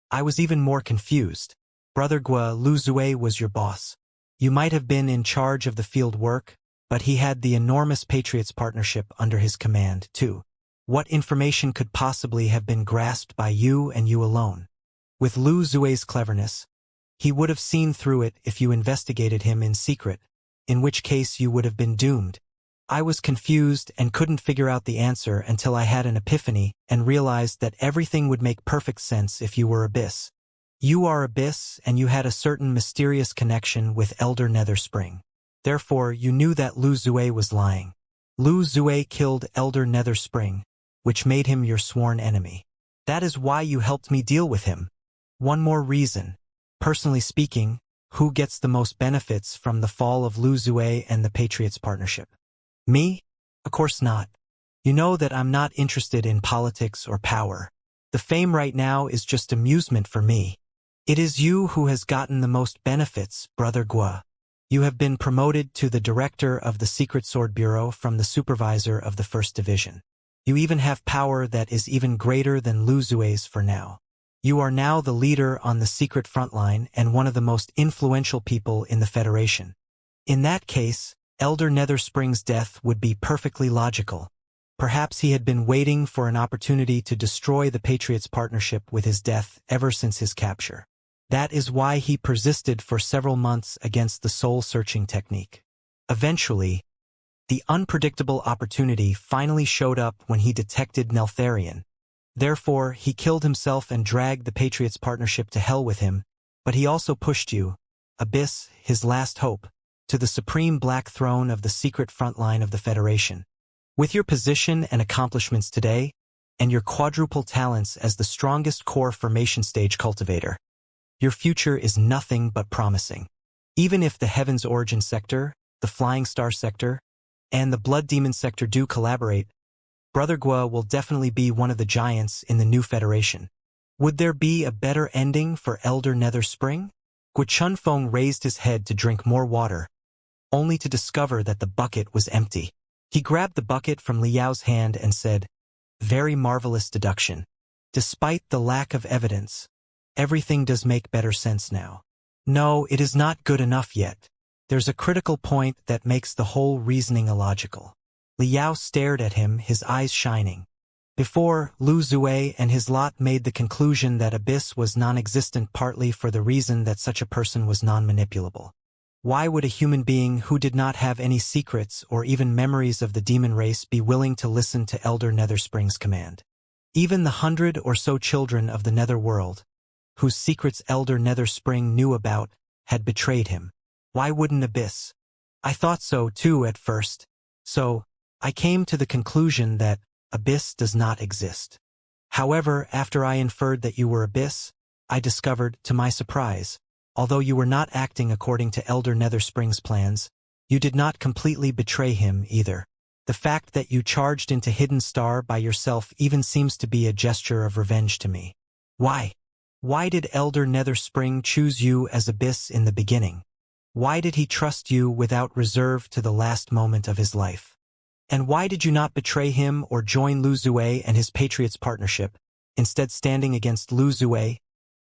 I was even more confused. Brother Gua, Lu Zue was your boss. You might have been in charge of the field work, but he had the enormous Patriots partnership under his command, too. What information could possibly have been grasped by you and you alone? With Lu Zue's cleverness, he would have seen through it if you investigated him in secret, in which case you would have been doomed. I was confused and couldn't figure out the answer until I had an epiphany and realized that everything would make perfect sense if you were Abyss. You are Abyss, and you had a certain mysterious connection with Elder Netherspring. Therefore, you knew that Lu Zue was lying. Lu Zue killed Elder Netherspring, which made him your sworn enemy. That is why you helped me deal with him. One more reason. Personally speaking, who gets the most benefits from the fall of Lu Zue and the Patriots partnership? Me? Of course not. You know that I'm not interested in politics or power. The fame right now is just amusement for me. It is you who has gotten the most benefits, Brother Gua. You have been promoted to the director of the Secret Sword Bureau from the supervisor of the First Division. You even have power that is even greater than Lu Zue's for now. You are now the leader on the secret frontline and one of the most influential people in the Federation. In that case, Elder Netherspring's death would be perfectly logical. Perhaps he had been waiting for an opportunity to destroy the Patriots partnership with his death ever since his capture. That is why he persisted for several months against the soul-searching technique. Eventually, the unpredictable opportunity finally showed up when he detected Neltharion. Therefore, he killed himself and dragged the Patriots partnership to hell with him, but he also pushed you, Abyss, his last hope, to the supreme black throne of the secret front line of the Federation. With your position and accomplishments today, and your quadruple talents as the strongest core formation stage cultivator, your future is nothing but promising. Even if the Heaven's Origin sector, the Flying Star sector, and the Blood Demon sector do collaborate, Brother Gua will definitely be one of the giants in the new Federation. Would there be a better ending for Elder Netherspring? Gua Chunfeng raised his head to drink more water, only to discover that the bucket was empty. He grabbed the bucket from Liao's hand and said, "Very marvelous deduction. Despite the lack of evidence, everything does make better sense now. No, it is not good enough yet. There's a critical point that makes the whole reasoning illogical." Liao stared at him, his eyes shining. Before, Lu Zue and his lot made the conclusion that Abyss was non-existent partly for the reason that such a person was non-manipulable. Why would a human being who did not have any secrets or even memories of the demon race be willing to listen to Elder Netherspring's command? Even the 100 or so children of the Netherworld, whose secrets Elder Netherspring knew about, had betrayed him. Why wouldn't Abyss? I thought so too at first, so I came to the conclusion that Abyss does not exist. However, after I inferred that you were Abyss, I discovered, to my surprise, although you were not acting according to Elder Netherspring's plans, you did not completely betray him either. The fact that you charged into Hidden Star by yourself even seems to be a gesture of revenge to me. Why? Why did Elder Netherspring choose you as Abyss in the beginning? Why did he trust you without reserve to the last moment of his life? And why did you not betray him or join Lu Zue and his Patriots partnership, instead standing against Lu Zue,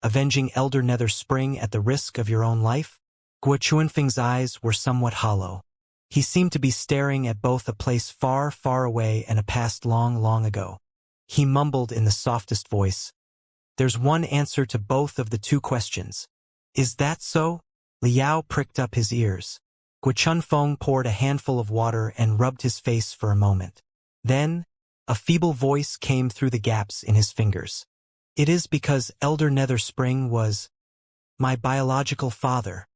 avenging Elder Nether Spring at the risk of your own life? Guo Chuanfeng's eyes were somewhat hollow. He seemed to be staring at both a place far, far away and a past long, long ago. He mumbled in the softest voice, "There's one answer to both of the two questions. Is that so?" Liao pricked up his ears. Guo Chunfeng poured a handful of water and rubbed his face for a moment. Then, a feeble voice came through the gaps in his fingers. "It is because Elder Nether Spring was my biological father."